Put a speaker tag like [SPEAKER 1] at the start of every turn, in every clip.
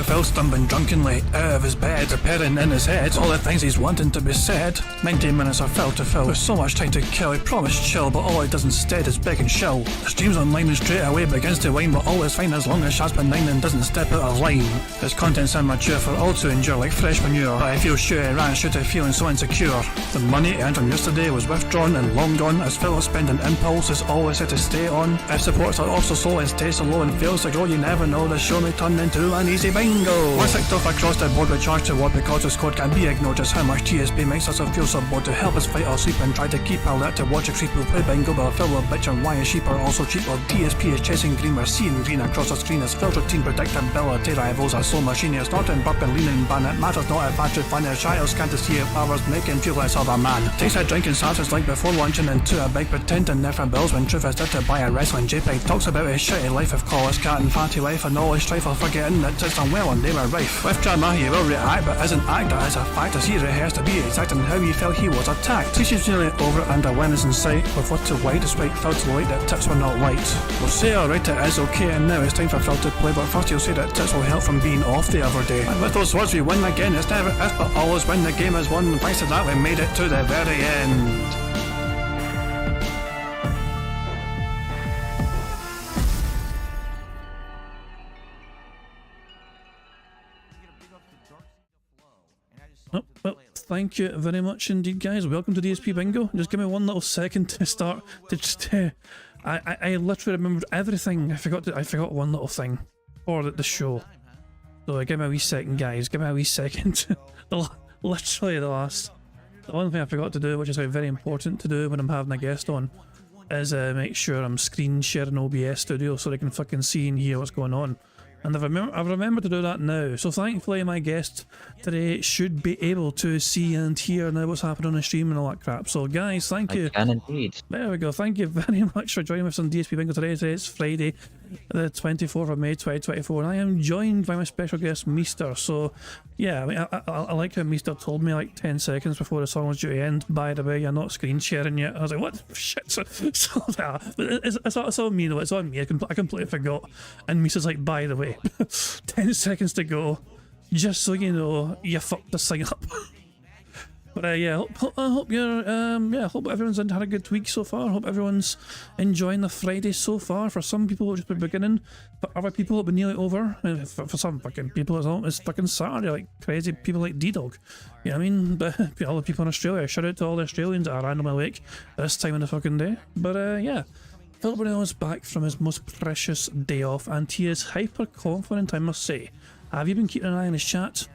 [SPEAKER 1] Phil stumbling drunkenly out of his bed, preparing in his head all the things he's wanting to be said. 19 minutes of Phil to Phil, with so much time to kill. He promised chill, but all he does instead is beg and show. The stream's online and straight away begins to whine, but all is fine as long as Shad's benign and doesn't step out of line. His content's immature for all to endure like fresh manure, but I feel sure he ran straight to feeling so insecure. The money he earned from yesterday was withdrawn and long gone, as Phil's spending impulse is always set to stay on. If supports are also slow and stays so low and fails to grow, you never know, the show may turn into an easy bingo. Once clicked off across the board with charge to what because this code can be ignored, just how much TSP makes us feel so bored. To help us fight our sleep and try to keep alert to watch a creep who play bingo, but Phil will bitch on why his sheep are also cheap. While DSP is chasing green, we're seeing green across the screen as Phil's routine predictability rivals our slow machine. It's not in burp and leaning ban, it matters not if battery fun is shy, can't to see if hours making feel less of a man. Takes a drink and starts his like before launching into a bike, pretending they're for bills when truth is there to buy a wrestling JPEG. Talks about his shitty life of call his cat and fatty wife and all his strife, while forgetting that it's done well and they were rife. With drama he will react, but isn't actor as a fact, as he rehearsed to be exact in how he felt he was attacked. Teacher's nearly over and awareness in sight, with what to white despite Phil to light that tips were not white. We'll say alright it is okay, and now it's time for Phil to play, but first he'll say that tips will help from being off the other day. And with those words we win again, it's never if but always when the game is won. Thanks to that we made it to the very end. Oh, well, thank you very much indeed, guys. Welcome to DSP Bingo. Just give me one little second to start to just. I literally remembered everything. I forgot one little thing for the show. So give me a wee second, guys. Give me a wee second. Literally the one thing I forgot to do, which is very important to do when I'm having a guest on, is make sure I'm screen sharing OBS Studio so they can fucking see and hear what's going on. And I've remembered to do that now, so thankfully my guest today should be able to see and hear now what's happening on the stream and all that crap. So guys, thank you.
[SPEAKER 2] I can indeed.
[SPEAKER 1] There we go, thank you very much for joining us on DSP Bingo today. Today is Friday, the 24th of May 2024, and I am joined by my special guest Meester. So yeah, I mean, I like how Meester told me like 10 seconds before the song was due to end, by the way, you're not screen sharing yet. I was like, what? Shit. So it's on me though, it's on me. I completely forgot. And Meester's like, by the way, 10 seconds to go, just so you know, you fucked this thing up. But yeah, I hope you're hope everyone's had a good week so far. Hope everyone's enjoying the Friday so far. For some people it'll just be beginning, for other people it'll be nearly over. And for some fucking people it's fucking Saturday, like crazy people like D-Dog. You know what I mean? But all the people in Australia, shout out to all the Australians that are randomly awake this time of the fucking day. But yeah, Phil Brunel is back from his most precious day off, and he is hyper confident, I must say. Have you been keeping an eye on his chat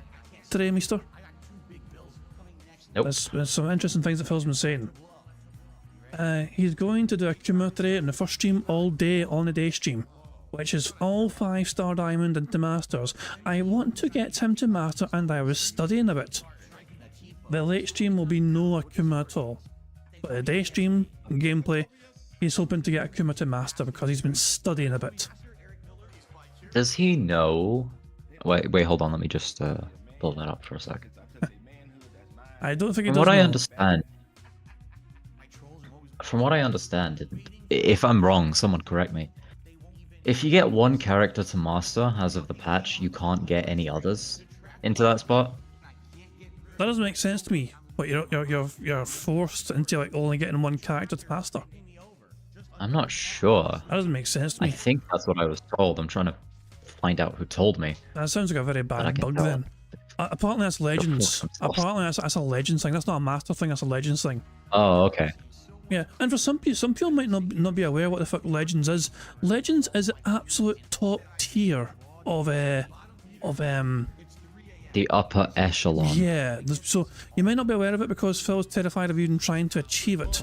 [SPEAKER 1] today, Meester?
[SPEAKER 2] Nope.
[SPEAKER 1] There's some interesting things that Phil's been saying. He's going to do a Kuma today in the first stream all day on the day stream, which is all 5-star diamond into masters. I want to get him to master, and I was studying a bit. The late stream will be no Akuma at all, but the day stream gameplay, he's hoping to get Akuma to master because he's been studying a bit.
[SPEAKER 2] Does he know? Wait, hold on. Let me just pull that up for a second.
[SPEAKER 1] I don't think he
[SPEAKER 2] From
[SPEAKER 1] does
[SPEAKER 2] what I
[SPEAKER 1] know.
[SPEAKER 2] understand, if I'm wrong, someone correct me. If you get one character to master as of the patch, you can't get any others into that spot.
[SPEAKER 1] That doesn't make sense to me. But you're forced into like only getting one character to master.
[SPEAKER 2] I'm not sure.
[SPEAKER 1] That doesn't make sense to me.
[SPEAKER 2] I think that's what I was told. I'm trying to find out who told me.
[SPEAKER 1] That sounds like a very bad bug then. Apparently that's Legends. Apparently that's a Legends thing. That's not a Master thing, that's a Legends thing.
[SPEAKER 2] Oh, okay.
[SPEAKER 1] Yeah, and for some people might not be aware what the fuck Legends is. Legends is the absolute top tier of
[SPEAKER 2] The upper echelon.
[SPEAKER 1] yeah, so you might not be aware of it because Phil's terrified of even trying to achieve it.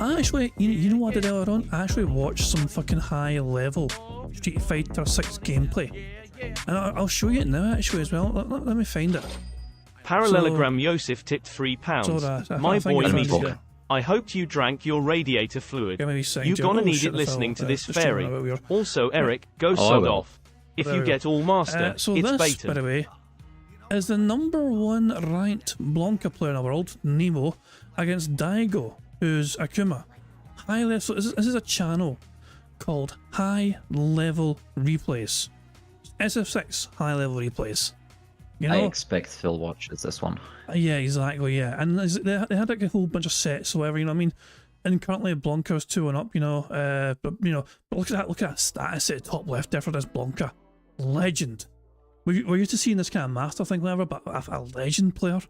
[SPEAKER 1] I actually, you know what I did earlier on? I actually watched some fucking high level Street Fighter 6 gameplay. And I'll show you it now actually as well. Let me find it.
[SPEAKER 3] Parallelogram Yosef tipped £3.
[SPEAKER 1] So
[SPEAKER 3] My boy
[SPEAKER 1] Meester,
[SPEAKER 3] Meester, I hoped you drank your radiator fluid. You're gonna need it listening to this fairy. Also, Eric, go sod off. If you get all master,
[SPEAKER 1] so
[SPEAKER 3] it's
[SPEAKER 1] this,
[SPEAKER 3] baited.
[SPEAKER 1] by the way, is the #1 ranked Blanca player in the world, Nemo, against Daigo, who's Akuma. High level. So this is a channel called High Level Replays. SF6 high level replays. You
[SPEAKER 2] I
[SPEAKER 1] know?
[SPEAKER 2] expect Phil watches this one.
[SPEAKER 1] Yeah, exactly, yeah. And they had like a whole bunch of sets or whatever, you know what I mean? And currently Blanca's 2-1-up, you know, but look at that status at the top left there for this Blanca. Legend. We're used to seeing this kind of master thing whatever, but a legend player.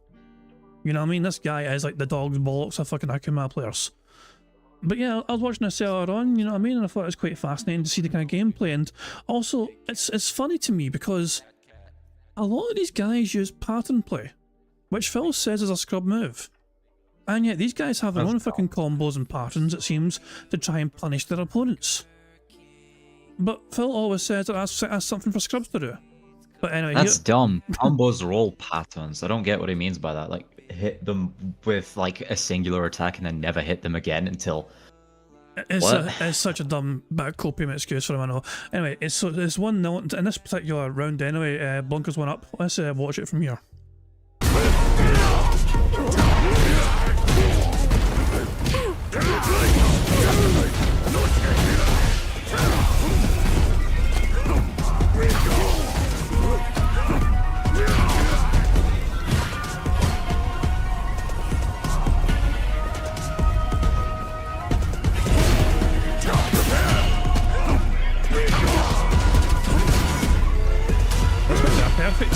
[SPEAKER 1] You know what I mean? This guy is like the dog's bollocks of fucking Akuma players. But yeah, I was watching this earlier on, you know what I mean? And I thought it was quite fascinating to see the kind of gameplay. And also, it's funny to me because a lot of these guys use pattern play, which Phil says is a scrub move. And yet these guys have their own fucking combos and patterns, it seems, to try and punish their opponents. But Phil always says that that's something for scrubs to do. But anyway,
[SPEAKER 2] that's dumb. Combos are all patterns. I don't get what he means by that. Like, hit them with like a singular attack and then never hit them again until...
[SPEAKER 1] It's such a dumb bit copium excuse for him, I know. Anyway, it's 1-0 in this particular round anyway. Blanca's 1-up. Let's watch it from here. Perfect.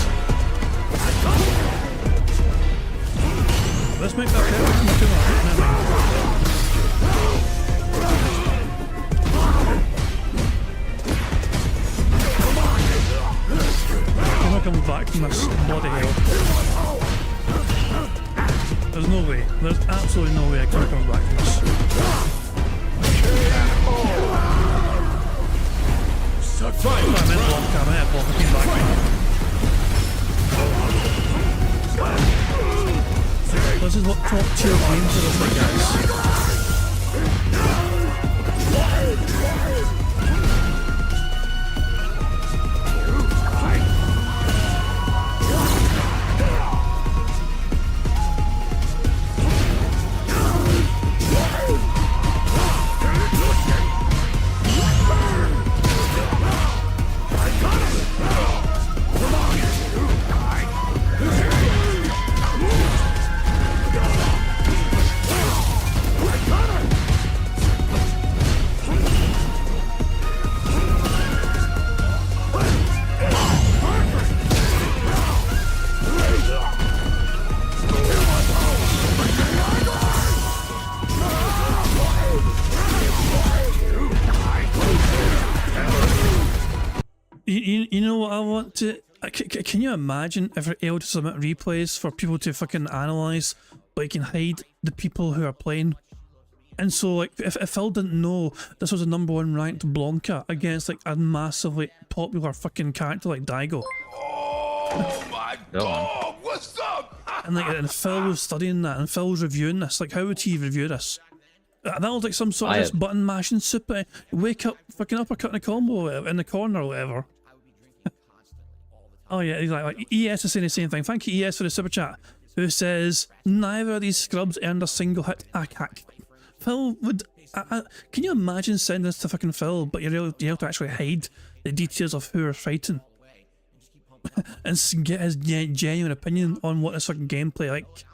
[SPEAKER 1] Let's make that perfect. I'm not coming back from this bloody hell. There's no way. There's absolutely no way I can come back from this. Right, I meant Blanca. I meant Blanca came back. This is what top tier games are like, guys. You know what I want to... Can you imagine if we're able to submit replays for people to fucking analyse, but you can hide the people who are playing? And so, like, if Phil didn't know this was a #1 ranked Blanca against, like, a massively popular fucking character like Daigo.
[SPEAKER 4] Oh my god, what's up?
[SPEAKER 1] And Phil was studying that, and Phil was reviewing this. Like, how would he review this? That was like some sort of this button mashing super wake up fucking uppercut in a combo in the corner or whatever. Oh yeah, exactly. Like, ES is saying the same thing. Thank you, ES, for the super chat, who says neither of these scrubs earned a single hit attack. Phil would... can you imagine sending this to fucking Phil, but you're able to actually hide the details of who are fighting and get his genuine opinion on what this fucking gameplay like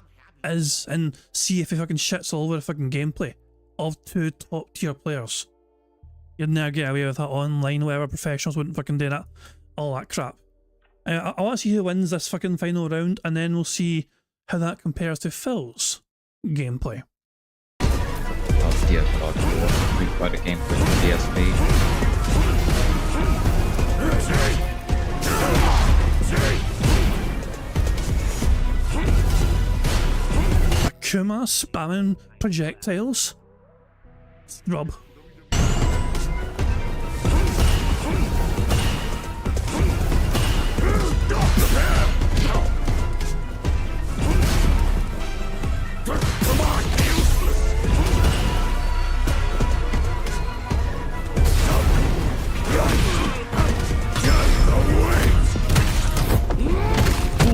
[SPEAKER 1] is, and see if he fucking shits all over the fucking gameplay of two top tier players. You'd never get away with that online, whatever. Professionals wouldn't fucking do that. All that crap. I want to see who wins this fucking final round, and then we'll see how that compares to Phil's gameplay.
[SPEAKER 2] Oh dear god, we've got a gameplay from DSP.
[SPEAKER 1] Akuma spamming projectiles. Rob.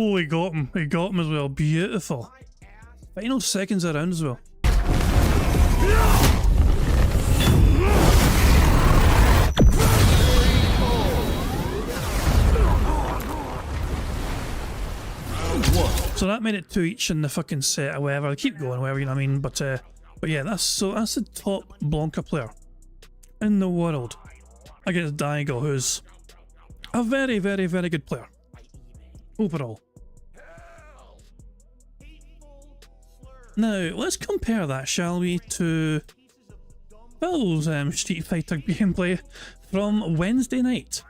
[SPEAKER 1] Oh, he got him. He got him as well. Beautiful. Final seconds around as well. So that made it 2 each in the fucking set or whatever. I keep going, whatever, you know what I mean? But yeah, that's the top Blanca player in the world against Daigo, who's a very, very, very good player overall. Now, let's compare that, shall we, to Phil's Street Fighter gameplay from Wednesday night.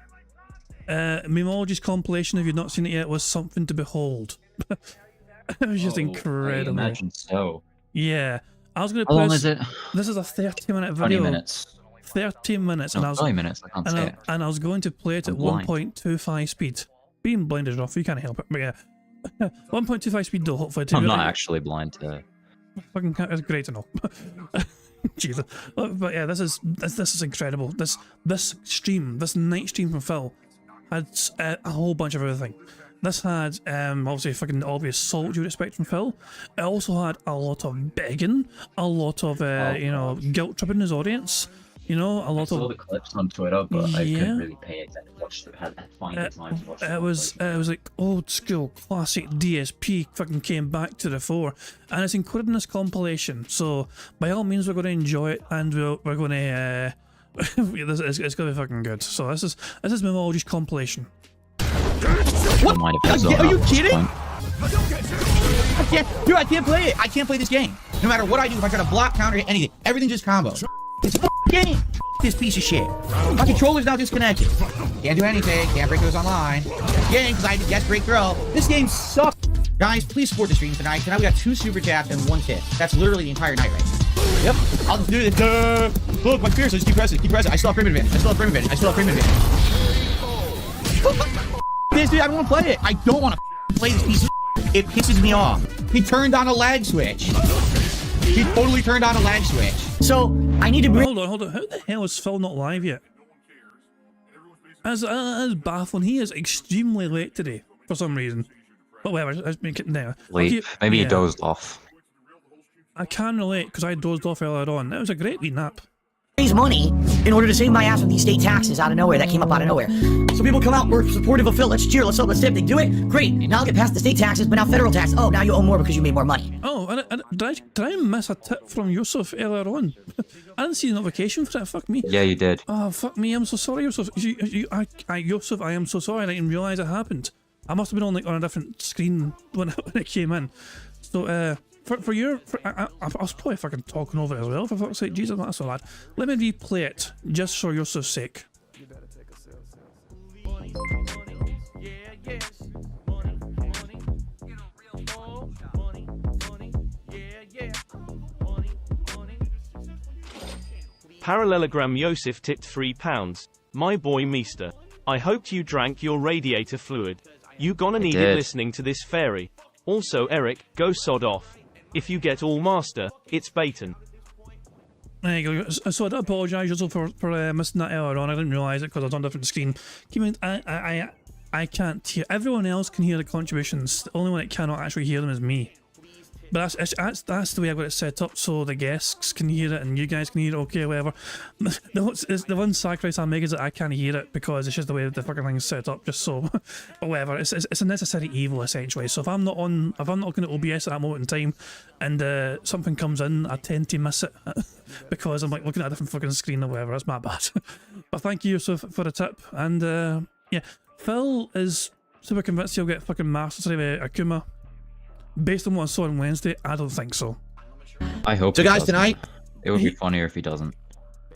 [SPEAKER 1] Memology's compilation, if you've not seen it yet, was something to behold. It was just incredible.
[SPEAKER 2] I imagine so.
[SPEAKER 1] Yeah. I was going to
[SPEAKER 2] How long is it?
[SPEAKER 1] This is a 30-minute video.
[SPEAKER 2] 20 minutes.
[SPEAKER 1] 30 minutes.
[SPEAKER 2] No,
[SPEAKER 1] And I was
[SPEAKER 2] 20 minutes, I can't say it.
[SPEAKER 1] and I was going to play it at 1.25 speed. Being blind is rough, you can't help it, but yeah. 1.25 speed though, hopefully.
[SPEAKER 2] I'm not actually blind to...
[SPEAKER 1] Fucking, it's great to know. Jesus. But yeah, this is incredible. This stream, this night stream from Phil, had a whole bunch of everything. This had obviously fucking obvious salt you'd expect from Phil. It also had a lot of begging, a lot of you know, guilt tripping his audience. You know, a lot
[SPEAKER 2] I saw the clips on Twitter, but I couldn't really pay attention. Find the time to watch
[SPEAKER 1] it was like old school classic DSP fucking came back to the fore, and it's included in this compilation. So by all means, we're going to enjoy it, and we're going to it's going to be fucking good. So this is Memology's compilation.
[SPEAKER 5] What? Are you kidding? I can't play it. I can't play this game. No matter what I do, if I try to block, counter, hit anything, everything just combo. It's a game. This piece of shit. My controller's now disconnected. Can't do anything. Can't break those online. Game because I did break throw. This game sucks. Guys, please support the stream tonight. Tonight we got 2 super chats and 1 tip. That's literally the entire night right now. Yep. I'll just do this. Look, my fears. Just keep pressing. Keep pressing. I still have frame advantage. This dude, I don't want to play it. I don't want to play this piece of shit. It pisses me off. He turned on a lag switch. He totally turned on a lag switch. So, I need to bring...
[SPEAKER 1] Hold on. How the hell is Phil not live yet? As baffling. He is extremely late today, for some reason. But whatever, let's make it now.
[SPEAKER 2] Late. Maybe he dozed off.
[SPEAKER 1] I can relate, because I dozed off earlier on. That was a great wee nap.
[SPEAKER 6] Raise money in order to save my ass with these state taxes out of nowhere that came up out of nowhere. So people come out, we're supportive of Phil, let's cheer, let's help, let's tip. They do it, great. Now I'll get past the state taxes, but now federal tax. Oh, now you owe more because you made more money.
[SPEAKER 1] Oh, did I miss a tip from Yusuf earlier on? I didn't see a notification for that. Fuck me.
[SPEAKER 2] Yeah, you did.
[SPEAKER 1] Oh, fuck me. I'm so sorry, Yusuf. Yusuf, I am so sorry. I didn't realise it happened. I must have been on a different screen when it came in. So, I was probably fucking talking over it as well, for fuck's sake. Jesus, that's so bad. Let me replay it, just for Yusuf's sake.
[SPEAKER 3] Parallelogram Yosef tipped £3. My boy Meester. I hoped you drank your radiator fluid. You gonna need it listening to this fairy. Also Eric, go sod off. If you get all master, it's baitin'.
[SPEAKER 1] There you go. So I do apologise also for missing that earlier on. I didn't realise it because I was on a different screen. I can't hear. Everyone else can hear the contributions. The only one that cannot actually hear them is me. But that's the way I've got it set up, so the guests can hear it and you guys can hear it, okay, whatever. The one sacrifice I make is that I can't hear it because it's just the way the fucking thing's set up, just so. But whatever, it's a necessary evil essentially. So if I'm not looking at OBS at that moment in time and something comes in, I tend to miss it because I'm like looking at a different fucking screen or whatever. That's my bad. But thank you Yusuf for the tip. And yeah, Phil is super convinced he'll get fucking mastered with Akuma. Based on what I saw on Wednesday, I don't think so.
[SPEAKER 2] I hope
[SPEAKER 5] so. Guys, tonight
[SPEAKER 2] it would be funnier if he doesn't.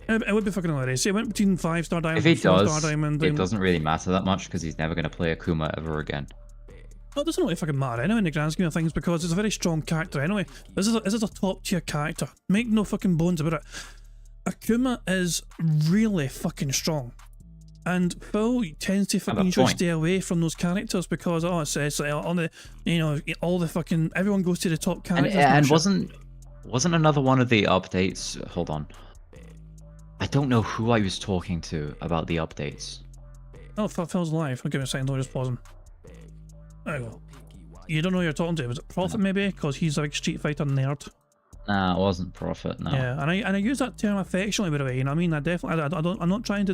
[SPEAKER 1] It would be fucking hilarious. It went between 5-star diamond.
[SPEAKER 2] If he does,
[SPEAKER 1] 4-star diamond,
[SPEAKER 2] it doesn't really matter that much because he's never going to play Akuma ever again.
[SPEAKER 1] Oh, it doesn't really fucking matter anyway in the grand scheme of things because it's a very strong character anyway. This is a top tier character. Make no fucking bones about it. Akuma is really fucking strong. And Phil tends to fucking usually stay away from those characters because it's on the, you know, all the fucking everyone goes to the top characters.
[SPEAKER 2] And wasn't another one of the updates? Hold on, I don't know who I was talking to about the updates.
[SPEAKER 1] Oh, Phil's live. I'll give me a second. I'll just pause him. There you go. You don't know who you're talking to. Was it Prophet maybe? Because he's a big Street Fighter nerd.
[SPEAKER 2] Nah, it wasn't Prophet. No.
[SPEAKER 1] Yeah, and I use that term affectionately, by the way. You know what I mean? I'm not trying to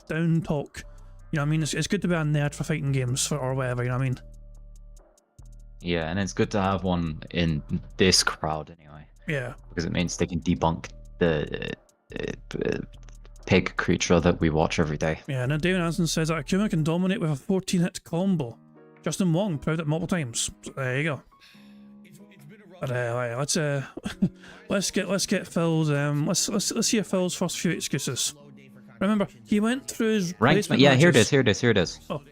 [SPEAKER 1] down talk. You know what I mean? It's good to be a nerd for fighting games or whatever. You know what I mean?
[SPEAKER 2] Yeah, and it's good to have one in this crowd anyway,
[SPEAKER 1] Yeah.
[SPEAKER 2] because it means they can debunk the pig creature that we watch every day.
[SPEAKER 1] Yeah, and then David Hansen says that Akuma can dominate with a 14-hit combo. Justin Wong proved it multiple times. So there you go. But right, let's get Phil's let's hear Phil's first few excuses. Remember, he went through his
[SPEAKER 2] Ranked,
[SPEAKER 1] placement
[SPEAKER 2] yeah,
[SPEAKER 1] matches.
[SPEAKER 2] here it is.
[SPEAKER 1] Oh,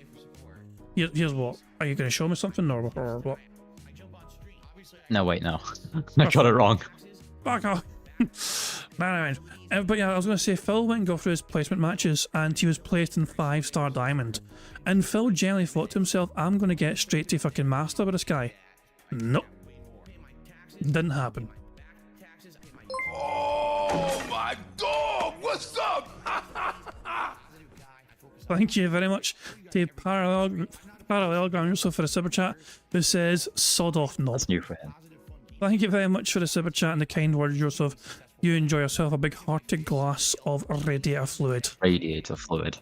[SPEAKER 1] here's what. Are you going to show me something or what?
[SPEAKER 2] No, wait, no. I got it wrong.
[SPEAKER 1] Fuck off. Nah, but yeah, I was going to say Phil went and go through his placement matches and he was placed in 5-star diamond. And Phil generally thought to himself, I'm going to get straight to fucking master with this guy. Nope. Didn't happen.
[SPEAKER 4] Oh my dog! What's up?
[SPEAKER 1] Thank you very much to Parallelogram yourself for the super chat who says sod off knob.
[SPEAKER 2] That's new for him.
[SPEAKER 1] Thank you very much for the super chat and the kind words, Joseph. You enjoy yourself a big hearted glass of radiator fluid.
[SPEAKER 2] Radiator fluid.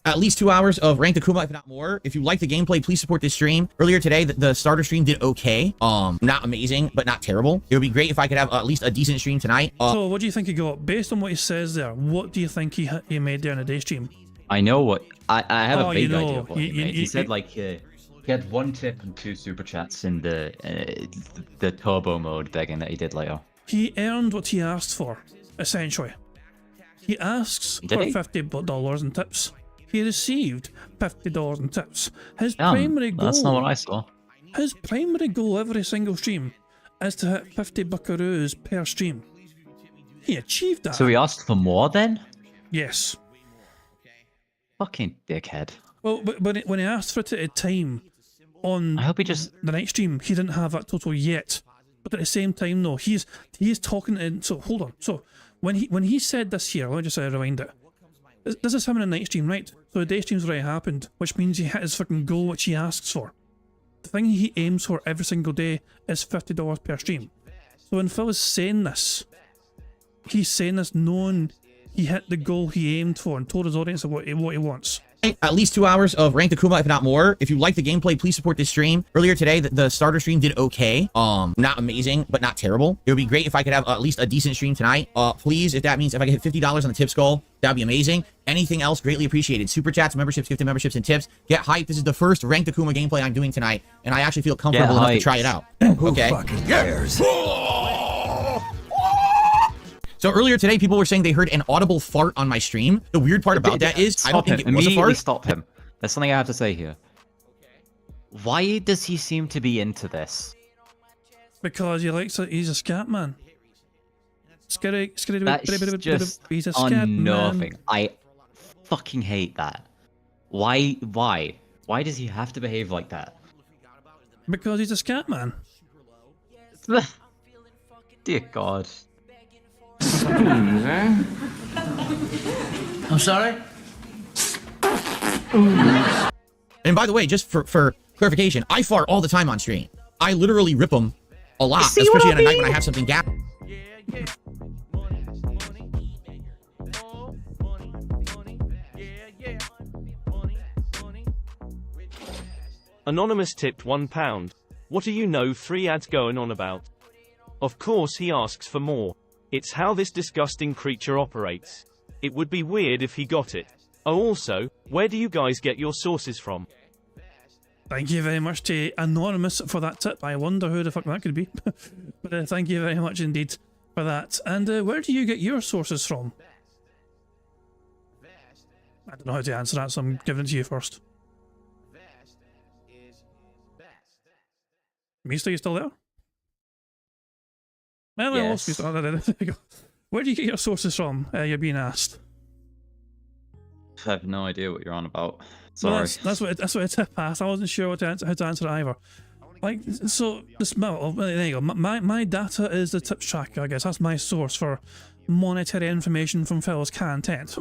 [SPEAKER 5] At least 2 hours of ranked Akuma, if not more. If you like the gameplay, please support this stream. Earlier today, the starter stream did okay. Not amazing, but not terrible. It would be great if I could have at least a decent stream tonight.
[SPEAKER 1] So what do you think he got? Based on what he says there, what do you think he made there in a day stream?
[SPEAKER 2] I know what I have a vague
[SPEAKER 1] you know,
[SPEAKER 2] idea of what he made. He said like he had 1 tip and 2 super chats in the turbo mode begging that he did later.
[SPEAKER 1] He earned what he asked for, essentially. He asks
[SPEAKER 2] Did
[SPEAKER 1] for
[SPEAKER 2] he?
[SPEAKER 1] $50 in tips. He received $50 in tips. His
[SPEAKER 2] Damn,
[SPEAKER 1] primary goal.
[SPEAKER 2] that's not what I saw.
[SPEAKER 1] His primary goal every single stream is to hit 50 buckaroos per stream. He achieved that.
[SPEAKER 2] So he asked for more then?
[SPEAKER 1] Yes.
[SPEAKER 2] Fucking dickhead.
[SPEAKER 1] Well, but when he asked for it at time on
[SPEAKER 2] I hope he just...
[SPEAKER 1] the night stream, he didn't have that total yet. But at the same time, no, he's talking in. So hold on. So when he said this here, let me just rewind it. This is him in a night stream, right? So the day stream's already happened, which means he hit his fucking goal, which he asks for. The thing he aims for every single day is $50 per stream. So when Phil is saying this, he's saying this knowing he hit the goal he aimed for and told his audience what he wants.
[SPEAKER 5] At least 2 hours of ranked Akuma, if not more. If you like the gameplay, please support this stream. Earlier today, the starter stream did okay. Not amazing, but not terrible. It would be great if I could have at least a decent stream tonight. Please, if that means if I could hit $50 on the tips goal, that'd be amazing. Anything else, greatly appreciated. Super chats, memberships, gifted memberships, and tips. Get hyped. This is the first ranked Akuma gameplay I'm doing tonight, and I actually feel comfortable enough to try it out. Okay.
[SPEAKER 4] Fucking cares?
[SPEAKER 5] So earlier today, people were saying they heard an audible fart on my stream. The weird part about that is, I don't think it was a
[SPEAKER 2] Immediately
[SPEAKER 5] fart.
[SPEAKER 2] stop him. There's something I have to say here. Why does he seem to be into this?
[SPEAKER 1] Because he likes it. He's a scat man.
[SPEAKER 2] That's
[SPEAKER 1] He's a
[SPEAKER 2] just
[SPEAKER 1] scat man.
[SPEAKER 2] unnerving. I fucking hate that. Why? Why does he have to behave like that?
[SPEAKER 1] Because he's a scat man.
[SPEAKER 2] Dear God.
[SPEAKER 6] I'm sorry?
[SPEAKER 5] And by the way, just for clarification, I fart all the time on stream. I literally rip them a lot,
[SPEAKER 2] See
[SPEAKER 5] especially
[SPEAKER 2] what
[SPEAKER 5] on
[SPEAKER 2] I
[SPEAKER 5] a night when I
[SPEAKER 2] mean?
[SPEAKER 5] have something gap.
[SPEAKER 3] Anonymous tipped £1. What do you know 3 ads going on about? Of course he asks for more. It's how this disgusting creature operates. It would be weird if he got it. Oh, also, where do you guys get your sources from?
[SPEAKER 1] Thank you very much to Anonymous for that tip. I wonder who the fuck that could be. But thank you very much indeed for that. And where do you get your sources from? I don't know how to answer that, so I'm giving it to you first. Meester, you still there? Well, I lost Meester. There you go. Where do you get your sources from? You're being asked.
[SPEAKER 2] I have no idea what you're on about. Sorry.
[SPEAKER 1] Well, that's what a tip asked. I wasn't sure how to answer it either. Like, so this, well, there you go. My data is the tips tracker. I guess that's my source for monetary information from Phil's content.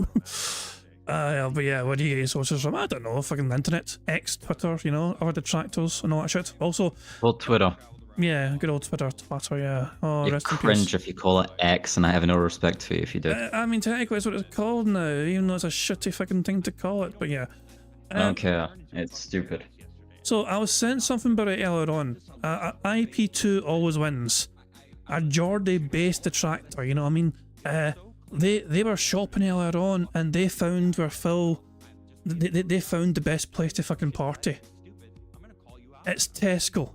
[SPEAKER 1] But yeah, where do you get your sources from? I don't know. Fucking the internet, X, Twitter, you know, other detractors and all that shit. Also,
[SPEAKER 2] Well, Twitter.
[SPEAKER 1] yeah, good old Twitter, yeah. Oh,
[SPEAKER 2] You
[SPEAKER 1] rest in peace.
[SPEAKER 2] cringe if you call it X, and I have no respect for you if you do.
[SPEAKER 1] I mean, technically, it's what it's called now, even though it's a shitty fucking thing to call it. But yeah.
[SPEAKER 2] I don't care. It's stupid.
[SPEAKER 1] So I was saying something about it earlier on. IP2 always wins. A Geordie-based detractor, you know what I mean? They were shopping earlier on and they found where Phil... They found the best place to fucking party. It's Tesco.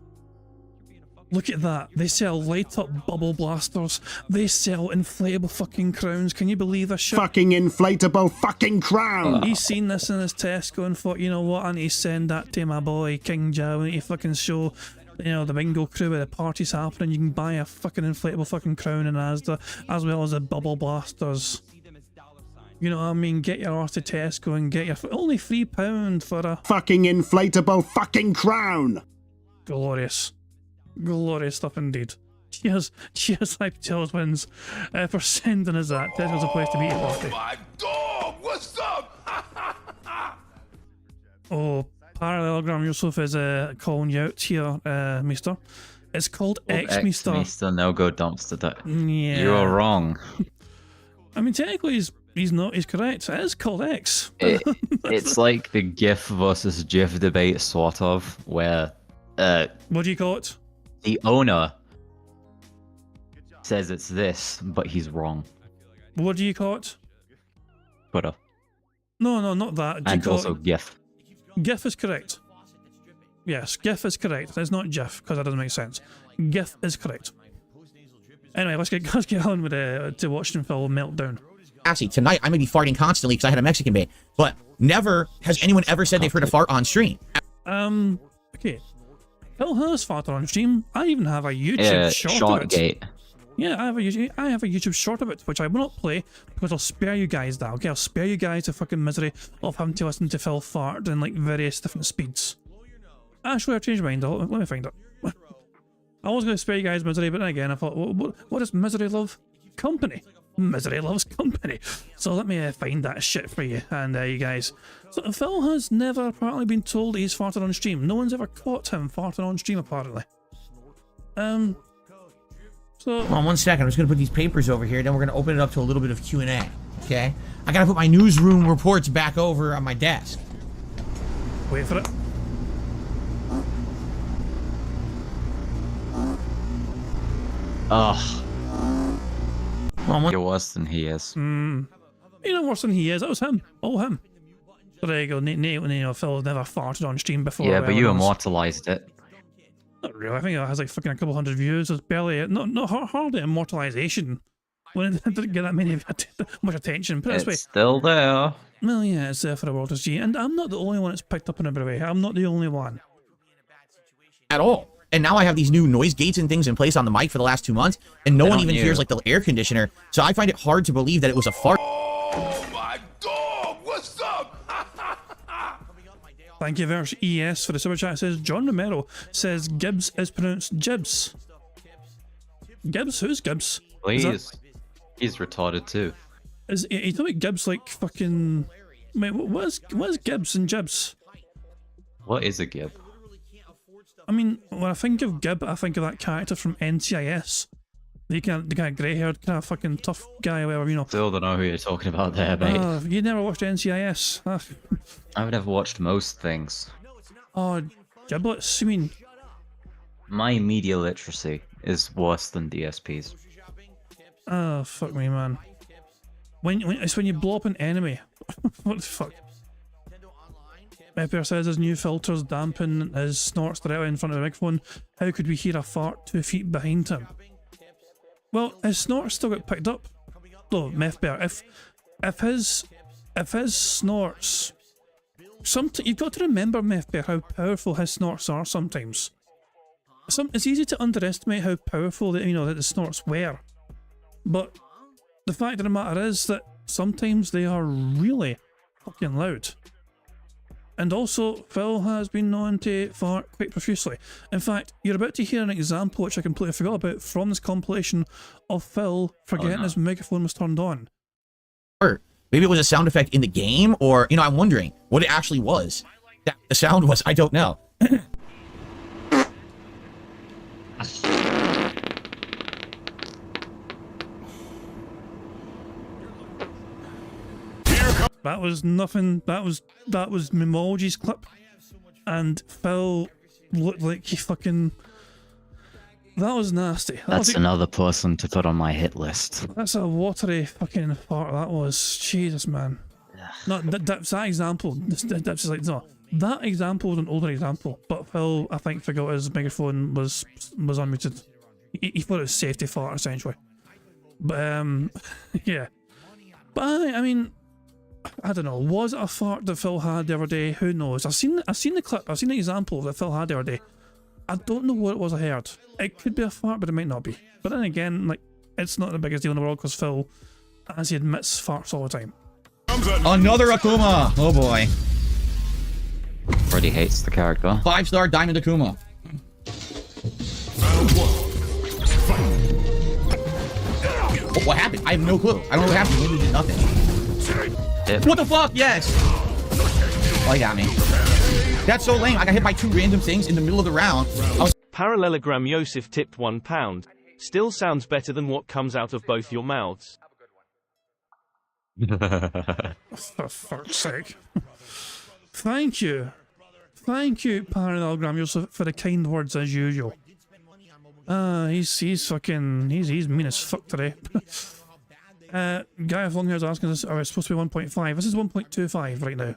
[SPEAKER 1] Look at that. They sell light-up bubble blasters. They sell inflatable fucking crowns. Can you believe this shit?
[SPEAKER 7] Fucking inflatable fucking crown!
[SPEAKER 1] He's seen this in his Tesco and thought, you know what, I need to send that to my boy King Joe. I need to fucking show, you know, the bingo crew where the party's happening. You can buy a fucking inflatable fucking crown in Asda, as well as the bubble blasters. You know what I mean? Get your arse to Tesco and get your... Only £3 for a...
[SPEAKER 7] Fucking inflatable fucking crown!
[SPEAKER 1] Glorious. Glorious stuff indeed. Cheers, Hype Chills wins for sending us that. Tesco's a place to meet a party.
[SPEAKER 4] Oh my dog, what's up?
[SPEAKER 1] Oh, Parallelogram Yusuf is calling you out here, Meester. It's called X Meester.
[SPEAKER 2] Meester, no go dumpster.
[SPEAKER 1] Yeah.
[SPEAKER 2] You're wrong.
[SPEAKER 1] I mean, technically he's not. He's correct. It is called X.
[SPEAKER 2] It's like the GIF versus GIF debate, sort of, where
[SPEAKER 1] What do you call it?
[SPEAKER 2] the owner says it's this, but he's wrong.
[SPEAKER 1] What do you call it?
[SPEAKER 2] Twitter.
[SPEAKER 1] No, not that. Do you
[SPEAKER 2] And
[SPEAKER 1] call
[SPEAKER 2] also
[SPEAKER 1] it...
[SPEAKER 2] GIF.
[SPEAKER 1] GIF is correct. Yes, GIF is correct. It's not GIF because that doesn't make sense. GIF is correct. Anyway, let's get on with to watching Phil meltdown.
[SPEAKER 5] Actually, tonight I may be farting constantly because I had a Mexican bait, but never has anyone ever said they've heard a fart on stream.
[SPEAKER 1] Okay. Phil has farted on stream. I even have a YouTube short of it.
[SPEAKER 2] Shortgate.
[SPEAKER 1] Yeah, I have a YouTube short of it, which I will not play because I'll spare you guys that. Okay, I'll spare you guys the fucking misery of having to listen to Phil fart in like various different speeds. Actually, I changed my mind. Let me find it. I was going to spare you guys misery, but then again, I thought, what does misery love? Company. Misery loves company. So let me find that shit for you and you guys. So Phil has never apparently been told he's farted on stream. No one's ever caught him farting on stream apparently. So
[SPEAKER 5] Hold on 1 second. I'm just going to put these papers over here, then we're going to open it up to a little bit of Q&A. Okay? I got to put my newsroom reports back over on my desk.
[SPEAKER 1] wait for it.
[SPEAKER 2] Ugh.
[SPEAKER 5] Well,
[SPEAKER 2] You're worse than he is.
[SPEAKER 1] You know worse than he is. That was him. All him. So there you go. Phil's never farted on stream before.
[SPEAKER 2] Yeah, but you
[SPEAKER 1] else.
[SPEAKER 2] immortalized it.
[SPEAKER 1] Not really. I think it has like fucking a couple hundred views. It's barely not hardly immortalization. When it didn't get that much attention. Put it this way.
[SPEAKER 2] It's still there.
[SPEAKER 1] Well, yeah, it's there for the world to see. And I'm not the only one that's picked up in every way. I'm not the only one.
[SPEAKER 5] at all. And now I have these new noise gates and things in place on the mic for the last 2 months, and no one even hears like the air conditioner. So I find it hard to believe that it was a fart.
[SPEAKER 4] Oh my dog, what's up?
[SPEAKER 1] Thank you, Verse ES, for the super chat. It says John Romero says Gibbs is pronounced Jibs. Gibbs? Who's Gibbs?
[SPEAKER 2] Please. He's retarded too.
[SPEAKER 1] Is you talking about Gibbs like fucking? Wait, what is Gibbs and Jibs?
[SPEAKER 2] What is a Gib?
[SPEAKER 1] I mean, when I think of Gib, I think of that character from NCIS. The kind of grey-haired, kind of fucking tough guy, or whatever, you know.
[SPEAKER 2] Still don't know who you're talking about there, mate.
[SPEAKER 1] You never watched NCIS?
[SPEAKER 2] I've never watched most things.
[SPEAKER 1] Oh, giblets, you mean?
[SPEAKER 2] My media literacy is worse than DSP's.
[SPEAKER 1] Oh, fuck me, man. It's when you blow up an enemy. What the fuck? Meester says his new filters dampen his snorts directly in front of the microphone. How could we hear a fart 2 feet behind him? Well, his snorts still get picked up. Though, Meester, if his snorts, you've got to remember, Meester, how powerful his snorts are sometimes. It's easy to underestimate how powerful that the snorts were, but the fact of the matter is that sometimes they are really fucking loud. And also, Phil has been known to fart quite profusely. In fact, you're about to hear an example which I completely forgot about from this compilation of Phil forgetting his microphone was turned on.
[SPEAKER 5] Or maybe it was a sound effect in the game, or, I'm wondering what it actually was. That the sound was, I don't know.
[SPEAKER 1] That was nothing. That was Mimology's clip. and Phil looked like he fucking... That was nasty.
[SPEAKER 2] That's another person to put on my hit list.
[SPEAKER 1] That's a watery fucking fart, that was. Jesus, man. No, that example, that's like, no. That example was an older example, but Phil, I think, forgot his microphone was unmuted. He thought it was safety fart, essentially. But, yeah. But I mean, I don't know. Was it a fart that Phil had the other day? Who knows? I've seen the clip. I've seen the example that Phil had the other day. I don't know what it was I heard. It could be a fart, but it might not be. But then again, like, it's not the biggest deal in the world because Phil, as he admits, farts all the time.
[SPEAKER 5] Another Akuma. Oh boy.
[SPEAKER 2] Already hates the character.
[SPEAKER 5] 5-star Diamond Akuma. Oh, what happened? I have no clue. I don't know what happened. Maybe he did nothing. What the fuck? Yes. Oh, he got me. That's so lame. I got hit by 2 random things in the middle of the round.
[SPEAKER 3] Parallelogram Yosef tipped £1. Still sounds better than what comes out of both your mouths.
[SPEAKER 1] For fuck's sake. Thank you. Thank you, Parallelogram Yosef, for the kind words as usual. He's mean as fuck today. Guy of long hair's asking us, are we supposed to be 1.5? This is 1.25 right now.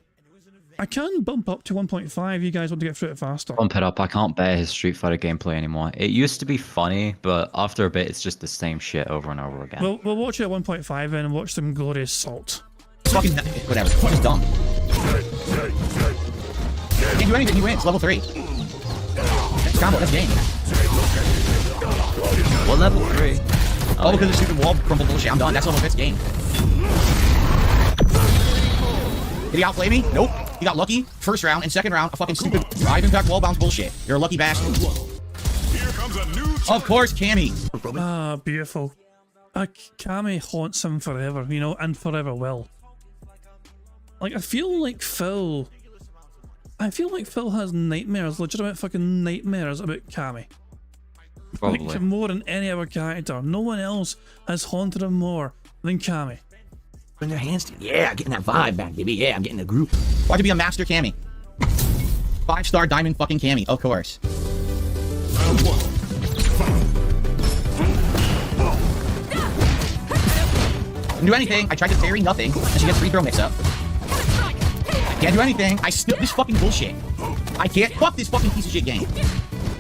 [SPEAKER 1] I can bump up to 1.5, you guys want to get through it faster.
[SPEAKER 2] Bump it up, I can't bear his Street Fighter gameplay anymore. It used to be funny, but after a bit it's just the same shit over and over again.
[SPEAKER 1] We'll watch it at 1.5 and watch some glorious salt.
[SPEAKER 5] Fucking whatever. Fucking dumb. Can't do anything, he wins. Level 3. That's combo, that's game.
[SPEAKER 2] What level 3?
[SPEAKER 5] Oh, because the stupid wall crumble bullshit. I'm done. That's level 5 game. Did he outplay me? Nope. He got lucky. First round and second round, a fucking stupid drive impact wall bounce bullshit. You're a lucky bastard.
[SPEAKER 4] Here comes a new
[SPEAKER 5] Of course, Cammy.
[SPEAKER 1] Ah, beautiful. Cammy haunts him forever, you know, and forever will. Like, I feel like Phil has nightmares, legitimate fucking nightmares about Cammy.
[SPEAKER 2] Probably.
[SPEAKER 1] Like, more than any other character. No one else has haunted him more than Cammy.
[SPEAKER 6] Bring their hands together. Yeah, getting that vibe back, baby. Yeah, I'm getting the group.
[SPEAKER 5] Why'd you be a master Cammy? 5-star diamond fucking Cammy, of course. Didn't do anything. I tried to parry, nothing. And she gets free throw mix up. Can't do anything. I still this fucking bullshit. I can't fuck this fucking piece of shit game.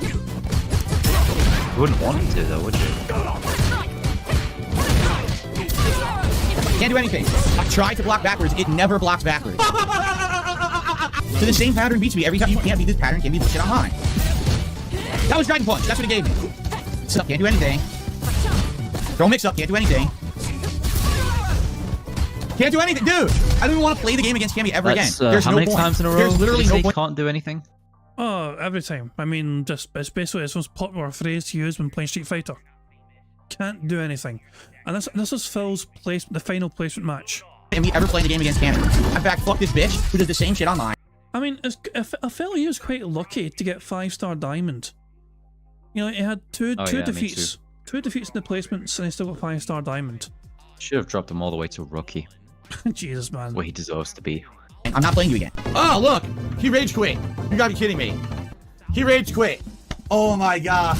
[SPEAKER 2] You wouldn't want to though, would you?
[SPEAKER 5] Can't do anything. I tried to block backwards. It never blocks backwards. So the same pattern beats me every time. You can't beat this pattern. Can't beat this shit online. That was Dragon Punch. That's what it gave me. So can't do anything. Throw mix up. Can't do anything. Can't do anything, dude. I don't even want to play the game against Cammy ever again. There's
[SPEAKER 2] how
[SPEAKER 5] no
[SPEAKER 2] many
[SPEAKER 5] point.
[SPEAKER 2] times in a row?
[SPEAKER 5] There's literally no point.
[SPEAKER 2] Can't do anything.
[SPEAKER 1] Oh, every time. I mean, just it's basically the most popular phrase to use when playing Street Fighter. Can't do anything. And this is Phil's the final placement match.
[SPEAKER 5] And we ever play the game against Cammy? In fact, fuck this bitch who does the same shit online.
[SPEAKER 1] I mean, I felt he was quite lucky to get 5-star diamond. You know, he had two defeats. 2 defeats in the placements and he still got 5-star diamond.
[SPEAKER 2] Should have dropped him all the way to rookie.
[SPEAKER 1] Jesus, man.
[SPEAKER 2] Where he deserves to be.
[SPEAKER 5] I'm not playing you again. Oh, look! He rage quit. You gotta be kidding me. He rage quit. Oh my god.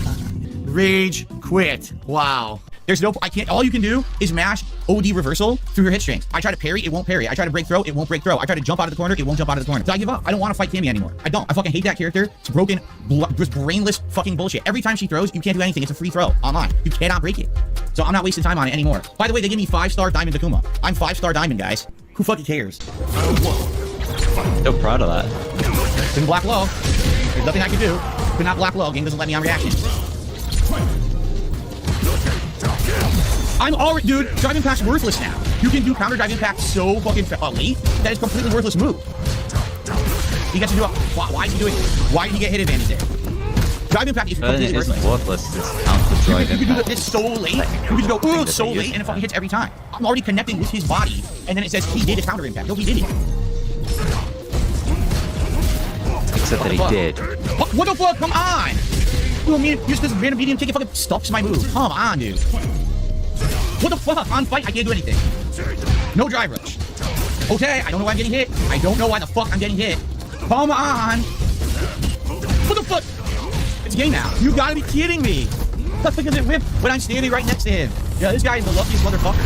[SPEAKER 5] Rage quit. Wow. There's no, I can't, all you can do is mash OD reversal through your hit strings. I try to parry, it won't parry. I try to break throw, it won't break throw. I try to jump out of the corner, it won't jump out of the corner. So I give up. I don't want to fight Cammy anymore. I don't. I fucking hate that character. It's broken, just brainless fucking bullshit. Every time she throws, you can't do anything. It's a free throw online. You cannot break it. So I'm not wasting time on it anymore. By the way, they give me 5-star diamond Akuma. I'm 5-star diamond, guys. Who fucking cares?
[SPEAKER 2] So proud of that.
[SPEAKER 5] Couldn't block low. There's nothing I can do. Could not block low. Game doesn't let me on reaction. I'm already, dude, drive impact's worthless now. You can do counter drive impact so fucking late that it's completely worthless move. He gets to do it. Why is he doing it? Why did he get hit advantage there? Drive impact is completely
[SPEAKER 2] worthless. It's counter drive
[SPEAKER 5] impact. You can do this so late. You can go, ooh, it's so late, and it fucking hits every time. I'm already connecting with his body, and then it says he did a counter impact. No, he didn't.
[SPEAKER 2] Except that he did.
[SPEAKER 5] What the fuck? Come on! You know, use this random medium ticket fucking stops my move. Come on, dude. What the fuck? On fight, I can't do anything. No drive rush. Okay, I don't know why I'm getting hit. I don't know why the fuck I'm getting hit. Come on. What the fuck? It's game now. You gotta be kidding me. Look at it whip when I'm standing right next to him. Yeah, this guy is the luckiest motherfucker.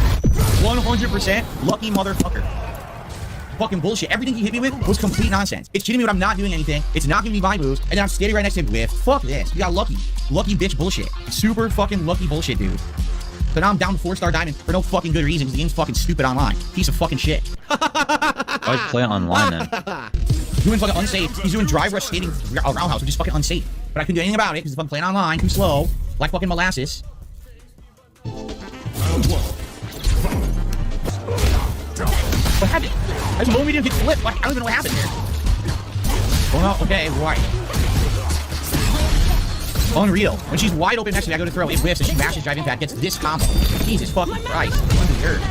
[SPEAKER 5] 100% lucky motherfucker. Fucking bullshit. Everything he hit me with was complete nonsense. It's cheating me when I'm not doing anything. It's not giving me my moves. And then I'm standing right next to him with. Fuck this. You got lucky. Lucky bitch bullshit. Super fucking lucky bullshit, dude. So now I'm down to 4-star diamond for no fucking good reason because the game's fucking stupid online. Piece of fucking shit.
[SPEAKER 2] Why'd you play it online then?
[SPEAKER 5] Doing fucking unsafe. He's doing drive rush skating roundhouse, which is fucking unsafe. But I couldn't do anything about it because if I'm playing online, too slow, like fucking molasses. What happened? His low medium gets flipped. Like, I don't even know what happened here. Oh no, okay, right. Unreal. When she's wide open next to me, I go to throw. It whiffs and she mashes drive impact, gets this combo. Jesus fucking Christ. Weird.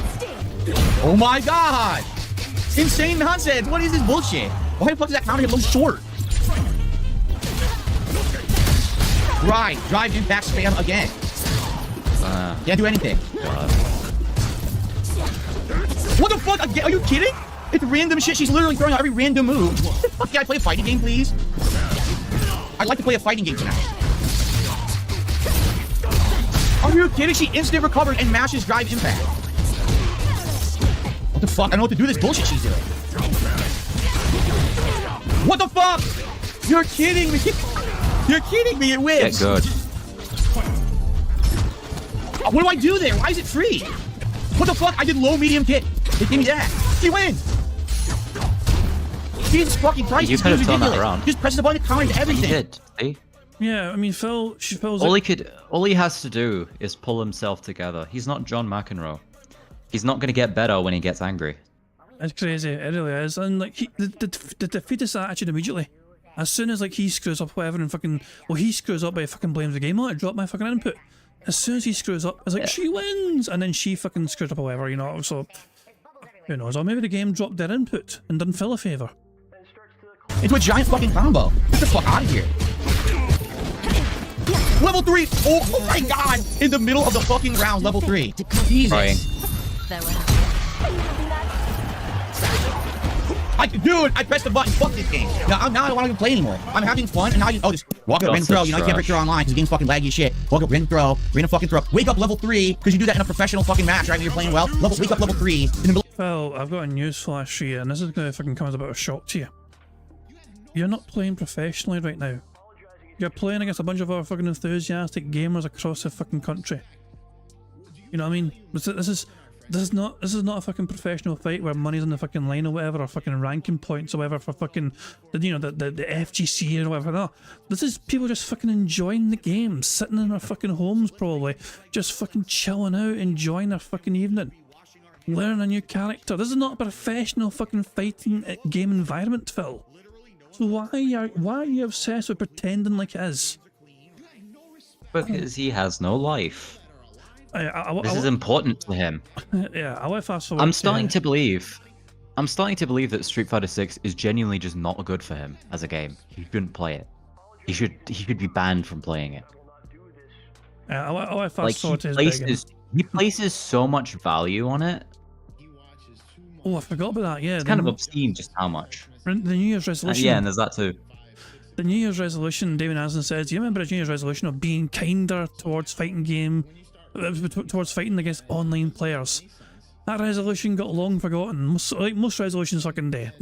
[SPEAKER 5] Oh my god! Insane nonsense. What is this bullshit? Why the fuck does that counter hit low short? Right. Drive impact spam again. Can't do anything. What the fuck? Are you kidding? It's random shit. She's literally throwing out every random move. Can I play a fighting game, please? I'd like to play a fighting game tonight. Are you kidding? She instant recovered and mashes drive impact. What the fuck? I don't know what to do with this bullshit she's doing. What the fuck? You're kidding me. You're kidding me. It wins.
[SPEAKER 2] Get good.
[SPEAKER 5] What do I do there? Why is it free? What the fuck? I did low medium kick. They gave me that. He wins. Jesus fucking Christ.
[SPEAKER 2] You could have turned that around.
[SPEAKER 5] Just presses the button, counters everything.
[SPEAKER 2] He did. See?
[SPEAKER 1] Yeah, I mean, Phil's
[SPEAKER 2] All he has to do is pull himself together. He's not John McEnroe. He's not going to get better when he gets angry.
[SPEAKER 1] It's crazy, it really is. And like the defeatist attitude immediately. As soon as like he screws up whatever and fucking he screws up by fucking blames the game. I drop my fucking input. As soon as he screws up, it's like she wins, and then she fucking screws up or whatever, you know. So who knows? Or maybe the game dropped their input and didn't Phil a favour.
[SPEAKER 5] Into a giant fucking combo. Get the fuck out of here. Level 3. Oh my god. In the middle of the fucking round, level 3. Jesus.
[SPEAKER 2] Crying.
[SPEAKER 5] Dude, I pressed the button. Fuck this game. Now I don't want to play anymore. I'm having fun, and now just walk up, random throw. You know, I can't break through online because the game's fucking laggy as shit. Walk up, random throw, random fucking throw. Wake up level 3 because you do that in a professional fucking match, right? When you're playing well. Wake up level 3 in the middle.
[SPEAKER 1] Phil, I've got a news flash for you, and this is going to fucking come as a bit of a shock to you. You're not playing professionally right now. You're playing against a bunch of other fucking enthusiastic gamers across the fucking country. You know what I mean? This is not a fucking professional fight where money's on the fucking line or whatever, or fucking ranking points or whatever for fucking the FGC or whatever. No, this is people just fucking enjoying the game, sitting in their fucking homes probably, just fucking chilling out, enjoying their fucking evening, learning a new character. This is not a professional fucking fighting game environment, Phil. So why are you obsessed with pretending like it is?
[SPEAKER 2] Because he has no life. This is
[SPEAKER 1] I,
[SPEAKER 2] important to him.
[SPEAKER 1] Yeah, I want to fast forward.
[SPEAKER 2] I'm starting to believe that Street Fighter 6 is genuinely just not good for him as a game. He shouldn't play it. He should be banned from playing it.
[SPEAKER 1] I want to fast forward to his begging.
[SPEAKER 2] He places so much value on it.
[SPEAKER 1] Oh, I forgot about that. Yeah,
[SPEAKER 2] It's kind of obscene just how much.
[SPEAKER 1] The New Year's resolution.
[SPEAKER 2] Yeah, and there's that too.
[SPEAKER 1] The New Year's resolution, David Hansen says, do you remember his New Year's resolution of being kinder towards fighting against online players? That resolution got long forgotten. Most resolutions fucking dead.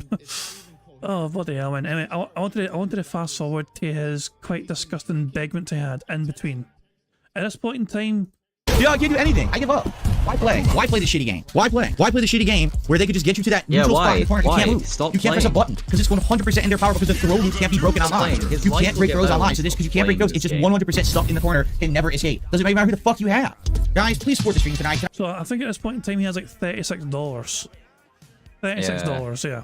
[SPEAKER 1] Oh, bloody hell, man. Anyway, I wanted to fast forward to his quite disgusting begment he had in between. At this point in time...
[SPEAKER 5] Yeah, I can't do anything. I give up. Why play? Why play the shitty game? Why play? Why play the shitty game where they could just get you to that neutral spot in the corner? You can't move.
[SPEAKER 2] Stop
[SPEAKER 5] you can't press a button because it's 100% in their power because the throw loop can't be broken online. You can't break throws online. So this because you can't break throws, it's just 100% stuck in the corner and never escape. Doesn't matter who the fuck you have. Guys, please support the stream tonight.
[SPEAKER 1] So I think at this point in time he has like $36. $36, yeah.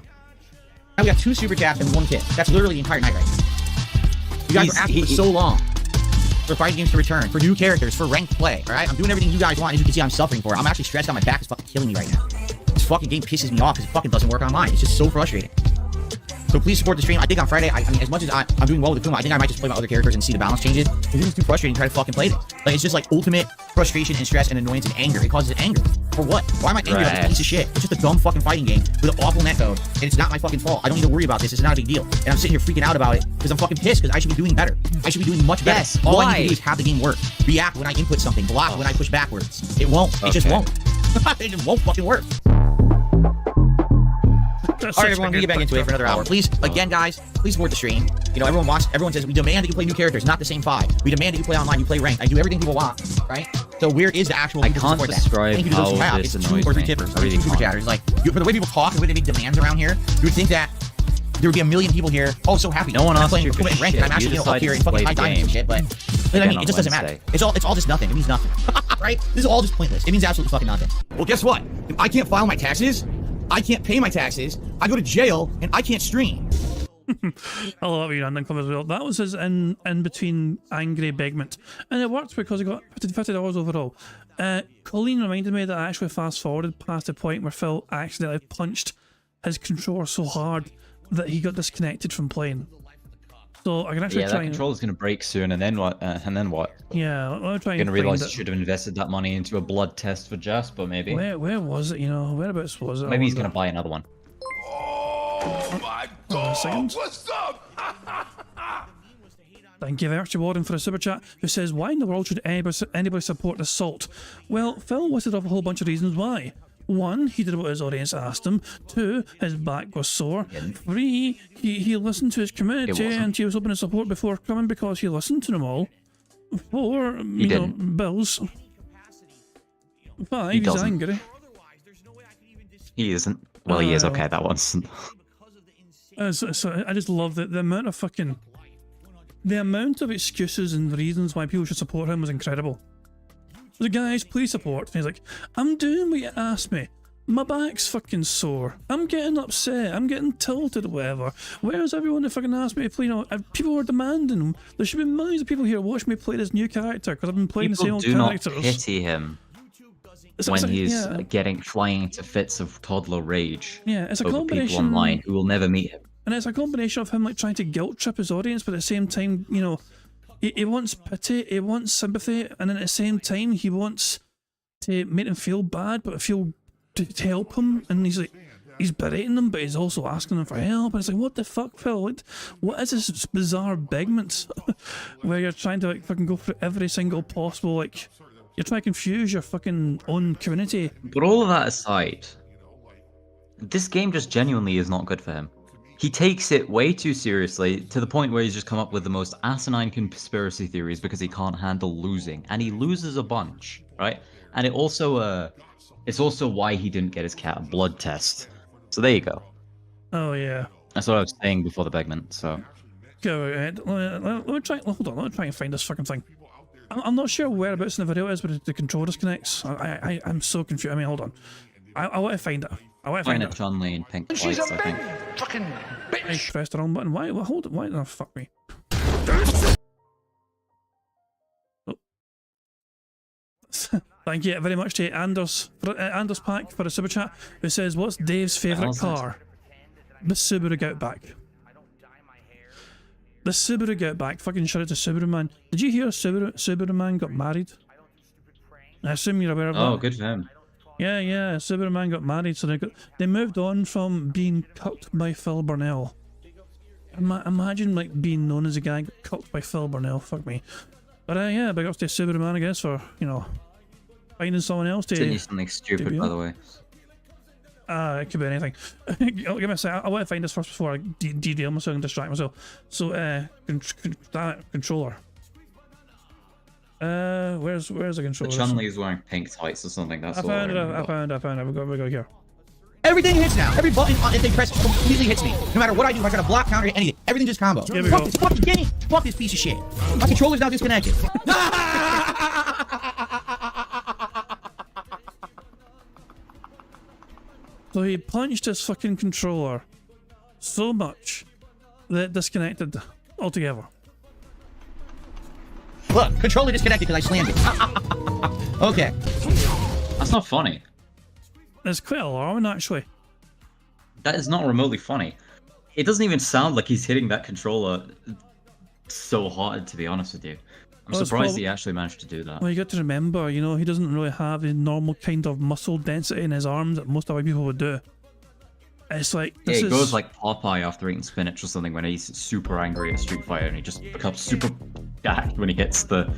[SPEAKER 5] Now we got 2 super chats and 1 kit. That's literally the entire night right now. You guys are asking for so long. For fighting games to return, for new characters, for ranked play, alright? I'm doing everything you guys want. As you can see, I'm suffering for it. I'm actually stressed out. My back is fucking killing me right now. This fucking game pisses me off because it fucking doesn't work online. It's just so frustrating. So please support the stream. I think on Friday, I mean, as much as I'm doing well with the Kuma, I think I might just play my other characters and see the balance changes. Because it's too frustrating to try to fucking play them. Like, it's just like ultimate frustration and stress and annoyance and anger. It causes anger. For what? Why am I angry about this piece of shit? It's just a dumb fucking fighting game with an awful netcode, and it's not my fucking fault. I don't need to worry about this. It's not a big deal. And I'm sitting here freaking out about it because I'm fucking pissed because I should be doing better. I should be doing much better.
[SPEAKER 2] Yes,
[SPEAKER 5] All I
[SPEAKER 2] why?
[SPEAKER 5] need to do is have the game work. React when I input something. Block when I push backwards. It won't. It just
[SPEAKER 2] Okay.
[SPEAKER 5] won't. It just won't fucking work.
[SPEAKER 1] That's
[SPEAKER 5] All right,
[SPEAKER 1] such a
[SPEAKER 5] everyone, we
[SPEAKER 1] good
[SPEAKER 5] get back into it for another hour. Please, again, guys, please support the stream. You know, everyone says we demand that you play new characters, not the same 5. We demand that you play online, you play ranked. I do everything people want, right? So where is the actual
[SPEAKER 2] I
[SPEAKER 5] people
[SPEAKER 2] can't
[SPEAKER 5] support that?
[SPEAKER 2] describe
[SPEAKER 5] Thank you to those who
[SPEAKER 2] how
[SPEAKER 5] have.
[SPEAKER 2] this
[SPEAKER 5] It's 2
[SPEAKER 2] annoys
[SPEAKER 5] or 3
[SPEAKER 2] me.
[SPEAKER 5] tippers,
[SPEAKER 2] I really
[SPEAKER 5] 2 super
[SPEAKER 2] can't.
[SPEAKER 5] chatters. Like, for the way people talk, the way they make demands around here, you would think that there would be a million people here. Oh, so happy.
[SPEAKER 2] No one
[SPEAKER 5] I'm
[SPEAKER 2] asked
[SPEAKER 5] playing
[SPEAKER 2] you for
[SPEAKER 5] ranked,
[SPEAKER 2] shit.
[SPEAKER 5] and I'm
[SPEAKER 2] You
[SPEAKER 5] actually up
[SPEAKER 2] decided
[SPEAKER 5] here
[SPEAKER 2] to
[SPEAKER 5] in fucking
[SPEAKER 2] play
[SPEAKER 5] high
[SPEAKER 2] the
[SPEAKER 5] diamonds and
[SPEAKER 2] game.
[SPEAKER 5] shit, but I
[SPEAKER 2] Again
[SPEAKER 5] mean,
[SPEAKER 2] on
[SPEAKER 5] it just doesn't matter.
[SPEAKER 2] Wednesday.
[SPEAKER 5] It's all just nothing. It means nothing, right? This is all just pointless. It means absolutely fucking nothing. Well, guess what? If I can't file my taxes, I can't pay my taxes, I go to jail, and I can't stream.
[SPEAKER 1] I love you, Random Club as well. That was his in between angry beggment, and it worked because he got $50 overall. Colleen reminded me that I actually fast forwarded past the point where Phil accidentally punched his controller so hard that he got disconnected from playing. So I can actually
[SPEAKER 2] Yeah,
[SPEAKER 1] try
[SPEAKER 2] that
[SPEAKER 1] and
[SPEAKER 2] controller's gonna break soon, and then what?
[SPEAKER 1] yeah, let me try
[SPEAKER 2] You're
[SPEAKER 1] and
[SPEAKER 2] gonna realize you
[SPEAKER 1] find it.
[SPEAKER 2] should have invested that money into a blood test for Jasper, maybe.
[SPEAKER 1] Where was it? You know, whereabouts was it? I
[SPEAKER 2] Maybe he's
[SPEAKER 1] wonder.
[SPEAKER 2] gonna buy another one.
[SPEAKER 4] Oh my
[SPEAKER 1] a second.
[SPEAKER 4] God! What's up?
[SPEAKER 1] Thank you, Virtue Warden, for a super chat who says, why in the world should anybody support assault? Well, Phil listed off a whole bunch of reasons why. 1, he did what his audience asked him. 2, his back was sore. 3, he listened to his community and he was hoping to support before coming because he listened to them all. 4, you know, bills. 5, he's
[SPEAKER 2] doesn't.
[SPEAKER 1] angry.
[SPEAKER 2] He isn't. Well, he is. Okay, that one's.
[SPEAKER 1] So I just love that the amount of fucking... The amount of excuses and reasons why people should support him was incredible. So guys, please support. And he's like, I'm doing what you asked me. My back's fucking sore. I'm getting upset. I'm getting tilted or whatever. Where's everyone that fucking asked me to play? You know, people are demanding. There should be millions of people here watching me play this new character because I've been playing the same
[SPEAKER 2] People
[SPEAKER 1] old
[SPEAKER 2] do not
[SPEAKER 1] characters.
[SPEAKER 2] pity him
[SPEAKER 1] It's
[SPEAKER 2] when
[SPEAKER 1] like-
[SPEAKER 2] he's
[SPEAKER 1] yeah.
[SPEAKER 2] flying into fits of toddler rage
[SPEAKER 1] Yeah, it's a
[SPEAKER 2] over people
[SPEAKER 1] combination.
[SPEAKER 2] online who will never meet him.
[SPEAKER 1] And it's a combination of him like trying to guilt trip his audience, but at the same time, you know, he wants pity, he wants sympathy, and then at the same time, he wants to make them feel bad, but feel to help him. And he's like, he's berating them, but he's also asking them for help. And it's like, what the fuck, Phil? What is this bizarre beggment where you're trying to like fucking go through every single possible like you're trying to confuse your fucking own community.
[SPEAKER 2] But all of that aside, this game just genuinely is not good for him. He takes it way too seriously to the point where he's just come up with the most asinine conspiracy theories because he can't handle losing, and he loses a bunch, right? And it's also why he didn't get his cat a blood test. So there you go.
[SPEAKER 1] Oh yeah.
[SPEAKER 2] That's what I was saying before the beggment. So
[SPEAKER 1] Go ahead. Let me try. Hold on. Let me try and find this fucking thing. I'm not sure whereabouts in the video it is, but the controller disconnects. I'm so confused. I mean, hold on. I want to find it. I want to
[SPEAKER 2] find
[SPEAKER 1] find
[SPEAKER 2] a
[SPEAKER 1] it.
[SPEAKER 2] Chun-Li in pink
[SPEAKER 4] She's
[SPEAKER 2] lights,
[SPEAKER 4] a
[SPEAKER 2] I
[SPEAKER 4] big
[SPEAKER 2] think.
[SPEAKER 4] fucking
[SPEAKER 1] I
[SPEAKER 4] bitch.
[SPEAKER 1] pressed the wrong button. Why? Well, hold it. Why? Oh, fuck me. Oh. Thank you very much to Anders Pack for a super chat who says, "What's Dave's favourite
[SPEAKER 2] How's that?
[SPEAKER 1] car?" The Subaru Outback. The Subaru Outback. Fucking shout out to Subaru Man. Did you hear Subaru Man got married? I assume you're aware of that.
[SPEAKER 2] Oh, good for him.
[SPEAKER 1] Yeah, Subaru Man got married, so they moved on from being cucked by Phil Burnell. Imagine like being known as a guy got cucked by Phil Burnell. Fuck me. But yeah, big ups to Subaru Man, I guess, for finding someone else to.
[SPEAKER 2] Didn't you something stupid,
[SPEAKER 1] be
[SPEAKER 2] by
[SPEAKER 1] on.
[SPEAKER 2] the way?
[SPEAKER 1] It could be anything. Give me a sec. I want to find this first before I derail myself and distract myself. So, controller. Where's the
[SPEAKER 2] The
[SPEAKER 1] controller?
[SPEAKER 2] Chun-Li is wearing pink tights or something. That's
[SPEAKER 1] I
[SPEAKER 2] all
[SPEAKER 1] found it.
[SPEAKER 2] remember.
[SPEAKER 1] I found it. We go here.
[SPEAKER 5] Everything hits now. Every button if they press completely hits me. No matter what I do, if I try to block, counter, anything, everything just combo.
[SPEAKER 1] Here we
[SPEAKER 5] Fuck
[SPEAKER 1] go.
[SPEAKER 5] this fucking game. Fuck this piece of shit. My controller's now disconnected.
[SPEAKER 1] So he punched his fucking controller so much that it disconnected altogether.
[SPEAKER 5] Look, controller disconnected because I slammed it. Okay.
[SPEAKER 2] That's not funny.
[SPEAKER 1] It's quite alarming, actually.
[SPEAKER 2] That is not remotely funny. It doesn't even sound like he's hitting that controller so hard, to be honest with you. I'm
[SPEAKER 1] Well, it's
[SPEAKER 2] surprised
[SPEAKER 1] prob-
[SPEAKER 2] he actually managed to do that.
[SPEAKER 1] Well, you got to remember, you know, he doesn't really have the normal kind of muscle density in his arms that most other people would do. It's like
[SPEAKER 2] Yeah,
[SPEAKER 1] this
[SPEAKER 2] it
[SPEAKER 1] is
[SPEAKER 2] goes like Popeye after eating spinach or something when he's super angry at Street Fighter and he just becomes super jacked when he gets the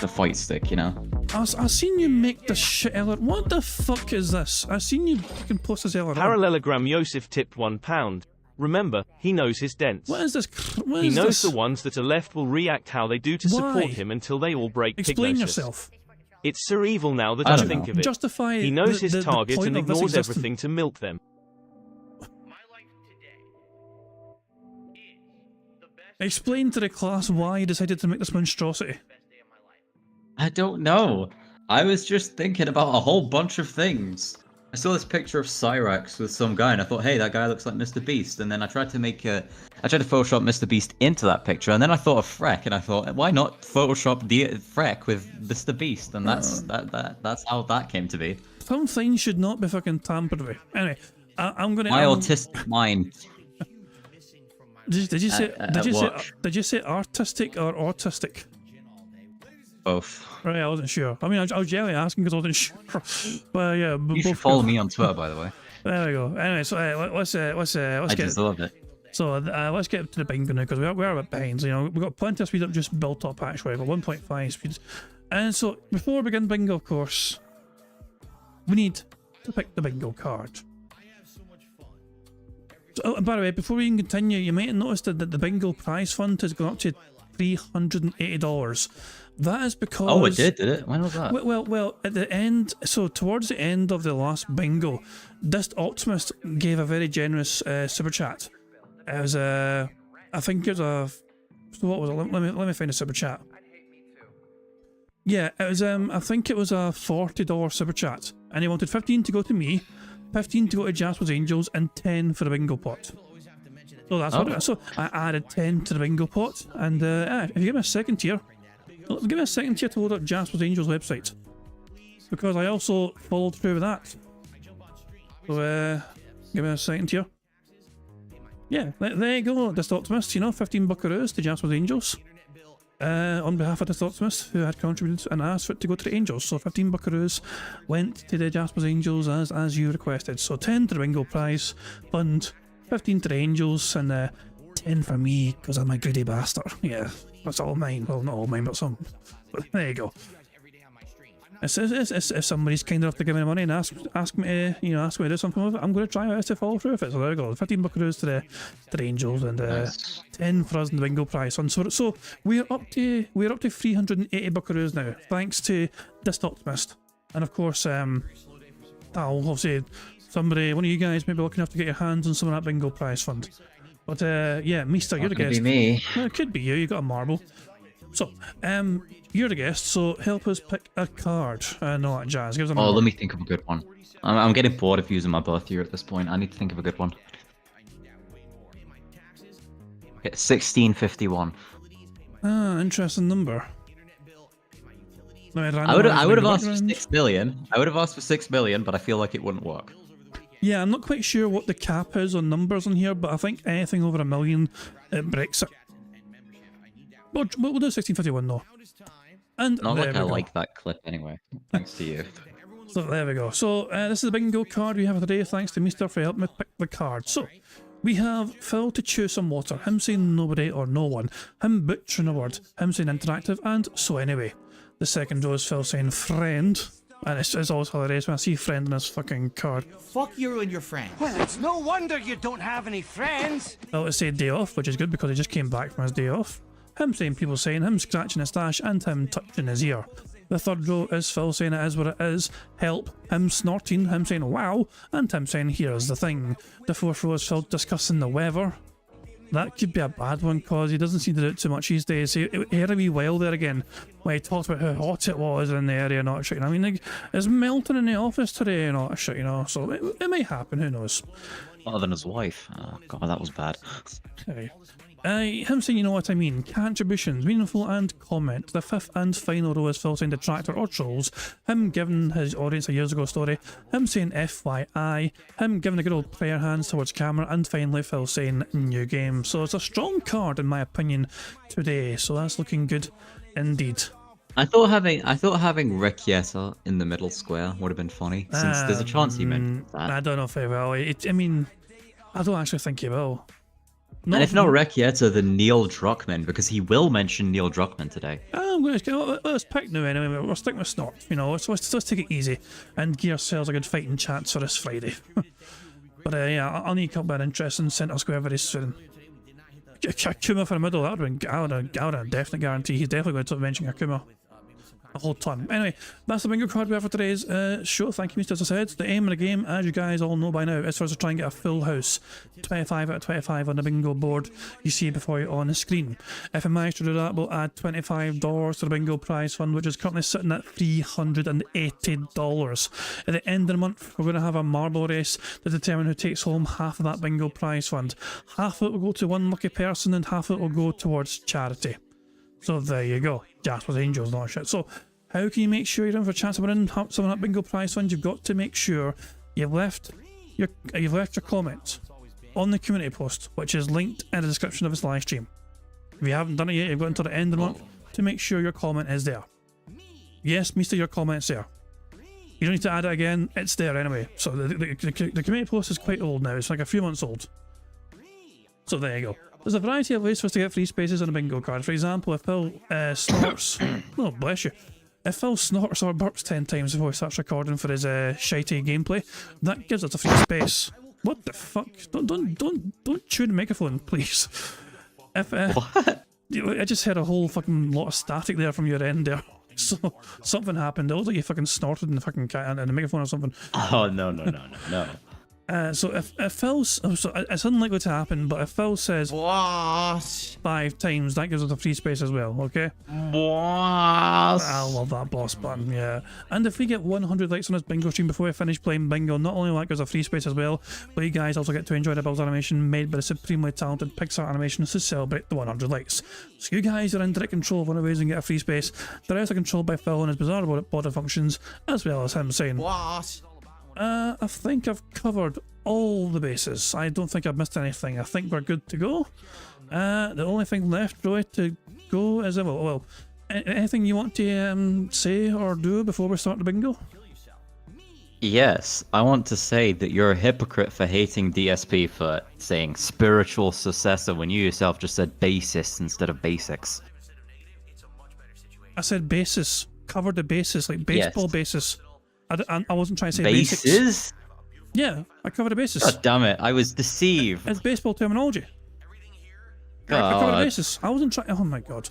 [SPEAKER 2] fight stick, you know?
[SPEAKER 1] I seen you make this shit earlier. What the fuck is this? I seen you fucking post this earlier.
[SPEAKER 3] Parallelogram Yosef tipped £1. Remember, he knows his dents.
[SPEAKER 1] What is this? What
[SPEAKER 3] He
[SPEAKER 1] is
[SPEAKER 3] knows
[SPEAKER 1] this?
[SPEAKER 3] the ones that are left will react how they do to
[SPEAKER 1] Why?
[SPEAKER 3] support him until they all break
[SPEAKER 1] Explain
[SPEAKER 3] Pignosis.
[SPEAKER 1] yourself.
[SPEAKER 3] It's Sir Evil now that
[SPEAKER 2] I
[SPEAKER 3] I
[SPEAKER 2] don't
[SPEAKER 3] think
[SPEAKER 2] know.
[SPEAKER 3] of it.
[SPEAKER 1] Justify.
[SPEAKER 3] He knows
[SPEAKER 1] the
[SPEAKER 3] his target
[SPEAKER 1] point
[SPEAKER 3] and
[SPEAKER 1] of this
[SPEAKER 3] ignores
[SPEAKER 1] existence.
[SPEAKER 3] everything to milk them.
[SPEAKER 1] Explain to the class why you decided to make this monstrosity.
[SPEAKER 2] I don't know. I was just thinking about a whole bunch of things. I saw this picture of Cyrax with some guy, and I thought, hey, that guy looks like Mr. Beast. And then I tried to Photoshop Mr. Beast into that picture, and then I thought of Freck, and I thought, why not Photoshop Freck with Mr. Beast? And that's how that came to be.
[SPEAKER 1] Some things should not be fucking tampered with. Anyway, I'm gonna.
[SPEAKER 2] My autistic mind.
[SPEAKER 1] Did you say?
[SPEAKER 2] at work.
[SPEAKER 1] Did you say artistic or autistic?
[SPEAKER 2] Both.
[SPEAKER 1] Right, I wasn't sure. I mean, I was generally asking because I wasn't sure. But yeah,
[SPEAKER 2] You should
[SPEAKER 1] both
[SPEAKER 2] follow
[SPEAKER 1] good.
[SPEAKER 2] me on Twitter, by the way.
[SPEAKER 1] There we go. Anyway, so let's
[SPEAKER 2] I
[SPEAKER 1] get.
[SPEAKER 2] just love it.
[SPEAKER 1] So let's get to the bingo now because we are a bit behind. So, you know, we've got plenty of speed up just built up actually. We've got 1.5 speeds. And so before we begin bingo, of course, we need to pick the bingo card. So, oh, and by the way, before we even continue, you might have noticed that the bingo prize fund has gone up to $380. That is because...
[SPEAKER 2] Oh, it did it? When was that?
[SPEAKER 1] Well, at the end, so towards the end of the last bingo, this Optimist gave a very generous super chat. It was I think it was a, so what was it? Let me find a super chat. Yeah, it was I think it was a $40 super chat, and he wanted 15 to go to me, 15 to go to Jasper's Angels, and 10 for the bingo pot. So that's what. So I added 10 to the bingo pot, and if you give me a second here. Give me a second here to load up Jasper's Angels website, because I also followed through with that. So give me a second here. Yeah, there you go, Dist Optimist, you know, 15 buckaroos to Jasper's Angels. On behalf of Dist Optimist, who had contributed and asked for it to go to the Angels. So 15 buckaroos went to the Jasper's Angels as you requested. So 10 to the bingo prize fund, 15 to the Angels, and 10 for me, because I'm a greedy bastard. Yeah, that's all mine. Well, not all mine, but some. But there you go. If somebody's kind enough to give me money and ask me to, you know, ask me to do something with it, I'm going to try my best to follow through with it. So there we go. 15 buckaroos to the Angels, and 10 for us in the bingo prize fund. So we're up to 380 buckaroos now, thanks to Dist Optimist, and of course I'll obviously somebody, one of you guys, may be lucky enough to get your hands on some of that bingo prize fund. But yeah, Meester, you're the guest.
[SPEAKER 2] Be me.
[SPEAKER 1] Well, it could be you. You got a marble. So you're the guest. So help us pick a card. No, that jazz. Give us a number.
[SPEAKER 2] Oh, let me think of a good one. I'm getting bored of using my birth year at this point. I need to think of a good one. Okay, 1651.
[SPEAKER 1] Ah, interesting number.
[SPEAKER 2] I would have asked for 6 million. I would have asked for 6 million, but I feel like it wouldn't work.
[SPEAKER 1] Yeah, I'm not quite sure what the cap is on numbers on here, but I think anything over $1 million, it breaks it. We'll do 1651 though. And
[SPEAKER 2] Not
[SPEAKER 1] there
[SPEAKER 2] like
[SPEAKER 1] we
[SPEAKER 2] I
[SPEAKER 1] go.
[SPEAKER 2] like that clip anyway. Thanks to you.
[SPEAKER 1] So there we go. So this is the bingo card we have today. Thanks to Meester for helping me pick the card. So we have Phil to chew some water, him saying nobody or no one, him butchering a word, him saying interactive, and so anyway. The second row is Phil saying friend, and it's always hilarious when I see friend on this fucking card.
[SPEAKER 5] Fuck you and your friend.
[SPEAKER 8] Well, it's no wonder you don't have any friends.
[SPEAKER 1] Phil to say day off, which is good because he just came back from his day off. Him saying people saying, him scratching his stash, and him touching his ear. The third row is Phil saying it is what it is, help, him snorting, him saying wow, and him saying here's the thing. The fourth row is Phil discussing the weather. That could be a bad one because he doesn't seem to do it too much these days. He had a wee while there again when he talked about how hot it was in the area and all that shit. I mean, like, it's melting in the office today and all that shit, you know, so it might happen, who knows.
[SPEAKER 2] Other than his wife. Oh god, that was bad.
[SPEAKER 1] Okay. Him saying, you know what I mean, contributions, meaningful and comment. The fifth and final row is Phil saying detractor or trolls. Him giving his audience a years ago story. Him saying FYI. Him giving the good old prayer hands towards camera. And finally Phil saying new game. So it's a strong card in my opinion today. So that's looking good indeed.
[SPEAKER 2] I thought having Rick Yetta in the middle square would have been funny, since there's a chance he meant that.
[SPEAKER 1] I don't know if he will. I mean, I don't actually think he will.
[SPEAKER 2] And if not Rick Yetta, then Neil Druckmann, because he will mention Neil Druckmann today.
[SPEAKER 1] Let's pick now anyway. We're sticking with Snort, you know. So let's take it easy and give ourselves a good fighting chance for this Friday. But yeah, I'll need a couple of interesting centre square very soon. Akuma for the middle, that would have been, I would have definite guarantee he's definitely going to mention Akuma a whole ton. Anyway, that's the bingo card we have for today's show. Thank you, Meester. As I said, the aim of the game, as you guys all know by now, is for us to try and get a full house. 25 out of 25 on the bingo board you see before you on the screen. If we manage to do that, we'll add $25 to the bingo prize fund, which is currently sitting at $380. At the end of the month, we're going to have a marble race to determine who takes home half of that bingo prize fund. Half of it will go to one lucky person and half of it will go towards charity. So there you go. Jasper's Angels and all that shit. So how can you make sure you're in for a chance of winning some of that bingo prize fund? You've got to make sure you've left your comments on the community post, which is linked in the description of this live stream. If you haven't done it yet, you've got until the end of the month to make sure your comment is there. Yes, Meester, your comment's there. You don't need to add it again, it's there anyway. So the community post is quite old now, it's like a few months old. So there you go. There's a variety of ways for us to get free spaces on a bingo card. For example, if Phil snorts, oh bless you, if Phil snorts or burps 10 times before he starts recording for his shitey gameplay, that gives us a free space. What the fuck? Don't chew the microphone, please. If what? I just heard a whole fucking lot of static there from your end there. So something happened. It looked like you fucking snorted in the fucking in the microphone or something.
[SPEAKER 2] Oh no.
[SPEAKER 1] So if Phil's, so it's unlikely to happen, but if Phil says boss 5 times, that gives us a free space as well, okay?
[SPEAKER 2] Boss.
[SPEAKER 1] I love that boss button, yeah. And if we get 100 likes on this bingo stream before we finish playing bingo, not only will that gives a free space as well, but you guys also get to enjoy the Bill's animation made by the supremely talented Pixar Animations to celebrate the 100 likes. So you guys are in direct control of one of the ways you can get a free space. The rest are controlled by Phil and his bizarre body functions, as well as him saying boss. I think I've covered all the bases. I don't think I've missed anything. I think we're good to go. The only thing left really to go is well, anything you want to say or do before we start the bingo?
[SPEAKER 2] Yes, I want to say that you're a hypocrite for hating DSP for saying spiritual successor when you yourself just said basis instead of basics.
[SPEAKER 1] I said basis. Covered the basis, like baseball basis. I wasn't trying to say
[SPEAKER 2] bases.
[SPEAKER 1] Basics. Yeah, I covered the basis.
[SPEAKER 2] God damn it, I was deceived.
[SPEAKER 1] It's baseball terminology.
[SPEAKER 2] God.
[SPEAKER 1] I covered the basis. I wasn't trying. Oh my god.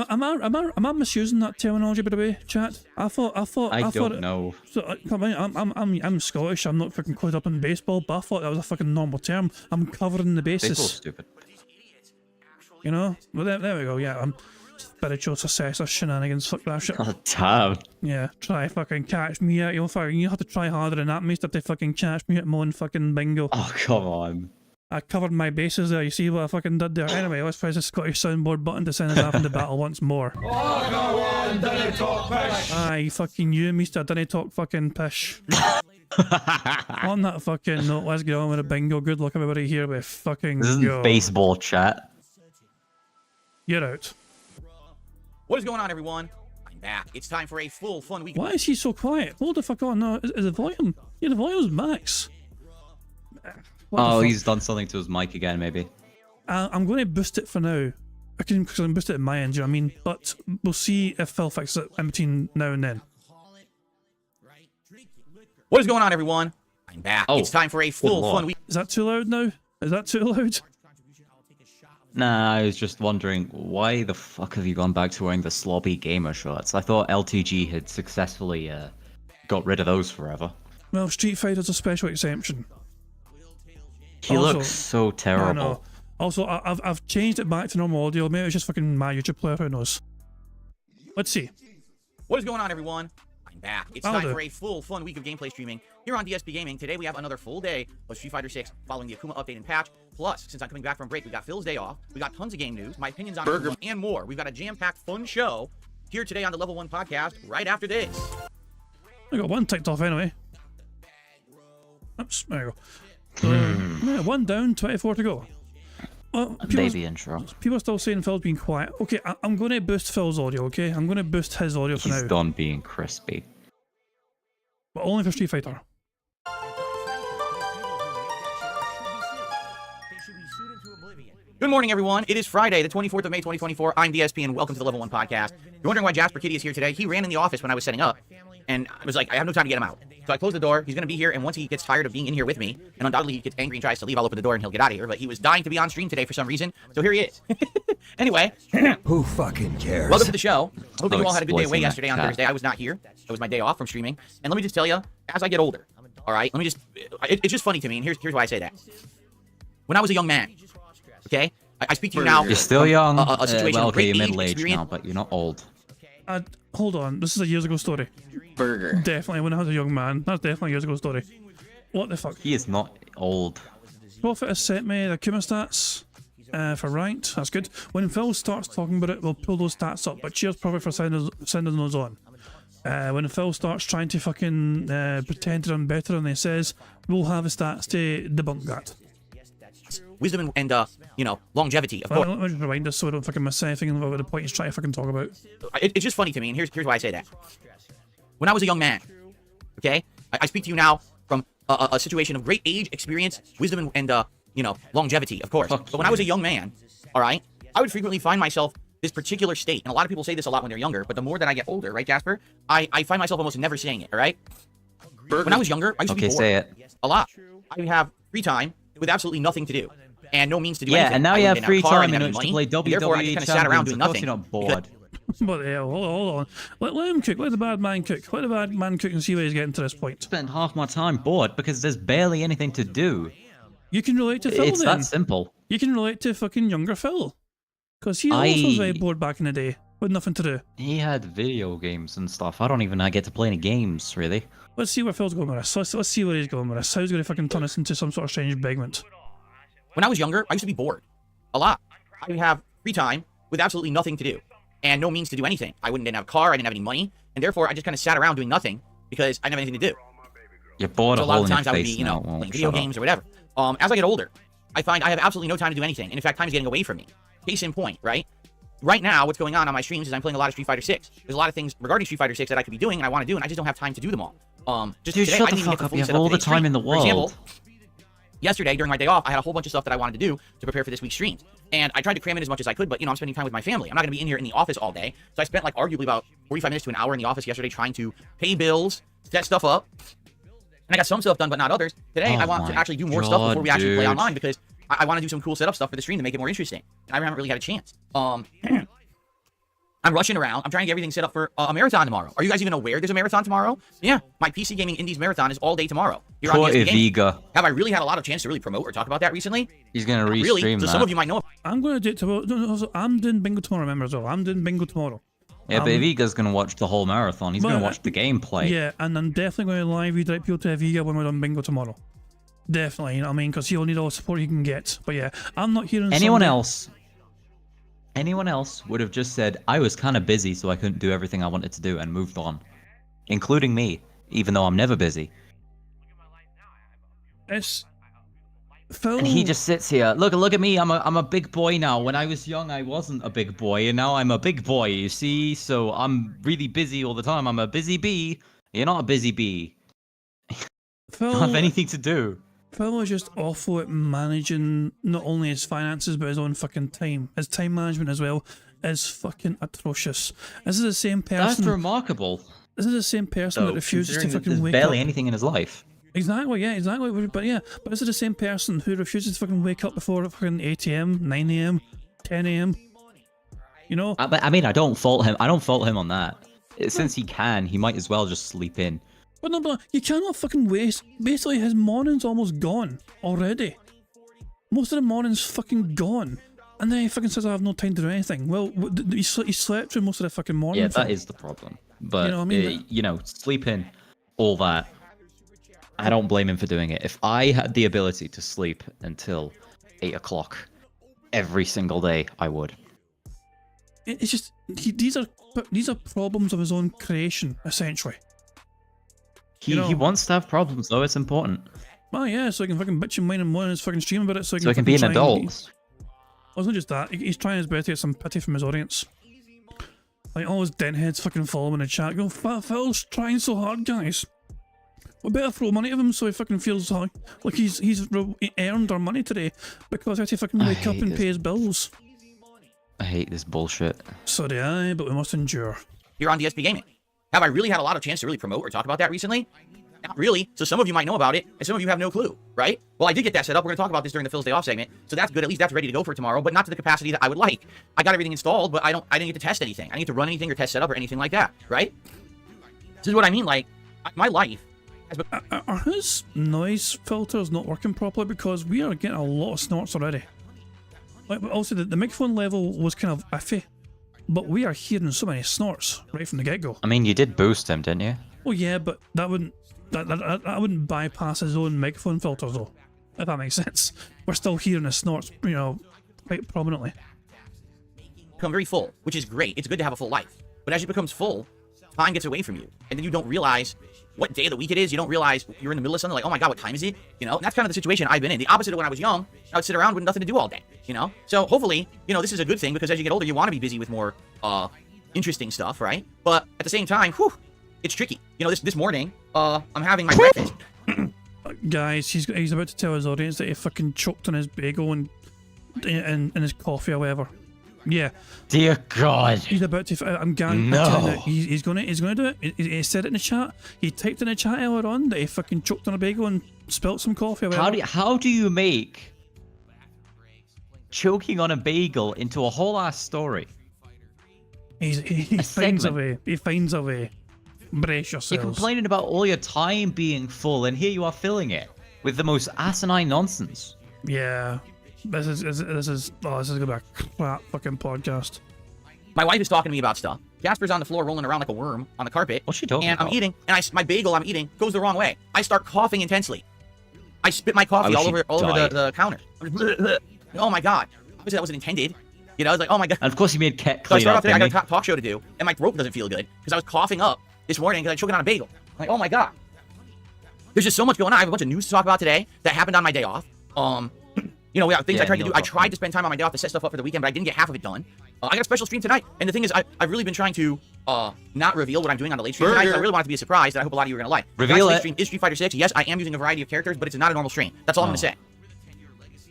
[SPEAKER 1] Am I misusing that terminology, by the way, chat? I thought.
[SPEAKER 2] I don't know.
[SPEAKER 1] So, I'm Scottish. I'm not fucking caught up in baseball, but I thought that was a fucking normal term. I'm covering the basis.
[SPEAKER 2] Baseball's stupid.
[SPEAKER 1] You know. Well, there we go. Yeah, I'm spiritual successor shenanigans. Fuck that shit.
[SPEAKER 2] Oh damn.
[SPEAKER 1] Yeah, try fucking catch me out. You have to try harder than that, Meester, to fucking catch me at Mon fucking bingo.
[SPEAKER 2] Oh come on.
[SPEAKER 1] I covered my bases there. You see what I fucking did there? Anyway, let's press the Scottish soundboard button to send us off into battle once more.
[SPEAKER 4] Oh, go on, don't talk pish.
[SPEAKER 1] Aye, fucking you, Meester, didn't talk fucking pish. On that fucking note, let's get on with the bingo. Good luck, everybody. Here we fucking
[SPEAKER 2] This isn't
[SPEAKER 1] go.
[SPEAKER 2] baseball chat.
[SPEAKER 1] You're out.
[SPEAKER 5] What is going on, everyone? I'm back. It's time for a full fun week.
[SPEAKER 1] Why is he so quiet? Hold the fuck on. No, is the volume? Yeah, the volume's max.
[SPEAKER 2] Oh, he's done something to his mic again, maybe.
[SPEAKER 1] I'm going to boost it for now. I can boost it at my end, you know what I mean? But we'll see if Phil fixes it in between now and then.
[SPEAKER 5] What is going on, everyone? I'm back. It's time for a full fun week.
[SPEAKER 1] Is that too loud now? Is that too loud?
[SPEAKER 2] Nah, I was just wondering, why the fuck have you gone back to wearing the sloppy gamer shorts? I thought LTG had successfully got rid of those forever.
[SPEAKER 1] Well, Street Fighter's a special exemption.
[SPEAKER 2] He looks so terrible.
[SPEAKER 1] I know. Also, I've changed it back to normal audio. Maybe it's just fucking my YouTube player, who knows? Let's see.
[SPEAKER 5] What is going on, everyone? I'm fucking back. It's
[SPEAKER 1] I'll
[SPEAKER 5] time
[SPEAKER 1] do.
[SPEAKER 5] for a full, fun week of gameplay streaming here on DSP Gaming. Today we have another full day of Street Fighter 6 following the Akuma update and patch. Plus, since I'm coming back from break, we got Phil's day off. We got tons of game news, my opinions on Burger, and more. We've got a jam-packed, fun show here today on the Level 1 podcast right after this.
[SPEAKER 1] I got one ticked off anyway. Oops, there you go. Yeah, one down, 24 to go.
[SPEAKER 2] Baby intro.
[SPEAKER 1] People are still saying Phil's being quiet. Okay, I'm going to boost Phil's audio, okay? I'm going to boost his audio for
[SPEAKER 2] He's
[SPEAKER 1] now.
[SPEAKER 2] done being crispy.
[SPEAKER 1] But only for Street Fighter.
[SPEAKER 5] Good morning, everyone. It is Friday, the 24th of May, 2024. I'm DSP, and welcome to the Level 1 podcast. You're wondering why Jasper Kitty is here today. He ran in the office when I was setting up, and I was like, I have no time to get him out. So I closed the door. He's going to be here, and once he gets tired of being in here with me, and undoubtedly he gets angry and tries to leave, I'll open the door and he'll get out of here. But he was dying to be on stream today for some reason, so here he is. Anyway.
[SPEAKER 8] Who fucking cares?
[SPEAKER 5] Welcome to the show. I hope that you all had a good day away
[SPEAKER 2] exploiting
[SPEAKER 5] yesterday
[SPEAKER 2] that
[SPEAKER 5] on
[SPEAKER 2] chat.
[SPEAKER 5] Thursday. I was not here. It was my day off from streaming. And let me just tell you, as I get older, all right, let me just, it's just funny to me, and here's why I say that. When I was a young man, okay, I speak to you now.
[SPEAKER 2] You're still young.
[SPEAKER 5] A situation
[SPEAKER 2] Well,
[SPEAKER 5] of
[SPEAKER 2] okay,
[SPEAKER 5] great
[SPEAKER 2] you're
[SPEAKER 5] age,
[SPEAKER 2] middle-aged
[SPEAKER 5] experience.
[SPEAKER 2] now, but you're not old.
[SPEAKER 1] Hold on, this is a years ago story.
[SPEAKER 2] Burger.
[SPEAKER 1] Definitely when I was a young man. That's definitely a years ago story. What the fuck?
[SPEAKER 2] He is not old.
[SPEAKER 1] Prophet has sent me the Akuma stats for ranked. That's good. When Phil starts talking about it, we'll pull those stats up. But cheers, Prophet, for sending those on. When Phil starts trying to fucking pretend to run better than he says, we'll have the stats to debunk that.
[SPEAKER 5] Wisdom and you know, longevity, of
[SPEAKER 1] Well,
[SPEAKER 5] course.
[SPEAKER 1] let me just rewind this so I don't fucking miss anything about the point he's trying to fucking talk about.
[SPEAKER 5] It's just funny to me, and here's why I say that. When I was a young man, okay, I speak to you now from a situation of great age, experience, wisdom, and you know, longevity, of course. But when I was a young man, all right, I would frequently find myself this particular state, and a lot of people say this a lot when they're younger, but the more that I get older, right, Jasper, I find myself almost never saying it, all right? When I was younger, I used to be
[SPEAKER 2] Okay,
[SPEAKER 5] bored
[SPEAKER 2] say it.
[SPEAKER 5] a lot. I would have free time with absolutely nothing to do, and no means to do
[SPEAKER 2] Yeah,
[SPEAKER 5] anything.
[SPEAKER 2] and now
[SPEAKER 5] I
[SPEAKER 2] you
[SPEAKER 5] wouldn't
[SPEAKER 2] have
[SPEAKER 5] have
[SPEAKER 2] free
[SPEAKER 5] a car, I
[SPEAKER 2] time
[SPEAKER 5] didn't
[SPEAKER 2] in
[SPEAKER 5] have
[SPEAKER 2] which
[SPEAKER 5] any
[SPEAKER 2] to play
[SPEAKER 5] money, and therefore I just
[SPEAKER 2] WWE
[SPEAKER 5] kind of sat around
[SPEAKER 2] champions.
[SPEAKER 5] doing
[SPEAKER 2] Of course
[SPEAKER 5] nothing.
[SPEAKER 2] you're not bored.
[SPEAKER 1] But yeah, hold on. Let him cook. Let the bad man cook. Let the bad man cook and see where he's getting to this point.
[SPEAKER 2] Spend half my time bored because there's barely anything to do.
[SPEAKER 1] You can relate to Phil
[SPEAKER 2] It's
[SPEAKER 1] then.
[SPEAKER 2] that simple.
[SPEAKER 1] You can relate to fucking younger Phil. Because he also was very bored back in the day with nothing to do.
[SPEAKER 2] He had video games and stuff. I don't even get to play any games, really.
[SPEAKER 1] Let's see where Phil's going with this. Let's see where he's going with this. How's he going to fucking turn this into some sort of strange segment?
[SPEAKER 5] When I was younger, I used to be bored a lot. I would have free time with absolutely nothing to do and no means to do anything. I didn't have a car, I didn't have any money, and therefore I just kind of sat around doing nothing because I didn't have anything to do.
[SPEAKER 2] You're bored
[SPEAKER 5] So
[SPEAKER 2] a
[SPEAKER 5] a lot
[SPEAKER 2] hole
[SPEAKER 5] of
[SPEAKER 2] in your
[SPEAKER 5] times I would be,
[SPEAKER 2] face
[SPEAKER 5] you know,
[SPEAKER 2] now.
[SPEAKER 5] playing video games or whatever. As I get older, I find I have absolutely no time to do anything, and in fact, time is getting away from me. Case in point, right? Right now, what's going on my streams is I'm playing a lot of Street Fighter 6. There's a lot of things regarding Street Fighter 6 that I could be doing and I want to do, and I just don't have time to do them all. Just
[SPEAKER 2] Dude,
[SPEAKER 5] today,
[SPEAKER 2] shut
[SPEAKER 5] I
[SPEAKER 2] the
[SPEAKER 5] didn't even
[SPEAKER 2] fuck
[SPEAKER 5] get to
[SPEAKER 2] up.
[SPEAKER 5] fully
[SPEAKER 2] You have
[SPEAKER 5] set up
[SPEAKER 2] all the
[SPEAKER 5] today's
[SPEAKER 2] time
[SPEAKER 5] stream.
[SPEAKER 2] in the
[SPEAKER 5] For example,
[SPEAKER 2] world.
[SPEAKER 5] yesterday during my day off, I had a whole bunch of stuff that I wanted to do to prepare for this week's streams. And I tried to cram in as much as I could, but you know, I'm spending time with my family. I'm not going to be in here in the office all day. So I spent like arguably about 45 minutes to an hour in the office yesterday trying to pay bills, set stuff up. And I got some stuff done, but not others. Today,
[SPEAKER 2] Oh
[SPEAKER 5] I want to
[SPEAKER 2] my
[SPEAKER 5] actually do more stuff before we actually play
[SPEAKER 2] God,
[SPEAKER 5] online because I want to do some cool setup stuff for the stream to make it more interesting. And I haven't really had a chance. I'm rushing around. I'm trying to get everything set up for a marathon tomorrow. Are you guys even aware there's a marathon tomorrow? Yeah, my PC Gaming Indies Marathon is all day tomorrow. Here on
[SPEAKER 2] Poor
[SPEAKER 5] DSP Gaming.
[SPEAKER 2] Eviga.
[SPEAKER 5] Have I really had a lot of chance to really promote or talk about that recently?
[SPEAKER 2] He's going to
[SPEAKER 5] Really?
[SPEAKER 2] restream
[SPEAKER 5] So
[SPEAKER 2] that.
[SPEAKER 5] some of you might know.
[SPEAKER 1] I'm going to do it tomorrow. No, I'm doing bingo tomorrow, remember as well. I'm doing bingo tomorrow.
[SPEAKER 2] Yeah, but Eviga's going to watch the whole marathon. He's going to watch the gameplay.
[SPEAKER 1] Yeah, and I'm definitely going to live redirect people to Aviga when we're on bingo tomorrow. Definitely, you know what I mean? Because he'll need all the support he can get. But yeah, I'm not here on
[SPEAKER 2] Anyone else would have just said, I was kind of busy, so I couldn't do everything I wanted to do and moved on. Including me, even though I'm never busy.
[SPEAKER 1] It's Phil.
[SPEAKER 2] And he just sits here. Look at me. I'm a big boy now. When I was young, I wasn't a big boy, and now I'm a big boy. You see, so I'm really busy all the time. I'm a busy bee. You're not a busy bee.
[SPEAKER 1] Phil,
[SPEAKER 2] Don't have anything to do.
[SPEAKER 1] Phil is just awful at managing not only his finances but his own fucking time. His time management as well is fucking atrocious. This is the same person.
[SPEAKER 2] That's remarkable.
[SPEAKER 1] This is the same person that refuses to
[SPEAKER 2] considering that
[SPEAKER 1] fucking
[SPEAKER 2] there's
[SPEAKER 1] wake
[SPEAKER 2] barely
[SPEAKER 1] up.
[SPEAKER 2] anything in his life.
[SPEAKER 1] Exactly, yeah, exactly. But this is the same person who refuses to fucking wake up before fucking 8 AM, 9 AM, 10 AM. You know?
[SPEAKER 2] I mean, I don't fault him. I don't fault him on that. Since he can, he might as well just sleep in.
[SPEAKER 1] But no, but you cannot fucking waste. Basically, his morning's almost gone already. Most of the morning's fucking gone. And then he fucking says, I have no time to do anything. Well, he slept through most of the fucking morning.
[SPEAKER 2] Yeah, that is the problem. But
[SPEAKER 1] You know what I mean?
[SPEAKER 2] you know, sleeping, all that. I don't blame him for doing it. If I had the ability to sleep until 8 o'clock every single day, I would.
[SPEAKER 1] It's just these are problems of his own creation, essentially.
[SPEAKER 2] He
[SPEAKER 1] You know-
[SPEAKER 2] he wants to have problems, though. It's important.
[SPEAKER 1] Oh yeah, so he can fucking bitch and whine and moan on his fucking stream about it, so he
[SPEAKER 2] So he can
[SPEAKER 1] fucking
[SPEAKER 2] be an
[SPEAKER 1] try and-
[SPEAKER 2] adult.
[SPEAKER 1] Well, it's not just that. He's trying his best to get some pity from his audience. Like all his dentheads fucking follow him in the chat. Go, Phil's trying so hard, guys. We better throw money at him so he fucking feels like he earned our money today because I had to fucking wake up
[SPEAKER 2] hate
[SPEAKER 1] and
[SPEAKER 2] this.
[SPEAKER 1] pay his bills.
[SPEAKER 2] I hate this bullshit.
[SPEAKER 1] So do I, but we must endure.
[SPEAKER 5] Here on DSP Gaming. Have I really had a lot of chance to really promote or talk about that recently? Not really. So some of you might know about it, and some of you have no clue, right? Well, I did get that set up. We're going to talk about this during the Phil's Day Off segment, so that's good. At least that's ready to go for tomorrow, but not to the capacity that I would like. I got everything installed, but I didn't get to test anything. I didn't get to run anything or test setup or anything like that, right? This is what I mean. Like, my life has been...
[SPEAKER 1] Are his noise filters not working properly? Because we are getting a lot of snorts already. Like, but also the microphone level was kind of iffy, but we are hearing so many snorts right from the get-go.
[SPEAKER 2] I mean, you did boost him, didn't you?
[SPEAKER 1] Well, yeah, but that wouldn't bypass his own microphone filters, though. If that makes sense. We're still hearing his snorts, you know, quite prominently.
[SPEAKER 5] become very full, which is great. It's good to have a full life. But as it becomes full, time gets away from you. And then you don't realize what day of the week it is. You don't realize you're in the middle of something like, oh my God, what time is it? You know, and that's kind of the situation I've been in. The opposite of when I was young, I would sit around with nothing to do all day, you know? So hopefully, you know, this is a good thing because as you get older, you want to be busy with more interesting stuff, right? But at the same time, whew, it's tricky. You know, this morning, I'm having my breakfast.
[SPEAKER 1] Guys, he's about to tell his audience that he fucking choked on his bagel and his coffee or whatever. Yeah.
[SPEAKER 2] Dear God.
[SPEAKER 1] He's about to. I'm guaranteeing that he's gonna do it. He said it in the chat. He typed in the chat earlier on that he fucking choked on a bagel and spilt some coffee or whatever.
[SPEAKER 2] How do you make choking on a bagel into a whole ass story?
[SPEAKER 1] He finds a way. He finds a way. Brace yourselves.
[SPEAKER 2] You're complaining about all your time being full, and here you are filling it with the most asinine nonsense.
[SPEAKER 1] Yeah. This is gonna be a crap fucking podcast.
[SPEAKER 5] My wife is talking to me about stuff. Jasper's on the floor rolling around like a worm on the carpet.
[SPEAKER 2] What's she talking
[SPEAKER 5] and
[SPEAKER 2] about?
[SPEAKER 5] I'm eating, and my bagel I'm eating goes the wrong way. I start coughing intensely. I spit my coffee all over the counter. Oh my God. Obviously that wasn't intended. You know, I was like, oh my God.
[SPEAKER 2] And of course you made Ket
[SPEAKER 5] So I
[SPEAKER 2] clean
[SPEAKER 5] start off
[SPEAKER 2] up,
[SPEAKER 5] today, I
[SPEAKER 2] didn't
[SPEAKER 5] got
[SPEAKER 2] you?
[SPEAKER 5] a talk show to do, and my throat doesn't feel good because I was coughing up this morning because I was choking on a bagel. I'm like, oh my God. There's just so much going on. I have a bunch of news to talk about today that happened on my day off. You know, we have things I tried to do. I tried to spend time on my day off to set stuff up for the weekend, but I didn't get half of it done. I got a special stream tonight, and the thing is, I've really been trying to not reveal what I'm doing on the late stream tonight, because I really want it to be a surprise that I hope a lot of you are going to like.
[SPEAKER 2] Reveal
[SPEAKER 5] Tonight's
[SPEAKER 2] it.
[SPEAKER 5] late stream is Street Fighter 6. Yes, I am using a variety of characters, but it's not a normal stream. That's all I'm going to say.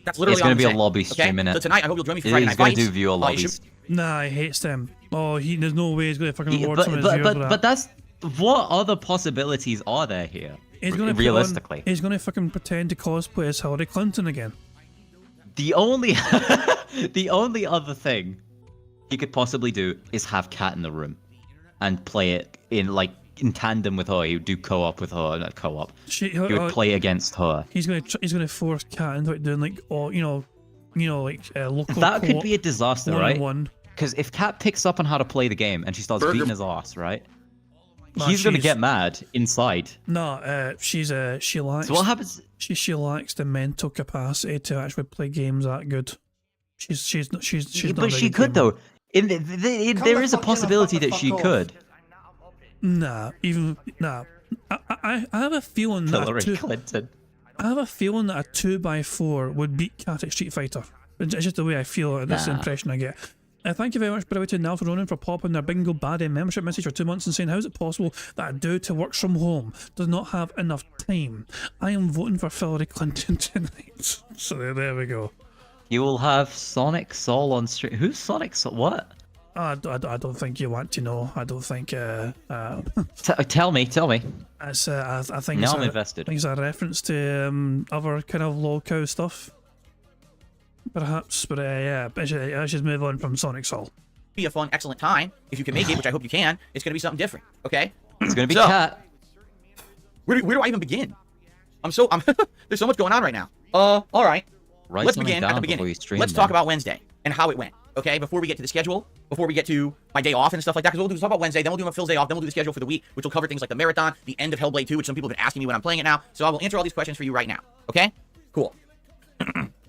[SPEAKER 5] That's literally
[SPEAKER 2] It's
[SPEAKER 5] all
[SPEAKER 2] going
[SPEAKER 5] I'm
[SPEAKER 2] to be
[SPEAKER 5] saying.
[SPEAKER 2] a lobby
[SPEAKER 5] Okay?
[SPEAKER 2] stream, innit?
[SPEAKER 5] So tonight, I hope you'll join me for Friday
[SPEAKER 2] He's
[SPEAKER 5] Night
[SPEAKER 2] going to
[SPEAKER 5] Fights.
[SPEAKER 2] do viewer
[SPEAKER 5] You should-
[SPEAKER 2] lobbies.
[SPEAKER 1] Nah, he hates them. Oh, there's no way he's gonna fucking reward some of his viewers for that.
[SPEAKER 2] But that's what other possibilities are there here?
[SPEAKER 1] He's gonna
[SPEAKER 2] Realistically,
[SPEAKER 1] he's gonna fucking pretend to cosplay as Hillary Clinton again.
[SPEAKER 2] the only the only other thing he could possibly do is have Kat in the room and play it in tandem with her. He would do co-op with her, not co-op. He would play against her.
[SPEAKER 1] He's gonna force Kat into it doing like local.
[SPEAKER 2] That could be a disaster, right?
[SPEAKER 1] One.
[SPEAKER 2] Because if Kat picks up on how to play the game and she starts beating his ass, right?
[SPEAKER 1] Nah,
[SPEAKER 2] He's gonna get mad inside.
[SPEAKER 1] No, she lacks.
[SPEAKER 2] So what happens?
[SPEAKER 1] She lacks the mental capacity to actually play games that good. She's not.
[SPEAKER 2] But she could though. There is a possibility that she could.
[SPEAKER 1] Nah. I have a feeling that
[SPEAKER 2] Hillary Clinton.
[SPEAKER 1] I have a feeling that a 2x4 would beat Cat at Street Fighter. It's just the way I feel. That's the impression I get. Thank you very much, by the way, to Nalth Ronan for popping their Bingo Baddie membership message for 2 months and saying, how is it possible that a dude who works from home does not have enough time? I am voting for Hillary Clinton tonight. So there we go.
[SPEAKER 2] You will have Sonic Soul on stream. Who's Sonic Soul? What?
[SPEAKER 1] I don't think you want to know. I don't think.
[SPEAKER 2] Tell me.
[SPEAKER 1] It's, I think
[SPEAKER 2] Now
[SPEAKER 1] it's
[SPEAKER 2] I'm invested.
[SPEAKER 1] I think it's a reference to other kind of low cow stuff. Perhaps, but yeah, I should move on from Sonic Soul.
[SPEAKER 5] Be a fun, excellent time. If you can make it, which I hope you can, it's going to be something different, okay?
[SPEAKER 2] It's gonna be
[SPEAKER 5] So,
[SPEAKER 2] Cat.
[SPEAKER 5] Where do I even begin? I'm there's so much going on right now. All right.
[SPEAKER 2] Write
[SPEAKER 5] Let's
[SPEAKER 2] something
[SPEAKER 5] begin at
[SPEAKER 2] down
[SPEAKER 5] the
[SPEAKER 2] before
[SPEAKER 5] beginning.
[SPEAKER 2] you stream,
[SPEAKER 5] Let's talk
[SPEAKER 2] man.
[SPEAKER 5] about Wednesday and how it went, okay? Before we get to the schedule, before we get to my day off and stuff like that, because we'll talk about Wednesday, then we'll do Phil's day off, then we'll do the schedule for the week, which will cover things like the marathon, the end of Hellblade 2, which some people have been asking me when I'm playing it now. So I will answer all these questions for you right now. Okay? Cool.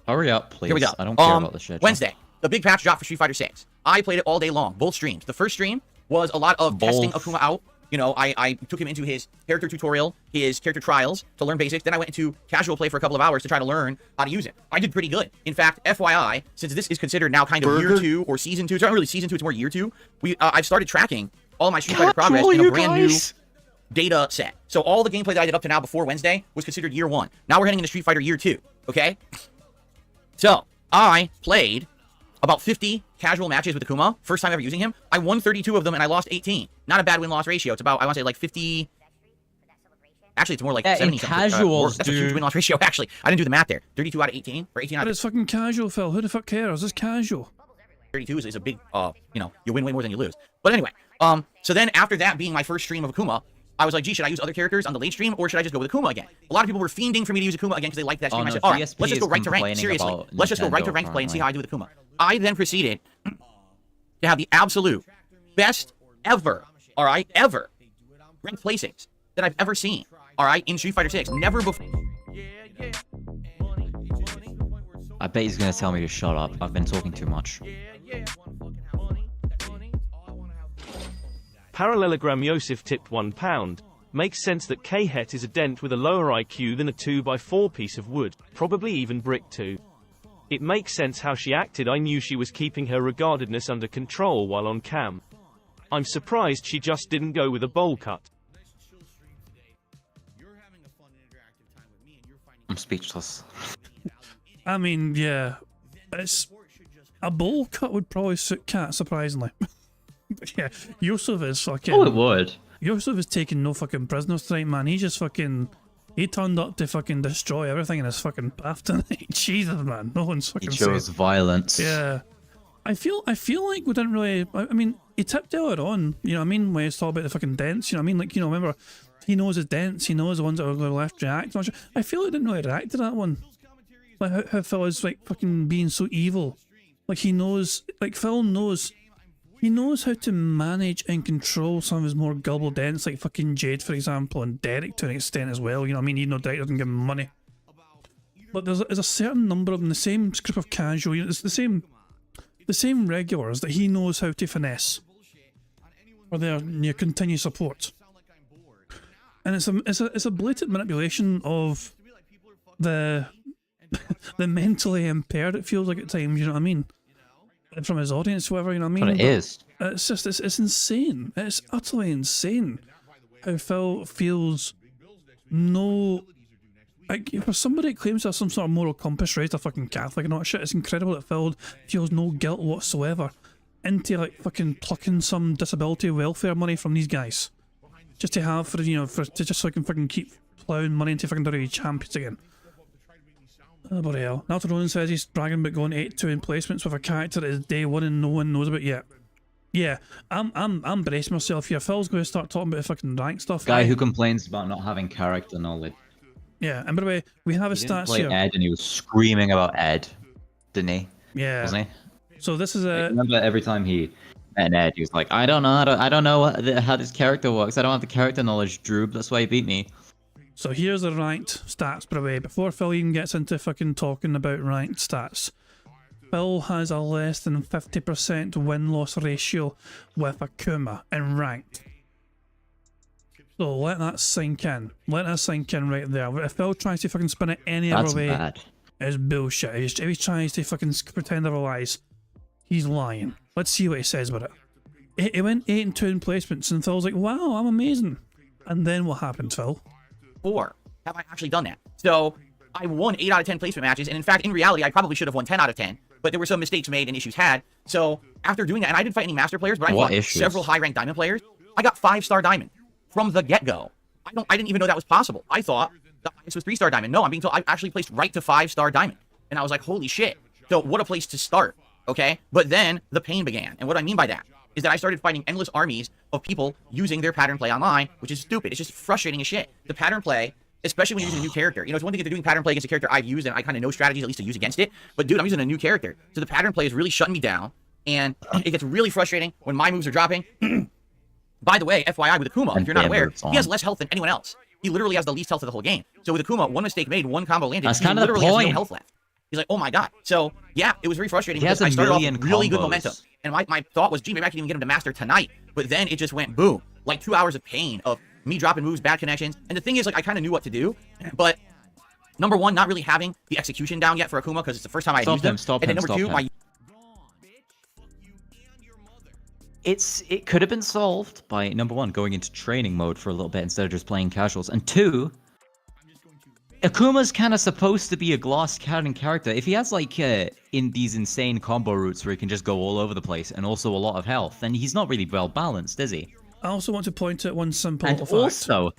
[SPEAKER 2] Hurry up, please.
[SPEAKER 5] Here we go.
[SPEAKER 2] I don't care about the schedule.
[SPEAKER 5] Wednesday, the big patch dropped for Street Fighter 6. I played it all day long, both streams. The first stream was a lot of testing Akuma out. You know, I took him into his character tutorial, his character trials to learn basics. Then I went into casual play for a couple of hours to try to learn how to use it. I did pretty good. In fact, FYI, since this is considered now kind of year 2 or season 2, it's not really season 2, it's more year 2. I've started tracking all my Street Fighter progress in a brand new data set. So all the gameplay that I did up to now before Wednesday was considered year 1. Now we're heading into Street Fighter year 2, okay? So I played about 50 casual matches with Akuma. First time ever using him. I won 32 of them and I lost 18. Not a bad win-loss ratio. It's about, I want to say, like 50... Actually, it's more like 70 something.
[SPEAKER 2] Casuals,
[SPEAKER 5] that's a huge win-loss ratio, actually. I didn't do the math there. 32 out of 18? Or 18 out of...
[SPEAKER 1] But it's fucking casual, Phil. Who the fuck cares? It's casual.
[SPEAKER 5] 32 is a big, you know, you win way more than you lose. But anyway, so then after that being my first stream of Akuma, I was like, gee, should I use other characters on the late stream, or should I just go with Akuma again? A lot of people were fiending for me to use Akuma again because they liked that stream. I said, all right, let's just go right to rank. Seriously, let's just go right to ranked play and see how I do with Akuma. I then proceeded to have the absolute best ever, all right, ever ranked placings that I've ever seen, all right, in Street Fighter 6. Never before.
[SPEAKER 2] I bet he's gonna tell me to shut up. I've been talking too much.
[SPEAKER 3] Parallelogram Yosef tipped £1. Makes sense that K-Het is a dent with a lower IQ than a 2x4 piece of wood, probably even brick too. It makes sense how she acted. I knew she was keeping her regardedness under control while on cam. I'm surprised she just didn't go with a bowl cut.
[SPEAKER 2] I'm speechless.
[SPEAKER 1] I mean, yeah, it's a bowl cut would probably suit Cat, surprisingly. Yeah, Yusuf is fucking...
[SPEAKER 2] Oh, it would.
[SPEAKER 1] Yusuf is taking no fucking prisoners tonight, man. He just fucking... He turned up to fucking destroy everything in his fucking path tonight. Jesus, man. No one's fucking...
[SPEAKER 2] He chose violence.
[SPEAKER 1] Yeah. I feel like we didn't really... I mean, he tipped earlier on, you know what I mean, when he's talking about the fucking dents, you know what I mean? Like, you know, remember, he knows his dents, he knows the ones that are going to left react. I feel like he didn't really react to that one. Like, how Phil is, like, fucking being so evil. Like, he knows... Like, Phil knows... He knows how to manage and control some of his more gullible dents, like fucking Jade, for example, and Derek to an extent as well. You know what I mean? Even though Derek doesn't give him money. But there's a certain number of them, the same group of casual, you know, it's the same regulars that he knows how to finesse for their continued support. And it's a blatant manipulation of the the mentally impaired, it feels like at times, you know what I mean? From his audience, whoever, you know what I mean?
[SPEAKER 2] But it is.
[SPEAKER 1] It's just, it's insane. It's utterly insane how Phil feels no... Like, for somebody that claims to have some sort of moral compass, raised a fucking Catholic and all that shit, it's incredible that Phil feels no guilt whatsoever into, like, fucking plucking some disability welfare money from these guys. Just to have, for, you know, just so I can fucking keep plowing money into fucking WWE champions again. Oh, bloody hell. Naruto Ronin says he's bragging about going 8-2 in placements with a character that is day 1 and no one knows about yet. Yeah, I'm bracing myself here. Phil's going to start talking about the fucking rank stuff.
[SPEAKER 2] Guy who complains about not having character knowledge.
[SPEAKER 1] Yeah, and by the way, we have his stats
[SPEAKER 2] He
[SPEAKER 1] here.
[SPEAKER 2] Ed and he was screaming about Ed, didn't he?
[SPEAKER 1] Yeah.
[SPEAKER 2] Wasn't he?
[SPEAKER 1] So this is a...
[SPEAKER 2] I remember every time he met Ed, he was like, I don't know how this character works. I don't have the character knowledge, Droob. That's why he beat me.
[SPEAKER 1] So here's the ranked stats, by the way. Before Phil even gets into fucking talking about ranked stats, Phil has a less than 50% win-loss ratio with Akuma in ranked. So let that sink in. Let that sink in right there. If Phil tries to fucking spin it any other way,
[SPEAKER 2] bad.
[SPEAKER 1] It's bullshit. If he tries to fucking pretend otherwise, he's lying. Let's see what he says about it. He went 8-2 in placements, and Phil's like, wow, I'm amazing. And then what happened, Phil?
[SPEAKER 5] 4 have I actually done that. So I won 8 out of 10 placement matches, and in fact, in reality, I probably should have won 10 out of 10, but there were some mistakes made and issues had. So after doing that, and I didn't fight any master players, but I fought several high-ranked diamond players. I got 5-star diamond from the get-go. I didn't even know that was possible. I thought the highest was 3-star diamond. No, I'm being told I actually placed right to 5-star diamond, and I was like, holy shit. So what a place to start, okay? But then the pain began, and what I mean by that is that I started fighting endless armies of people using their pattern play online, which is stupid. It's just frustrating as shit. The pattern play, especially when you're using a new character. You know, it's one thing if they're doing pattern play against a character I've used and I kind of know strategies at least to use against it. But dude, I'm using a new character. So the pattern play is really shutting me down. And it gets really frustrating when my moves are dropping. By the way, FYI with Akuma, if you're not aware, he has less health than anyone else. He literally has the least health of the whole game. So with Akuma, one mistake made, one combo landed, he literally has no health left. He's like, oh my god. So yeah, it was very frustrating because I started off with really good momentum. And my thought was, gee, maybe I can even get him to master tonight. But then it just went boom. Like 2 hours of pain of me dropping moves, bad connections. And the thing is, like, I kind of knew what to do. But number one, not really having the execution down yet for Akuma because it's the first time I used him. And then number two,
[SPEAKER 2] it could have been solved by, number one, going into training mode for a little bit instead of just playing casuals, and two, Akuma's kind of supposed to be a glass cannon character. If he has like in these insane combo routes where he can just go all over the place and also a lot of health, then he's not really well balanced, is he?
[SPEAKER 1] I also want to point out one simple little fact.
[SPEAKER 2] Also,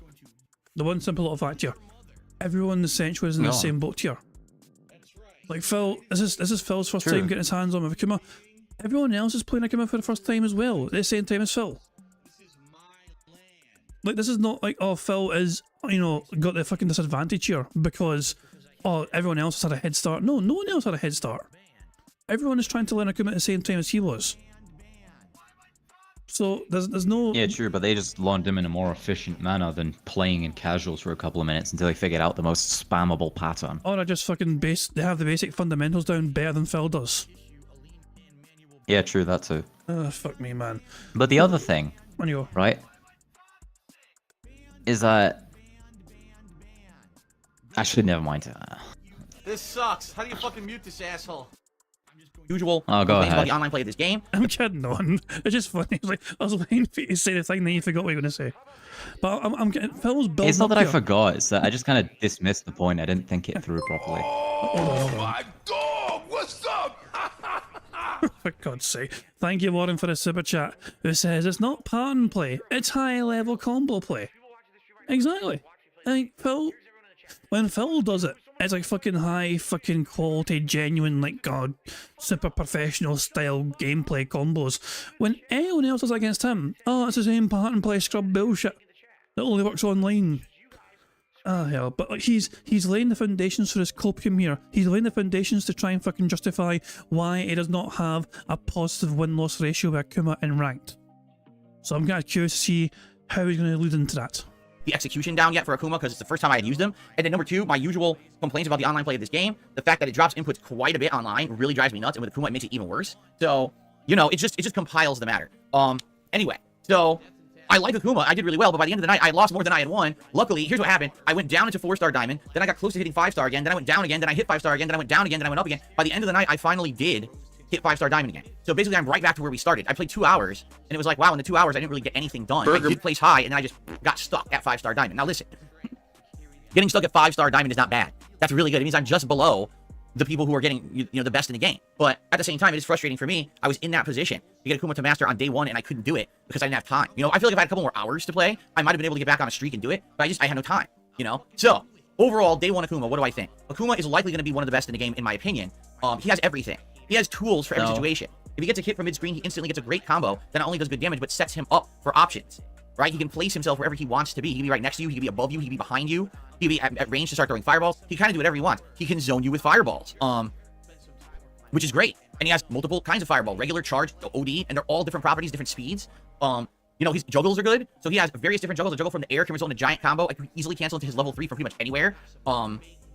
[SPEAKER 1] the one simple little fact here: everyone essentially is in the same boat here. Like Phil, this is Phil's first time getting his hands on with Akuma. Everyone else is playing Akuma for the first time as well, at the same time as Phil. Like, this is not like, oh, Phil is, you know, got the fucking disadvantage here because, oh, everyone else has had a head start. No, no one else had a head start. Everyone is trying to learn Akuma at the same time as he was. So, there's no...
[SPEAKER 2] Yeah, true, but they just learned him in a more efficient manner than playing in casuals for a couple of minutes until they figured out the most spammable pattern.
[SPEAKER 1] Or I just fucking they have the basic fundamentals down better than Phil does.
[SPEAKER 2] Yeah, true, that too.
[SPEAKER 1] Fuck me, man.
[SPEAKER 2] But the other thing, right, is that... Actually, never mind.
[SPEAKER 4] This sucks. How do you fucking mute this asshole?
[SPEAKER 5] Usual
[SPEAKER 2] go ahead.
[SPEAKER 5] about the online play of this game.
[SPEAKER 1] I'm kidding on. It's just funny. Like, I was waiting for you to say the thing, then you forgot what you were going to say. But I'm getting... Phil's building.
[SPEAKER 2] It's not that
[SPEAKER 1] here.
[SPEAKER 2] I forgot, it's that I just kind of dismissed the point. I didn't think it through properly.
[SPEAKER 4] Oh my dog! What's up?
[SPEAKER 1] For God's sake. Thank you, Warren, for the super chat, who says it's not pattern play, it's high-level combo play. Exactly. Like, Phil... When Phil does it, it's like fucking high fucking quality, genuine, like, God, super professional style gameplay combos. When anyone else does it against him, oh, it's the same pattern play scrub bullshit that only works online. Ah, hell, but like, he's laying the foundations for his copium here. He's laying the foundations to try and fucking justify why he does not have a positive win-loss ratio with Akuma in ranked. So I'm kind of curious to see how he's going to allude into that.
[SPEAKER 5] The execution down yet for Akuma because it's the first time I had used him. And then number two, my usual complaints about the online play of this game, the fact that it drops inputs quite a bit online really drives me nuts, and with Akuma it makes it even worse. So, you know, it just compiles the matter. Anyway, so I like Akuma, I did really well, but by the end of the night I lost more than I had won. Luckily, here's what happened. I went down into 4-star diamond, then I got close to hitting 5-star again, then I went down again, then I hit 5-star again, then I went down again, then I went up again. By the end of the night, I finally did hit 5-star diamond again. So basically, I'm right back to where we started. I played 2 hours, and it was like, wow, in the 2 hours, I didn't really get anything done. I did place high, and then I just got stuck at 5-star diamond. Now listen, getting stuck at 5-star diamond is not bad. That's really good. It means I'm just below the people who are getting, you know, the best in the game. But at the same time, it is frustrating for me. I was in that position to get Akuma to master on day 1, and I couldn't do it because I didn't have time. You know, I feel like if I had a couple more hours to play, I might have been able to get back on a streak and do it, but I had no time, you know? So, overall, day 1 Akuma, what do I think? Akuma is likely going to be one of the best in the game, in my opinion. He has everything. He has tools for every situation. If he gets a hit from mid-screen, he instantly gets a great combo that not only does good damage, but sets him up for options, right? He can place himself wherever he wants to be. He can be right next to you. He can be above you. He can be behind you. He can be at range to start throwing fireballs. He can kind of do whatever he wants. He can zone you with fireballs, which is great. And he has multiple kinds of fireball, regular, charge, OD, and they're all different properties, different speeds. You know, his juggles are good. So he has various different juggles. A juggle from the air can result in a giant combo. I can easily cancel into his level 3 from pretty much anywhere.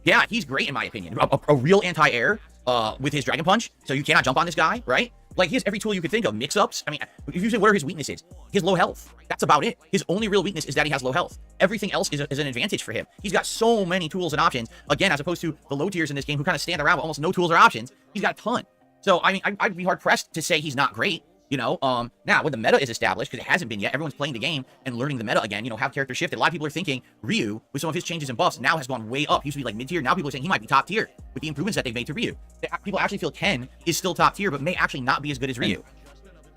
[SPEAKER 5] Yeah, he's great in my opinion. A real anti-air with his Dragon Punch. So you cannot jump on this guy, right? Like, he has every tool you could think of. Mix-ups. I mean, if you say, what are his weaknesses? He has low health. That's about it. His only real weakness is that he has low health. Everything else is an advantage for him. He's got so many tools and options. Again, as opposed to the low tiers in this game who kind of stand around with almost no tools or options. He's got a ton. So, I mean, I'd be hard-pressed to say he's not great. You know, now when the meta is established, because it hasn't been yet, everyone's playing the game and learning the meta again, you know, have character shifted. A lot of people are thinking Ryu, with some of his changes and buffs, now has gone way up. He used to be like mid-tier. Now people are saying he might be top tier with the improvements that they've made to Ryu. People actually feel Ken is still top tier, but may actually not be as good as Ryu.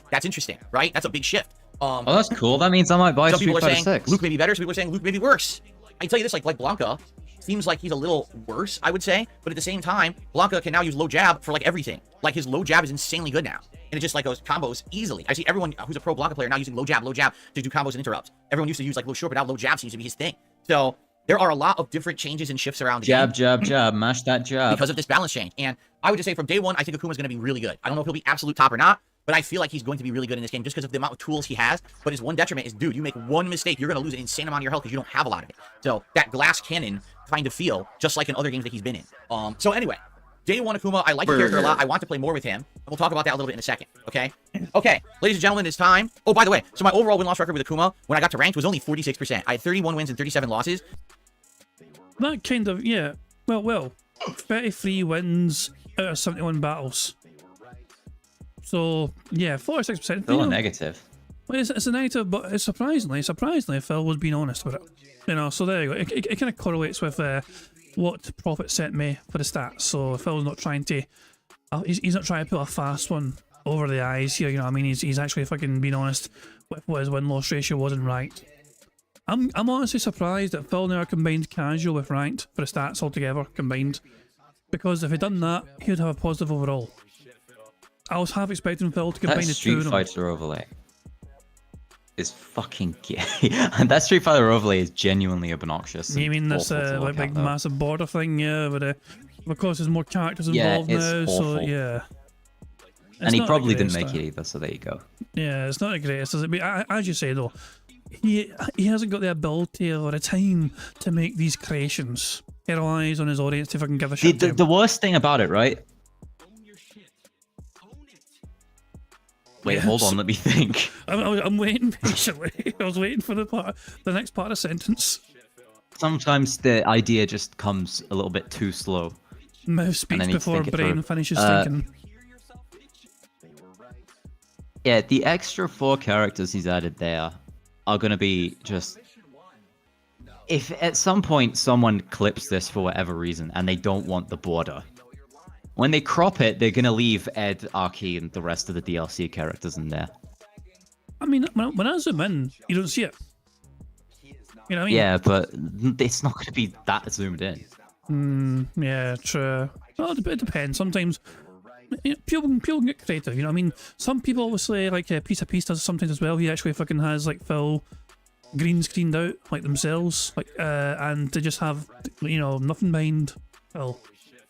[SPEAKER 5] That's interesting, right? That's a big shift.
[SPEAKER 2] Oh, that's cool. That means I might buy
[SPEAKER 5] Street Fighter 6. Some people are saying
[SPEAKER 2] 6.
[SPEAKER 5] Luke may be better. Some people are saying Luke may be worse. I can tell you this, like Blanca seems like he's a little worse, I would say. But at the same time, Blanca can now use low jab for like everything. Like his low jab is insanely good now. And it just like goes combos easily. I see everyone who's a pro Blanca player now using low jab to do combos and interrupts. Everyone used to use like low short, but now low jab seems to be his thing. So there are a lot of different changes and shifts around the game.
[SPEAKER 2] Jab, mash that jab.
[SPEAKER 5] Because of this balance change. And I would just say from day 1, I think Akuma's going to be really good. I don't know if he'll be absolute top or not, but I feel like he's going to be really good in this game just because of the amount of tools he has. But his one detriment is, dude, you make one mistake, you're going to lose an insane amount of your health because you don't have a lot of it. So that glass cannon kind of feel just like in other games that he's been in. So anyway, Day One Akuma, I like the character a lot. I want to play more with him. And we'll talk about that a little bit in a second, okay? Okay, ladies and gentlemen, it's time. Oh, by the way, so my overall win-loss record with Akuma, when I got to ranked, was only 46%. I had 31 wins and 37 losses.
[SPEAKER 1] That kind of, yeah. Well, 33 wins out of 71 battles. So, yeah, 46%.
[SPEAKER 2] Still a negative.
[SPEAKER 1] Well, it's a negative, but it's surprisingly, Phil was being honest with it. You know, so there you go. It kind of correlates with what Prophet sent me for the stats. So Phil's not trying to, he's not trying to put a fast one over the eyes here. You know what I mean? He's actually fucking being honest with what his win-loss ratio wasn't right. I'm honestly surprised that Phil never combined casual with ranked for the stats altogether combined, because if he'd done that, he would have a positive overall. I was half expecting Phil to combine
[SPEAKER 2] That
[SPEAKER 1] the two
[SPEAKER 2] Street
[SPEAKER 1] of them.
[SPEAKER 2] Fighter overlay is fucking gay. And that Street Fighter overlay is genuinely obnoxious.
[SPEAKER 1] You mean this
[SPEAKER 2] like
[SPEAKER 1] like massive border thing, yeah, with because there's more characters involved now, so yeah.
[SPEAKER 2] And he probably didn't make it either, so there you go.
[SPEAKER 1] Yeah, it's not the greatest, is it? But as you say though, he hasn't got the ability or the time to make these creations. He relies on his audience to fucking give a shit.
[SPEAKER 2] The worst thing about it, right? Wait,
[SPEAKER 1] Yes.
[SPEAKER 2] hold on, let me think.
[SPEAKER 1] I'm waiting patiently. I was waiting for the next part of the sentence.
[SPEAKER 2] Sometimes the idea just comes a little bit too slow.
[SPEAKER 1] Mouth speaks
[SPEAKER 2] need to
[SPEAKER 1] before
[SPEAKER 2] think it
[SPEAKER 1] brain
[SPEAKER 2] through.
[SPEAKER 1] finishes thinking.
[SPEAKER 2] Yeah, the extra 4 characters he's added there are going to be just... If at some point someone clips this for whatever reason and they don't want the border, when they crop it, they're going to leave Ed, Arky, and the rest of the DLC characters in there.
[SPEAKER 1] I mean, when I zoom in, you don't see it. You know what I mean?
[SPEAKER 2] Yeah, but it's not going to be that zoomed in.
[SPEAKER 1] Yeah, true. Well, it depends. Sometimes you know, people can get creative. You know what I mean? Some people obviously, like Pizza Piece does sometimes as well. He actually fucking has like Phil green screened out like themselves, like and they just have, you know, nothing behind Phil,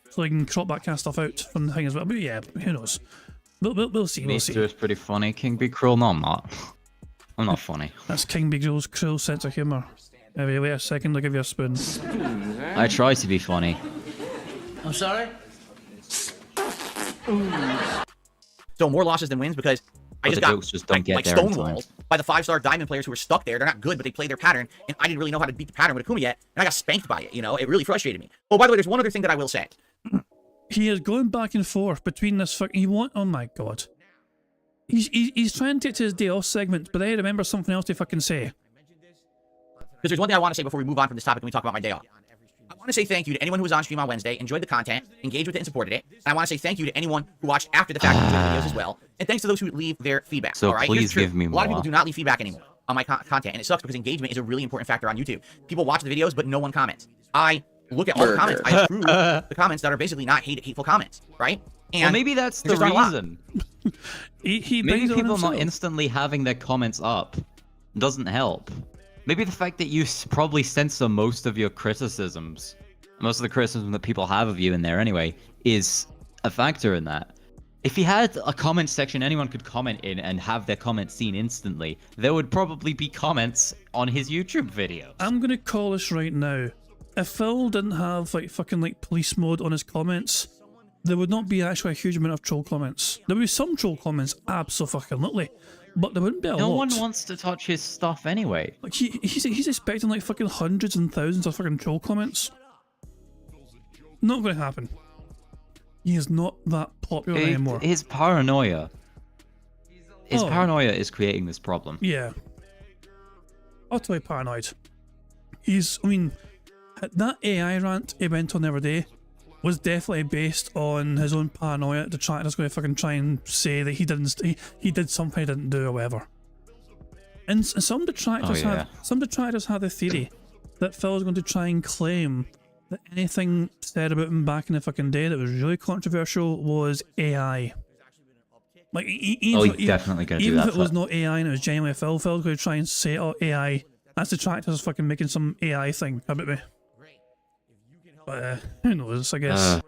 [SPEAKER 1] so they can crop that kind of stuff out from the thing as well. But yeah, who knows? We'll see. We'll see.
[SPEAKER 2] Meester is pretty funny. King Be Cruel? No, I'm not. I'm not funny.
[SPEAKER 1] That's King Big Joe's cruel sense of humour. Maybe wait a second, I'll give you a spoon.
[SPEAKER 2] I try to be funny.
[SPEAKER 6] I'm sorry?
[SPEAKER 5] So more losses than wins because I
[SPEAKER 2] But
[SPEAKER 5] just
[SPEAKER 2] the
[SPEAKER 5] got
[SPEAKER 2] jokes just don't get
[SPEAKER 5] like
[SPEAKER 2] there in
[SPEAKER 5] stonewalled by the 5-star diamond players who were stuck there. They're not good, but they play their pattern, and I didn't really know how to beat the pattern with Akuma yet, and I got spanked by it. You know, it really frustrated me. Oh, by the way, there's one other thing that I will say.
[SPEAKER 1] He is going back and forth between this fucking. Oh my god. He's trying to get to his day off segment, but then I remember something else to fucking say.
[SPEAKER 5] Because there's one thing I want to say before we move on from this topic and we talk about my day off. I want to say thank you to anyone who was on stream on Wednesday, enjoyed the content, engaged with it, and supported it. And I want to say thank you to anyone who watched after the fact and enjoyed the videos as well. And thanks to those who leave their feedback.
[SPEAKER 2] So
[SPEAKER 5] all right?
[SPEAKER 2] please
[SPEAKER 5] Here's true.
[SPEAKER 2] give me
[SPEAKER 5] A lot of people
[SPEAKER 2] more.
[SPEAKER 5] do not leave feedback anymore on my content, and it sucks because engagement is a really important factor on YouTube. People watch the videos, but no one comments. I look at all the comments. I approve the comments that are basically not hateful comments, right? And
[SPEAKER 2] Well, maybe that's the
[SPEAKER 5] there's just not a lot.
[SPEAKER 2] reason.
[SPEAKER 1] He
[SPEAKER 2] Maybe
[SPEAKER 1] brings it on
[SPEAKER 2] people not
[SPEAKER 1] himself.
[SPEAKER 2] instantly having their comments up doesn't help. Maybe the fact that you probably censor most of your criticisms, most of the criticism that people have of you in there anyway, is a factor in that. If he had a comment section anyone could comment in and have their comments seen instantly, there would probably be comments on his YouTube videos.
[SPEAKER 1] I'm gonna call this right now. If Phil didn't have like fucking like police mode on his comments, there would not be actually a huge amount of troll comments. There would be some troll comments, absolutely, but there wouldn't be a
[SPEAKER 2] No
[SPEAKER 1] lot.
[SPEAKER 2] one wants to touch his stuff anyway.
[SPEAKER 1] Like he's expecting like fucking hundreds and thousands of fucking troll comments. Not gonna happen. He is not that popular anymore.
[SPEAKER 2] His paranoia. His
[SPEAKER 1] Oh.
[SPEAKER 2] paranoia is creating this problem.
[SPEAKER 1] Yeah. Utterly paranoid. I mean, that AI rant he went on the other day was definitely based on his own paranoia. The tractor's going to fucking try and say that he did something he didn't do or whatever. And some detractors had the theory that Phil's going to try and claim that anything said about him back in the fucking day that was really controversial was AI. Like,
[SPEAKER 2] He's definitely going to do
[SPEAKER 1] even
[SPEAKER 2] that.
[SPEAKER 1] if it was not AI and it was genuinely Phil's going to try and say, oh, AI. That's detractors fucking making some AI thing about me. But who knows, I guess.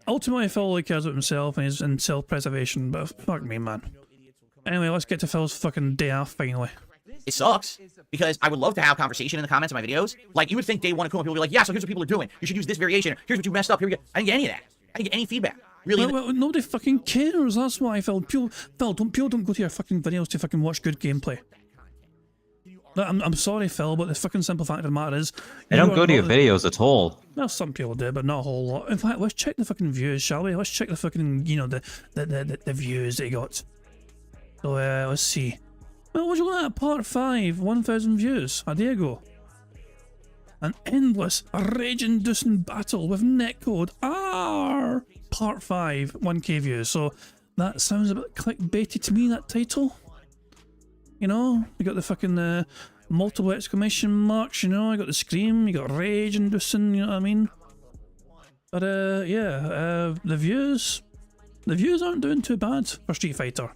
[SPEAKER 1] ultimately, Phil only cares about himself and his and self-preservation, but fuck me, man. Anyway, let's get to Phil's fucking day off finally.
[SPEAKER 5] It sucks because I would love to have conversation in the comments of my videos. Like, you would think day one of cool, and people would be like, yeah, so here's what people are doing. You should use this variation. Here's what you messed up. Here we go. I didn't get any of that. I didn't get any feedback. Really.
[SPEAKER 1] Well, nobody fucking cares. That's why, Phil. People don't go to your fucking videos to fucking watch good gameplay. I'm sorry, Phil, but the fucking simple fact of the matter is...
[SPEAKER 2] They don't go to your videos at all.
[SPEAKER 1] Well, some people do, but not a whole lot. In fact, let's check the fucking views, shall we? Let's check the fucking, you know, the views they got. So, let's see. Well, what you got at part 5? 1,000 views a day ago. An endless, rage-inducing battle with netcode R. Part 5, 1k views. So, that sounds a bit clickbaity to me, that title. You know, you got the fucking multiple exclamation marks, you know, you got the scream, you got rage inducing, you know what I mean? But yeah, the views aren't doing too bad for Street Fighter.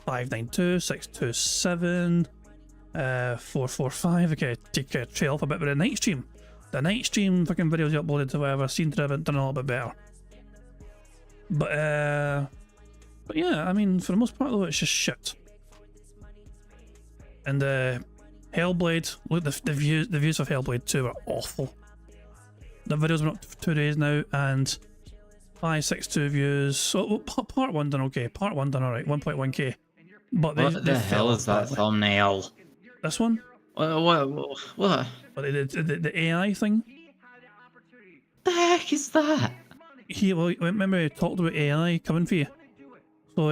[SPEAKER 1] 592, 627, 445, okay, take a trail off a bit, but the night stream fucking videos you uploaded to whatever seem to have done a little bit better. But yeah, I mean, for the most part though, it's just shit. And Hellblade, look, the views of Hellblade 2 are awful. The video's been up for 2 days now, and 562 views. So part 1 done okay. Part 1 done alright, 1.1k. But
[SPEAKER 2] What the hell is that thumbnail?
[SPEAKER 1] This one?
[SPEAKER 2] What?
[SPEAKER 1] The AI thing?
[SPEAKER 2] The heck is that?
[SPEAKER 1] Well, remember I talked about AI coming for you? So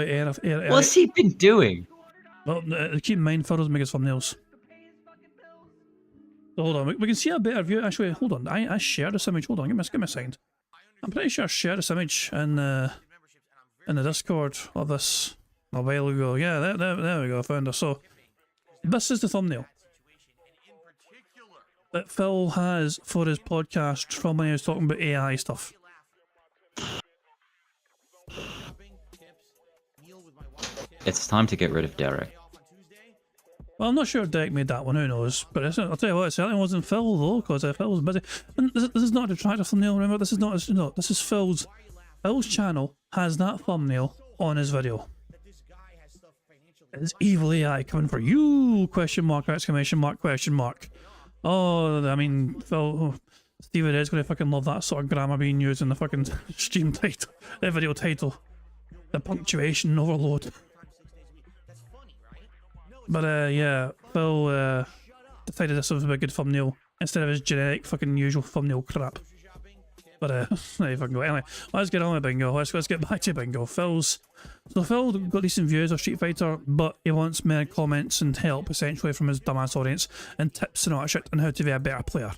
[SPEAKER 2] What's he been doing?
[SPEAKER 1] Well, keep in mind, Phil doesn't make his thumbnails. So hold on, we can see a better view. Actually, hold on, I shared this image. Hold on, give me a second. I'm pretty sure I shared this image in the Discord of this a while ago. Yeah, there we go, I found it. So, this is the thumbnail that Phil has for his podcast from when he was talking about AI stuff.
[SPEAKER 2] It's time to get rid of Derek.
[SPEAKER 1] Well, I'm not sure Derek made that one, who knows? But I'll tell you what, it certainly wasn't Phil though, because Phil was busy. And this is not a detractor thumbnail, remember? This is not, no, this is Phil's channel has that thumbnail on his video. It's evil AI coming for you, question mark, exclamation mark, question mark. Oh, I mean, Phil, Stevie is going to fucking love that sort of grammar being used in the fucking stream title, the video title. The punctuation overload. But yeah, Phil decided this was a good thumbnail instead of his generic fucking usual thumbnail crap. But there you fucking go. Anyway, let's get on with Bingo. Let's get back to Bingo. Phil got decent views of Street Fighter, but he wants more comments and help essentially from his dumbass audience and tips and all that shit on how to be a better player.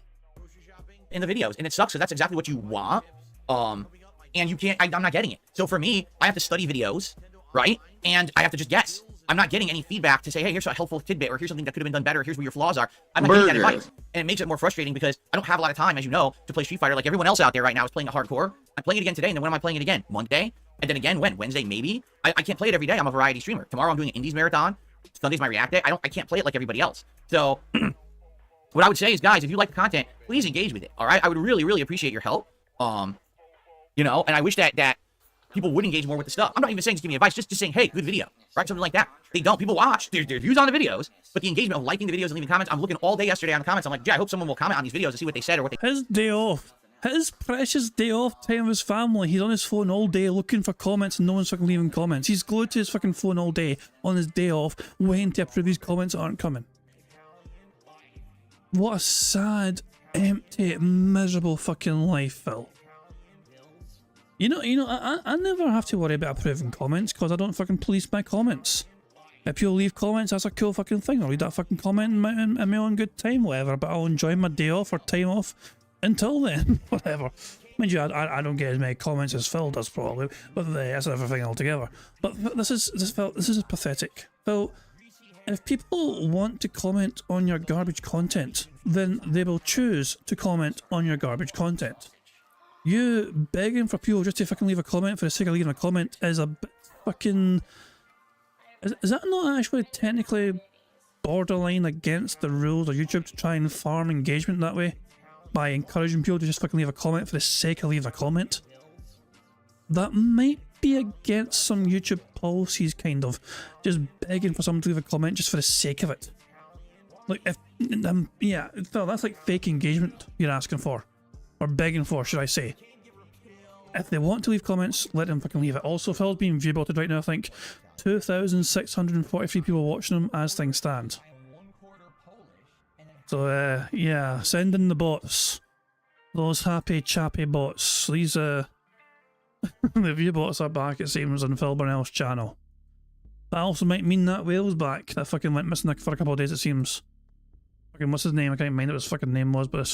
[SPEAKER 5] In the videos, and it sucks because that's exactly what you want. And you can't. I'm not getting it. So for me, I have to study videos, right? And I have to just guess. I'm not getting any feedback to say, hey, here's a helpful tidbit, or here's something that could have been done better, or here's where your flaws are. I'm not getting that advice. And it makes it more frustrating because I don't have a lot of time, as you know, to play Street Fighter like everyone else out there right now is playing it hardcore. I'm playing it again today, and then when am I playing it again? Monday? And then again, when? Wednesday, maybe? I can't play it every day. I'm a variety streamer. Tomorrow I'm doing an Indies marathon. Sunday's my React day. I can't play it like everybody else. So what I would say is, guys, if you like the content, please engage with it, all right? I would really, really appreciate your help. You know, and I wish that people would engage more with the stuff. I'm not even saying just give me advice, just saying, hey, good video, right? Something like that. They don't. People watch. There's views on the videos, but the engagement of liking the videos and leaving comments. I'm looking all day yesterday on the comments. I'm like, yeah, I hope someone will comment on these videos to see what they said or what they...
[SPEAKER 1] His day off. His precious day off time with his family. He's on his phone all day looking for comments and no one's fucking leaving comments. He's glued to his fucking phone all day on his day off waiting to approve these comments that aren't coming. What a sad, empty, miserable fucking life, Phil. You know, I never have to worry about approving comments because I don't fucking police my comments. If people leave comments, that's a cool fucking thing. I'll read that fucking comment in my own good time, whatever, but I'll enjoy my day off or time off until then, whatever. Mind you, I don't get as many comments as Phil does probably, but that's another thing altogether. But this is pathetic. Phil, if people want to comment on your garbage content, then they will choose to comment on your garbage content. You begging for people just to fucking leave a comment for the sake of leaving a comment is a bit fucking... Is that not actually technically borderline against the rules of YouTube to try and farm engagement that way? By encouraging people to just fucking leave a comment for the sake of leaving a comment? that might be against some YouTube policies, kind of. Just begging for someone to leave a comment just for the sake of it. Like, if, yeah, Phil, that's like fake engagement you're asking for. Or begging for, should I say. If they want to leave comments, let them fucking leave it. Also, Phil's being viewbotted right now, I think. 2,643 people watching him as things stand. So, yeah, send in the bots. Those happy chappy bots. These, the view bots are back, it seems, on Phil Burnell's channel. That also might mean that whale's back. That fucking went missing for a couple of days, it seems. Fucking, what's his name? I can't mind what his fucking name was, but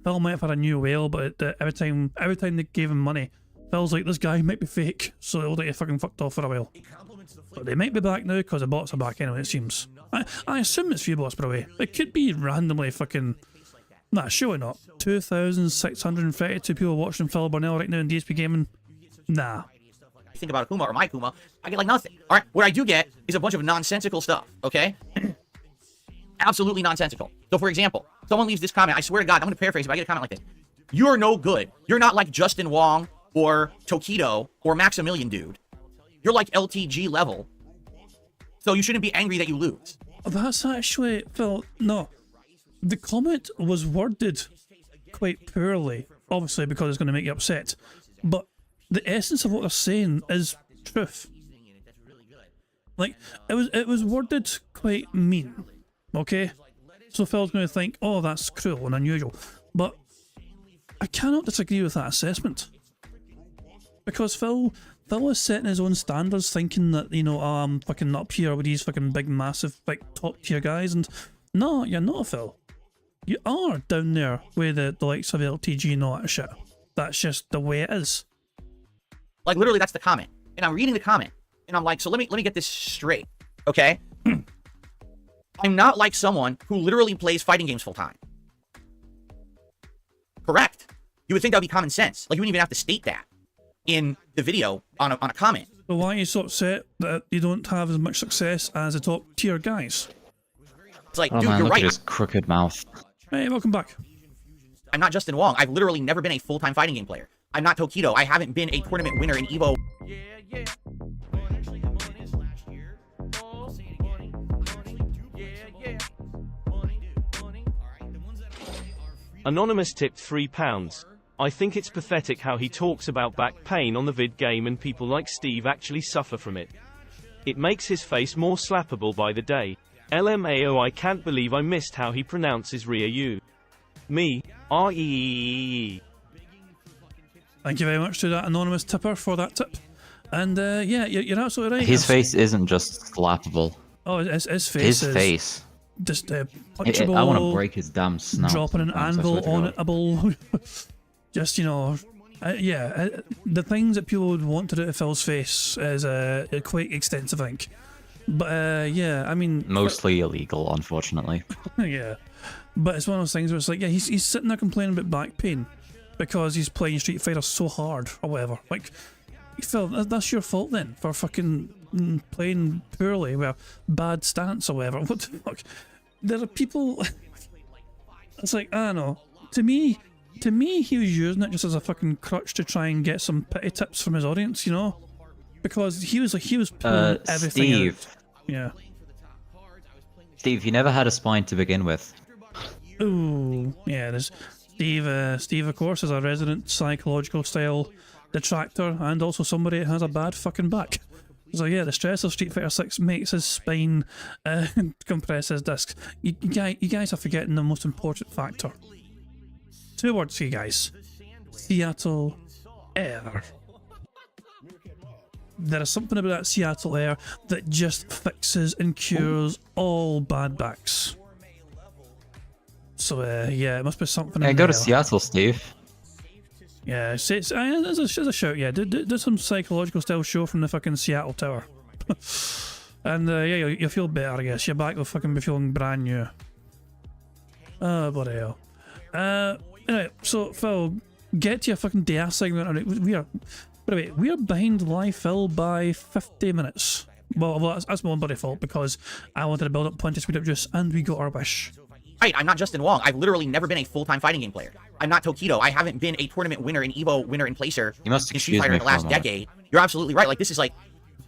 [SPEAKER 1] Phil might have had a new whale, but every time they gave him money, Phil's like, this guy might be fake, so it looked like he fucking fucked off for a while. But they might be back now, because the bots are back anyway, it seems. I assume it's view bots, by the way. It could be randomly fucking... Nah, surely not. 2,632 people watching Phil Burnell right now in DSP Gaming. Nah.
[SPEAKER 5] Think about Akuma or my Akuma, I get like nothing. All right, what I do get is a bunch of nonsensical stuff. Okay, absolutely nonsensical. So, for example, someone leaves this comment. I swear to God, I'm going to paraphrase it. But I get a comment like this: "You're no good. You're not like Justin Wong or Tokido or Maximilian Dude. You're like LTG level. So you shouldn't be angry that you lose."
[SPEAKER 1] That's actually, Phil, no. The comment was worded quite poorly, obviously because it's going to make you upset. But the essence of what they're saying is truth. Like, it was worded quite mean, okay? So Phil's going to think, oh, that's cruel and unusual. But I cannot disagree with that assessment. Because Phil is setting his own standards, thinking that, you know, oh, I'm fucking up here with these fucking big, massive, like, top tier guys, and no, you're not, Phil. You are down there with the likes of LTG and all that shit. That's just the way it is.
[SPEAKER 5] Like, literally, that's the comment. And I'm reading the comment, and I'm like, so let me get this straight, okay? I'm not like someone who literally plays fighting games full time. Correct. You would think that would be common sense. Like, you wouldn't even have to state that in the video on a comment.
[SPEAKER 1] So why are you so upset that you don't have as much success as the top tier guys?
[SPEAKER 5] It's like,
[SPEAKER 2] Oh
[SPEAKER 5] dude,
[SPEAKER 2] man,
[SPEAKER 5] you're
[SPEAKER 2] look
[SPEAKER 5] right.
[SPEAKER 2] at his crooked mouth.
[SPEAKER 1] Hey, welcome back.
[SPEAKER 5] I'm not Justin Wong. I've literally never been a full-time fighting game player. I'm not Tokido. I haven't been a tournament winner in EVO.
[SPEAKER 3] Anonymous tipped £3. I think it's pathetic how he talks about back pain on the vid game and people like Steve actually suffer from it. It makes his face more slappable by the day. LMAO, I can't believe I missed how he pronounces Ryu. Me, R-E-E-E-E.
[SPEAKER 1] Thank you very much to that anonymous tipper for that tip. And yeah, you're absolutely right.
[SPEAKER 2] His face isn't just slappable.
[SPEAKER 1] Oh, his face
[SPEAKER 2] His
[SPEAKER 1] is
[SPEAKER 2] face.
[SPEAKER 1] just punchable.
[SPEAKER 2] I want to break his damn snout.
[SPEAKER 1] Dropping an
[SPEAKER 2] sometimes, I
[SPEAKER 1] anvil
[SPEAKER 2] swear
[SPEAKER 1] on
[SPEAKER 2] to
[SPEAKER 1] it, a ball. Just, you know, yeah, the things that people would want to do to Phil's face is quite extensive, I think. But yeah, I mean,
[SPEAKER 2] mostly illegal, unfortunately.
[SPEAKER 1] yeah, but it's one of those things where it's like, yeah, he's sitting there complaining about back pain because he's playing Street Fighter so hard or whatever. Like, Phil, that's your fault then for fucking playing poorly with a bad stance or whatever. What the fuck? There are people. It's like, I don't know. To me, he was using it just as a fucking crutch to try and get some pity tips from his audience, you know, because he was pulling everything
[SPEAKER 2] Steve.
[SPEAKER 1] out. Yeah.
[SPEAKER 2] Steve, you never had a spine to begin with.
[SPEAKER 1] Ooh, yeah. There's Steve. Steve, of course, is a resident psychological style detractor and also somebody that has a bad fucking back. So yeah, the stress of Street Fighter 6 makes his spine compress his discs. You guys are forgetting the most important factor. 2 words for you guys. Seattle air. There is something about that Seattle air that just fixes and cures all bad backs. So yeah, it must be something.
[SPEAKER 2] Hey, go to Seattle, Steve.
[SPEAKER 1] Yeah, there's a shout. Yeah, do some psychological style show from the fucking Seattle Tower. And yeah, you'll feel better, I guess. Your back will fucking be feeling brand new. Oh, bloody hell. Anyway, so Phil, get to your fucking DS segment. We are behind live, Phil, by 50 minutes. Well, that's my own bloody fault because I wanted to build up plenty of speed up juice and we got our wish.
[SPEAKER 5] Right, I'm not Justin Wong. I've literally never been a full-time fighting game player. I'm not Tokido. I haven't been a tournament winner, an Evo winner, and placer
[SPEAKER 2] You must
[SPEAKER 5] in Street
[SPEAKER 2] excuse
[SPEAKER 5] Fighter
[SPEAKER 2] me
[SPEAKER 5] in the
[SPEAKER 2] for a
[SPEAKER 5] last
[SPEAKER 2] moment.
[SPEAKER 5] decade. You're absolutely right. Like, this is, like,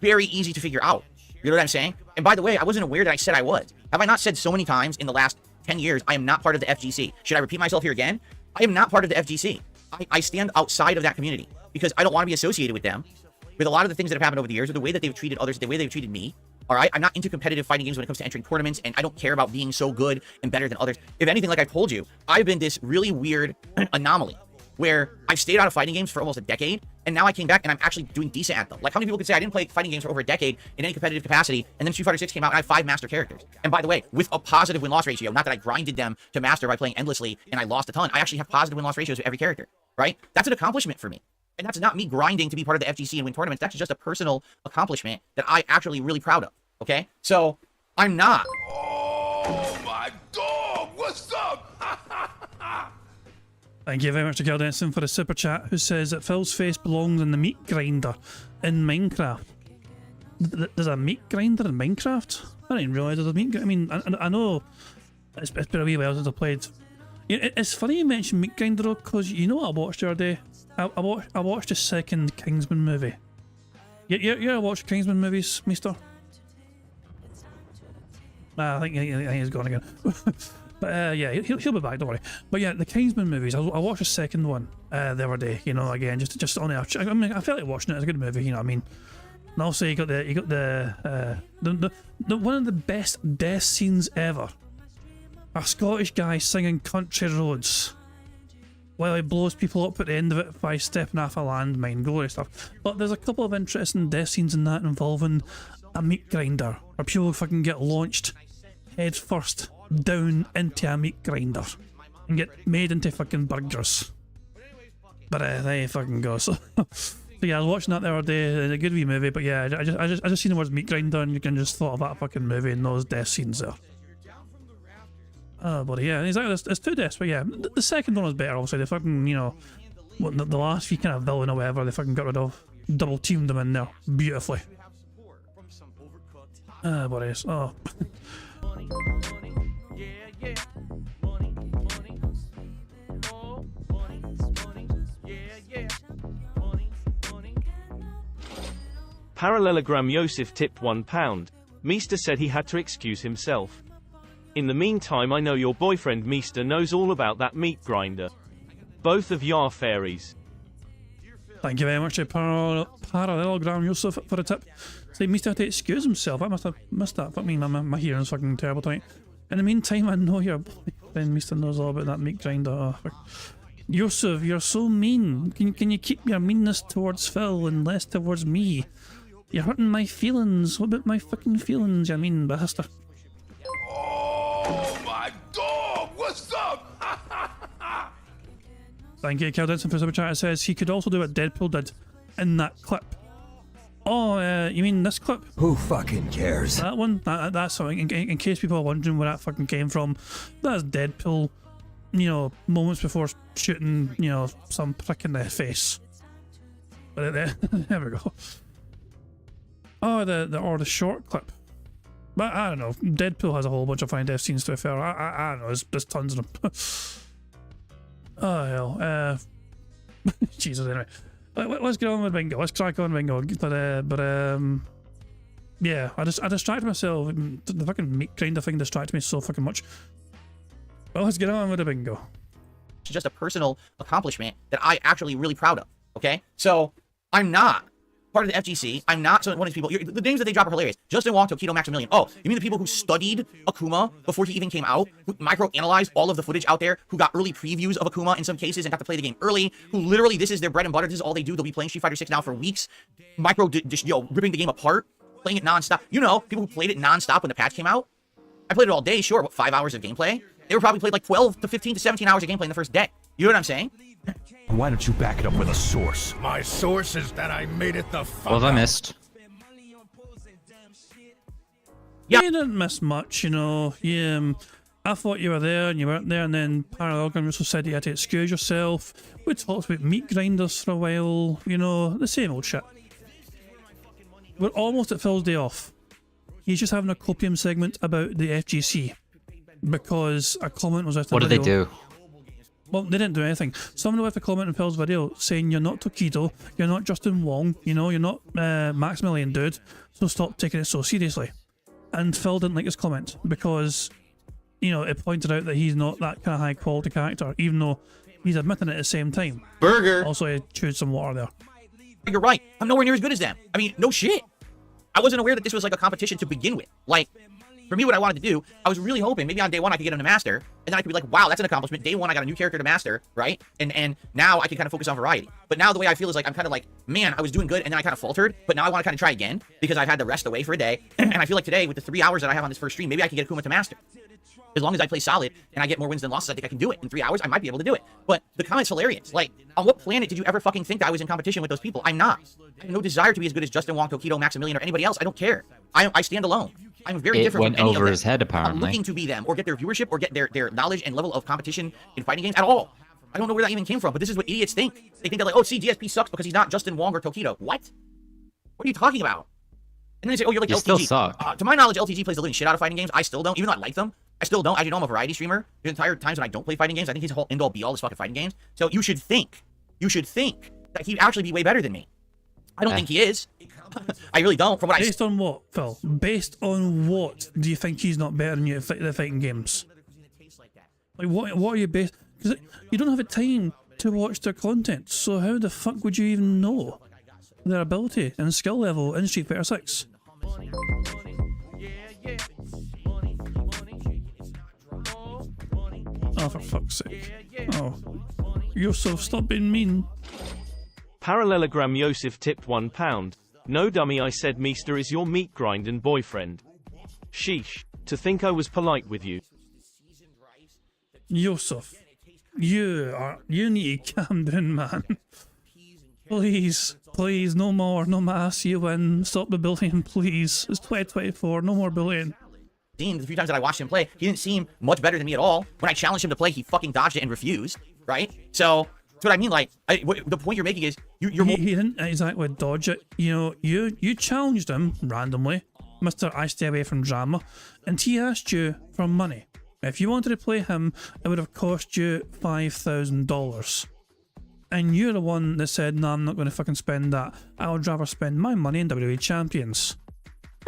[SPEAKER 5] very easy to figure out. You know what I'm saying? And by the way, I wasn't aware that I said I was. Have I not said so many times in the last 10 years, I am not part of the FGC? Should I repeat myself here again? I am not part of the FGC. I stand outside of that community because I don't want to be associated with them, with a lot of the things that have happened over the years, or the way that they've treated others, the way they've treated me. All right, I'm not into competitive fighting games when it comes to entering tournaments, and I don't care about being so good and better than others. If anything, like I told you, I've been this really weird anomaly where I've stayed out of fighting games for almost a decade, and now I came back and I'm actually doing decent at them. Like, how many people could say I didn't play fighting games for over a decade in any competitive capacity, and then Street Fighter 6 came out and I have 5 master characters. And by the way, with a positive win-loss ratio, not that I grinded them to master by playing endlessly and I lost a ton. I actually have positive win-loss ratios with every character, right? That's an accomplishment for me. And that's not me grinding to be part of the FGC and win tournaments. That's just a personal accomplishment that I actually really proud of. Okay, so I'm not.
[SPEAKER 9] Oh my dog! What's up?
[SPEAKER 1] Thank you very much to Girl Denson for the super chat, who says that Phil's face belongs in the meat grinder in Minecraft. There's a meat grinder in Minecraft? I didn't realise there's a meat grinder. I mean, I know it's been a wee while since I played. It's funny you mentioned meat grinder though, because you know what I watched the other day? I watched the second Kingsman movie. You watched Kingsman movies, Meester? I think he's gone again. But yeah, he'll be back, don't worry. But yeah, the Kingsman movies, I watched the second one the other day, you know, again, just on there. I mean, I felt like watching it. It's a good movie, you know what I mean? And also you got the one of the best death scenes ever. A Scottish guy singing Country Roads while he blows people up at the end of it by stepping off a landmine. Glorious stuff. But there's a couple of interesting death scenes in that involving a meat grinder, where people fucking get launched head first down into a meat grinder and get made into fucking burgers. But there you fucking go. So yeah, I was watching that the other day. A good wee movie. But yeah, I just seen the words meat grinder, and you can just thought of that fucking movie and those death scenes there. Oh, buddy, yeah, exactly. There's 2 deaths, but yeah, the second one was better. Obviously, they fucking, you know, the last few kind of villain or whatever, they fucking got rid of, double teamed them in there beautifully. Ah, buddies. Oh.
[SPEAKER 3] Parallelogram Yosef tipped £1. Meester said he had to excuse himself. In the meantime, I know your boyfriend Meester knows all about that meat grinder. Both of you are fairies.
[SPEAKER 1] Thank you very much to Parallelogram Yosef for the tip. So Meester had to excuse himself. I must have missed that. Fuck me, my hearing's fucking terrible tonight. In the meantime, I know your boyfriend Meester knows all about that meat grinder. Oh, fuck. Yosef, you're so mean. Can you keep your meanness towards Phil and less towards me? You're hurting my feelings. What about my fucking feelings, you mean bastard?
[SPEAKER 9] Oh my dog! What's up?
[SPEAKER 1] Thank you, Cal Denson, for super chat. It says he could also do what Deadpool did in that clip. Oh, you mean this clip?
[SPEAKER 8] Who fucking cares?
[SPEAKER 1] That one? That's something. In case people are wondering where that fucking came from, that's Deadpool. You know, moments before shooting, you know, some prick in the face. But there we go. Oh, the short clip. But I don't know. Deadpool has a whole bunch of fine death scenes to be fair. I don't know. There's tons of them. Oh hell. Jesus. Anyway, let's get on with bingo. Let's crack on bingo. Yeah. I distracted myself. The fucking meat grinder thing distracted me so fucking much. Well, let's get on with the bingo.
[SPEAKER 5] It's just a personal accomplishment that I actually really proud of. Okay, so I'm not part of the FGC. I'm not one of these people. The names that they drop are hilarious. Justin Wong, Tokido, Maximilian. Oh, you mean the people who studied Akuma before he even came out, who micro-analyzed all of the footage out there, who got early previews of Akuma in some cases and got to play the game early, who literally, this is their bread and butter, this is all they do. They'll be playing Street Fighter 6 now for weeks, ripping the game apart, playing it non-stop. You know, people who played it non-stop when the patch came out. I played it all day, sure, what, 5 hours of gameplay? They were probably played like 12 to 15 to 17 hours of gameplay in the first day. You know what I'm saying?
[SPEAKER 8] Why don't you back it up with a source?
[SPEAKER 9] My source is that I made it the fuck
[SPEAKER 2] What have I missed?
[SPEAKER 1] Yeah, you didn't miss much, you know. I thought you were there and you weren't there, and then Parallelogram also said you had to excuse yourself. We talked about meat grinders for a while, you know, the same old shit. We're almost at Phil's day off. He's just having a copium segment about the FGC. because a comment was out
[SPEAKER 2] What
[SPEAKER 1] the
[SPEAKER 2] did
[SPEAKER 1] video.
[SPEAKER 2] they do?
[SPEAKER 1] Well, they didn't do anything. Somebody left a comment in Phil's video saying you're not Tokido, you're not Justin Wong, you know, you're not Maximilian Dude, so stop taking it so seriously. And Phil didn't like his comment because, you know, it pointed out that he's not that kind of high quality character, even though he's admitting it at the same time.
[SPEAKER 5] Burger.
[SPEAKER 1] Also, he chewed some water there.
[SPEAKER 5] You're right. I'm nowhere near as good as them. I mean, no shit. I wasn't aware that this was like a competition to begin with. Like, for me, what I wanted to do, I was really hoping maybe on day one I could get him to master, and then I could be like, wow, that's an accomplishment. Day one, I got a new character to master, right? And now I can kind of focus on variety. But now the way I feel is like, I'm kind of like, man, I was doing good, and then I kind of faltered, but now I want to kind of try again, because I've had to rest away for a day, and I feel like today, with the 3 hours that I have on this first stream, maybe I can get Akuma to master. As long as I play solid, and I get more wins than losses, I think I can do it. In 3 hours, I might be able to do it. But the comment's hilarious. Like, on what planet did you ever fucking think that I was in competition with those people? I'm not. I have no desire to be as good as Justin Wong, Tokido, Maximilian, or anybody else. I don't care. I stand alone. I'm very different
[SPEAKER 2] went
[SPEAKER 5] from any
[SPEAKER 2] over
[SPEAKER 5] of
[SPEAKER 2] his
[SPEAKER 5] them.
[SPEAKER 2] head,
[SPEAKER 5] I'm
[SPEAKER 2] apparently.
[SPEAKER 5] looking to be them, or get their viewership, or get their knowledge and level of competition in fighting games at all. I don't know where that even came from, but this is what idiots think. They think they're like, oh, see, DSP sucks because he's not Justin Wong or Tokido. What? What are you talking about? And then they say, oh, you're like
[SPEAKER 2] You
[SPEAKER 5] LTG.
[SPEAKER 2] still suck.
[SPEAKER 5] To my knowledge, LTG plays the living shit out of fighting games. I still don't, even though I like them. I still don't. As you know, I'm a variety streamer. There's entire times when I don't play fighting games. I think he's a whole end-all be-all is fucking fighting games. So you should think that he'd actually be way better than me. I don't think he is. I really don't. From what
[SPEAKER 1] Based on what, Phil? Based on what do you think he's not better than you at the fighting games? Like, what are you based... Because you don't have the time to watch their content, so how the fuck would you even know their ability and skill level in Street Fighter 6? Oh, for fuck's sake. Oh. Yusuf, stop being mean.
[SPEAKER 3] Parallelogram Yosef tipped £1. No dummy, I said Meester is your meat grinding boyfriend. Sheesh. To think I was polite with you.
[SPEAKER 1] Yusuf, you need to calm down, man. Please, no more, no mass, you win. Stop the bullying, please. It's 2024, no more bullying.
[SPEAKER 5] The few times that I watched him play, he didn't seem much better than me at all. When I challenged him to play, he fucking dodged it and refused, right? So, that's what I mean, like, the point you're making is, you're more...
[SPEAKER 1] He didn't exactly dodge it. You know, you challenged him randomly, Mr. I stay away from drama, and he asked you for money. If you wanted to play him, it would have cost you $5,000. And you're the one that said, no, I'm not going to fucking spend that. I would rather spend my money in WWE Champions.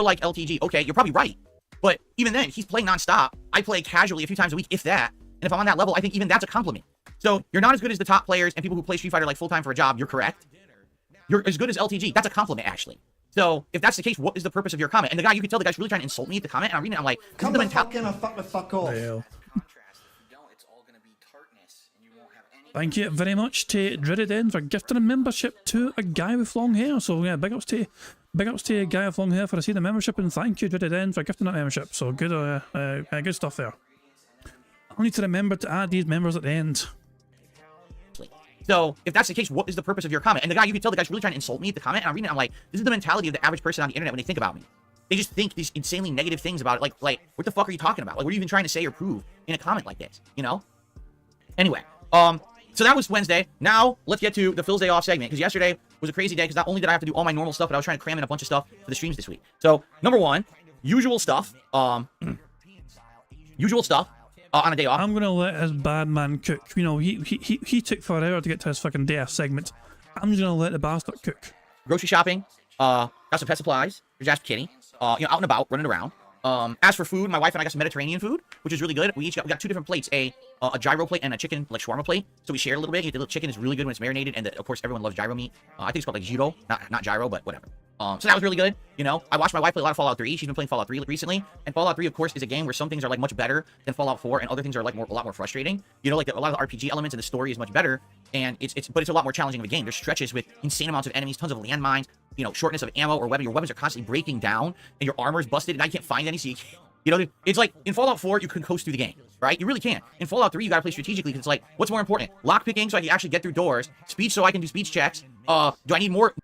[SPEAKER 5] like LTG. Okay, you're probably right. But even then, he's playing nonstop. I play casually a few times a week, if that. And if I'm on that level, I think even that's a compliment. So you're not as good as the top players and people who play Street Fighter like full-time for a job. You're correct. You're as good as LTG. That's a compliment, actually. So if that's the case, what is the purpose of your comment? And the guy, you can tell the guy's really trying to insult me at the comment. And I'm reading it, I'm like,
[SPEAKER 10] Come the fuck in or fuck the fuck off.
[SPEAKER 1] Thank you very much to Dridden for gifting a membership to a guy with long hair. So yeah, big ups to a guy with long hair for receiving a membership, and thank you Dridden for gifting that membership. So good, good stuff there. I need to remember to add these members at the end.
[SPEAKER 5] So if that's the case, what is the purpose of your comment? And the guy, you can tell the guy's really trying to insult me at the comment. And I'm reading it, I'm like, this is the mentality of the average person on the internet when they think about me. They just think these insanely negative things about it. Like, what the fuck are you talking about? Like, what are you even trying to say or prove in a comment like this? You know? Anyway, so that was Wednesday. Now, let's get to the Phil's Day Off segment, because yesterday was a crazy day, because not only did I have to do all my normal stuff, but I was trying to cram in a bunch of stuff for the streams this week. So, number one, usual stuff. Usual stuff on a day off.
[SPEAKER 1] I'm gonna let his bad man cook. You know, he took forever to get to his fucking day off segment. I'm just gonna let the bastard cook.
[SPEAKER 5] Grocery shopping. Got some pet supplies. There's Jasper Kitty. You know, out and about, running around. As for food, my wife and I got some Mediterranean food, which is really good. We got two different plates, a gyro plate and a chicken, like shawarma plate. So we share a little bit. The little chicken is really good when it's marinated, and of course everyone loves gyro meat. I think it's called like gyro, not gyro, but whatever. So that was really good. You know, I watched my wife play a lot of Fallout 3. She's been playing Fallout 3 recently, and Fallout 3, of course, is a game where some things are like much better than Fallout 4, and other things are like a lot more frustrating. You know, like a lot of the RPG elements and the story is much better, and but it's a lot more challenging of a game. There's stretches with insane amounts of enemies, tons of landmines, you know, shortness of ammo or weapon. Your weapons are constantly breaking down, and your armor's busted, and I can't find any. So you know, it's like in Fallout 4, you can coast through the game, right? You really can. In Fallout 3, you gotta play strategically, because it's like, what's more important? Lockpicking so I can actually get through doors, speech so I can do speech checks. Do I need more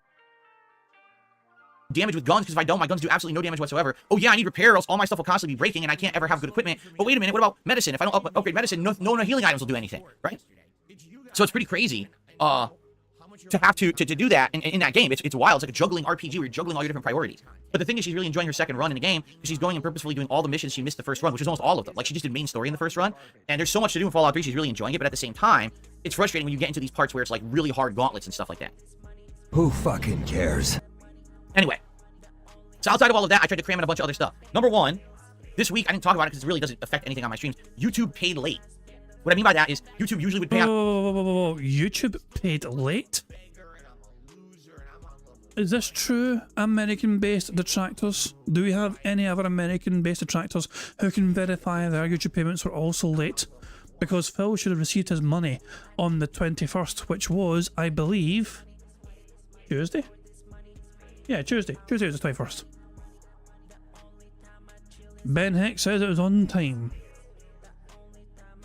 [SPEAKER 5] damage with guns? Because if I don't, my guns do absolutely no damage whatsoever. Oh yeah, I need repair, or else all my stuff will constantly be breaking, and I can't ever have good equipment. But wait a minute, what about medicine? If I don't upgrade medicine, no healing items will do anything, right? So it's pretty crazy. to have to do that in that game. It's wild. It's like a juggling RPG where you're juggling all your different priorities. But the thing is, she's really enjoying her second run in the game because she's going and purposefully doing all the missions she missed the first run, which is almost all of them. Like, she just did main story in the first run, and there's so much to do in Fallout 3. She's really enjoying it, but at the same time, it's frustrating when you get into these parts where it's like really hard gauntlets and stuff like that.
[SPEAKER 8] Who fucking cares?
[SPEAKER 5] Anyway, so outside of all of that, I tried to cram in a bunch of other stuff. Number one, this week, I didn't talk about it because it really doesn't affect anything on my streams. YouTube paid late. What I mean by that is YouTube usually would pay out.
[SPEAKER 1] YouTube paid late? Is this true, American-based detractors? Do we have any other American-based detractors who can verify their YouTube payments were also late? Because Phil should have received his money on the 21st, which was, I believe, Tuesday? Yeah, Tuesday. Tuesday was the 21st. Ben Heck says it was on time.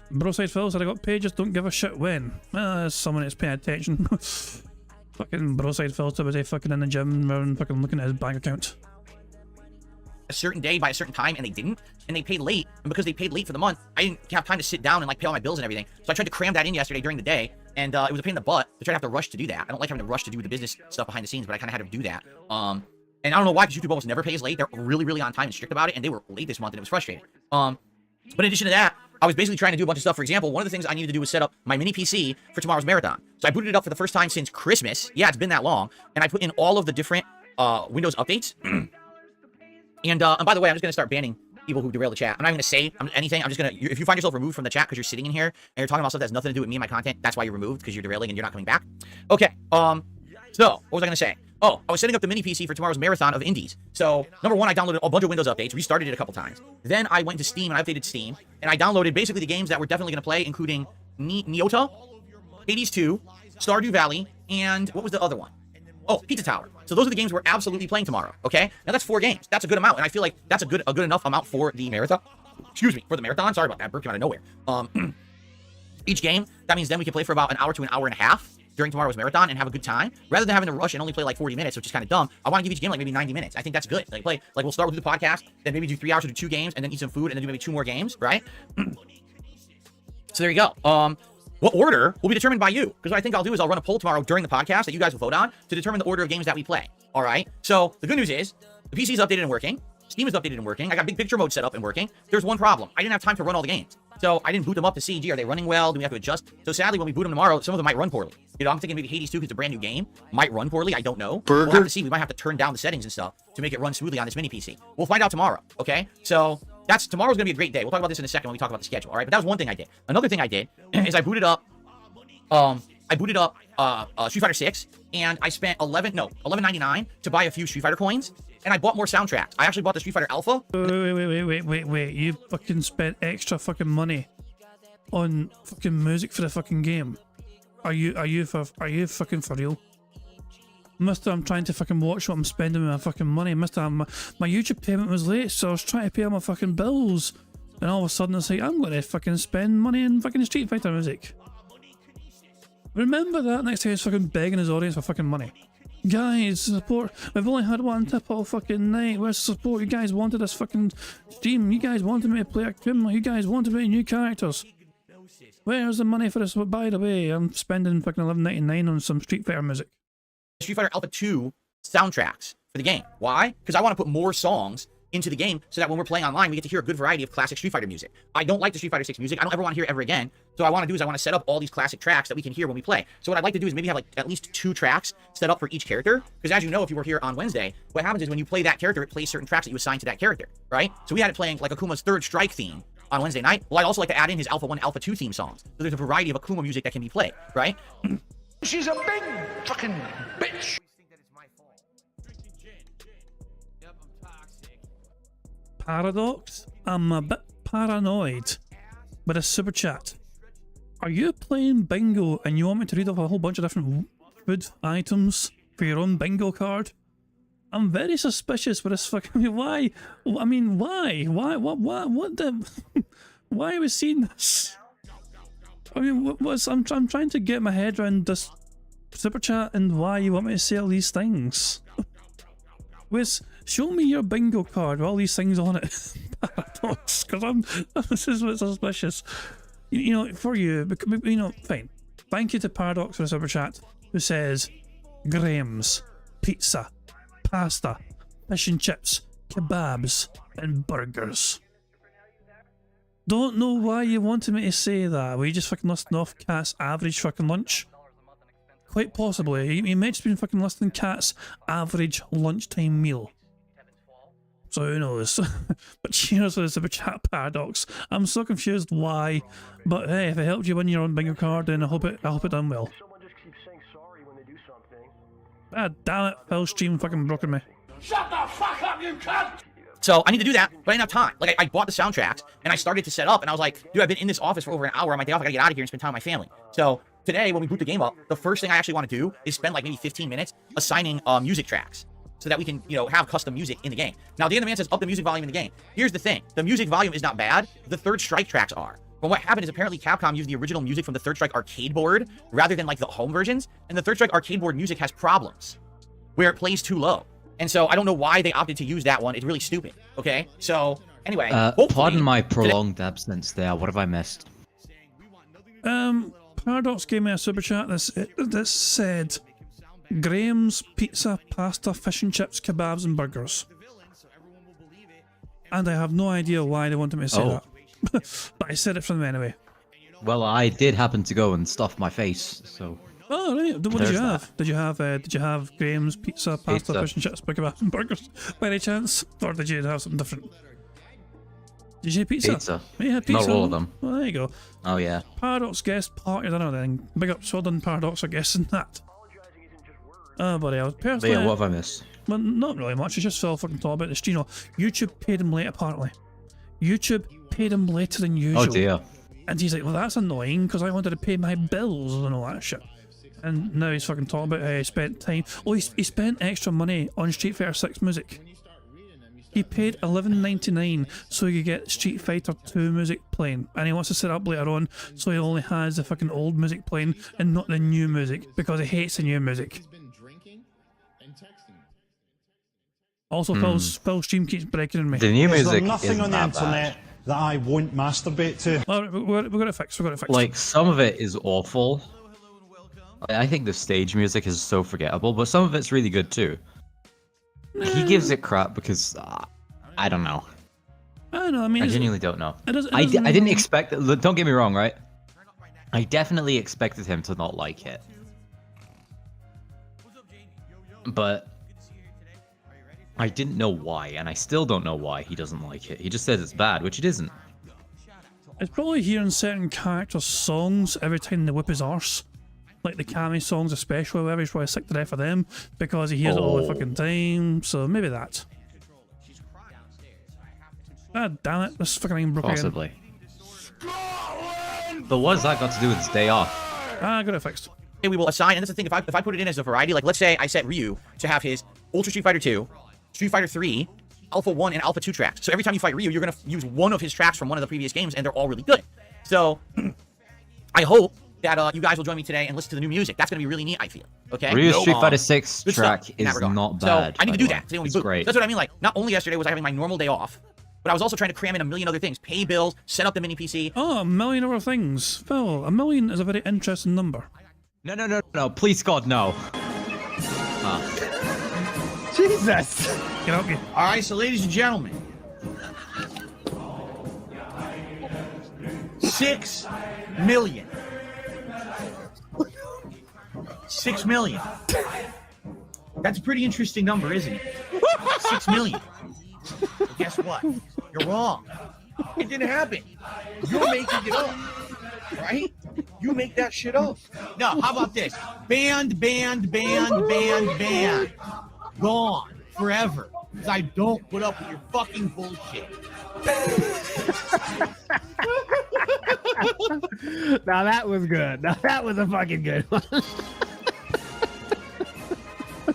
[SPEAKER 1] Broside Phil said I got paid, just don't give a shit when. Well, there's someone that's paying attention. Fucking Broside Phil was a fucking in the gym and fucking looking at his bank account.
[SPEAKER 5] A certain day by a certain time, and they didn't, and they paid late, and because they paid late for the month, I didn't have time to sit doand like pay all my bills and everything, so I tried to cram that in yesterday during the day, and it was a pain in the butt to try to have to rush to do that. I don't like having to rush to do the business stuff behind the scenes, but I kind of had to do that. And I don't know why, because YouTube almost never pays late. They're really, really on time and strict about it, and they were late this month, and it was frustrating. But in addition to that, I was basically trying to do a bunch of stuff. For example, one of the things I needed to do was set up my mini PC for tomorrow's marathon. So I booted it up for the first time since Christmas. Yeah, it's been that long. And I put in all of the different Windows updates. And by the way, I'm just going to start banning people who derail the chat. I'm not even going to say anything. I'm just going to, if you find yourself removed from the chat because you're sitting in here and you're talking about stuff that has nothing to do with me and my content, that's why you're removed, because you're derailing and you're not coming back. Okay, so what was I going to say? Oh, I was setting up the mini PC for tomorrow's marathon of indies. So, number one, I downloaded a bunch of Windows updates, restarted it a couple times. Then I went to Steam and I updated Steam, and I downloaded basically the games that we're definitely going to play, including Neota, Hades 2, Stardew Valley, and what was the other one? Oh, Pizza Tower. So those are the games we're absolutely playing tomorrow, okay? Now that's 4 games. That's a good amount, and I feel like that's a good enough amount for the marathon. Excuse me, for the marathon. Sorry about that. Burp came out of nowhere. Each game, that means then we can play for about an hour to an hour and a half during tomorrow's marathon and have a good time, rather than having to rush and only play like 40 minutes, which is kind of dumb. I want to give each game like maybe 90 minutes. I think that's good. Like we'll start with the podcast, then maybe do 3 hours to do 2 games, and then eat some food, and then do maybe 2 more games, right? So there you go. What order will be determined by you, because what I think I'll do is I'll run a poll tomorrow during the podcast that you guys will vote on to determine the order of games that we play. All right. So the good news is the PC is updated and working. Steam is updated and working. I got big picture mode set up and working. There's one problem. I didn't have time to run all the games. So I didn't boot them up to see, gee, are they running well? Do we have to adjust? So sadly, when we boot them tomorrow, some of them might run poorly. You know, I'm thinking maybe Hades 2, because it's a brand new game, might run poorly. I don't know. We'll have to see. We might have to turn down the settings and stuff to make it run smoothly on this mini PC. We'll find out tomorrow. Okay. So tomorrow's going to be a great day. We'll talk about this in a second when we talk about the schedule. All right. But that was one thing I did. Another thing I did is I booted up Street Fighter 6, and I spent $11.99 to buy a few Street Fighter coins, and I bought more soundtracks. I actually bought the Street Fighter Alpha.
[SPEAKER 1] Wait. You fucking spent extra fucking money on fucking music for the fucking game. Are you fucking for real? Mister, I'm trying to fucking watch what I'm spending with my fucking money. Mister, my YouTube payment was late, so I was trying to pay all my fucking bills. And all of a sudden it's like, I'm gonna fucking spend money on fucking Street Fighter music. Remember that next time he's fucking begging his audience for fucking money. Guys, support. We've only had one tip all fucking night. Where's the support? You guys wanted this fucking stream. You guys wanted me to play a criminal. You guys wanted me new characters. Where's the money for this? Well, by the way, I'm spending fucking $11.99 on some Street Fighter music.
[SPEAKER 5] Street Fighter Alpha 2 soundtracks for the game. Why? Because I want to put more songs into the game so that when we're playing online, we get to hear a good variety of classic Street Fighter music. I don't like the Street Fighter 6 music. I don't ever want to hear it ever again. So what I want to do is I want to set up all these classic tracks that we can hear when we play. So what I'd like to do is maybe have like at least 2 tracks set up for each character. Because as you know, if you were here on Wednesday, what happens is when you play that character, it plays certain tracks that you assign to that character, right? So we had it playing like Akuma's Third Strike theme on Wednesday night. Well, I'd also like to add in his Alpha 1, Alpha 2 theme songs. So there's a variety of Akuma music that can be played, right?
[SPEAKER 9] She's a big fucking bitch.
[SPEAKER 1] Paradox, I'm a bit paranoid with a super chat. Are you playing bingo and you want me to read off a whole bunch of different food items for your own bingo card? I'm very suspicious with this fucking. Why? I mean, why? What the? Why are we seeing this? I mean, I'm trying to get my head around this super chat and why you want me to say all these things. Show me your bingo card with all these things on it. Paradox, because this is what's suspicious. You know, for you, fine. Thank you to Paradox for the super chat. who says Graham's, pizza, pasta, fish and chips, kebabs, and burgers. Don't know why you wanted me to say that. Were you just fucking listing off Cat's average fucking lunch? Quite possibly. He might have been fucking listing Cat's average lunchtime meal. So who knows? But cheers for the super chat, Paradox. I'm so confused why, but hey, if it helped you win your own bingo card, then I hope it done well. Ah, damn it, Phil stream fucking broken me.
[SPEAKER 9] Shut the fuck up, you cunt!
[SPEAKER 5] So I need to do that, but I didn't have time. Like, I bought the soundtracks, and I started to set up, and I was like, dude, I've been in this office for over an hour on my day off. I gotta get out of here and spend time with my family. So today, when we boot the game up, the first thing I actually want to do is spend like maybe 15 minutes assigning music tracks so that we can, have custom music in the game. Now, the man says up the music volume in the game. Here's the thing. The music volume is not bad. The Third Strike tracks are. But what happened is apparently Capcom used the original music from the Third Strike arcade board rather than like the home versions, and the Third Strike arcade board music has problems where it plays too low. And so I don't know why they opted to use that one. It's really stupid. Okay? So, anyway.
[SPEAKER 2] Pardon my prolonged absence there. What have I missed?
[SPEAKER 1] Paradox gave me a super chat that said Graham's, pizza, pasta, fish and chips, kebabs and burgers. And I have no idea why they wanted me to say that. But I said it from them anyway.
[SPEAKER 2] Well, I did happen to go and stuff my face, so...
[SPEAKER 1] Oh, right. What did you have? Did you have Graham's, pizza, pasta, fish and chips, kebabs and burgers by any chance? Or did you have something different? Did you say pizza?
[SPEAKER 2] Pizza.
[SPEAKER 1] You had pizza.
[SPEAKER 2] Not all of them.
[SPEAKER 1] Well, there you go.
[SPEAKER 2] Oh, yeah.
[SPEAKER 1] Paradox guest party, I don't know then. Big up, well done, Paradox, for guessing that. Oh, buddy, I was personally...
[SPEAKER 2] But yeah, what have I missed?
[SPEAKER 1] Well, not really much. It's just Phil fucking talking about this. You know, YouTube paid him late, apparently. YouTube paid him later than usual.
[SPEAKER 2] Oh, dear.
[SPEAKER 1] And he's like, well, that's annoying, because I wanted to pay my bills and all that shit. And now he's fucking talking about how he spent time... Oh, he spent extra money on Street Fighter 6 music. He paid $11.99 so he could get Street Fighter 2 music playing. And he wants to set up later on so he only has the fucking old music playing and not the new music, because he hates the new music. Also, Phil's stream keeps breaking in me.
[SPEAKER 2] The new music
[SPEAKER 10] There's nothing on the internet
[SPEAKER 2] bad.
[SPEAKER 10] that I won't masturbate to.
[SPEAKER 1] Well, we've got it fixed. We've got it fixed.
[SPEAKER 2] Like, some of it is awful. I think the stage music is so forgettable, but some of it's really good too. He gives it crap because I don't know.
[SPEAKER 1] I don't know. I mean,
[SPEAKER 2] I genuinely don't know.
[SPEAKER 1] I
[SPEAKER 2] didn't expect. Don't get me wrong, right? I definitely expected him to not like it, but I didn't know why, and I still don't know why he doesn't like it. He just says it's bad, which it isn't.
[SPEAKER 1] It's probably hearing certain characters' songs every time they whip his arse. Like the Kami songs especially, where he's probably sick to death of them because he hears it all the fucking time, so maybe that. Ah, damn it, this fucking thing broke
[SPEAKER 2] Possibly. But what has that got to do with his day off?
[SPEAKER 1] I got it fixed.
[SPEAKER 5] We will assign, and that's the thing, if I put it in as a variety, like let's say I set Ryu to have his Ultra Street Fighter 2, Street Fighter 3, Alpha 1, and Alpha 2 tracks. So every time you fight Ryu, you're going to use one of his tracks from one of the previous games, and they're all really good. So, I hope that you guys will join me today and listen to the new music. That's going to be really neat, I feel. Okay?
[SPEAKER 2] Ryu's Street Fighter 6
[SPEAKER 5] Good
[SPEAKER 2] track
[SPEAKER 5] stuff in that
[SPEAKER 2] is
[SPEAKER 5] regard.
[SPEAKER 2] not bad.
[SPEAKER 5] So I need to do that.
[SPEAKER 2] It's great.
[SPEAKER 5] That's what I mean. Like, not only yesterday was I having my normal day off, but I was also trying to cram in a million other things. Pay bills, set up the mini PC.
[SPEAKER 1] Oh, a million other things. Phil, a million is a very interesting number.
[SPEAKER 2] No. Please, God, no.
[SPEAKER 10] Jesus!
[SPEAKER 1] Get out here.
[SPEAKER 5] All right, so ladies and gentlemen. 6 million. 6 million. That's a pretty interesting number, isn't it? 6 million. Well, guess what? You're wrong. It didn't happen. You're making it up. Right? You make that shit up. No, how about this? Banned. Gone. Forever. Because I don't put up with your fucking bullshit.
[SPEAKER 11] Now that was good. Now that was a fucking good one.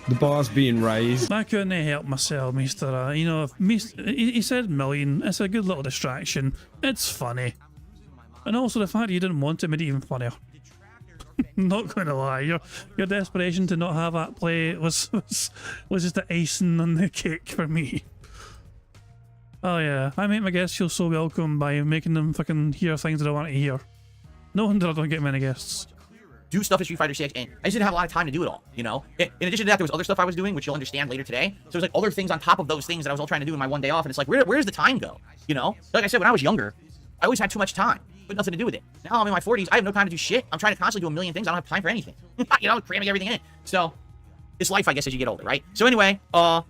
[SPEAKER 12] The bar's being raised.
[SPEAKER 1] I couldn't help myself, Meester. You know, he said million. It's a good little distraction. It's funny. And also the fact that you didn't want it made it even funnier. Not gonna lie, your desperation to not have that play was just the icing on the cake for me. Oh yeah, I make my guests feel so welcome by making them fucking hear things that I want to hear. No wonder I don't get many guests.
[SPEAKER 5] do stuff in Street Fighter 6, and I just didn't have a lot of time to do it all, you know? In addition to that, there was other stuff I was doing, which you'll understand later today. So there's like other things on top of those things that I was all trying to do in my one day off, and it's like, where does the time go? You know? Like I said, when I was younger, I always had too much time, but nothing to do with it. Now I'm in my 40s, I have no time to do shit. I'm trying to constantly do a million things. I don't have time for anything. You know, cramming everything in. So, it's life, I guess, as you get older, right? So anyway, so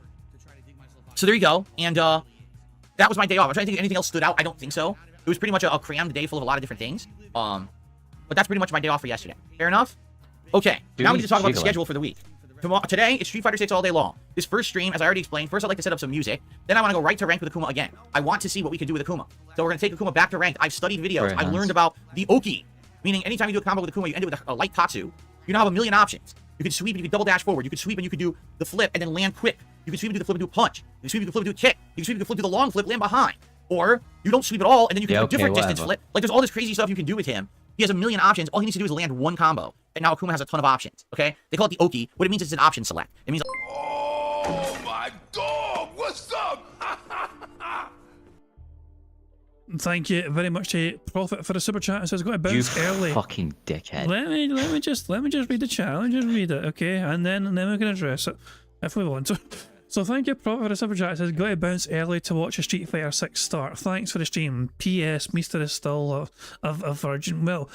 [SPEAKER 5] there you go, and that was my day off. I'm trying to think if anything else stood out. I don't think so. It was pretty much a crammed day full of a lot of different things. But that's pretty much my day off for yesterday. Fair enough? Okay, now we need to talk about the schedule for the week. Today, it's Street Fighter 6 all day long. This first stream, as I already explained, first I'd like to set up some music. Then I want to go right to ranked with Akuma again. I want to see what we can do with Akuma. So we're going to take Akuma back to ranked. I've studied videos. I've learned about the Oki. Meaning, anytime you do a combo with Akuma, you end it with a light Tatsu. You now have a million options. You can sweep and you can double dash forward. You can sweep and you can do the flip and then land quick. You can sweep and do the flip and do a punch. You can sweep and do the flip and do a kick. You can sweep and do the flip and do the long flip, land behind. Or you don't sweep at all, and then you can do a different distance flip. Like, there's all this crazy stuff you can do with him. He has a million options. All he needs to do is land one combo. And now Akuma has a ton of options, okay? They call it the Oki. What it means is it's an option select. It means...
[SPEAKER 9] Oh, my dog! What's up?
[SPEAKER 1] Thank you very much to Prophet for the super chat. It says, got to bounce early.
[SPEAKER 2] You fucking dickhead.
[SPEAKER 1] Let me just read the chat. Let me just read it, okay? And then we can address it if we want to. So thank you, Prophet, for the super chat. It says, got to bounce early to watch a Street Fighter 6 start. Thanks for the stream. P.S. Meester is still a virgin. Well,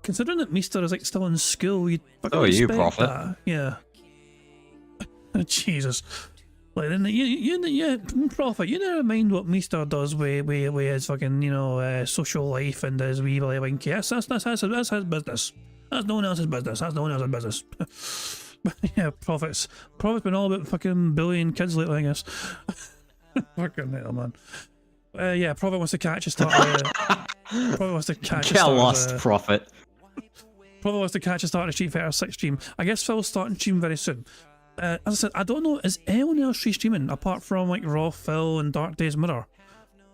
[SPEAKER 1] considering that Meester is like still in school, you'd fucking respect
[SPEAKER 2] Prophet.
[SPEAKER 1] that. Yeah. Jesus. Like, yeah, Prophet, you never mind what Meester does with his fucking, you know, social life and his wee willy winky. That's his business. That's no one else's business. That's no one else's business. But yeah, Prophet's been all about fucking bullying kids lately, I guess. Fucking hell, man. Yeah, Prophet wants to catch a start. Prophet wants to catch a start.
[SPEAKER 2] Get lost, Prophet.
[SPEAKER 1] Prophet wants to catch a start of Street Fighter 6 stream. I guess Phil's starting stream very soon. As I said, I don't know, is anyone else streaming apart from like Raw Phil and Dark Days Mirror?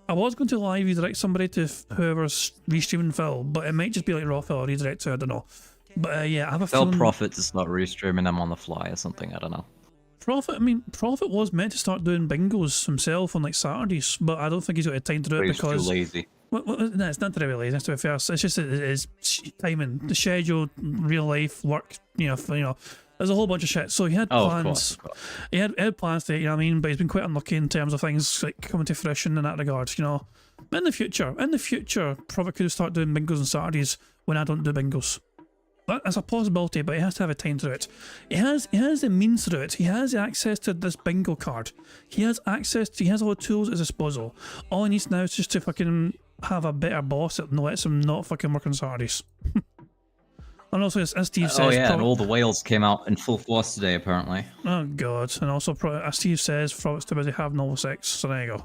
[SPEAKER 1] I was going to live redirect somebody to whoever's restreaming Phil, but it might just be like Raw Phil or redirect to, I don't know. But yeah, I have a
[SPEAKER 2] Tell
[SPEAKER 1] feeling...
[SPEAKER 2] Prophet to start restreaming them on the fly or something, I don't know.
[SPEAKER 1] Prophet was meant to start doing bingos himself on like Saturdays, but I don't think he's got the time to do it because...
[SPEAKER 2] He's too lazy.
[SPEAKER 1] No, it's not to be lazy, it's to be fair. It's just his timing, the schedule, real life, work, you know, there's a whole bunch of shit. So he had plans.
[SPEAKER 2] Of course.
[SPEAKER 1] He had plans to, you know what I mean? But he's been quite unlucky in terms of things like coming to fruition in that regard, you know. In the future, Prophet could start doing bingos on Saturdays when I don't do bingos. That's a possibility, but he has to have a time to do it. He has the means to do it. He has access to this bingo card. He has all the tools at his disposal. All he needs now is just to fucking have a better boss that lets him not fucking work on Saturdays. And also, as Steve says...
[SPEAKER 2] Oh yeah, and all the whales came out in full force today, apparently.
[SPEAKER 1] Oh god, and also, as Steve says, Prophet's too busy having all the sex, so there you go.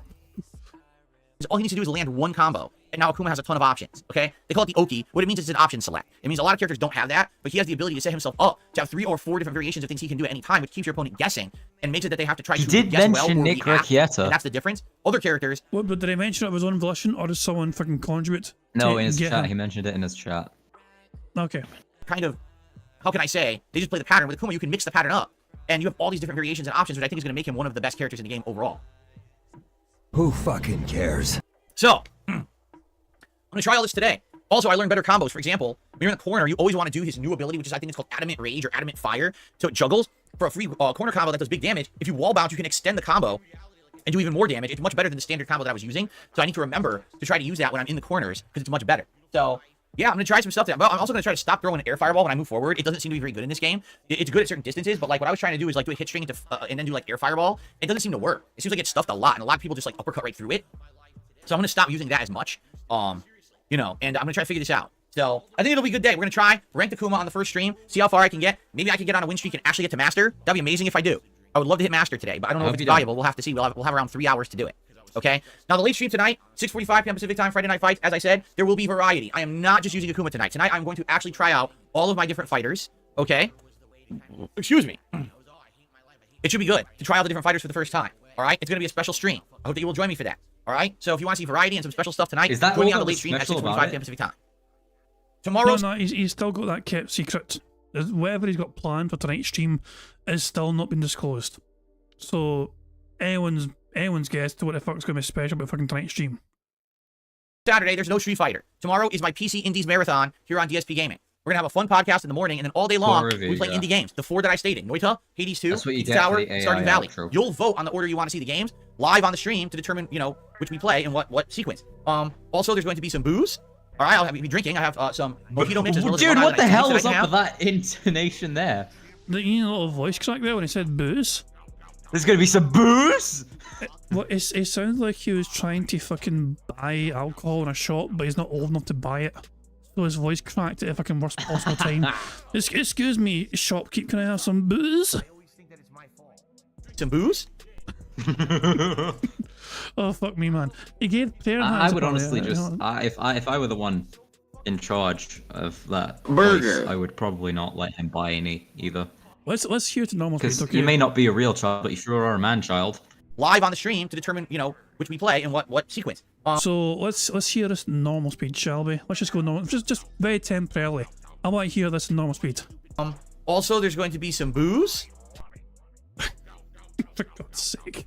[SPEAKER 5] All he needs to do is land one combo, and now Akuma has a ton of options, okay? They call it the Oki. What it means is it's an option select. It means a lot of characters don't have that, but he has the ability to set himself up to have 3 or 4 different variations of things he can do at any time, which keeps your opponent guessing, and makes it that they have to try to guess well or react. He did mention Nick Riccietta. That's the difference. Other characters...
[SPEAKER 1] What, but did he mention it of his own volition, or does someone fucking contribute?
[SPEAKER 2] No, in his chat. He mentioned it in his chat.
[SPEAKER 1] Okay.
[SPEAKER 5] Kind of... How can I say? They just play the pattern. With Akuma, you can mix the pattern up. And you have all these different variations and options, which I think is going to make him one of the best characters in the game overall.
[SPEAKER 8] Who fucking cares?
[SPEAKER 5] So, I'm going to try all this today. Also, I learned better combos. For example, when you're in the corner, you always want to do his new ability, which is, I think it's called Adamant Rage or Adamant Fire. So it juggles for a free corner combo that does big damage. If you wall bounce, you can extend the combo and do even more damage. It's much better than the standard combo that I was using. So I need to remember to try to use that when I'm in the corners because it's much better. So... yeah, I'm going to try some stuff. I'm also going to try to stop throwing an air fireball when I move forward. It doesn't seem to be very good in this game. It's good at certain distances, but like what I was trying to do is like do a hit string and then do like air fireball. It doesn't seem to work. It seems like it's stuffed a lot, and a lot of people just like uppercut right through it. So I'm going to stop using that as much. You know, and I'm going to try to figure this out. So I think it'll be a good day. We're going to try rank Akuma on the first stream, see how far I can get. Maybe I can get on a win streak and actually get to Master. That'd be amazing if I do. I would love to hit Master today, but I don't know if it's valuable. We'll have to see. We'll have around 3 hours to do it. Okay? Now, the late stream tonight, 6:45 p.m. Pacific time, Friday Night Fights. As I said, there will be variety. I am not just using Akuma tonight. Tonight, I'm going to actually try out all of my different fighters. Okay? Excuse me. It should be good to try out the different fighters for the first time. All right? It's going to be a special stream. I hope that you will join me for that. All right? So if you want to see variety and some special stuff tonight, join me on the late stream at 6:45 p.m. Pacific time. Tomorrow's...
[SPEAKER 1] No, he's still got that kept secret. Whatever he's got planned for tonight's stream is still not been disclosed. So, anyone's guess to what the fuck's going to be special about fucking tonight's stream.
[SPEAKER 5] Saturday, there's no Street Fighter. Tomorrow is my PC Indies Marathon here on DSP Gaming. We're gonna have a fun podcast in the morning, and then all day long,
[SPEAKER 2] review,
[SPEAKER 5] we play
[SPEAKER 2] yeah.
[SPEAKER 5] indie games. The 4 that I stated: Noita, Hades 2,
[SPEAKER 2] That's what you
[SPEAKER 5] Pizza
[SPEAKER 2] get for
[SPEAKER 5] Tower,
[SPEAKER 2] the AI
[SPEAKER 5] Stardew Valley.
[SPEAKER 2] outro.
[SPEAKER 5] You'll vote on the order you want to see the games live on the stream to determine, you know, which we play and what sequence. Also, there's going to be some booze. All right, I'll be drinking. I have some mojito mix as well as
[SPEAKER 2] Dude,
[SPEAKER 5] Long
[SPEAKER 2] what
[SPEAKER 5] Island
[SPEAKER 2] the
[SPEAKER 5] iced tea
[SPEAKER 2] hell
[SPEAKER 5] mix
[SPEAKER 2] was
[SPEAKER 5] that I
[SPEAKER 2] up
[SPEAKER 5] can
[SPEAKER 2] with
[SPEAKER 5] have.
[SPEAKER 2] that intonation there?
[SPEAKER 1] You know, a little voice crack there when he said booze.
[SPEAKER 2] There's gonna be some booze?
[SPEAKER 1] Well, it sounded like he was trying to fucking buy alcohol in a shop, but he's not old enough to buy it. So his voice cracked at a fucking worst possible time. Excuse me, shopkeep, can I have some booze?
[SPEAKER 5] Some booze?
[SPEAKER 1] Oh, fuck me, man. He gave player
[SPEAKER 2] I
[SPEAKER 1] hands
[SPEAKER 2] would
[SPEAKER 1] apparently,
[SPEAKER 2] honestly just,
[SPEAKER 1] you know.
[SPEAKER 2] if I were the one in charge of that
[SPEAKER 7] Burger.
[SPEAKER 2] place, I would probably not let him buy any either.
[SPEAKER 1] Let's hear to normal speed,
[SPEAKER 2] Because
[SPEAKER 1] okay?
[SPEAKER 2] you may not be a real child, but you sure are a man-child.
[SPEAKER 5] Live on the stream to determine, you know, which we play and what sequence.
[SPEAKER 1] So let's hear this normal speed, shall we? Let's just go normal, just very temporarily. I want to hear this in normal speed.
[SPEAKER 5] Also, there's going to be some booze.
[SPEAKER 1] For God's sake.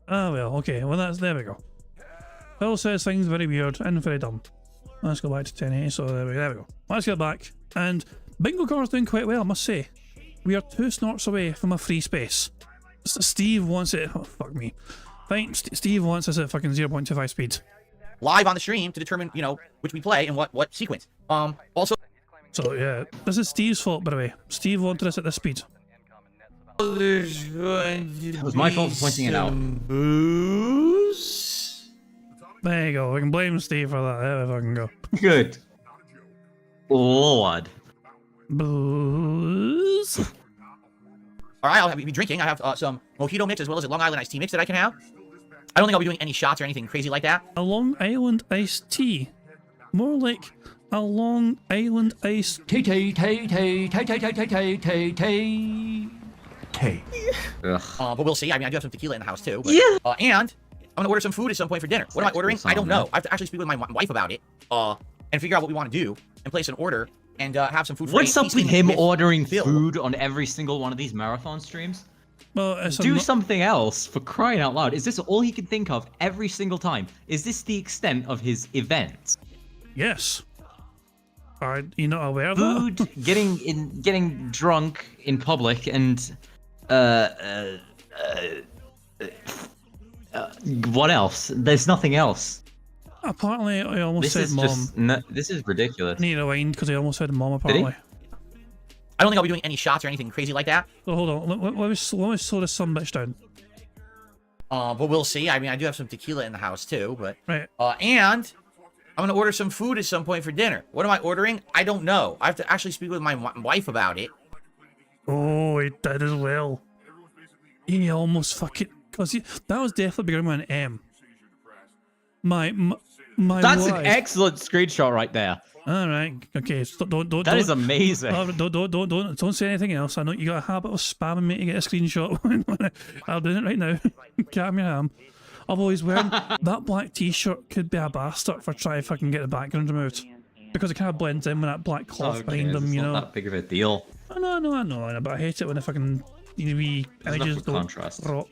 [SPEAKER 1] Ah well, okay, well there we go. Phil says things very weird and very dumb. Let's go back to 1080, so there we go. Let's get back. And Bingo Car's doing quite well, I must say. We are 2 snorts away from a free space. Steve wants it, oh fuck me. Fine, Steve wants us at fucking 0.25 speed.
[SPEAKER 5] Live on the stream to determine, you know, which we play and what sequence. Also,
[SPEAKER 1] So yeah, this is Steve's fault, by the way. Steve wanted us at this speed.
[SPEAKER 5] there's going to
[SPEAKER 2] It was my fault for pointing it out.
[SPEAKER 5] booze.
[SPEAKER 1] There you go, we can blame Steve for that, there we fucking go.
[SPEAKER 2] Good Lord.
[SPEAKER 1] Booze.
[SPEAKER 5] All right, I'll be drinking. I have some mojito mix as well as a Long Island iced tea mix that I can have. I don't think I'll be doing any shots or anything crazy like that.
[SPEAKER 1] A Long Island iced tea. More like a Long Island iced tea.
[SPEAKER 2] Ugh.
[SPEAKER 5] But we'll see. I mean, I do have some tequila in the house too. But,
[SPEAKER 2] Yeah.
[SPEAKER 5] And I'm gonna order some food at some point for dinner. What am I ordering? I don't know. I have to actually speak with my wife about it. And figure out what we want to do and place an order and have some food.
[SPEAKER 2] What's up with him ordering
[SPEAKER 5] Phil.
[SPEAKER 2] food on every single one of these marathon streams?
[SPEAKER 1] Well, it's
[SPEAKER 2] Do something else, for crying out loud. Is this all he can think of every single time? Is this the extent of his events?
[SPEAKER 1] Yes. Are you not aware of that?
[SPEAKER 2] Food, getting drunk in public, and what else? There's nothing else.
[SPEAKER 1] Apparently, I almost
[SPEAKER 2] This
[SPEAKER 1] said
[SPEAKER 2] is
[SPEAKER 1] mom.
[SPEAKER 2] just this is ridiculous.
[SPEAKER 1] Need to rewind because I almost said mom.
[SPEAKER 2] he?
[SPEAKER 1] Apparently.
[SPEAKER 5] I don't think I'll be doing any shots or anything crazy like that.
[SPEAKER 1] So hold on. Let me slow this some bitch down.
[SPEAKER 5] But we'll see. I mean, I do have some tequila in the house too. But
[SPEAKER 1] Right.
[SPEAKER 5] and I'm gonna order some food at some point for dinner. What am I ordering? I don't know. I have to actually speak with my wife about it.
[SPEAKER 1] Oh, he did as well. He almost fucking because that was definitely beginning with an M. My
[SPEAKER 2] That's
[SPEAKER 1] wife.
[SPEAKER 2] an excellent screenshot right there.
[SPEAKER 1] All right. Okay. So don't.
[SPEAKER 2] That is amazing.
[SPEAKER 1] Don't say anything else. I know you got a habit of spamming me to get a screenshot. I'll do it right now. Calm your ham. I've always wearing that black T-shirt. Could be a bastard for trying to fucking get the background removed because it kind of blends in with that black cloth behind them.
[SPEAKER 2] It's
[SPEAKER 1] You
[SPEAKER 2] not
[SPEAKER 1] know.
[SPEAKER 2] that big of a deal.
[SPEAKER 1] I know, but I hate it when the fucking wee images don't
[SPEAKER 2] contrast.
[SPEAKER 1] drop.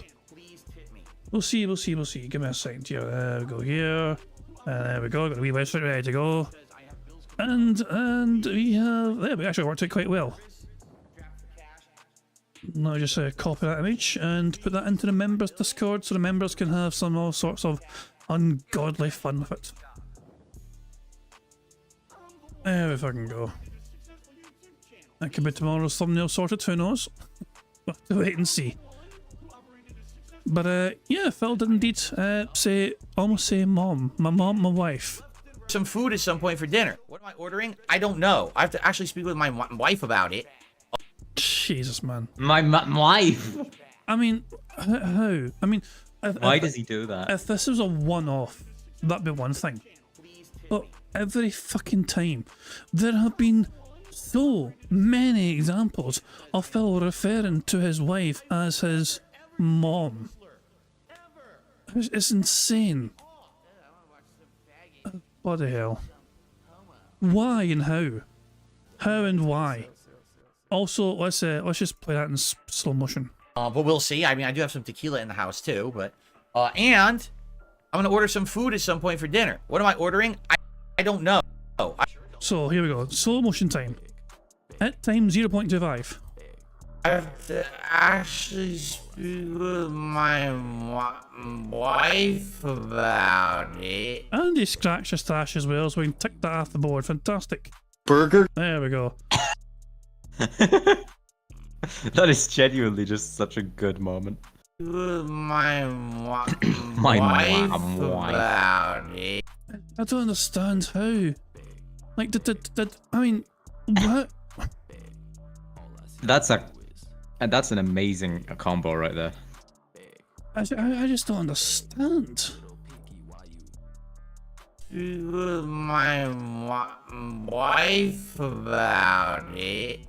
[SPEAKER 1] We'll see. Give me a second here. There we go here. There we go. Got a wee website ready to go. And we have there. We actually worked it quite well. Now just copy that image and put that into the members Discord so the members can have some all sorts of ungodly fun with it. There we fucking go. That could be tomorrow's thumbnail sorted, who knows? We'll have to wait and see. But yeah, Phil did indeed almost say mom. My wife.
[SPEAKER 5] Some food at some point for dinner. What am I ordering? I don't know. I have to actually speak with my wife about it.
[SPEAKER 1] Jesus, man.
[SPEAKER 2] My wife.
[SPEAKER 1] I mean, how? I mean,
[SPEAKER 2] Why does he do that?
[SPEAKER 1] If this was a one-off, that'd be one thing. But every fucking time, there have been so many examples of Phil referring to his wife as his mom. It's insane. What the hell? Why and how? How and why? Also, let's just play that in slow motion.
[SPEAKER 5] But we'll see. I mean, I do have some tequila in the house too. But and I'm gonna order some food at some point for dinner. What am I ordering? I don't know.
[SPEAKER 1] So here we go. Slow motion time. At time 0.25.
[SPEAKER 5] I have to actually speak with my wife about it.
[SPEAKER 1] And he scratched his stash as well, so we can tick that off the board. Fantastic.
[SPEAKER 2] Burger.
[SPEAKER 1] There we go.
[SPEAKER 2] That is genuinely just such a good moment.
[SPEAKER 5] With my
[SPEAKER 2] My
[SPEAKER 5] wife
[SPEAKER 2] wife.
[SPEAKER 5] about it.
[SPEAKER 1] I don't understand how. Like, I mean, what?
[SPEAKER 2] That's an amazing combo right there.
[SPEAKER 1] I just don't understand.
[SPEAKER 5] With my wife about it.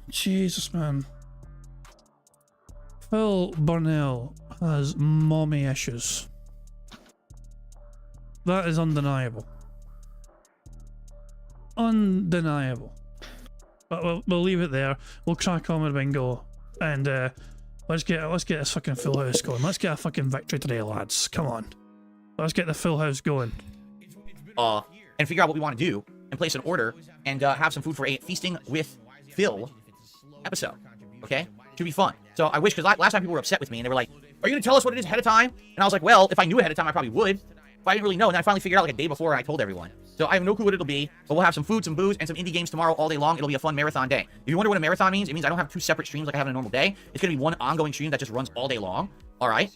[SPEAKER 1] Jesus, man. Phil Burnell has mommy issues. That is undeniable. Undeniable. But we'll leave it there. We'll crack on with bingo, and let's get this fucking full house going. Let's get a fucking victory today, lads. Come on, let's get the full house going.
[SPEAKER 5] And figure out what we want to do, and place an order, and have some food for a feasting with Phil episode. Okay, should be fun. So I wish, because last time people were upset with me, and they were like, "Are you gonna tell us what it is ahead of time?" And I was like, "Well, if I knew ahead of time, I probably would. But I didn't really know." And I finally figured out like a day before, and I told everyone. So I have no clue what it'll be, but we'll have some food, some booze, and some indie games tomorrow all day long. It'll be a fun marathon day. If you wonder what a marathon means, it means I don't have 2 separate streams like I have in a normal day. It's gonna be one ongoing stream that just runs all day long. All right.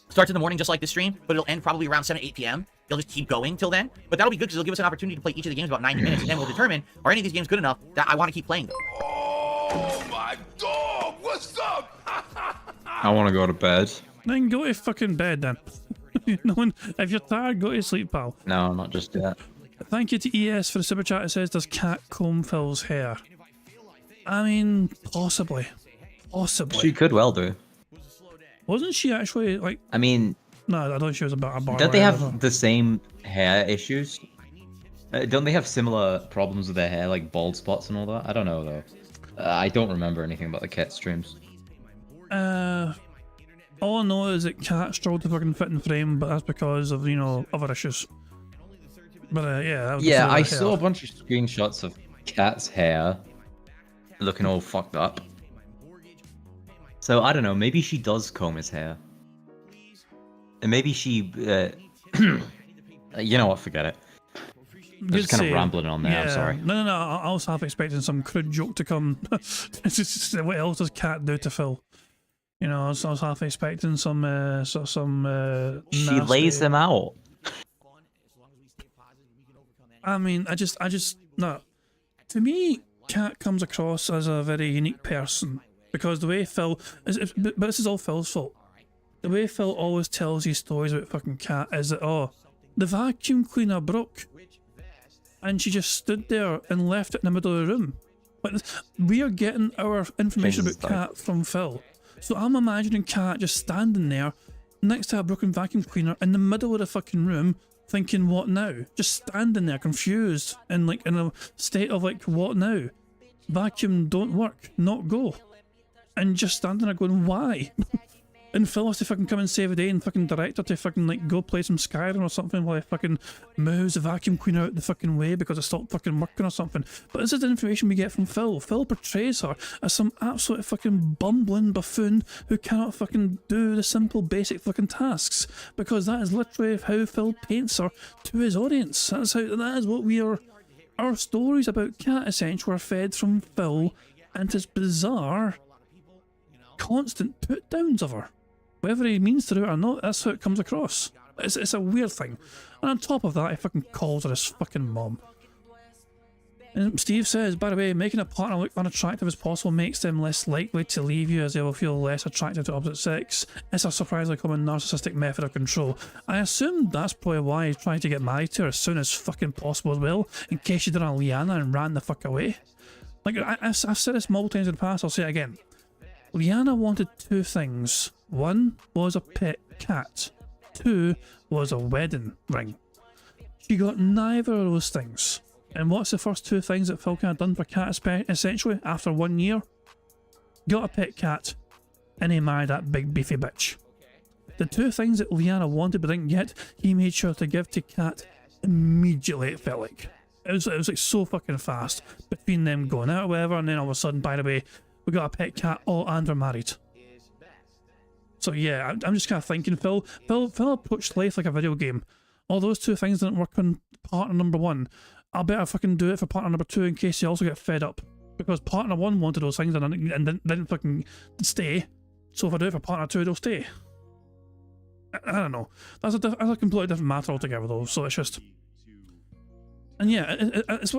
[SPEAKER 5] Starts in the morning just like this stream, but it'll end probably around 7 or 8 p.m. It'll just keep going till then. But that'll be good because it'll give us an opportunity to play each of the games about 90 minutes, and then we'll determine, are any of these games good enough that I want to keep playing them.
[SPEAKER 9] Oh my dog! What's up?
[SPEAKER 2] I want to go to bed.
[SPEAKER 1] Then go to fucking bed then. No one, if you're tired, go to sleep, pal.
[SPEAKER 2] No, not just yet.
[SPEAKER 1] Thank you to ES for the super chat. It says, does Cat comb Phil's hair? I mean, possibly. Possibly.
[SPEAKER 2] She could well do.
[SPEAKER 1] Wasn't she actually, like...
[SPEAKER 2] I mean...
[SPEAKER 1] No, I thought she was about a bar.
[SPEAKER 2] Don't they have the same hair issues? Don't they have similar problems with their hair, like bald spots and all that? I don't know, though. I don't remember anything about the Cat streams.
[SPEAKER 1] All I know is that Cat struggled to fucking fit in frame, but that's because of, you know, other issues. But yeah, that was
[SPEAKER 2] yeah, I saw a bunch of screenshots of Cat's hair looking all fucked up. So I don't know, maybe she does comb his hair. And maybe she, you know what, forget it. I'm just kind of rambling on there, I'm sorry.
[SPEAKER 1] No, I was half expecting some crude joke to come. What else does Cat do to Phil? You know, I was half expecting some
[SPEAKER 2] She
[SPEAKER 1] nasty...
[SPEAKER 2] lays him out.
[SPEAKER 1] I mean, I just, no. To me, Cat comes across as a very unique person. Because the way Phil, but this is all Phil's fault. The way Phil always tells these stories about fucking Cat is that, oh, the vacuum cleaner broke. And she just stood there and left it in the middle of the room. But we are getting our information about Cat from Phil. So I'm imagining Cat just standing there next to a broken vacuum cleaner in the middle of the fucking room thinking, what now? Just standing there confused and like in a state of like, what now? Vacuum don't work, not go. And just standing there going, why? And Phil has to fucking come and save the day and fucking direct her to fucking like go play some Skyrim or something while he fucking moves the vacuum cleaner out the fucking way because it stopped fucking working or something. But this is the information we get from Phil. Phil portrays her as some absolute fucking bumbling buffoon who cannot fucking do the simple basic fucking tasks. Because that is literally how Phil paints her to his audience. That is what we are. Our stories about Cat essentially are fed from Phil and his bizarre constant put downs of her. Whether he means to do it or not, that's how it comes across. It's a weird thing. And on top of that, he fucking calls her his fucking mom. And Steve says, by the way, making a partner look unattractive as possible makes them less likely to leave you as they will feel less attractive to opposite sex. It's a surprisingly common narcissistic method of control. I assume that's probably why he tried to get married to her as soon as fucking possible as well, in case she did a Liana and ran the fuck away. Like, I've said this multiple times in the past, I'll say it again. Liana wanted 2 things. 1 was a pet cat. 2 was a wedding ring. She got neither of those things. And what's the first 2 things that Phil had done for Cat essentially after 1 year? Got a pet cat, and he married that big beefy bitch. The 2 things that Liana wanted but didn't get, he made sure to give to Cat immediately, it felt like. It was like so fucking fast between them going out or whatever, and then all of a sudden, by the way, we got a pet cat, and we're married. So yeah, I'm just kind of thinking, Phil approached life like a video game. All those two things didn't work on partner number 1. I'll better fucking do it for partner number 2 in case you also get fed up. Because partner 1 wanted those things and didn't fucking stay. So if I do it for partner 2, they'll stay. I don't know. That's a completely different matter altogether though, so it's just... And yeah, it's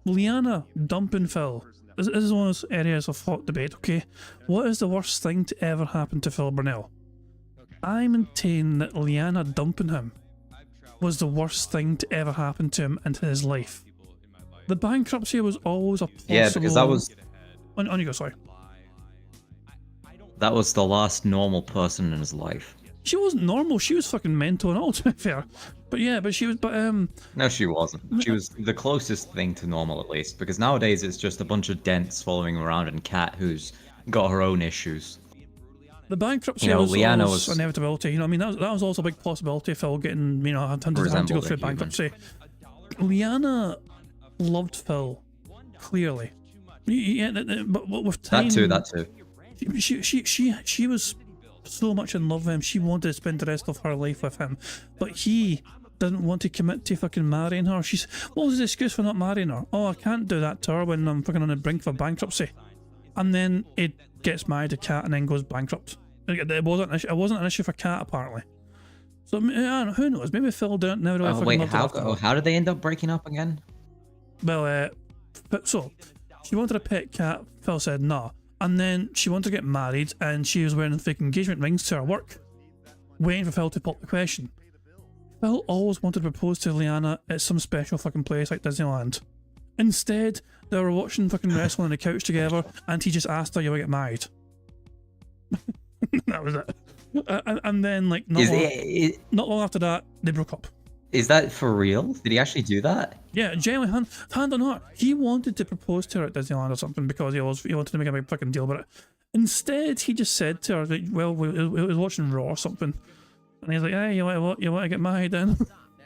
[SPEAKER 1] Liana dumping Phil. This is one of those areas of hot debate, okay? What is the worst thing to ever happen to Phil Burnell? I maintain that Liana dumping him was the worst thing to ever happen to him and to his life. The bankruptcy was always a possible...
[SPEAKER 2] Yeah, because that was...
[SPEAKER 1] On you go, sorry.
[SPEAKER 2] That was the last normal person in his life.
[SPEAKER 1] She wasn't normal, she was fucking mental and all, to be fair. But yeah, but she was,
[SPEAKER 2] No, she wasn't. She was the closest thing to normal, at least. Because nowadays it's just a bunch of dents following around and Kat, who's got her own issues.
[SPEAKER 1] The bankruptcy
[SPEAKER 2] Liana
[SPEAKER 1] was inevitability, you know what I mean? That was also a big possibility of Phil getting, you know, having to go through bankruptcy. Liana loved Phil, clearly. Yeah, but with time...
[SPEAKER 2] That too.
[SPEAKER 1] She was so much in love with him, she wanted to spend the rest of her life with him, but he didn't want to commit to fucking marrying her. What was his excuse for not marrying her? Oh, I can't do that to her when I'm fucking on the brink of bankruptcy. And then it gets married to Kat and then goes bankrupt. It wasn't an issue for Kat, apparently. So, I don't know, who knows? Maybe Phil never really fucking loved her.
[SPEAKER 2] How did they end up breaking up again?
[SPEAKER 1] Well, so, she wanted a pet cat, Phil said nah. And then she wanted to get married and she was wearing fake engagement rings to her work, waiting for Phil to pop the question. Phil always wanted to propose to Liana at some special fucking place like Disneyland. Instead, they were watching fucking wrestling on the couch together and he just asked her, you want to get married? That was it. And then, like, not long after that, they broke up.
[SPEAKER 2] Is that for real? Did he actually do that?
[SPEAKER 1] Yeah, genuinely, hand on heart. He wanted to propose to her at Disneyland or something because he wanted to make a big fucking deal about it. Instead, he just said to her, that, well, we was watching Raw or something. And he's like, hey, you want to get married then?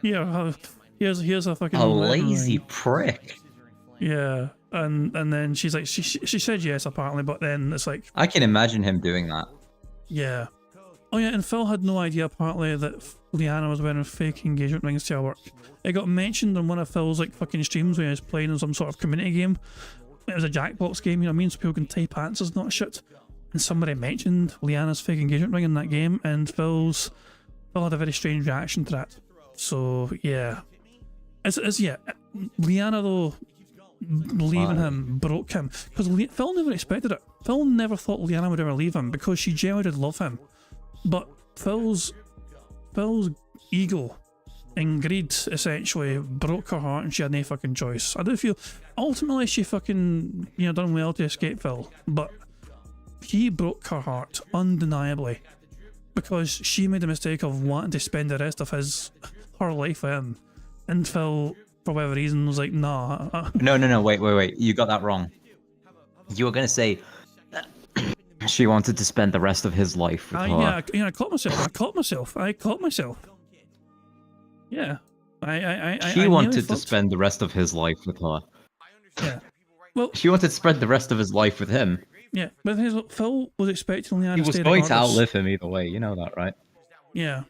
[SPEAKER 1] Yeah, here's a fucking...
[SPEAKER 2] A lazy prick.
[SPEAKER 1] Yeah, and then she's like, she said yes, apparently, but then it's like...
[SPEAKER 2] I can imagine him doing that.
[SPEAKER 1] Yeah. Oh yeah, and Phil had no idea apparently that Liana was wearing fake engagement rings to her work. It got mentioned on one of Phil's like fucking streams when he was playing in some sort of community game. It was a Jackbox game, you know what I mean, so people can type answers, not shit. And somebody mentioned Liana's fake engagement ring in that game, and Phil had a very strange reaction to that. So yeah, yeah. Liana though, leaving him broke him because Phil never expected it. Phil never thought Liana would ever leave him because she genuinely did love him. But Phil's ego and greed essentially broke her heart and she had no fucking choice. I do feel ultimately she fucking, you know, done well to escape Phil, but he broke her heart undeniably because she made the mistake of wanting to spend the rest of her life with him, and Phil, for whatever reason, was like, nah.
[SPEAKER 2] No, wait, you got that wrong. You were gonna say she wanted to spend the rest of his life with her.
[SPEAKER 1] Yeah, I caught myself. Yeah.
[SPEAKER 2] She wanted to spend the rest of his life with her.
[SPEAKER 1] Yeah. Well,
[SPEAKER 2] she wanted to spend the rest of his life with him.
[SPEAKER 1] Yeah, but the thing is, look, Phil was expecting Liana
[SPEAKER 2] to stay. He was going to outlive him either way, you know that, right?
[SPEAKER 1] Yeah.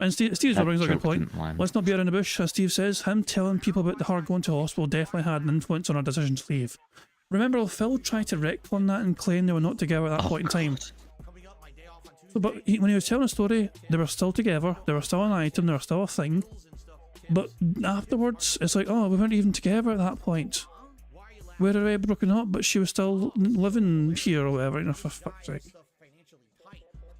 [SPEAKER 1] And Steve's brings up a good point. Let's not beat around the bush, as Steve says. Him telling people about her going to hospital definitely had an influence on her decision to leave. Remember, Phil tried to retcon that and claim they were not together at that point in time. So, but when he was telling a story, they were still together, they were still an item, they were still a thing. But afterwards, it's like, oh, we weren't even together at that point. We were already broken up, but she was still living here or whatever, you know, for fuck's sake.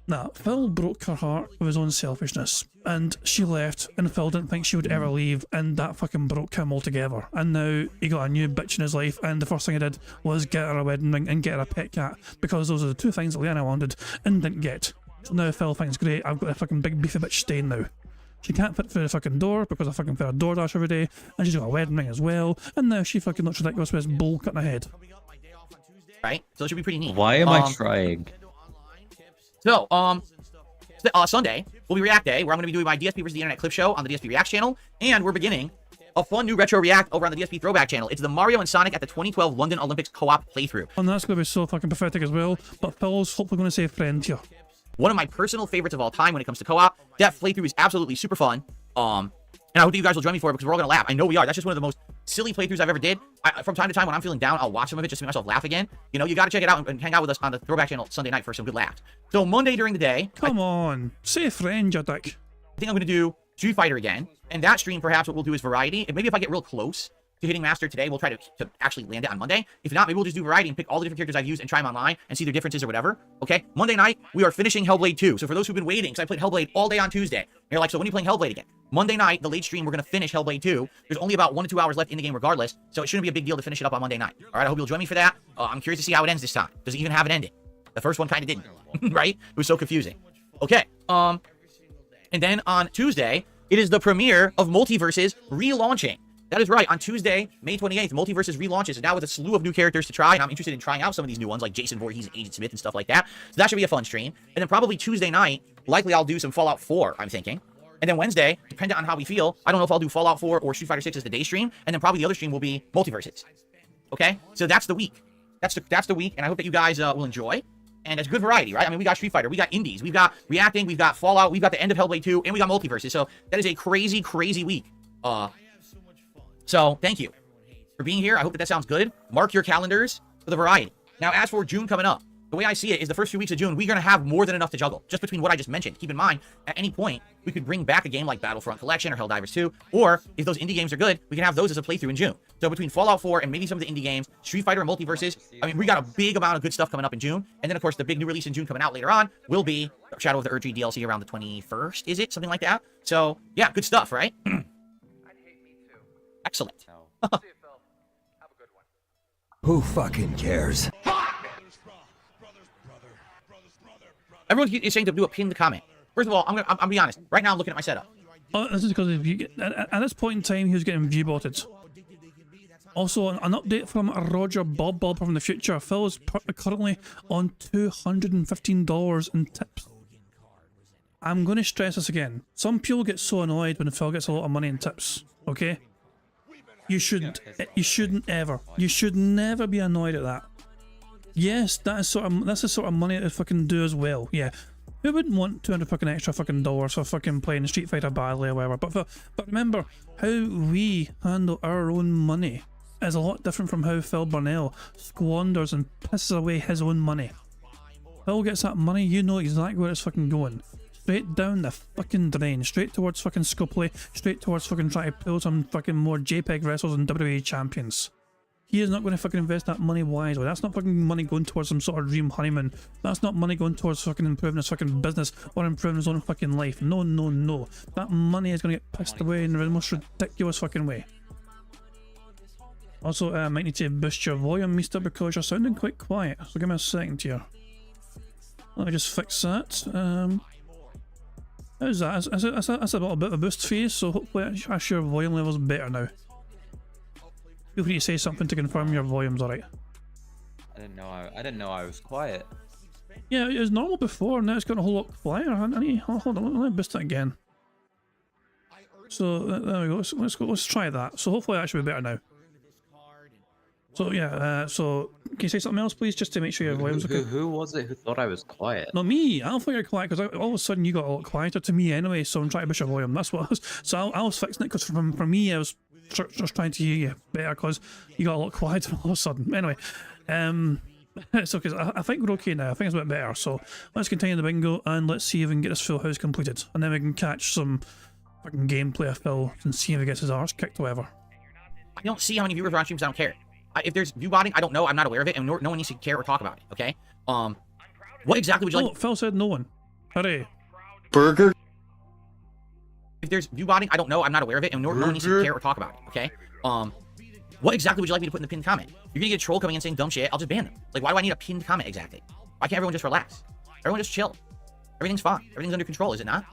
[SPEAKER 1] Nah, Phil broke her heart with his own selfishness, and she left, and Phil didn't think she would ever leave, and that fucking broke him altogether. And now he got a new bitch in his life, and the first thing he did was get her a wedding ring and get her a pet cat, because those are the two things that Liana wanted and didn't get. So now Phil thinks, great, I've got a fucking big beefy bitch staying now. She can't fit through the fucking door because I fucking fit a DoorDash every day, and she's got a wedding ring as well, and now she fucking looks ridiculous with this bull cutting her head.
[SPEAKER 5] Right? So it should be pretty neat.
[SPEAKER 2] Why am I trying?
[SPEAKER 5] So, Sunday will be React Day, where I'm going to be doing my DSP versus the Internet clip show on the DSP React channel, and we're beginning a fun new retro react over on the DSP Throwback channel. It's the Mario and Sonic at the 2012 London Olympics co-op playthrough.
[SPEAKER 1] And that's going to be so fucking pathetic as well. But Phil's hopefully going to say friend here.
[SPEAKER 5] One of my personal favorites of all time when it comes to co-op. That playthrough is absolutely super fun. And I hope that you guys will join me for it because we're all going to laugh. I know we are. That's just one of the most silly playthroughs I've ever did. From time to time when I'm feeling down, I'll watch some of it just to make myself laugh again. You know, you got to check it out and hang out with us on the Throwback channel Sunday night for some good laughs. So Monday during the day...
[SPEAKER 1] Come on. Say friend, you dick.
[SPEAKER 5] I think I'm going to do Street Fighter again. And that stream, perhaps, what we'll do is variety. And maybe if I get real close to hitting Master today, we'll try to actually land it on Monday. If not, maybe we'll just do variety and pick all the different characters I've used and try them online and see their differences or whatever. Okay? Monday night, we are finishing Hellblade 2. So for those who've been waiting, because I played Hellblade all day on Tuesday, and you're like, so when are you playing Hellblade again? Monday night, the late stream, we're going to finish Hellblade 2. There's only about 1 to 2 hours left in the game regardless, so it shouldn't be a big deal to finish it up on Monday night. All right, I hope you'll join me for that. I'm curious to see how it ends this time. Does it even have an ending? The first one kind of didn't, right? It was so confusing. Okay, and then on Tuesday, it is the premiere of Multiverses relaunching. That is right. On Tuesday, May 28th, Multiverses relaunches, and now with a slew of new characters to try, and I'm interested in trying out some of these new ones, like Jason Voorhees and Agent Smith and stuff like that. So that should be a fun stream. And then probably Tuesday night, likely I'll do some Fallout 4, I'm thinking. And then Wednesday, depending on how we feel, I don't know if I'll do Fallout 4 or Street Fighter 6 as the day stream, and then probably the other stream will be Multiverses. Okay? So that's the week. That's the week, and I hope that you guys will enjoy. And it's good variety, right? I mean, we got Street Fighter, we got indies, we've got reacting, we've got Fallout, we've got the end of Hellblade 2, and we got Multiverses. So that is a crazy, crazy week. So thank you for being here. I hope that sounds good. Mark your calendars for the variety. Now, as for June coming up, the way I see it is the first few weeks of June, we're going to have more than enough to juggle, just between what I just mentioned. Keep in mind, at any point, we could bring back a game like Battlefront Collection or Helldivers 2, or if those indie games are good, we can have those as a playthrough in June. So between Fallout 4 and maybe some of the indie games, Street Fighter and Multiverses, I mean, we got a big amount of good stuff coming up in June. And then, of course, the big new release in June coming out later on will be Shadow of the Erdtree DLC around the 21st, is it? Something like that. So, yeah, good stuff, right? Excellent.
[SPEAKER 8] Who fucking cares?
[SPEAKER 5] Everyone is saying to do a pinned comment. First of all, I'm be honest. Right now, I'm looking at my setup.
[SPEAKER 1] Oh, this is because if you get, at this point in time, he was getting view-botted. Also, an update from Roger Bob from the future. Phil is currently on $215 in tips. I'm going to stress this again. Some people get so annoyed when Phil gets a lot of money in tips. Okay? You shouldn't ever. You should never be annoyed at that. Yes, that's the sort of money that fucking do as well. Yeah, who wouldn't want 200 fucking extra fucking dollars for fucking playing Street Fighter badly or whatever? But remember, how we handle our own money is a lot different from how Phil Burnell squanders and pisses away his own money. Phil gets that money, you know exactly where it's fucking going. Straight down the fucking drain, straight towards fucking Scopely, straight towards fucking trying to pull some fucking more JPEG wrestlers and WWE champions. He is not going to fucking invest that money wisely. That's not fucking money going towards some sort of dream honeymoon. That's not money going towards fucking improving his fucking business or improving his own fucking life. No, no, no. That money is going to get pissed away in the most ridiculous fucking way. Also, I might need to boost your volume, Meester, because you're sounding quite quiet. So give me a second here. Let me just fix that. How's that? That's a little bit of a boost for you, so hopefully your volume level's better now. Feel free to say something to confirm your volume's alright.
[SPEAKER 13] I didn't know I was quiet.
[SPEAKER 1] Yeah, it was normal before, now it's got a whole lot quieter. Hold on, let me boost it again. So there we go. Let's try that. So hopefully that should be better now. So yeah, so can you say something else, please, just to make sure your volume's okay?
[SPEAKER 13] Who was it who thought I was quiet?
[SPEAKER 1] Not me. I don't think you're quiet because all of a sudden you got a lot quieter to me anyway. So I'm trying to boost your volume. That's what I was. So I was fixing it because for me I was just trying to hear you better because you got a lot quieter all of a sudden. Anyway, so because I think we're okay now. I think it's a bit better. So let's continue the bingo and let's see if we can get this full house completed, and then we can catch some fucking gameplay of Phil and see if he gets his arse kicked or whatever.
[SPEAKER 5] I don't see how many viewers are on streams. I don't care. If there's view botting, I don't know. I'm not aware of it, and no one needs to care or talk about it. Okay. What exactly would you like?
[SPEAKER 1] Oh, Phil said no one. Hooray.
[SPEAKER 7] Burger.
[SPEAKER 5] If there's view botting, I don't know. I'm not aware of it, and no one needs to care or talk about it. Okay. What exactly would you like me to put in the pinned comment? You're gonna get a troll coming in saying dumb shit. I'll just ban them. Like, why do I need a pinned comment exactly? Why can't everyone just relax? Everyone just chill. Everything's fine. Everything's under control, is it not?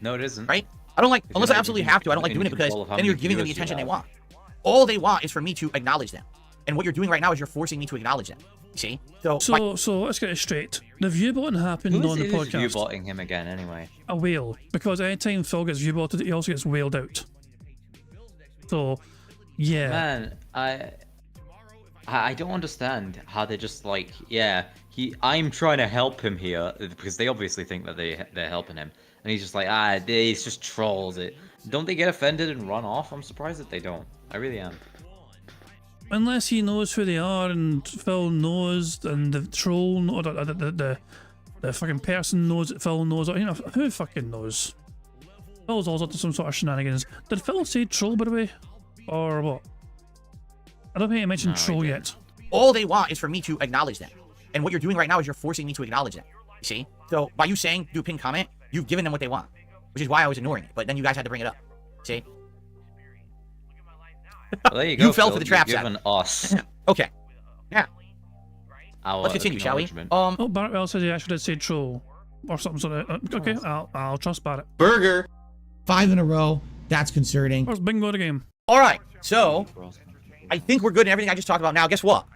[SPEAKER 13] No, it isn't.
[SPEAKER 5] Right? I don't like, unless I absolutely have to, I don't like doing it because then you're giving them the attention they want. All they want is for me to acknowledge them. And what you're doing right now is you're forcing me to acknowledge them. You see? So
[SPEAKER 1] let's get it straight. The view botting happened on the podcast.
[SPEAKER 13] Who's view botting him again anyway?
[SPEAKER 1] A whale. Because anytime Phil gets view botted, he also gets whaled out. So, yeah.
[SPEAKER 13] Man, I don't understand how they just like, yeah, I'm trying to help him here because they obviously think that they're helping him, and he's just like, it's just trolls. Don't they get offended and run off? I'm surprised that they don't. I really am.
[SPEAKER 1] Unless he knows who they are and Phil knows, and the troll, or the fucking person knows that Phil knows, or, you know, who fucking knows? Phil's also up to some sort of shenanigans. Did Phil say troll, by the way? Or what? I don't think he mentioned troll yet.
[SPEAKER 5] All they want is for me to acknowledge them. And what you're doing right now is you're forcing me to acknowledge them. You see? So by you saying do a pinned comment, you've given them what they want. Which is why I was ignoring it. But then you guys had to bring it up. See?
[SPEAKER 13] Well, there you go.
[SPEAKER 5] You fell
[SPEAKER 13] Phil.
[SPEAKER 5] for the trap,
[SPEAKER 13] You've given us.
[SPEAKER 5] Okay. Yeah.
[SPEAKER 13] Our
[SPEAKER 5] Let's continue, shall we?
[SPEAKER 1] Oh, Barrett said he actually did say troll. Or something sort of. Okay, I'll trust Barrett.
[SPEAKER 5] Burger. 5 in a row. That's concerning.
[SPEAKER 1] Where's Bingo the game?
[SPEAKER 5] Alright, so I think we're good in everything I just talked about. Now, guess what?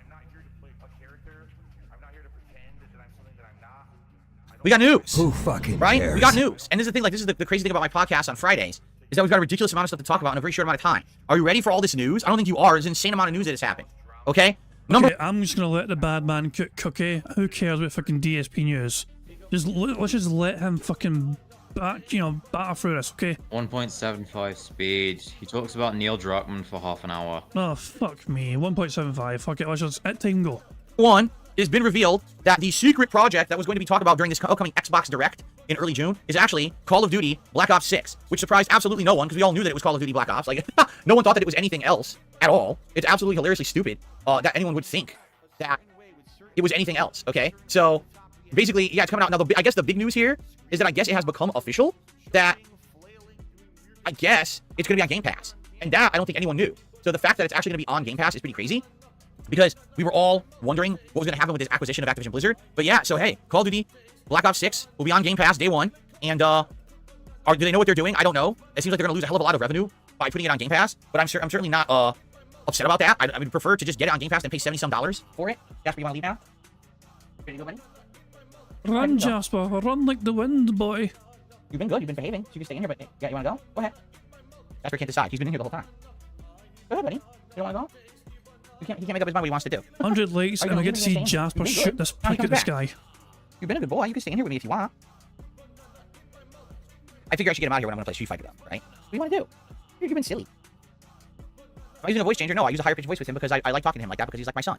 [SPEAKER 5] We got news.
[SPEAKER 8] Who fucking
[SPEAKER 5] right?
[SPEAKER 8] cares?
[SPEAKER 5] We got news. And this is the thing, like, this is the crazy thing about my podcast on Fridays, is that we've got a ridiculous amount of stuff to talk about in a very short amount of time. Are you ready for all this news? I don't think you are. There's an insane amount of news that has happened. Okay?
[SPEAKER 1] Okay, I'm just gonna let the bad man cook cookie. Who cares about fucking DSP news? Let's just let him fucking batter through this, okay?
[SPEAKER 13] 1.75 speed. He talks about Neil Druckmann for half an hour.
[SPEAKER 1] Oh, fuck me. 1.75. Fuck it, let's just let thing go.
[SPEAKER 5] One, it's been revealed that the secret project that was going to be talked about during this upcoming Xbox Direct in early June is actually Call of Duty Black Ops 6, which surprised absolutely no one because we all knew that it was Call of Duty Black Ops. Like, no one thought that it was anything else at all. It's absolutely hilariously stupid that anyone would think that it was anything else, okay? So, basically, yeah, it's coming out. Now, I guess the big news here is that I guess it has become official that I guess it's going to be on Game Pass. And that, I don't think anyone knew. So the fact that it's actually going to be on Game Pass is pretty crazy. Because we were all wondering what was going to happen with this acquisition of Activision Blizzard. But yeah, so hey, Call of Duty Black Ops 6 will be on Game Pass day one. And do they know what they're doing? I don't know. It seems like they're going to lose a hell of a lot of revenue by putting it on Game Pass. But I'm certainly not upset about that. I would prefer to just get it on Game Pass and pay $70-some for it. Jasper, you want to leave now? Ready to go, buddy?
[SPEAKER 1] Run, Jasper. Run like the wind, boy.
[SPEAKER 5] You've been good. You've been behaving. So you can stay in here, but yeah, you want to go? Go ahead. Jasper can't decide. He's been in here the whole time. Go ahead, buddy. You don't want to go? He can't make up his mind what he wants to do.
[SPEAKER 1] 100 likes and I get to see Jasper shoot this prick at this guy.
[SPEAKER 5] You've been a good boy. You can stay in here with me if you want. I figure I should get him out here when I'm going to play Street Fighter, though, right? What do you want to do? You've been silly. Am I using a voice changer? No, I use a higher pitched voice with him because I like talking to him like that because he's like my son.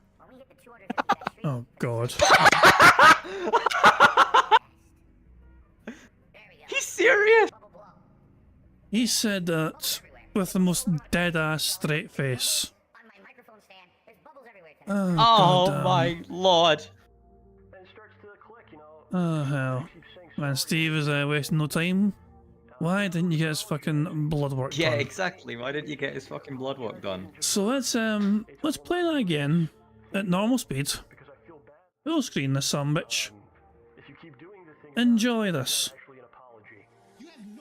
[SPEAKER 1] Oh, God.
[SPEAKER 13] He's serious?
[SPEAKER 1] He said that with the most dead-ass straight face.
[SPEAKER 13] Oh my lord.
[SPEAKER 1] Oh, hell. Man, Steve is wasting no time. Why didn't you get his fucking blood work done?
[SPEAKER 13] Yeah, exactly. Why didn't you get his fucking blood work done?
[SPEAKER 1] So let's play that again at normal speed. Full screen this sumbitch. Enjoy this.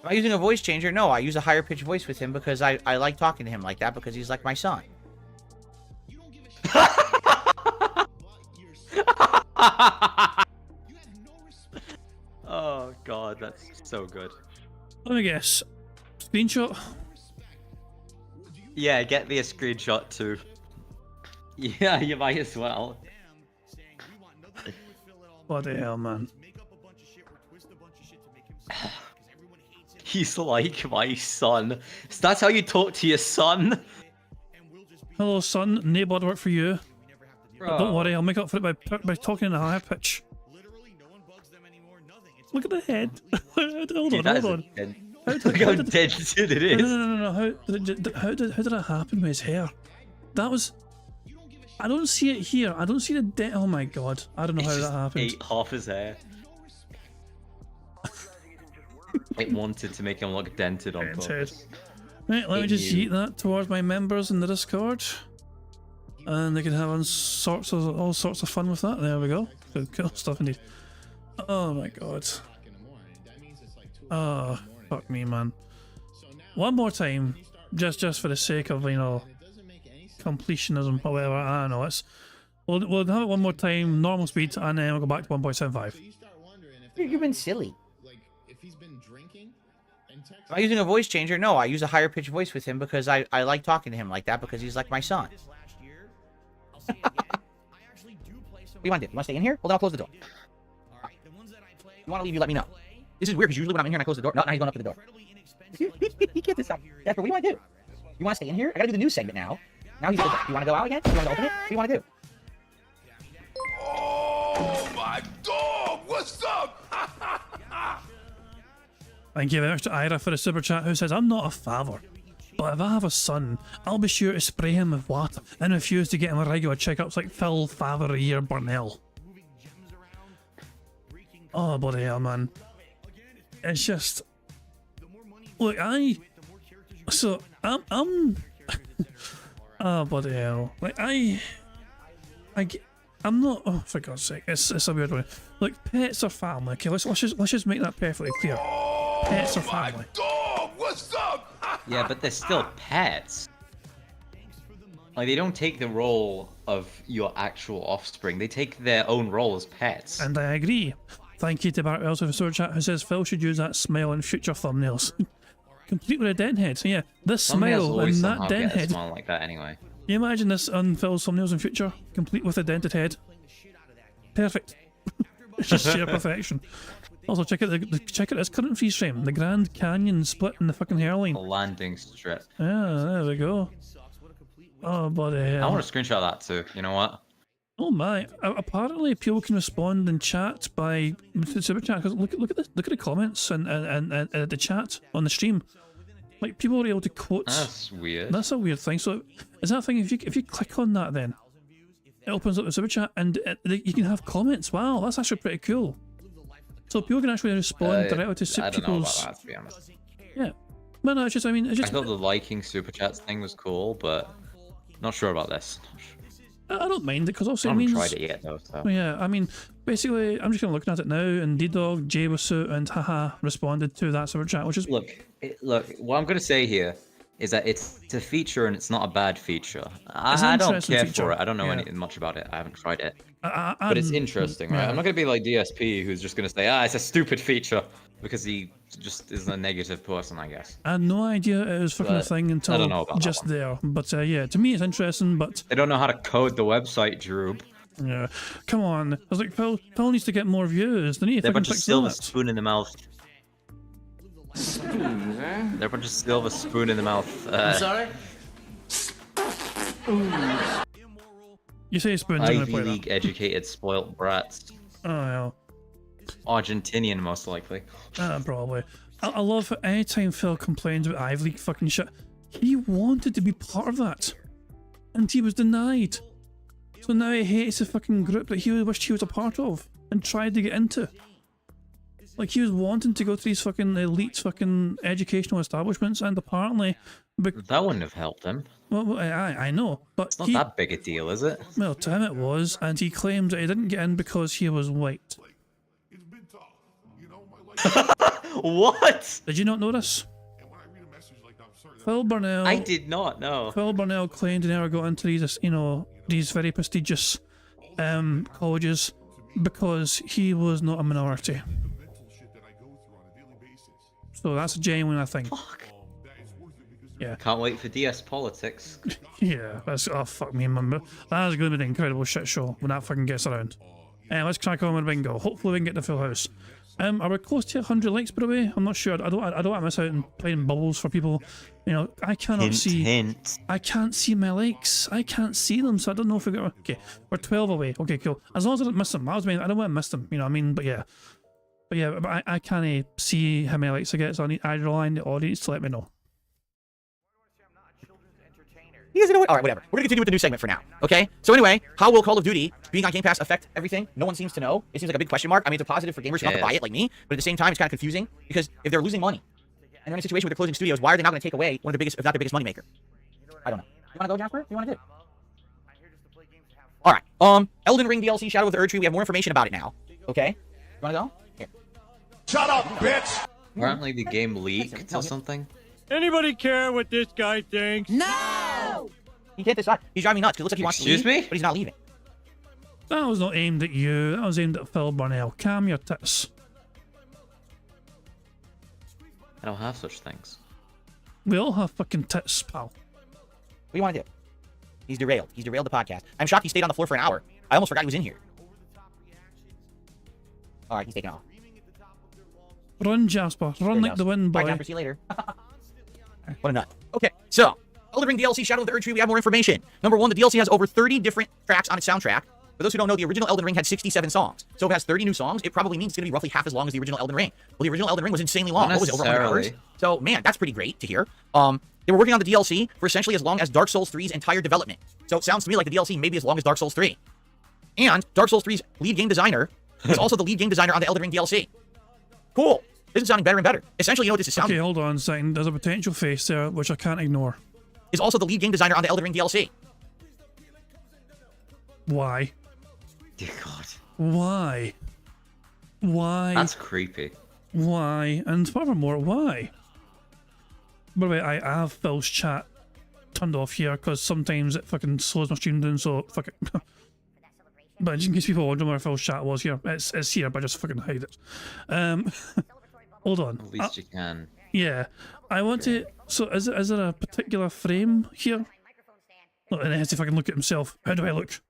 [SPEAKER 5] Am I using a voice changer? No, I use a higher pitched voice with him because I like talking to him like that because he's like my son.
[SPEAKER 13] Oh god, that's so good.
[SPEAKER 1] Let me guess. Screenshot?
[SPEAKER 13] Yeah, get me a screenshot too. Yeah, you might as well.
[SPEAKER 1] What the hell, man?
[SPEAKER 13] He's like my son. So that's how you talk to your son?
[SPEAKER 1] Hello, son. No blood work for you.
[SPEAKER 13] Bro.
[SPEAKER 1] But don't worry, I'll make up for it by talking in a higher pitch. Look at the head. Hold on, hold on.
[SPEAKER 13] Look how dented it is.
[SPEAKER 1] No. How did that happen with his hair? That was... I don't see it here. I don't see the dent. Oh my god. I don't know how that happened.
[SPEAKER 13] Ate half his hair. It wanted to make him look dented on purpose.
[SPEAKER 1] Right, let me just yeet that towards my members in the Discord. And they can have all sorts of fun with that. There we go. Good, cool stuff indeed. Oh my god. Oh, fuck me, man. One more time, just for the sake of, you know, completionism or whatever. I don't know. We'll have it one more time, normal speed, and then we'll go back to 1.75.
[SPEAKER 5] You've been silly. Am I using a voice changer? No, I use a higher pitched voice with him because I like talking to him like that because he's like my son. What do you want to do? You want to stay in here? Well, then I'll close the door. Right. You want to leave, you let me know. This is weird because usually when I'm in here and I close the door, no, now he's going up to the door. He can't decide. Jasper, what do you want to do? You want to stay in here? I got to do the news segment now. Now he's open. You want to go out again? You want to open it? What do you want to do?
[SPEAKER 9] Oh my dog! What's up?
[SPEAKER 1] Thank you very much to Ira for the super chat, who says, I'm not a father, but if I have a son, I'll be sure to spray him with water and refuse to get him regular checkups like Phil Father a Year Burnell. Oh, bloody hell, man. It's just... Look, I'm oh, bloody hell. Like, I'm not... Oh, for God's sake, it's a weird one. Look, pets are family, okay? Let's just make that perfectly clear. Pets are family.
[SPEAKER 9] Dog, what's up?
[SPEAKER 13] Yeah, but they're still pets. Like, they don't take the role of your actual offspring. They take their own role as pets.
[SPEAKER 1] And I agree. Thank you to Bart Wells for the super chat, who says Phil should use that smile in future thumbnails. Complete with a dent head. So yeah, this smile and that dent head.
[SPEAKER 13] Smile like that anyway.
[SPEAKER 1] You imagine this on Phil's thumbnails in future, complete with a dented head. Perfect. It's just sheer perfection. Also, check out check out this current freeze frame. The Grand Canyon split in the fucking hairline.
[SPEAKER 13] A landing strip.
[SPEAKER 1] Yeah, there we go. Oh, bloody hell.
[SPEAKER 13] I want to screenshot that too. You know what?
[SPEAKER 1] Oh my! Apparently, people can respond in chat by super chat. Cause look at this. Look at the comments and the chat on the stream. Like, people are able to quote.
[SPEAKER 13] That's weird.
[SPEAKER 1] That's a weird thing. So, is that thing? If you click on that, then it opens up the super chat and you can have comments. Wow, that's actually pretty cool. So people can actually respond directly to
[SPEAKER 13] I don't
[SPEAKER 1] people's.
[SPEAKER 13] know about that, to be honest.
[SPEAKER 1] Yeah, but no, it's just. I mean, it's just.
[SPEAKER 13] I thought the liking super chats thing was cool, but not sure about this.
[SPEAKER 1] I don't mind it because also
[SPEAKER 13] I
[SPEAKER 1] it
[SPEAKER 13] haven't
[SPEAKER 1] means.
[SPEAKER 13] tried it yet though. So.
[SPEAKER 1] Well, yeah, I mean, basically, I'm just kind of looking at it now, and D-Dog, Jaywasu, and Haha responded to that super chat, which is.
[SPEAKER 13] Look, what I'm gonna say here is that it's a feature and it's not a bad feature. I don't care for it. I don't know anything much about it. I haven't tried it. But it's interesting, right? I'm not gonna be like DSP, who's just gonna say, it's a stupid feature, because he just is a negative person, I guess.
[SPEAKER 1] I had no idea it was fucking a thing until
[SPEAKER 13] I don't know about
[SPEAKER 1] just there. But yeah, to me it's interesting, but...
[SPEAKER 13] They don't know how to code the website, Droob.
[SPEAKER 1] Yeah, come on. I was like, Phil needs to get more views. They need to
[SPEAKER 13] They're a bunch of
[SPEAKER 1] fix
[SPEAKER 13] silver
[SPEAKER 1] that.
[SPEAKER 13] spoon in the mouth. They're a bunch of silver spoon in the mouth.
[SPEAKER 4] I'm sorry?
[SPEAKER 1] You say spoons, I'm gonna
[SPEAKER 13] Ivy
[SPEAKER 1] play
[SPEAKER 13] League
[SPEAKER 1] that.
[SPEAKER 13] educated spoilt brats.
[SPEAKER 1] Oh, hell.
[SPEAKER 13] Argentinian, most likely.
[SPEAKER 1] Probably. I love how anytime Phil complains about Ivy League fucking shit, he wanted to be part of that. And he was denied. So now he hates the fucking group that he wished he was a part of and tried to get into. Like, he was wanting to go to these fucking elite fucking educational establishments, and apparently...
[SPEAKER 13] That wouldn't have helped him.
[SPEAKER 1] Well, I know, but
[SPEAKER 13] it's not that big a deal, is it?
[SPEAKER 1] Well, to him it was, and he claimed that he didn't get in because he was white.
[SPEAKER 13] What?
[SPEAKER 1] Did you not know this? Phil Burnell...
[SPEAKER 13] I did not know.
[SPEAKER 1] Phil Burnell claimed he never got into these, these very prestigious colleges because he was not a minority. So that's a genuine, I think.
[SPEAKER 13] Fuck.
[SPEAKER 1] Yeah.
[SPEAKER 13] Can't wait for DS Politics.
[SPEAKER 1] Yeah, that's... Oh, fuck me, man. That is going to be an incredible shit show when that fucking gets around. Let's crack on with bingo. Hopefully we can get the full house. Are we close to 100 likes, by the way? I'm not sure. I don't want to miss out on playing bubbles for people. I cannot see...
[SPEAKER 13] Hint.
[SPEAKER 1] I can't see my likes. I can't see them, so I don't know if we got... Okay, we're 12 away. Okay, cool. As long as I don't miss them. I don't want to miss them, you know what I mean? But yeah. But I can't see how many likes I get, so I rely on the audience to let me know.
[SPEAKER 5] You guys know what? Alright, whatever. We're gonna continue with the new segment for now, okay? So anyway, how will Call of Duty being on Game Pass affect everything? No one seems to know. It seems like a big question mark. I mean, it's a positive for gamers who want to buy it like me, but at the same time, it's kind of confusing, because if they're losing money, and they're in a situation where they're closing studios, why are they not going to take away one of the biggest, if not the biggest moneymaker? I don't know. You want to go, Jasper? What do you want to do? Alright, Elden Ring DLC, Shadow of the Erdtree, we have more information about it now, okay? You want to go? Here.
[SPEAKER 9] Shut up, bitch!
[SPEAKER 13] Apparently the game leaked or something.
[SPEAKER 10] Anybody care what this guy thinks?
[SPEAKER 5] No! He can't decide. He's driving me nuts, because it looks like he wants to leave, but he's not leaving.
[SPEAKER 1] That was not aimed at you. That was aimed at Phil Burnell. Calm your tits.
[SPEAKER 13] I don't have such things.
[SPEAKER 1] We all have fucking tits, pal.
[SPEAKER 5] What do you want to do? He's derailed. He's derailed the podcast. I'm shocked he stayed on the floor for an hour. I almost forgot he was in here. Alright, he's taking off.
[SPEAKER 1] Run, Jasper. Run like the wind, boy.
[SPEAKER 5] Bye, Jasper. See you later. What a nut. Okay, so, Elden Ring DLC Shadow of the Erdtree, we have more information. Number one, the DLC has over 30 different tracks on its soundtrack. For those who don't know, the original Elden Ring had 67 songs. So if it has 30 new songs, it probably means it's going to be roughly half as long as the original Elden Ring. Well, the original Elden Ring was insanely long. What was it, over 100 hours? So, man, that's pretty great to hear. They were working on the DLC for essentially as long as Dark Souls 3's entire development. So it sounds to me like the DLC may be as long as Dark Souls 3. And Dark Souls 3's lead game designer is also the lead game designer on the Elden Ring DLC. Cool. This is sounding better and better. Essentially, you know what this is sounding.
[SPEAKER 1] Okay, hold on a second. There's a potential face there, which I can't ignore.
[SPEAKER 5] Is also the lead game designer on the Elden Ring DLC.
[SPEAKER 1] Why?
[SPEAKER 13] Dear God.
[SPEAKER 1] Why? Why?
[SPEAKER 13] That's creepy.
[SPEAKER 1] Why? And furthermore, why? By the way, I have Phil's chat turned off here because sometimes it fucking slows my stream down, so fuck it. But just in case people wondering where Phil's chat was here, it's here, but I just fucking hide it. Hold on.
[SPEAKER 13] At least you can.
[SPEAKER 1] Yeah. I want to... So is there a particular frame here? Look, and he has to fucking look at himself. How do I look?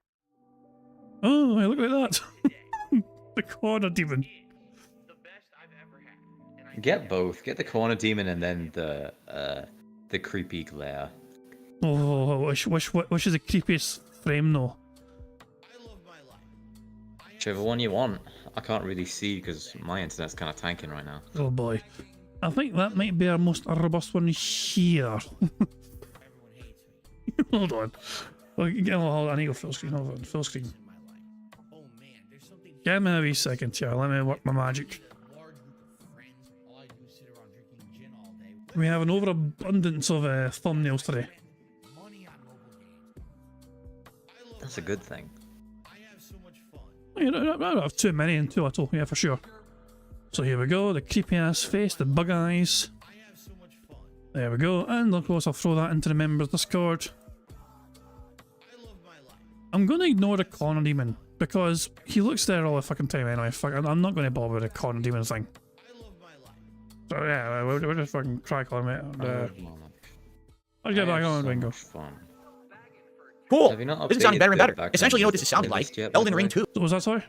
[SPEAKER 1] Oh, I look like that. The corner demon.
[SPEAKER 13] Get both. Get the corner demon and then the creepy glare.
[SPEAKER 1] Oh, which is the creepiest frame though?
[SPEAKER 13] Whichever one you want. I can't really see because my internet's kind of tanking right now.
[SPEAKER 1] Oh boy. I think that might be our most robust one here. Hold on. Well, hold on, I need to go full screen. Hold on, full screen. Give me a wee second here. Let me work my magic. We have an overabundance of thumbnails today.
[SPEAKER 13] That's a good thing.
[SPEAKER 1] I don't have too many and too little, yeah, for sure. So here we go, the creepy ass face, the bug eyes. There we go, and of course I'll throw that into the members Discord. I'm going to ignore the corner demon, because he looks there all the fucking time anyway. Fuck, I'm not going to bother with the corner demon thing. So yeah, we'll just fucking crack on it. I'll get back on Bingo.
[SPEAKER 5] Cool! This is sounding better and better. Essentially, you know what this is sounding like? Elden Ring 2.
[SPEAKER 1] What was that, sorry?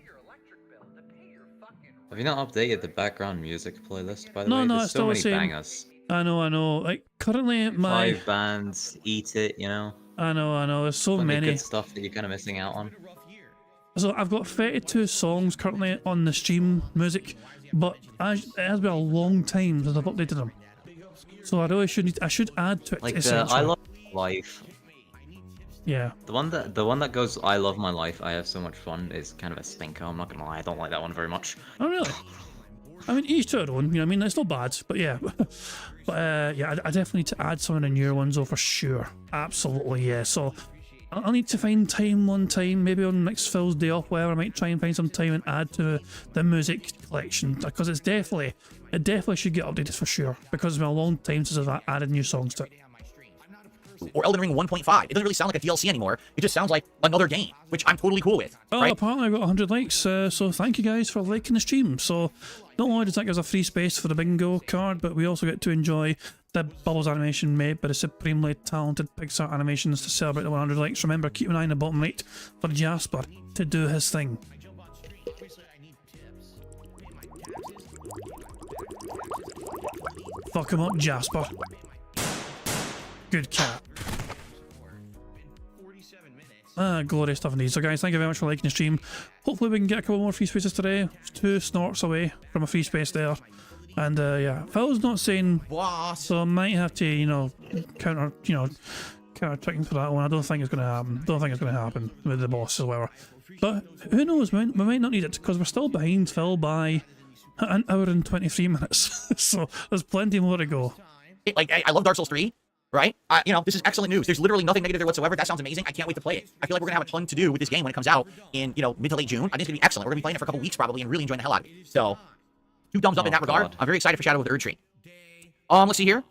[SPEAKER 13] Have you not updated the background music playlist, by the way?
[SPEAKER 1] No,
[SPEAKER 13] There's
[SPEAKER 1] it's
[SPEAKER 13] so
[SPEAKER 1] still the
[SPEAKER 13] many
[SPEAKER 1] same.
[SPEAKER 13] bangers.
[SPEAKER 1] I know. Like, currently my...
[SPEAKER 13] 5 bands, Eat It, you know?
[SPEAKER 1] I know. There's so
[SPEAKER 13] Plenty of
[SPEAKER 1] many.
[SPEAKER 13] good stuff that you're kind of missing out on.
[SPEAKER 1] So I've got 32 songs currently on the stream music, but it has been a long time since I've updated them. So I really I should add to it.
[SPEAKER 13] Like the I Love Life.
[SPEAKER 1] Yeah.
[SPEAKER 13] The one that goes I Love My Life, I Have So Much Fun is kind of a stinker. I'm not gonna lie, I don't like that one very much.
[SPEAKER 1] Oh really? I mean, each to their own. You know, what I mean, it's not bad, but yeah. But yeah, I definitely need to add some of the newer ones though for sure. Absolutely, yeah. So I'll need to find time one time, maybe on next Phil's day off, where I might try and find some time and add to the music collection, because it definitely should get updated for sure, because it's been a long time since I've added new songs to it.
[SPEAKER 5] Or Elden Ring 1.5. It doesn't really sound like a DLC anymore. It just sounds like another game, which I'm totally cool with.
[SPEAKER 1] Oh,
[SPEAKER 5] right?
[SPEAKER 1] Apparently I got 100 likes, so thank you guys for liking the stream. So not only does that give us a free space for the bingo card, but we also get to enjoy the Bubbles animation made by the supremely talented Pixar Animations to celebrate the 100 likes. Remember, keep an eye on the bottom right for Jasper to do his thing. Fuck him up, Jasper. Good cat. Glorious stuff indeed. So guys, thank you very much for liking the stream. Hopefully we can get a couple more free spaces today. 2 snorts away from a free space there. And yeah, Phil's not saying what, so I might have to, counter tricking for that one. I don't think it's gonna happen. With the boss or whatever. But who knows, we might not need it, because we're still behind Phil by an hour and 23 minutes. So there's plenty more to go.
[SPEAKER 5] Like, I love Dark Souls 3. Right? This is excellent news. There's literally nothing negative there whatsoever. That sounds amazing. I can't wait to play it. I feel like we're gonna have a ton to do with this game when it comes out in, mid to late June. I think it's gonna be excellent. We're gonna be playing it for a couple weeks probably and really enjoying the hell out of it. So, 2 thumbs up in that regard. I'm very excited for Shadow of the Erdtree. Let's see here.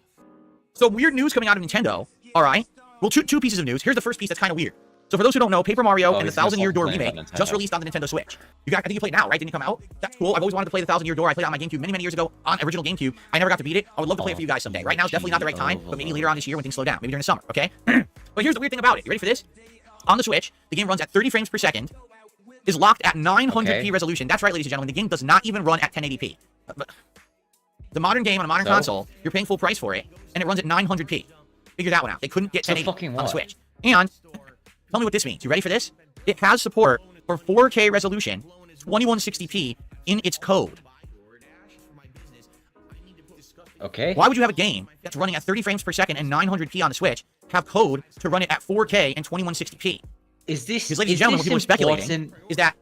[SPEAKER 5] So, weird news coming out of Nintendo. All right. Well, two pieces of news. Here's the first piece that's kind of weird. So for those who don't know, Paper Mario and the
[SPEAKER 13] he's gonna
[SPEAKER 5] 1,000 Year
[SPEAKER 13] stop
[SPEAKER 5] Door
[SPEAKER 13] complaining
[SPEAKER 5] remake
[SPEAKER 13] about
[SPEAKER 5] just
[SPEAKER 13] Nintendo.
[SPEAKER 5] released on the Nintendo Switch. I think you play it now, right? Didn't it come out? That's cool. I've always wanted to play the 1,000 Year Door. I played it on my GameCube many years ago on original GameCube. I never got to beat it. I would love to play it for you guys someday. Right now is definitely not the right time, but maybe later on this year when things slow down. Maybe during the summer, okay? But here's the weird thing about it. You ready for this? On the Switch, the game runs at 30 frames per second, is locked at 900p resolution. That's right, ladies and gentlemen. The game does not even run at 1080p. The modern game on a modern console, you're paying full price for it, and it runs at 900p. Figure that one out. They couldn't get 1080 on the Switch. And tell me what this means. You ready for this? It has support for 4K resolution, 2160p in its code.
[SPEAKER 13] Okay.
[SPEAKER 5] Why would you have a game that's running at 30 frames per second and 900p on the Switch have code to run it at 4K and 2160p?
[SPEAKER 13] Is this,
[SPEAKER 5] because, ladies and gentlemen, what people are speculating is that...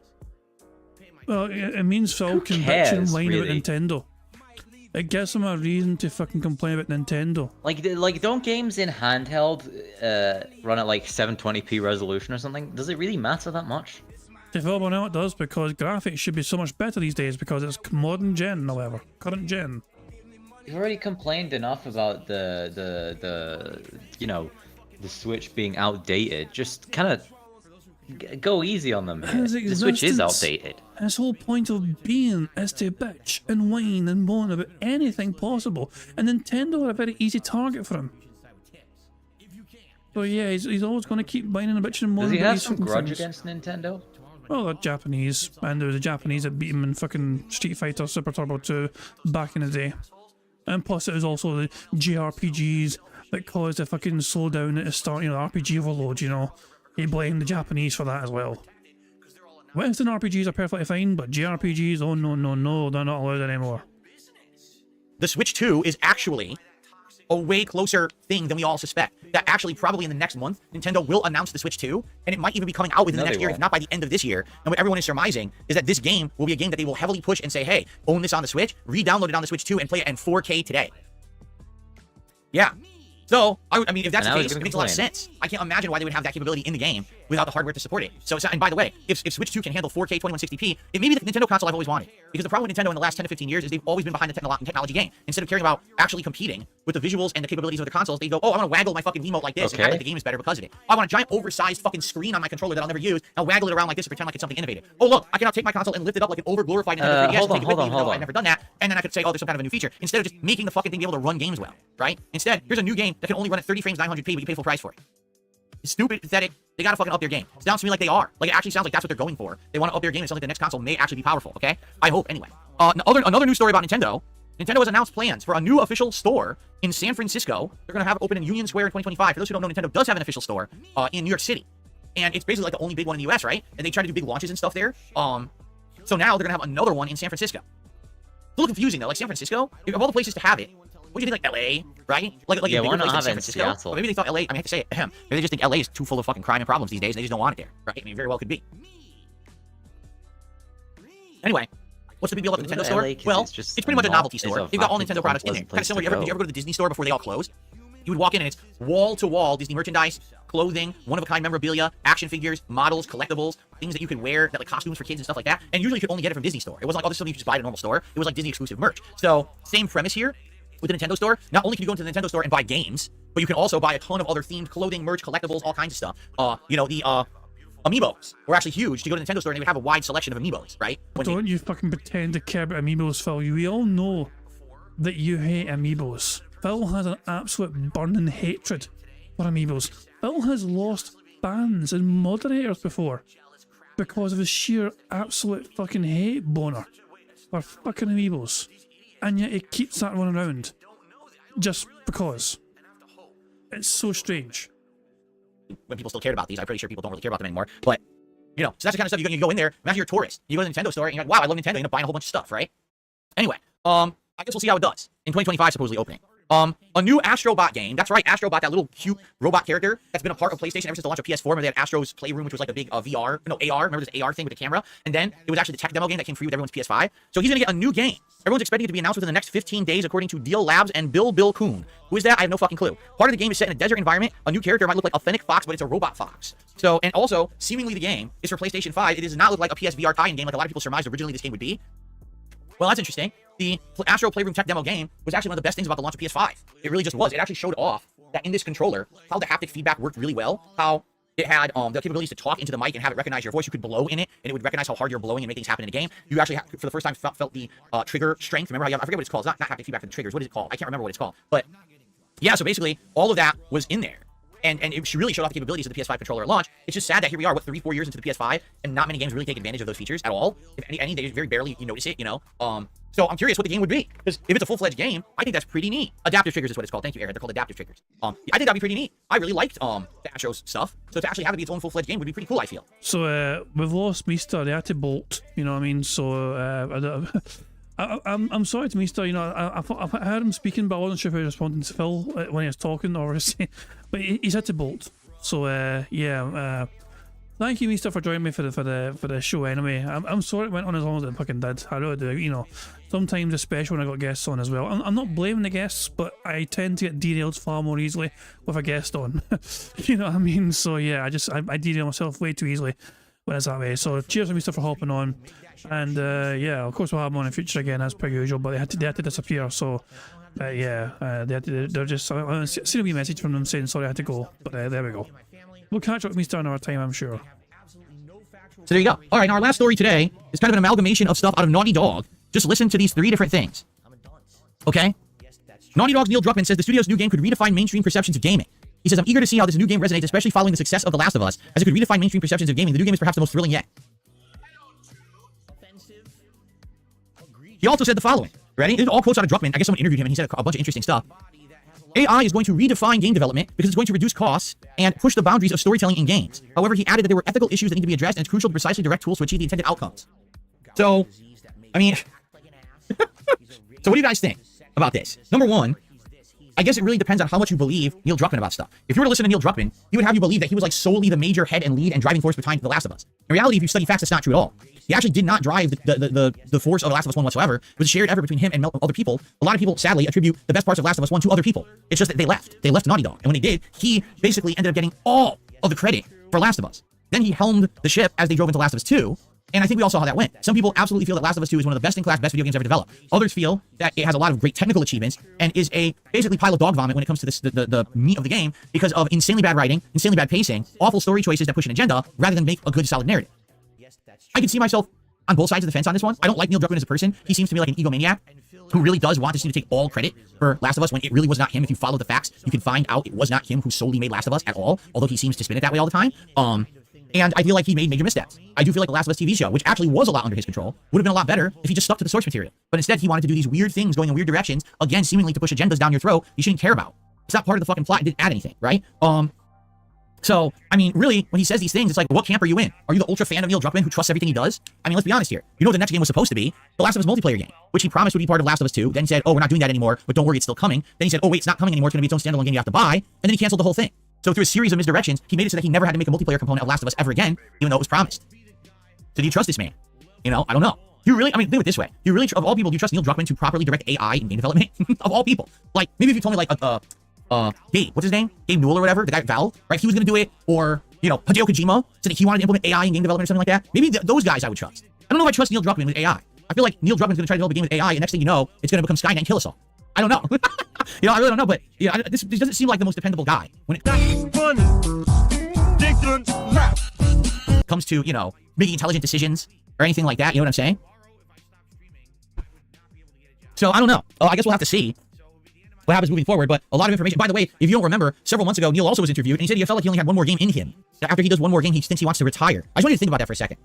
[SPEAKER 1] Well, it means full conviction lying about Nintendo. It gives them a reason to fucking complain about Nintendo.
[SPEAKER 13] Like don't games in handheld run at like 720p resolution or something? Does it really matter that much?
[SPEAKER 1] To well, now it does, because graphics should be so much better these days because it's modern gen, however. Current gen.
[SPEAKER 13] You've already complained enough about the you know, the Switch being outdated. Just kind of go easy on them here. The Switch is outdated.
[SPEAKER 1] His whole point of being is to bitch and whine and moan about anything possible, and Nintendo are a very easy target for him. So yeah, he's always going to keep whining and bitching and moaning.
[SPEAKER 13] Does he
[SPEAKER 1] about
[SPEAKER 13] have
[SPEAKER 1] these
[SPEAKER 13] some
[SPEAKER 1] fucking
[SPEAKER 13] grudge
[SPEAKER 1] things.
[SPEAKER 13] against Nintendo?
[SPEAKER 1] Well, they're Japanese, and there was a Japanese that beat him in fucking Street Fighter Super Turbo 2 back in the day. And plus it was also the JRPGs that caused a fucking slowdown at the start, you know, RPG overload, you know. He blamed the Japanese for that as well. Western RPGs are perfectly fine, but JRPGs, oh no, they're not allowed anymore.
[SPEAKER 5] The Switch 2 is actually a way closer thing than we all suspect. That actually probably in the next month, Nintendo will announce the Switch 2, and it might even be coming out within the next year, if not by the end of this year. And what everyone is surmising is that this game will be a game that they will heavily push and say, hey, own this on the Switch, re-download it on the Switch 2, and play it in 4K today. Yeah. So, I mean, if that's the case, it makes a lot of sense. I can't imagine why they would have that capability in the game without the hardware to support it. So, and by the way, if Switch 2 can handle 4K 2160p, it may be the Nintendo console I've always wanted. Because the problem with Nintendo in the last 10 to 15 years is they've always been behind the technology game. Instead of caring about actually competing with the visuals and the capabilities of the consoles, they go, oh, I want to waggle my fucking Wiimote like this and act like the game is better because of it. I want a giant oversized fucking screen on my controller that I'll never use. I'll waggle it around like this and pretend like it's something innovative. Oh, look, I can now take my console and lift it up like an over-glorified Nintendo 3DS and take it with me, even though I've never done that. And then I could say, oh, there's some kind of a new feature. Instead of just making the fucking thing be able to run games well, right? Instead, here's a new game that can only run at 30 frames 900p, but you pay full price for it. It's stupid, pathetic. They gotta fucking up their game. It sounds to me like they are. Like, it actually sounds like that's what they're going for. They want to up their game. It sounds like the next console may actually be powerful, okay? I hope, anyway. Another news story about Nintendo. Nintendo has announced plans for a new official store in San Francisco. They're gonna have it open in Union Square in 2025. For those who don't know, Nintendo does have an official store in New York City. And it's basically like the only big one in the US, right? And they try to do big launches and stuff there. So now they're gonna have another one in San Francisco. It's a little confusing, though. Like, San Francisco, of all the places to have it, what do you think, like LA, right? Like
[SPEAKER 13] yeah,
[SPEAKER 5] a bigger
[SPEAKER 13] why not
[SPEAKER 5] place than
[SPEAKER 13] have
[SPEAKER 5] San
[SPEAKER 13] it in
[SPEAKER 5] Francisco?
[SPEAKER 13] Seattle?
[SPEAKER 5] Or maybe they thought LA, I mean, I have to say it, maybe they just think LA is too full of fucking crime and problems these days, and they just don't want it there, right? I mean, it very well could be. Anyway, what's the big deal about the Nintendo store? Well, it's pretty much a novelty store. They've got all Nintendo products in there. Kind of similar, did you ever go to the Disney store before they all closed? You would walk in and it's wall-to-wall Disney merchandise, clothing, one-of-a-kind memorabilia, action figures, models, collectibles, things that you could wear, that like costumes for kids and stuff like that. And usually you could only get it from Disney store. It wasn't like, oh, this is something you just buy at a normal store. It was like Disney exclusive merch. So, same premise here with the Nintendo store. Not only can you go into the Nintendo store and buy games, but you can also buy a ton of other themed clothing, merch, collectibles, all kinds of stuff. You know, the Amiibos were actually huge. To go to the Nintendo store and they would have a wide selection of Amiibos, right?
[SPEAKER 1] Don't you fucking pretend to care about Amiibos, Phil. We all know that you hate Amiibos. Phil has an absolute burning hatred for Amiibos. Phil has lost fans and moderators before because of his sheer absolute fucking hate boner for fucking Amiibos. And yet he keeps that one around. Just because. It's so strange.
[SPEAKER 5] When people still cared about these, I'm pretty sure people don't really care about them anymore. But, you know, so that's the kind of stuff you go in there. Imagine you're a tourist. You go to the Nintendo store and you're like, wow, I love Nintendo. You end up buying a whole bunch of stuff, right? Anyway, I guess we'll see how it does in 2025, supposedly opening. A new Astrobot game. That's right, Astrobot, that little cute robot character that's been a part of PlayStation ever since the launch of PS4. Remember they had Astro's Playroom, which was like a big AR. Remember this AR thing with the camera? And then it was actually the tech demo game that came free with everyone's PS5. So he's gonna get a new game. Everyone's expecting it to be announced within the next 15 days, according to Deal Labs and Bill Kuhn. Who is that? I have no fucking clue. Part of the game is set in a desert environment. A new character might look like a fennec fox, but it's a robot fox. So, and also, seemingly the game is for PlayStation 5. It does not look like a PSVR tie-in game like a lot of people surmised originally this game would be. Well, that's interesting. The Astro Playroom tech demo game was actually one of the best things about the launch of PS5. It really just was. It actually showed off that in this controller, how the haptic feedback worked really well, how It had the capabilities to talk into the mic and have it recognize your voice. You could blow in it, and it would recognize how hard you're blowing and make things happen in the game. You actually, for the first time, felt the trigger strength. Remember how I forget what it's called. It's not haptic feedback to the triggers. What is it called? I can't remember what it's called. But yeah, so basically, all of that was in there. And it really showed off the capabilities of the PS5 controller at launch. It's just sad that here we are, 3-4 years into the PS5, and not many games really take advantage of those features at all. If any, they very barely you notice it, you know. So I'm curious what the game would be, because if it's a full-fledged game, I think that's pretty neat. Adaptive triggers is what it's called. Thank you, Eric. They're called adaptive triggers. I think that'd be pretty neat. I really liked the Astro's stuff, so to actually have it be its own full-fledged game would be pretty cool, I feel.
[SPEAKER 1] So we've lost Meester. They had to bolt. You know what I mean? So I'm sorry to Meester. You know, I heard him speaking, but I wasn't sure if he was responding to Phil when he was talking, or but he's had to bolt. So yeah, thank you, Meester, for joining me for the show. Anyway, I'm sorry it went on as long as it fucking did. I really do. You know, sometimes it's special when I got guests on as well. I'm not blaming the guests, but I tend to get derailed far more easily with a guest on. You know what I mean? So yeah, I derail myself way too easily when it's that way. So cheers to Meester for hopping on, and yeah, of course we'll have him on in future again as per usual. But they had to disappear. So. Yeah, they're just. I seen a wee message from them saying sorry I had to go, but there we go. We'll catch up with Meester another time, I'm sure.
[SPEAKER 5] So there you go. All right, our last story today is kind of an amalgamation of stuff out of Naughty Dog. Just listen to these 3 different things. Okay? Naughty Dog's Neil Druckmann says the studio's new game could redefine mainstream perceptions of gaming. He says, I'm eager to see how this new game resonates, especially following the success of The Last of Us, as it could redefine mainstream perceptions of gaming. The new game is perhaps the most thrilling yet. He also said the following. Ready? These are all quotes out of Druckmann. I guess someone interviewed him and he said a bunch of interesting stuff. AI is going to redefine game development because it's going to reduce costs and push the boundaries of storytelling in games. However, he added that there were ethical issues that need to be addressed and it's crucial to precisely direct tools to achieve the intended outcomes. So, I mean, so what do you guys think about this? Number one, I guess it really depends on how much you believe Neil Druckmann about stuff. If you were to listen to Neil Druckmann, he would have you believe that he was like solely the major head and lead and driving force behind The Last of Us. In reality, if you study facts, that's not true at all. He actually did not drive the force of The Last of Us 1 whatsoever. It was a shared effort between him and other people. A lot of people, sadly, attribute the best parts of Last of Us 1 to other people. It's just that they left. They left Naughty Dog. And when they did, he basically ended up getting all of the credit for Last of Us. Then he helmed the ship as they drove into Last of Us 2. And I think we all saw how that went. Some people absolutely feel that Last of Us 2 is one of the best-in-class, best video games ever developed. Others feel that it has a lot of great technical achievements and is a basically pile of dog vomit when it comes to the meat of the game because of insanely bad writing, insanely bad pacing, awful story choices that push an agenda rather than make a good, solid narrative. I can see myself on both sides of the fence on this one. I don't like Neil Druckmann as a person. He seems to me like an egomaniac who really does want this team to take all credit for Last of Us when it really was not him. If you follow the facts, you can find out it was not him who solely made Last of Us at all, although he seems to spin it that way all the time. And I feel like he made major missteps. I do feel like the Last of Us TV show, which actually was a lot under his control, would have been a lot better if he just stuck to the source material. But instead, he wanted to do these weird things going in weird directions, again, seemingly to push agendas down your throat you shouldn't care about. It's not part of the fucking plot. It didn't add anything, right? So, I mean, really, when he says these things, it's like, what camp are you in? Are you the ultra fan of Neil Druckmann who trusts everything he does? I mean, let's be honest here. You know what the next game was supposed to be? The Last of Us multiplayer game, which he promised would be part of Last of Us 2. Then he said, oh, we're not doing that anymore, but don't worry, it's still coming. Then he said, oh, wait, it's not coming anymore. It's going to be its own standalone game you have to buy. And then he canceled the whole thing. So through a series of misdirections, he made it so that he never had to make a multiplayer component of Last of Us ever again, even though it was promised. So do you trust this man? You know, I don't know. You really, I mean, think of it this way. You really, of all people, do you trust Neil Druckmann to properly direct AI in game development? Of all people. Like, maybe if you told me, like, Gabe, what's his name? Gabe Newell or whatever, the guy at Valve, right? He was going to do it, or, you know, Hideo Kojima said that he wanted to implement AI in game development or something like that. Maybe those guys I would trust. I don't know if I trust Neil Druckmann with AI. I feel like Neil Druckmann's going to try to develop a game with AI, and next thing you know, it's going to become Skynet and kill us all. I don't know. You know, I really don't know, but you know, this doesn't seem like the most dependable guy when it comes to, you know, making intelligent decisions or anything like that. You know what I'm saying? So I don't know. I guess we'll have to see what happens moving forward, but a lot of information. By the way, if you don't remember, several months ago, Neil also was interviewed, and he said he felt like he only had one more game in him. After he does one more game, he thinks he wants to retire. I just want you to think about that for a second.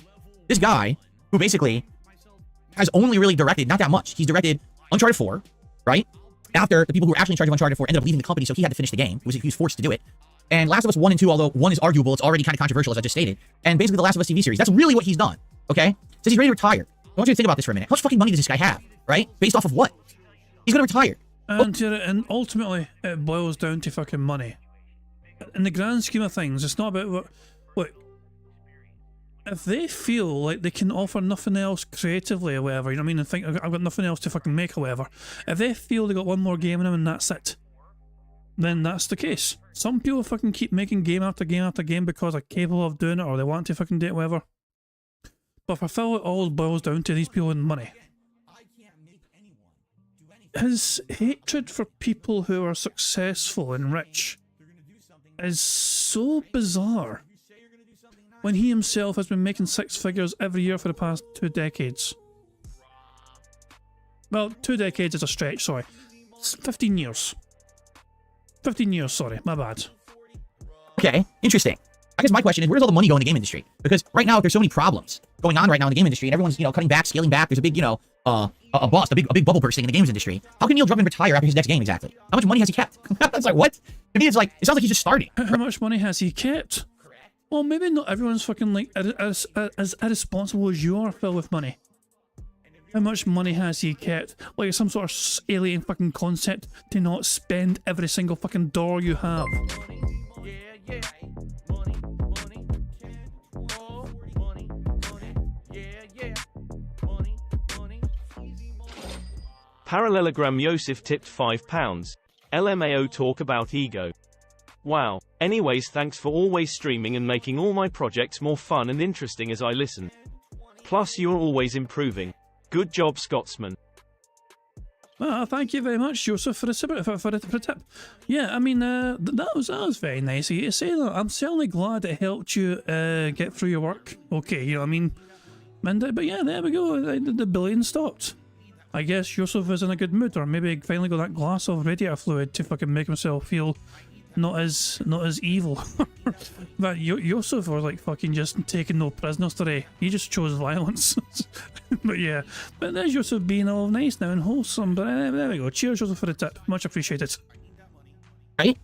[SPEAKER 5] This guy, who basically has only really directed, not that much. He's directed Uncharted 4, right? After the people who were actually in charge of Uncharted 4 ended up leaving the company, so he had to finish the game. He was forced to do it. And Last of Us 1 and 2, although 1 is arguable, it's already kind of controversial, as I just stated. And basically the Last of Us TV series, that's really what he's done, okay? Says he's ready to retire. I want you to think about this for a minute. How much fucking money does this guy have, right? Based off of what? He's gonna retire.
[SPEAKER 1] And ultimately, it boils down to fucking money. In the grand scheme of things, it's not about what if they feel like they can offer nothing else creatively or whatever, you know what I mean, and think, I've got nothing else to fucking make or whatever, if they feel they got one more game in them and that's it, then that's the case. Some people fucking keep making game after game after game because they're capable of doing it or they want to fucking do it, whatever. But if I feel it all boils down to these people and money. His hatred for people who are successful and rich is so bizarre. when he himself has been making 6 figures every year for the past 2 decades? Well, 2 decades is a stretch, sorry. 15 years. 15 years, sorry, my bad.
[SPEAKER 5] Okay, interesting. I guess my question is, where does all the money go in the game industry? Because right now, there's so many problems going on right now in the game industry, and everyone's, cutting back, scaling back. There's a big, a bust, a big bubble bursting in the games industry. How can Neil Druckmann retire after his next game exactly? How much money has he kept? It's like, what? To me, it's like, it sounds like he's just starting.
[SPEAKER 1] How much money has he kept? Well, maybe not everyone's fucking like as irresponsible as you are, Phil, with money. How much money has he kept? Like some sort of alien fucking concept to not spend every single fucking dollar you have.
[SPEAKER 3] Parallelogram Yosef tipped £5. LMAO talk about ego. Wow. Anyways, thanks for always streaming and making all my projects more fun and interesting as I listen. Plus you're always improving. Good job, Scotsman.
[SPEAKER 1] Well, thank you very much, Joseph, for the tip. Yeah, I mean, that was very nice of you to say that. I'm certainly glad it helped you get through your work. Okay, you know what I mean? And, but yeah, there we go. The billion stopped. I guess Joseph is in a good mood, or maybe finally got that glass of radiator fluid to fucking make himself feel not as evil. But Joseph was like fucking just taking no prisoners today. He just chose violence. But yeah, but there's Joseph being all nice now and wholesome. But there we go. Cheers, Joseph, for the tip. Much appreciated.
[SPEAKER 5] Right?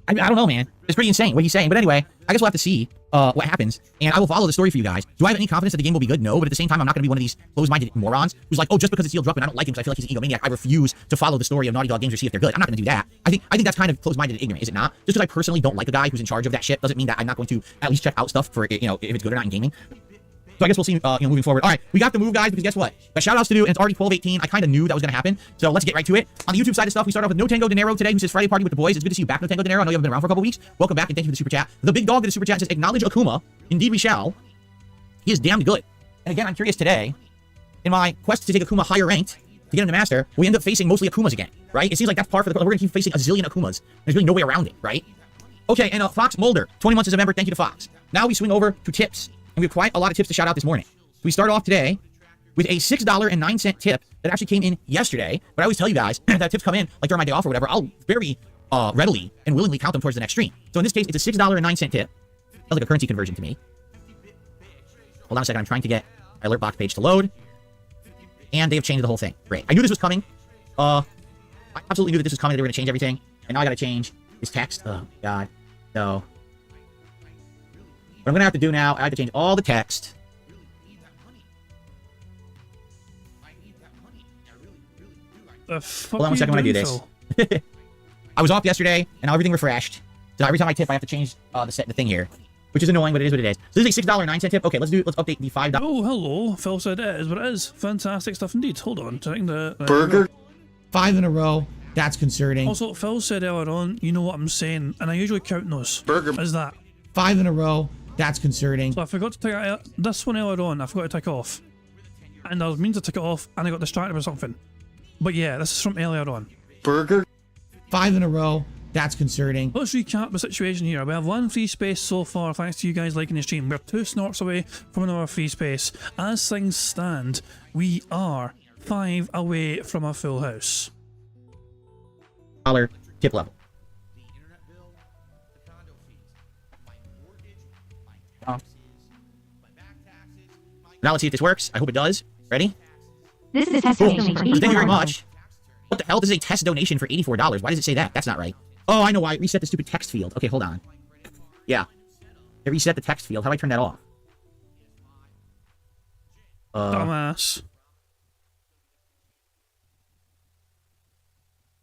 [SPEAKER 5] I don't know, man. It's pretty insane what he's saying. But anyway, I guess we'll have to see what happens. And I will follow the story for you guys. Do I have any confidence that the game will be good? No. But at the same time, I'm not going to be one of these closed-minded morons who's like, oh, just because it's Neil Druckmann, I don't like him because I feel like he's an egomaniac. I refuse to follow the story of Naughty Dog games or see if they're good. I'm not going to do that. I think that's kind of closed-minded and ignorant, is it not? Just because I personally don't like a guy who's in charge of that shit doesn't mean that I'm not going to at least check out stuff for, if it's good or not in gaming. So I guess we'll see, moving forward. All right, we got to move, guys, because guess what? Got shout-outs to do, and it's already 12:18. I kind of knew that was going to happen, so let's get right to it. On the YouTube side of stuff, we start off with No Tango Dinero today, who says Friday party with the boys. It's good to see you back, No Tango Dinero. I know you haven't been around for a couple weeks. Welcome back, and thank you for the super chat. The Big Dog did a super chat and says, acknowledge Akuma. Indeed we shall. He is damned good. And again, I'm curious today, in my quest to take Akuma higher ranked, to get him to Master, we end up facing mostly Akumas again, right? It seems like that's par for the course. We're going to keep facing a zillion Akumas. There's really no way around it, right? Okay, and Fox Mulder, 20 months as a member. Thank you to Fox. Now we swing over to tips, and we have quite a lot of tips to shout out this morning. We start off today with a $6.09 tip that actually came in yesterday. But I always tell you guys that tips come in like during my day off or whatever. I'll very readily and willingly count them towards the next stream. So in this case, it's a $6.09 tip. Sounds like a currency conversion to me. Hold on a second. I'm trying to get my alert box page to load. And they have changed the whole thing. Great. I knew this was coming. I absolutely knew that this was coming. They were going to change everything. And now I got to change this text. Oh, God. No. What I'm going to have to do now, I have to change all the text. Hold on one second when I do this. I was off yesterday, and now everything refreshed. So every time I tip, I have to change the thing here, which is annoying, but it is what it is. So this is a $6.09 tip. Okay, let's update the $5.
[SPEAKER 1] Oh, hello. Phil said it is what it is. Fantastic stuff indeed. Hold on. Checking the
[SPEAKER 5] burger. 5 in a row. That's concerning.
[SPEAKER 1] Also, Phil said earlier on, you know what I'm saying, and I usually count those.
[SPEAKER 5] Burger.
[SPEAKER 1] Is that
[SPEAKER 5] 5 in a row? That's concerning.
[SPEAKER 1] So I forgot to take this one earlier on. I forgot to take it off, and I was meaning to take it off, and I got distracted with something. But yeah, this is from earlier on.
[SPEAKER 5] Burger. 5 in a row. That's concerning.
[SPEAKER 1] Let's recap the situation here. We have 1 free space so far, thanks to you guys liking the stream. We're 2 snorks away from another free space. As things stand, we are 5 away from a full house.
[SPEAKER 5] $1 tip level. Now let's see if this works. I hope it does. Ready?
[SPEAKER 14] This is a test donation for $84.
[SPEAKER 5] Thank you very much. What the hell? This is a test donation for $84. Why does it say that? That's not right. Oh, I know why. Reset the stupid text field. Okay, hold on. Yeah. They reset the text field. How do I turn that off?
[SPEAKER 1] Dumbass.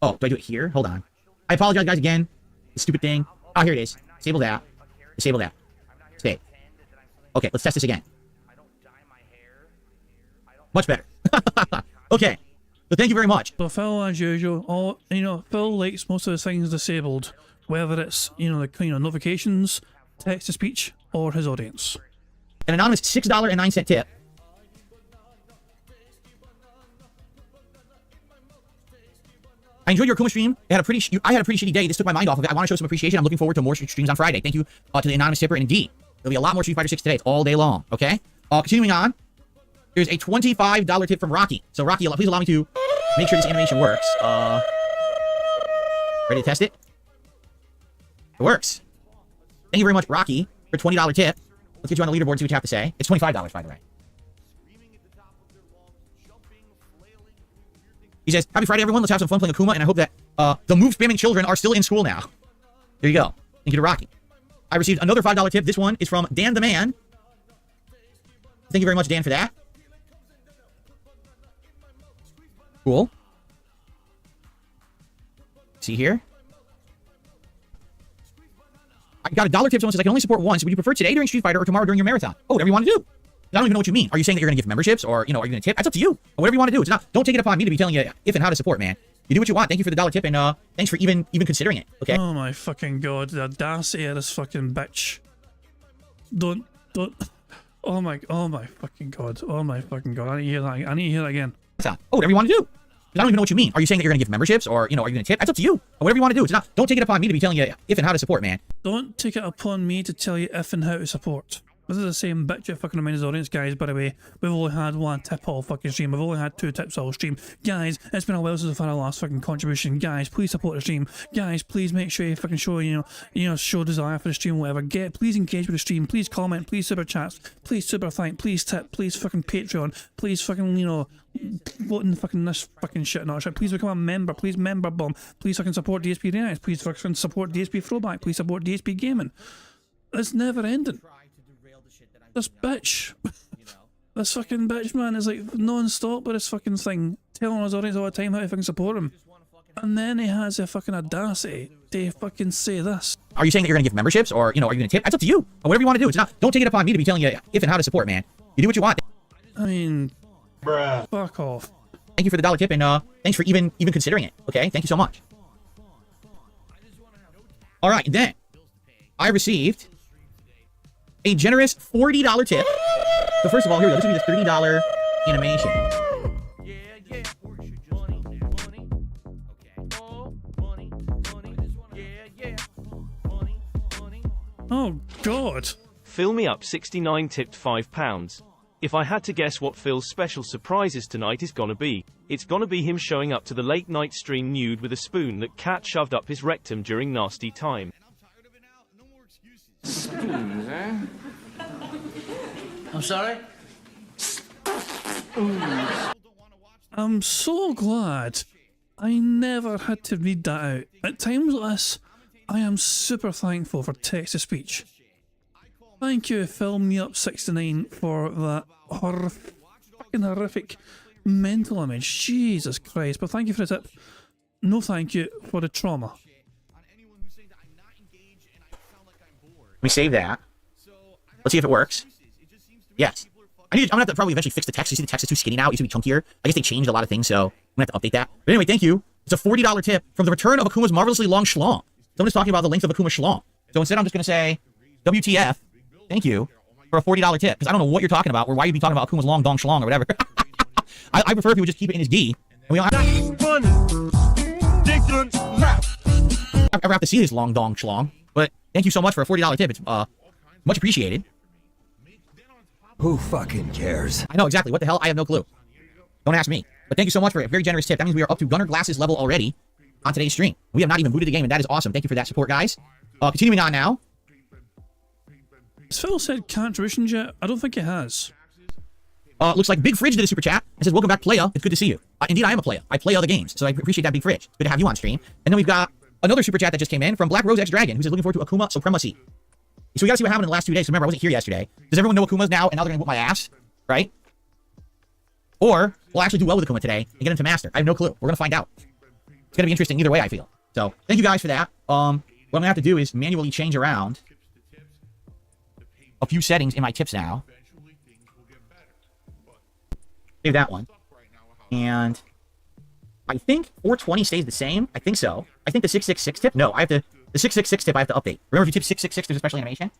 [SPEAKER 5] Oh, do I do it here? Hold on. I apologize, guys, again. The stupid thing. Oh, here it is. Disable that. Disable that. Stay. Okay, let's test this again. Much better. Okay. So thank you very much.
[SPEAKER 1] So Phil, as usual, Phil likes most of the things disabled, whether it's, notifications, text-to-speech, or his audience.
[SPEAKER 5] An anonymous $6.09 tip. I enjoyed your Akuma stream. I had a pretty shitty day. This took my mind off of it. I want to show some appreciation. I'm looking forward to more streams on Friday. Thank you to the anonymous tipper. And indeed, There'll be a lot more Street Fighter 6 today. It's all day long, okay? Continuing on, there's a $25 tip from Rocky. So Rocky, please allow me to make sure this animation works. Ready to test it? It works. Thank you very much, Rocky, for $20 tip. Let's get you on the leaderboard and see what you have to say. It's $25, by the way. He says, happy Friday, everyone. Let's have some fun playing Akuma, and I hope that the move spamming children are still in school now. There you go. Thank you to Rocky. I received another $5 tip. This one is from Dan the Man. Thank you very much, Dan, for that. Cool. See here. I got a $1 tip. Someone says, I can only support once. Would you prefer today during Street Fighter or tomorrow during your marathon? Oh, whatever you want to do. I don't even know what you mean. Are you saying that you're going to give memberships or, you know, are you going to tip? That's up to you. Or whatever you want to do. It's not, don't take it upon me to be telling you if and how to support, man. You do what you want. Thank you for the $1 tip, and thanks for even considering it, okay?
[SPEAKER 1] Oh my fucking god, the audacity of this fucking bitch. Don't. Oh my fucking god. Oh my fucking god. I need to hear that. I need to hear that again.
[SPEAKER 5] Oh, whatever you want to do. I don't even know what you mean. Are you saying that you're going to give memberships or, you know, are you going to tip? That's up to you. Or whatever you want to do. It's not, don't take it upon me to be telling you if and how to support, man.
[SPEAKER 1] Don't take it upon me to tell you if and how to support. This is the same bitch that fucking reminds the audience, guys, by the way. We've only had one tip all fucking stream. We've only had 2 tips all stream. Guys, it's been a while since we've had our last fucking contribution. Guys, please support the stream. Guys, please make sure you fucking show, show desire for the stream, whatever. Please engage with the stream. Please comment. Please super chats. Please super thank. Please tip. Please fucking Patreon. Please fucking, vote in fucking this fucking shit and all shit. Please become a member. Please member bomb. Please fucking support DSP Reacts. Please fucking support DSP Throwback. Please support DSP Gaming. It's never ending. This bitch. This fucking bitch, man, is like non-stop with this fucking thing, telling his audience all the time how to fucking support him. And then he has a fucking audacity to fucking say this.
[SPEAKER 5] Are you saying that you're going to give memberships or, are you going to tip? That's up to you. Or whatever you want to do. It's not, don't take it upon me to be telling you if and how to support, man. You do what you want.
[SPEAKER 1] I mean, bruh. Fuck off.
[SPEAKER 5] Thank you for the $1 tip, and thanks for even considering it, okay? Thank you so much. All right, then I received a generous $40 tip. So first of all, here we go. This will be the $30 animation.
[SPEAKER 1] Oh, God.
[SPEAKER 3] Fill Me Up 69 tipped £5. If I had to guess what Phil's special surprises tonight is gonna be, it's gonna be him showing up to the late night stream nude with a spoon that Cat shoved up his rectum during nasty time.
[SPEAKER 4] Spoons, eh? I'm sorry?
[SPEAKER 1] I'm so glad I never had to read that out. At times like this, I am super thankful for text-to-speech. Thank you, Fill Me Up 69, for that fucking horrific mental image. Jesus Christ. But thank you for the tip. No thank you for the trauma.
[SPEAKER 5] Let me save that. Let's see if it works. Yes. I'm gonna have to probably eventually fix the text. You see the text is too skinny now. It used to be chunkier. I guess they changed a lot of things, so I'm gonna have to update that. But anyway, thank you. It's a $40 tip from the return of Akuma's marvelously long schlong. Someone's talking about the length of Akuma's schlong. So instead I'm just gonna say, WTF, thank you for a $40 tip. Because I don't know what you're talking about, or why you'd be talking about Akuma's long dong schlong or whatever. I prefer if he would just keep it in his D. And we don't ever have to see his long dong schlong. But thank you so much for a $40 tip. It's much appreciated.
[SPEAKER 8] Who fucking cares?
[SPEAKER 5] I know exactly. What the hell? I have no clue. Don't ask me. But thank you so much for a very generous tip. That means we are up to Gunner Glasses level already on today's stream. We have not even booted the game, and that is awesome. Thank you for that support, guys. Continuing on now.
[SPEAKER 1] Has Phil said contributions yet? I don't think he has.
[SPEAKER 5] Looks like Big Fridge did a super chat and says, welcome back, Playa. It's good to see you. Indeed, I am a Playa. I play other games, so I appreciate that, Big Fridge. Good to have you on stream. And then we've got another super chat that just came in from Black Rose X Dragon, who says, looking forward to Akuma Supremacy. So we gotta see what happened in the last 2 days. So remember, I wasn't here yesterday. Does everyone know Akuma's now, and now they're gonna whip my ass? Right? Or we'll actually do well with Akuma today and get him to Master. I have no clue. We're gonna find out. It's gonna be interesting either way, I feel. So thank you guys for that. What I'm gonna have to do is manually change around a few settings in my tips now. Save that one. And I think 420 stays the same. I think so. I think the 666 tip. No, the 666 tip I have to update. Remember, if you tip 666, there's a special animation.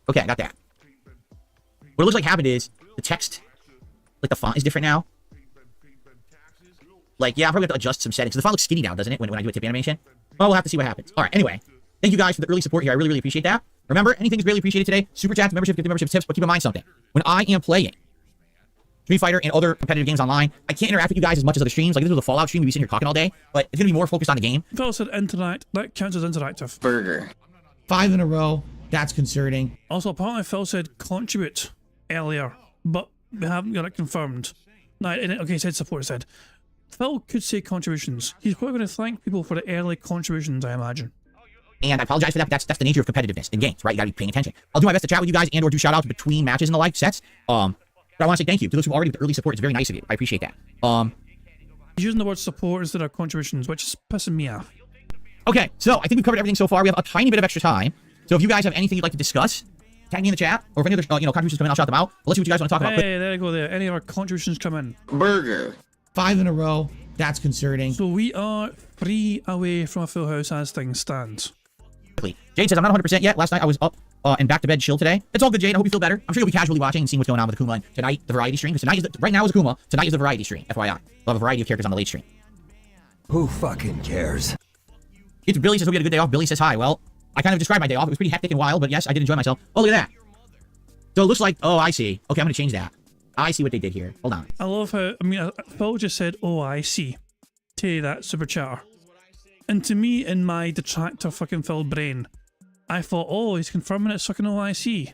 [SPEAKER 5] Okay, I got that. What it looks like happened is the text, like the font is different now. Like, yeah, I'm probably going to adjust some settings. The font looks skinny now, doesn't it, when I do a tip animation? Well, we'll have to see what happens. All right, anyway. Thank you guys for the early support here. I really, really appreciate that. Remember, anything is greatly appreciated today. Super chats, membership, gift membership tips, but keep in mind something. When I am playing Street Fighter and other competitive games online, I can't interact with you guys as much as other streams. Like, this was a Fallout stream, we'd be sitting here talking all day, but it's going to be more focused on the game.
[SPEAKER 1] Phil said interact. That counts as interactive.
[SPEAKER 8] Burger.
[SPEAKER 5] 5 in a row. That's concerning.
[SPEAKER 1] Also, apparently Phil said contribute earlier, but we haven't got it confirmed. No, okay, he said support, said. Phil could say contributions. He's probably going to thank people for the early contributions, I imagine.
[SPEAKER 5] And I apologize for that, but that's the nature of competitiveness in games, right? You gotta be paying attention. I'll do my best to chat with you guys and or do shout outs between matches and the like sets. But I want to say thank you to those who already with the early support. It's very nice of you. I appreciate that.
[SPEAKER 1] He's using the word support instead of contributions, which is pissing me off.
[SPEAKER 5] Okay, so I think we've covered everything so far. We have a tiny bit of extra time. So if you guys have anything you'd like to discuss, tag me in the chat, or if any other contributions come in, I'll shout them out. But let's see what you guys want to talk about.
[SPEAKER 1] Hey, there you go there. Any of our contributions come in.
[SPEAKER 8] Burger. 5 in a row. That's concerning.
[SPEAKER 1] So we are 3 away from a full house as things stand.
[SPEAKER 5] Jade says, I'm not 100% yet. Last night I was up and back to bed chill today. It's all good, Jade. I hope you feel better. I'm sure you'll be casually watching and seeing what's going on with Akuma. And tonight, the variety stream. Because tonight is right now is Akuma. Tonight is the variety stream. FYI. We'll have a variety of characters on the late stream.
[SPEAKER 8] Who fucking cares?
[SPEAKER 5] It's Billy says, hope you had a good day off. Billy says, hi. Well, I kind of described my day off. It was pretty hectic and wild, but yes, I did enjoy myself. Oh, look at that. So it looks like, oh, I see. Okay, I'm going to change that. I see what they did here. Hold on.
[SPEAKER 1] I love how, I mean, Phil just said, oh, I see. To that super chatter. And to me, in my detractor fucking Phil brain, I thought, oh, he's confirming it's fucking OIC.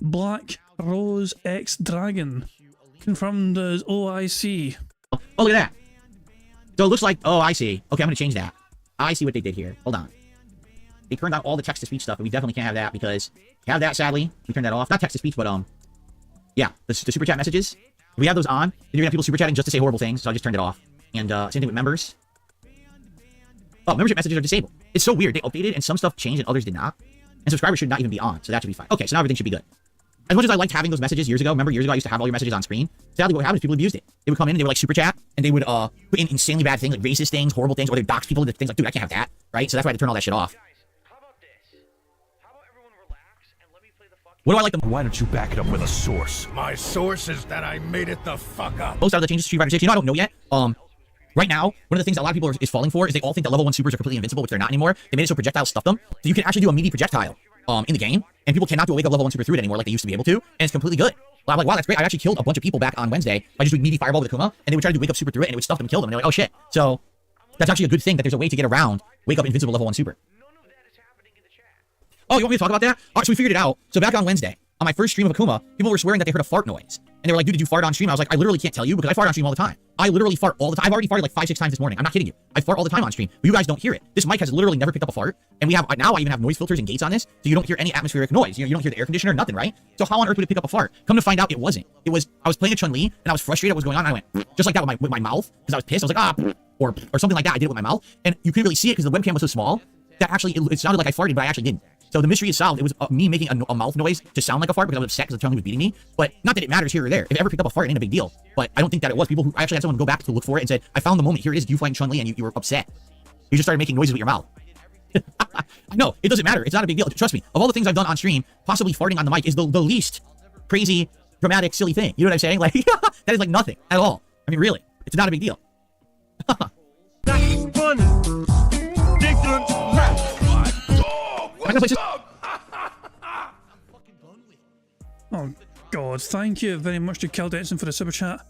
[SPEAKER 1] Black Rose X Dragon. Confirmed as OIC.
[SPEAKER 5] Oh, look at that. So it looks like, oh, I see. Okay, I'm going to change that. I see what they did here. Hold on. They turned out all the text-to-speech stuff, and we definitely can't have that because we have that, sadly. We turned that off. Not text-to-speech, but, yeah, the super chat messages. If we have those on, you're going to have people super chatting just to say horrible things, so I just turned it off. And, same thing with members. Oh, membership messages are disabled. It's so weird. They updated and some stuff changed and others did not. And subscribers should not even be on, so that should be fine. Okay, so now everything should be good. As much as I liked having those messages years ago, remember years ago I used to have all your messages on screen? Sadly, what happened is people abused it. They would come in and they would like super chat, and they would put in insanely bad things, like racist things, horrible things, or they'd dox people into things like, dude, I can't have that, right? So that's why I had to turn all that shit off. What do I like the
[SPEAKER 9] Why don't you back it up with a source? My source is that I made it the fuck up.
[SPEAKER 5] most out of the changes to Street Fighter 6? You know, I don't know yet. Right now, one of the things that a lot of people is falling for is they all think that level 1 supers are completely invincible, which they're not anymore. They made it so projectiles stuff them. So you can actually do a meaty projectile in the game, and people cannot do a wake up level 1 super through it anymore like they used to be able to, and it's completely good. Well, I'm like, wow, that's great. I actually killed a bunch of people back on Wednesday by just doing meaty fireball with Akuma, and they would try to do wake up super through it, and it would stuff them and kill them, and they're like, oh shit. So that's actually a good thing that there's a way to get around wake up invincible level 1 super. Oh, you want me to talk about that? All right, so we figured it out. So back on Wednesday, on my first stream of Akuma, people were swearing that they heard a fart noise. And they were like, dude, did you fart on stream? I was like, I literally can't tell you because I fart on stream all the time. I literally fart all the time. I've already farted like 5-6 times this morning. I'm not kidding you. I fart all the time on stream, but you guys don't hear it. This mic has literally never picked up a fart. And we have, now I even have noise filters and gates on this, so you don't hear any atmospheric noise. You don't hear the air conditioner, nothing, right? So how on earth would it pick up a fart? Come to find out it wasn't. It was, I was playing a Chun-Li, and I was frustrated at what was going on, and I went, just like that with my mouth, because I was pissed. I was like, ah, or something like that. I did it with my mouth, and you couldn't really see it because the webcam was so small that actually it sounded like I farted, but I actually didn't. So the mystery is solved. It was me making a mouth noise to sound like a fart because I was upset because the Chun-Li was beating me. But not that it matters here or there. If it ever picked up a fart, it ain't a big deal. But I don't think that it was. People who I actually had someone go back to look for it and said, I found the moment. Here it is. You find Chun-Li and you were upset. You just started making noises with your mouth. No, it doesn't matter. It's not a big deal. Trust me. Of all the things I've done on stream, possibly farting on the mic is the least crazy, dramatic, silly thing. You know what I'm saying? Like, that is like nothing at all. I mean, really. It's not a big deal.
[SPEAKER 10] That's funny.
[SPEAKER 1] Oh god, thank you very much to Kel Denson for the super chat.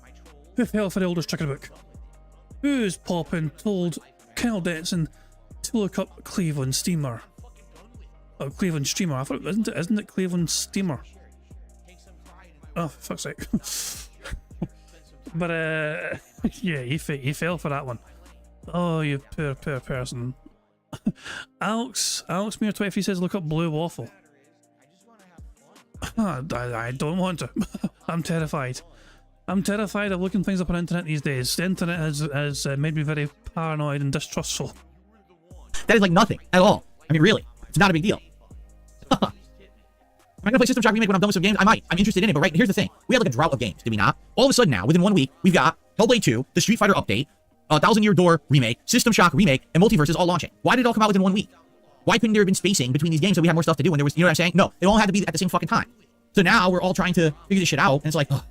[SPEAKER 1] Who fell for the oldest chicken book? Who's poppin' told Kel Denson to look up Cleveland Steamer? Oh, Cleveland Streamer. I thought, isn't it Cleveland Steamer? Oh, for fuck's sake. But yeah, he fell for that one. Oh, you poor person. Alex Mere 23 says look up Blue Waffle. I don't want to. I'm terrified. I'm terrified of looking things up on the internet these days. The internet has made me very paranoid and distrustful.
[SPEAKER 5] That is like nothing at all. I mean, really, it's not a big deal. Am I gonna play System Shock Remake when I'm done with some games? I might. I'm interested in it, but right here's the thing: we had like a drought of games, did we not? All of a sudden now, within 1 week, we've got Hellblade 2, the Street Fighter update, 1000 Year Door remake, System Shock remake, and Multiverses all launching. Why did it all come out within 1 week? Why couldn't there have been spacing between these games so we had more stuff to do when there was, you know what I'm saying? No, it all had to be at the same fucking time. So now we're all trying to figure this shit out, and it's like, ugh.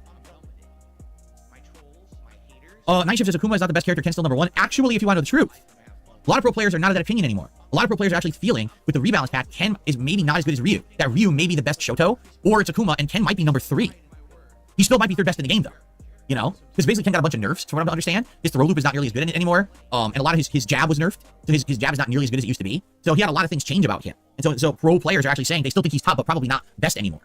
[SPEAKER 5] Night Shift says Akuma is not the best character, Ken's still #1. Actually, if you want to know the truth, A lot of pro players are not of that opinion anymore. A lot of pro players are actually feeling with the rebalance pack, Ken is maybe not as good as Ryu. That Ryu may be the best Shoto, or it's Akuma, and Ken might be number 3. He still might be 3rd best in the game, though. You know? Because basically Ken got a bunch of nerfs, from what I understand. His throw loop is not nearly as good in it anymore. And a lot of his jab was nerfed, so his jab is not nearly as good as it used to be. So he had a lot of things change about him. And so pro players are actually saying they still think he's top, but probably not best anymore.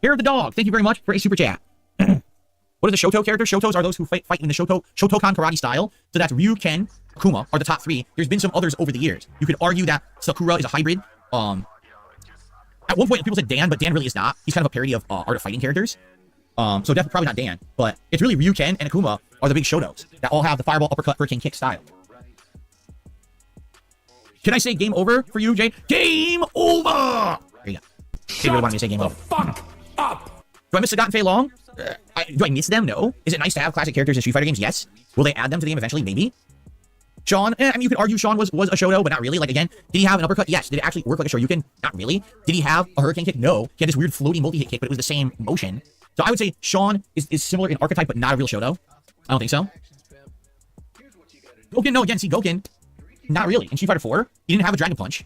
[SPEAKER 5] Hair of the Dog, thank you very much for a super chat. What are the Shoto characters? Shotos are those who fight in the Shotokan karate style. So that's Ryu, Ken, Akuma are the top 3. There's been some others over the years. You could argue that Sakura is a hybrid. At one point, people said Dan, but Dan really is not. He's kind of a parody of Art of Fighting characters. So definitely probably not Dan, but it's really Ryu, Ken, and Akuma are the big Shotos that all have the fireball, uppercut, hurricane kick style. Can I say game over for you, Jay? Game over! There you go. They really wanted me to say game over.
[SPEAKER 9] Fuck up!
[SPEAKER 5] Do I miss Sagat and Fei Long? Do I miss them? No. Is it nice to have classic characters in Street Fighter games? Yes. Will they add them to the game eventually? Maybe. Sean, I mean, you could argue Sean was a Shoto, but not really. Like, again, did he have an uppercut? Yes. Did it actually work like a Shoryuken? Not really. Did he have a hurricane kick? No. He had this weird floaty multi-hit kick, but it was the same motion. So I would say Sean is similar in archetype, but not a real Shoto. I don't think so. Goken, no, again, see, Goken, not really. In Street Fighter 4, he didn't have a Dragon Punch.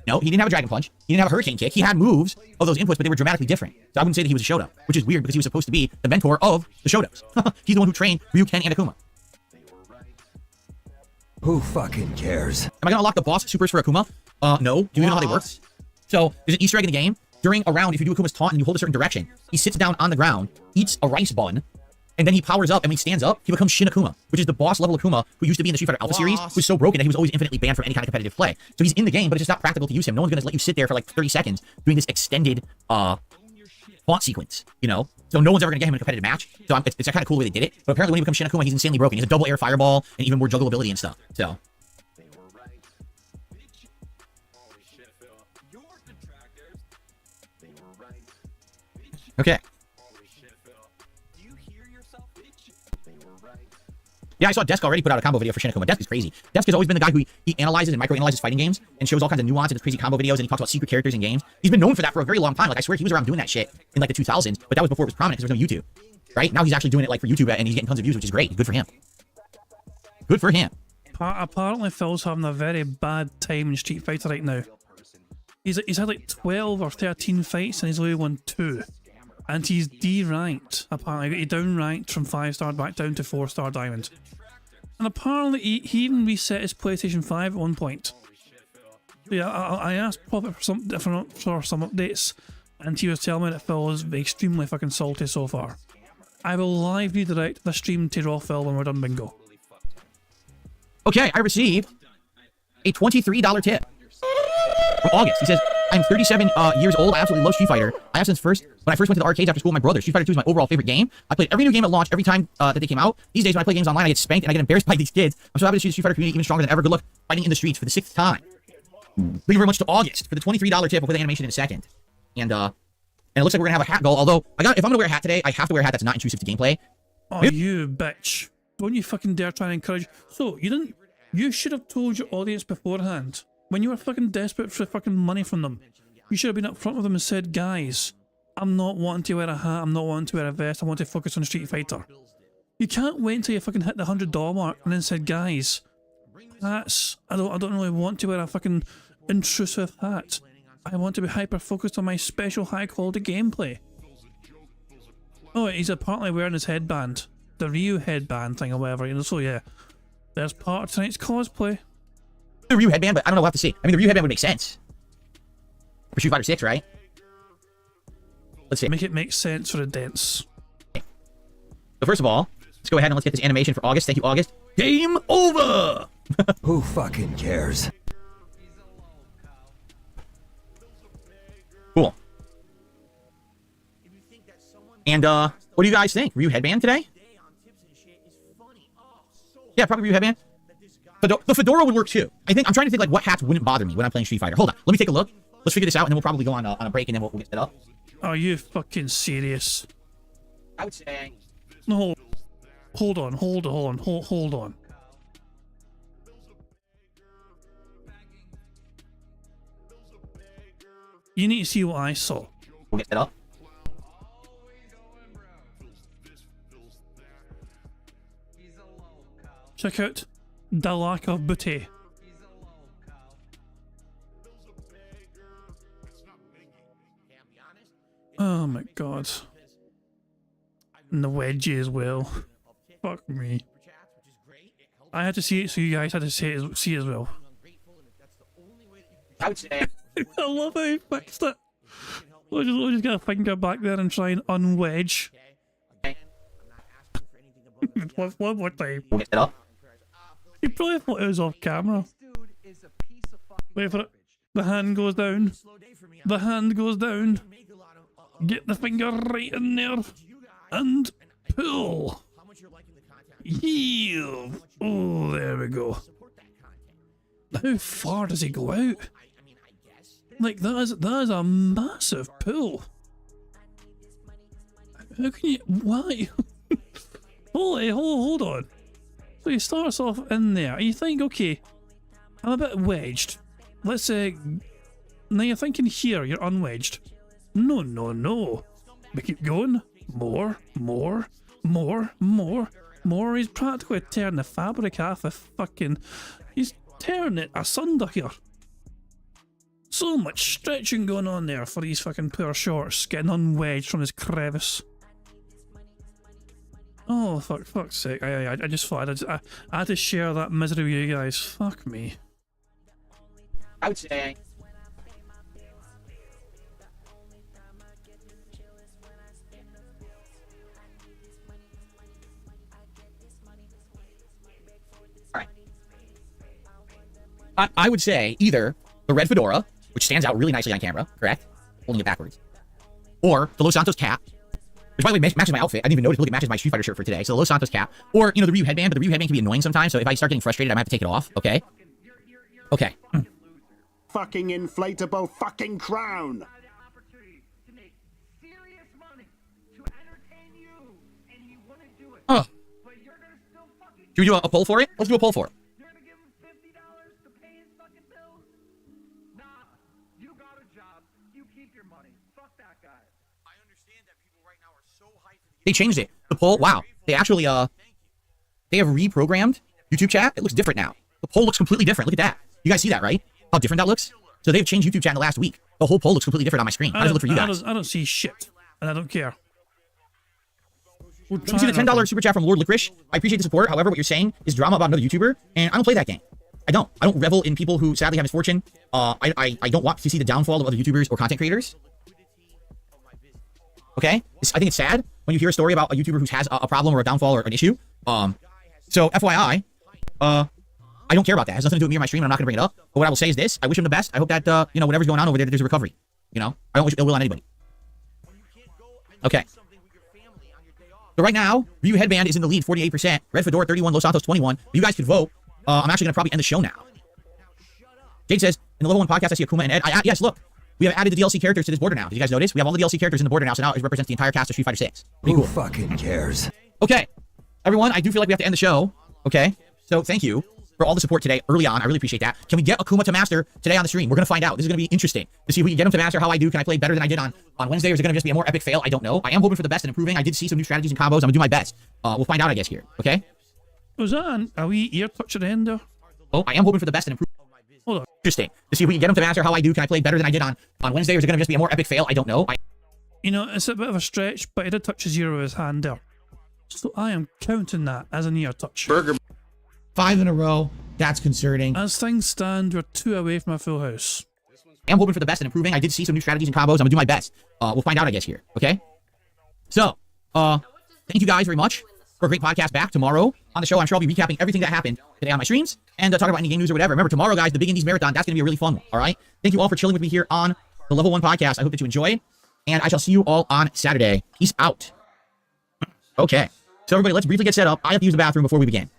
[SPEAKER 5] No, he didn't have a Dragon Punch. He didn't have a Hurricane Kick. He had moves of those inputs, but they were dramatically different. So I wouldn't say that he was a Shoto, which is weird because he was supposed to be the mentor of the Shotos. He's the one who trained Ryu, Ken, and Akuma.
[SPEAKER 9] Who fucking cares?
[SPEAKER 5] Am I going to unlock the boss supers for Akuma? No. Do you know how they work? So, there's an Easter egg in the game. During a round, if you do Akuma's taunt and you hold a certain direction, he sits down on the ground, eats a rice bun, and then he powers up, and when he stands up, he becomes Shin Akuma, which is the boss level Akuma who used to be in the Street Fighter Alpha series, who's so broken that he was always infinitely banned from any kind of competitive play. So he's in the game, but it's just not practical to use him. No one's going to let you sit there for like 30 seconds doing this extended taunt sequence, you know? So no one's ever going to get him in a competitive match. So it's kind of cool the way they did it. But apparently when he becomes Shin Akuma, he's insanely broken. He has a double air fireball and even more juggle ability and stuff. So... Okay. Yeah, I saw Desk already put out a combo video for Shin Akuma. Desk is crazy. Desk has always been the guy who he analyzes and microanalyzes fighting games and shows all kinds of nuance in his crazy combo videos, and he talks about secret characters in games. He's been known for that for a very long time. Like, I swear he was around doing that shit in like the 2000s, but that was before it was prominent because there was no YouTube. Right? Now he's actually doing it like for YouTube and he's getting tons of views, which is great. Good for him. Good for him.
[SPEAKER 1] Apparently Phil's having a very bad time in Street Fighter right now. He's had like 12 or 13 fights and he's only won 2. And he's D-ranked. Apparently, he down-ranked from 5-star back down to 4-star diamond. And apparently, he even reset his PlayStation 5 at one point. So yeah, I asked Prophet for some updates, and he was telling me that Phil is extremely fucking salty so far. I will live redirect the stream to Raw Phil when we're done bingo.
[SPEAKER 5] Okay, I received a $23 tip from August. He says, I'm 37 years old. I absolutely love Street Fighter. I have since when I first went to the arcades after school with my brother. Street Fighter 2 is my overall favorite game. I played every new game at launch every time that they came out. These days when I play games online, I get spanked and I get embarrassed by these kids. I'm so happy to see the Street Fighter community even stronger than ever. Good luck fighting in the streets for the 6th time. Thank you very much to August for the $23 tip. We'll put the animation in a second. And it looks like we're gonna have a hat goal. Although if I'm gonna wear a hat today, I have to wear a hat that's not intrusive to gameplay.
[SPEAKER 1] Oh, you bitch! Don't you fucking dare try and encourage. So you should have told your audience beforehand when you were fucking desperate for fucking money from them. You should have been up front with them and said, guys, I'm not wanting to wear a hat, I'm not wanting to wear a vest, I want to focus on Street Fighter. You can't wait until you fucking hit the $100 mark and then said, guys, hats, I don't really want to wear a fucking intrusive hat. I want to be hyper focused on my special high quality gameplay. Oh, he's apparently wearing his headband. The Ryu headband thing or whatever, you know, so yeah. There's part of tonight's cosplay.
[SPEAKER 5] The Ryu headband, but I don't know, we'll have to see. I mean, the Ryu headband would make sense. For Street Fighter 6, right? Let's see.
[SPEAKER 1] Make it make sense for a dance.
[SPEAKER 5] Okay. So first of all, let's go ahead and let's get this animation for August. Thank you, August. Game over!
[SPEAKER 9] Who fucking cares?
[SPEAKER 5] Cool. And, what do you guys think? Ryu headband today? Yeah, probably Ryu headband. The fedora would work too. I'm trying to think like what hats wouldn't bother me when I'm playing Street Fighter. Hold on, let me take a look. Let's figure this out, and then we'll probably go on a break, and then we'll get set up.
[SPEAKER 1] Are you fucking serious?
[SPEAKER 5] I would say...
[SPEAKER 1] No. Hold on. You need to see what I saw.
[SPEAKER 5] We'll get set up.
[SPEAKER 1] Check out the lack of booty. Oh my god. And the wedgie as well. Fuck me. I had to see it, so you guys had to see it as well.
[SPEAKER 5] I would say.
[SPEAKER 1] I love how he fixed it. We'll just get a finger back there and try and unwedge. one more time. He probably thought it was off camera. Wait for it. The hand goes down. The hand goes down. Get the finger right in there. And pull. Heave. Oh, there we go. How far does he go out? Like, that is a massive pull. How can you... Why? hold on. So he starts off in there, and you think, okay, I'm a bit wedged. Let's say... Now you're thinking here, you're unwedged. No, no, no. We keep going. More. He's practically tearing the fabric off of fucking... He's tearing it asunder here. So much stretching going on there for these fucking poor shorts getting unwedged from his crevice. Oh, fuck's sake. I just thought I had to share that misery with you guys. Fuck me.
[SPEAKER 5] I would say. I would say either the red fedora, which stands out really nicely on camera, correct? Holding it backwards. Or the Los Santos cap, which by the way matches my outfit. I didn't even notice. Look, it matches my Street Fighter shirt for today. So the Los Santos cap. Or, you know, the Ryu headband, but the Ryu headband can be annoying sometimes. So if I start getting frustrated, I might have to take it off. Okay? Okay.
[SPEAKER 7] Fucking inflatable fucking crown.
[SPEAKER 5] Oh. Should we do a poll for it? Let's do a poll for it. They changed it. The poll, wow. They actually, they have reprogrammed YouTube chat. It looks different now. The poll looks completely different. Look at that. You guys see that, right? How different that looks? So they've changed YouTube chat in the last week. The whole poll looks completely different on my screen. How does it look for you guys?
[SPEAKER 1] I don't see shit, and I don't care.
[SPEAKER 5] You see the $10 super chat from Lord Licorice. I appreciate the support. However, what you're saying is drama about another YouTuber, and I don't play that game. I don't revel in people who sadly have misfortune. I don't want to see the downfall of other YouTubers or content creators. Okay? I think it's sad when you hear a story about a YouTuber who has a problem or a downfall or an issue. So FYI, I don't care about that. It has nothing to do with me or my stream, and I'm not going to bring it up. But what I will say is this. I wish him the best. I hope that, you know, whatever's going on over there, there's a recovery. You know? I don't wish ill will on anybody. Okay. So right now, Ryu Headband is in the lead, 48%. Red Fedora, 31. Los Santos, 21. You guys could vote. I'm actually going to probably end the show now. Jade says, in the level 1 podcast, I see Akuma and Ed. Yes, look. We have added the DLC characters to this border now. Did you guys notice? We have all the DLC characters in the border now, so now it represents the entire cast of Street Fighter 6. Pretty cool. Who fucking cares? Okay. Everyone, I do feel like we have to end the show. Okay. So thank you for all the support today early on. I really appreciate that. Can we get Akuma to Master today on the stream? We're going to find out. This is going to be interesting to see if we can get him to Master how I do. Can I play better than I did on Wednesday, or is it going to just be a more epic fail? I don't know. I am hoping for the best and improving. I did see some new strategies and combos. I'm going to do my best. We'll find out, I guess, here. Okay?
[SPEAKER 1] Was that a wee ear touch at the end there?
[SPEAKER 5] Oh, I am hoping for the best and improving.
[SPEAKER 1] Hold on.
[SPEAKER 5] Interesting to see if we can get him to Master how I do. Can I play better than I did on Wednesday, or is it going to just be a more epic fail? I don't know.
[SPEAKER 1] You know, it's a bit of a stretch, but he did touch his ear with his hand there. So I am counting that as an ear touch.
[SPEAKER 8] Burger. 5 in a row. That's concerning.
[SPEAKER 1] As things stand, we're 2 away from a full house.
[SPEAKER 5] I am hoping for the best and improving. I did see some new strategies and combos. I'm going to do my best. We'll find out, I guess, here. Okay? So, thank you guys very much for a great podcast back tomorrow on the show. I'm sure I'll be recapping everything that happened today on my streams and talk about any game news or whatever. Remember, tomorrow, guys, the Big Indies Marathon, that's going to be a really fun one, all right? Thank you all for chilling with me here on the Level 1 podcast. I hope that you enjoyed, and I shall see you all on Saturday. Peace out. Okay. So, everybody, let's briefly get set up. I have to use the bathroom before we begin.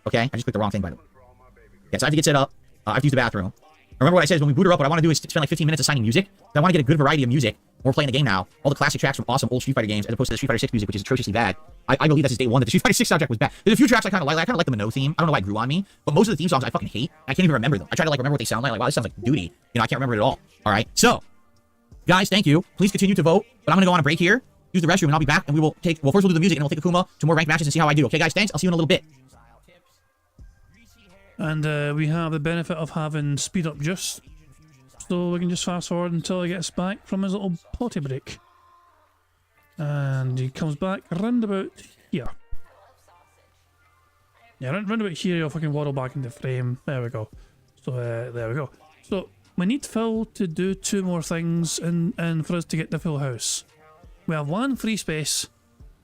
[SPEAKER 5] Okay? I just clicked the wrong thing, by the way. Yeah, so I have to get set up. I have to use the bathroom. Remember what I said is when we boot her up, what I want to do is spend like 15 minutes assigning music. I want to get a good variety of music. We're playing the game now. All the classic tracks from awesome old Street Fighter games, as opposed to the Street Fighter 6 music, which is atrociously bad. I believe that's his day one that the Street Fighter 6 soundtrack was bad. There's a few tracks I kind of like. I kind of like the Minot theme. I don't know why it grew on me, but most of the theme songs I fucking hate. I can't even remember them. I try to like remember what they sound like. Like, wow, this sounds like duty. You know, I can't remember it at all. All right. So, guys, thank you. Please continue to vote. But I'm gonna go on a break here, use the restroom, and I'll be back. And we will take. Well, first we'll do the music, and we'll take Akuma to more ranked matches and see how I do. Okay, guys. Thanks. I'll see you in a little bit.
[SPEAKER 1] And we have the benefit of having speed up juice. So we can just fast forward until he gets back from his little potty break. And he comes back round about here. Yeah, round about here, he'll fucking waddle back into frame. There we go. So there we go. So we need Phil to do 2 more things and for us to get the full house. We have 1 free space,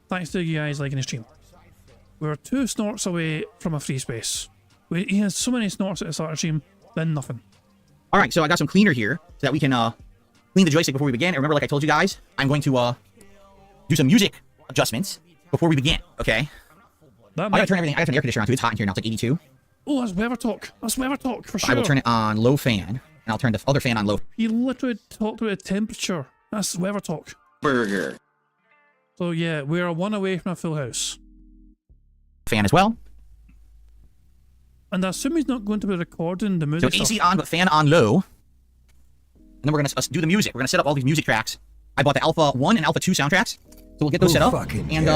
[SPEAKER 1] thanks to you guys liking the stream. We're 2 snorts away from a free space. He has so many snorts at the start of the stream, then nothing.
[SPEAKER 5] Alright, so I got some cleaner here so that we can clean the joystick before we begin. And remember, like I told you guys, I'm going to do some music adjustments before we begin, okay? I gotta turn everything, I gotta turn the air conditioner on too. It's hot in here now, it's like 82.
[SPEAKER 1] Oh, that's weather talk. That's weather talk for sure.
[SPEAKER 5] I will turn it on low fan, and I'll turn the other fan on low.
[SPEAKER 1] He literally talked about the temperature. That's weather talk.
[SPEAKER 5] Burger.
[SPEAKER 1] So yeah, we are 1 away from a full house.
[SPEAKER 5] Fan as well.
[SPEAKER 1] And I assume he's not going to be recording the music.
[SPEAKER 5] So AC on, but fan on low. And then we're gonna do the music. We're gonna set up all these music tracks. I bought the Alpha 1 and Alpha 2 soundtracks. So we'll get those set up. And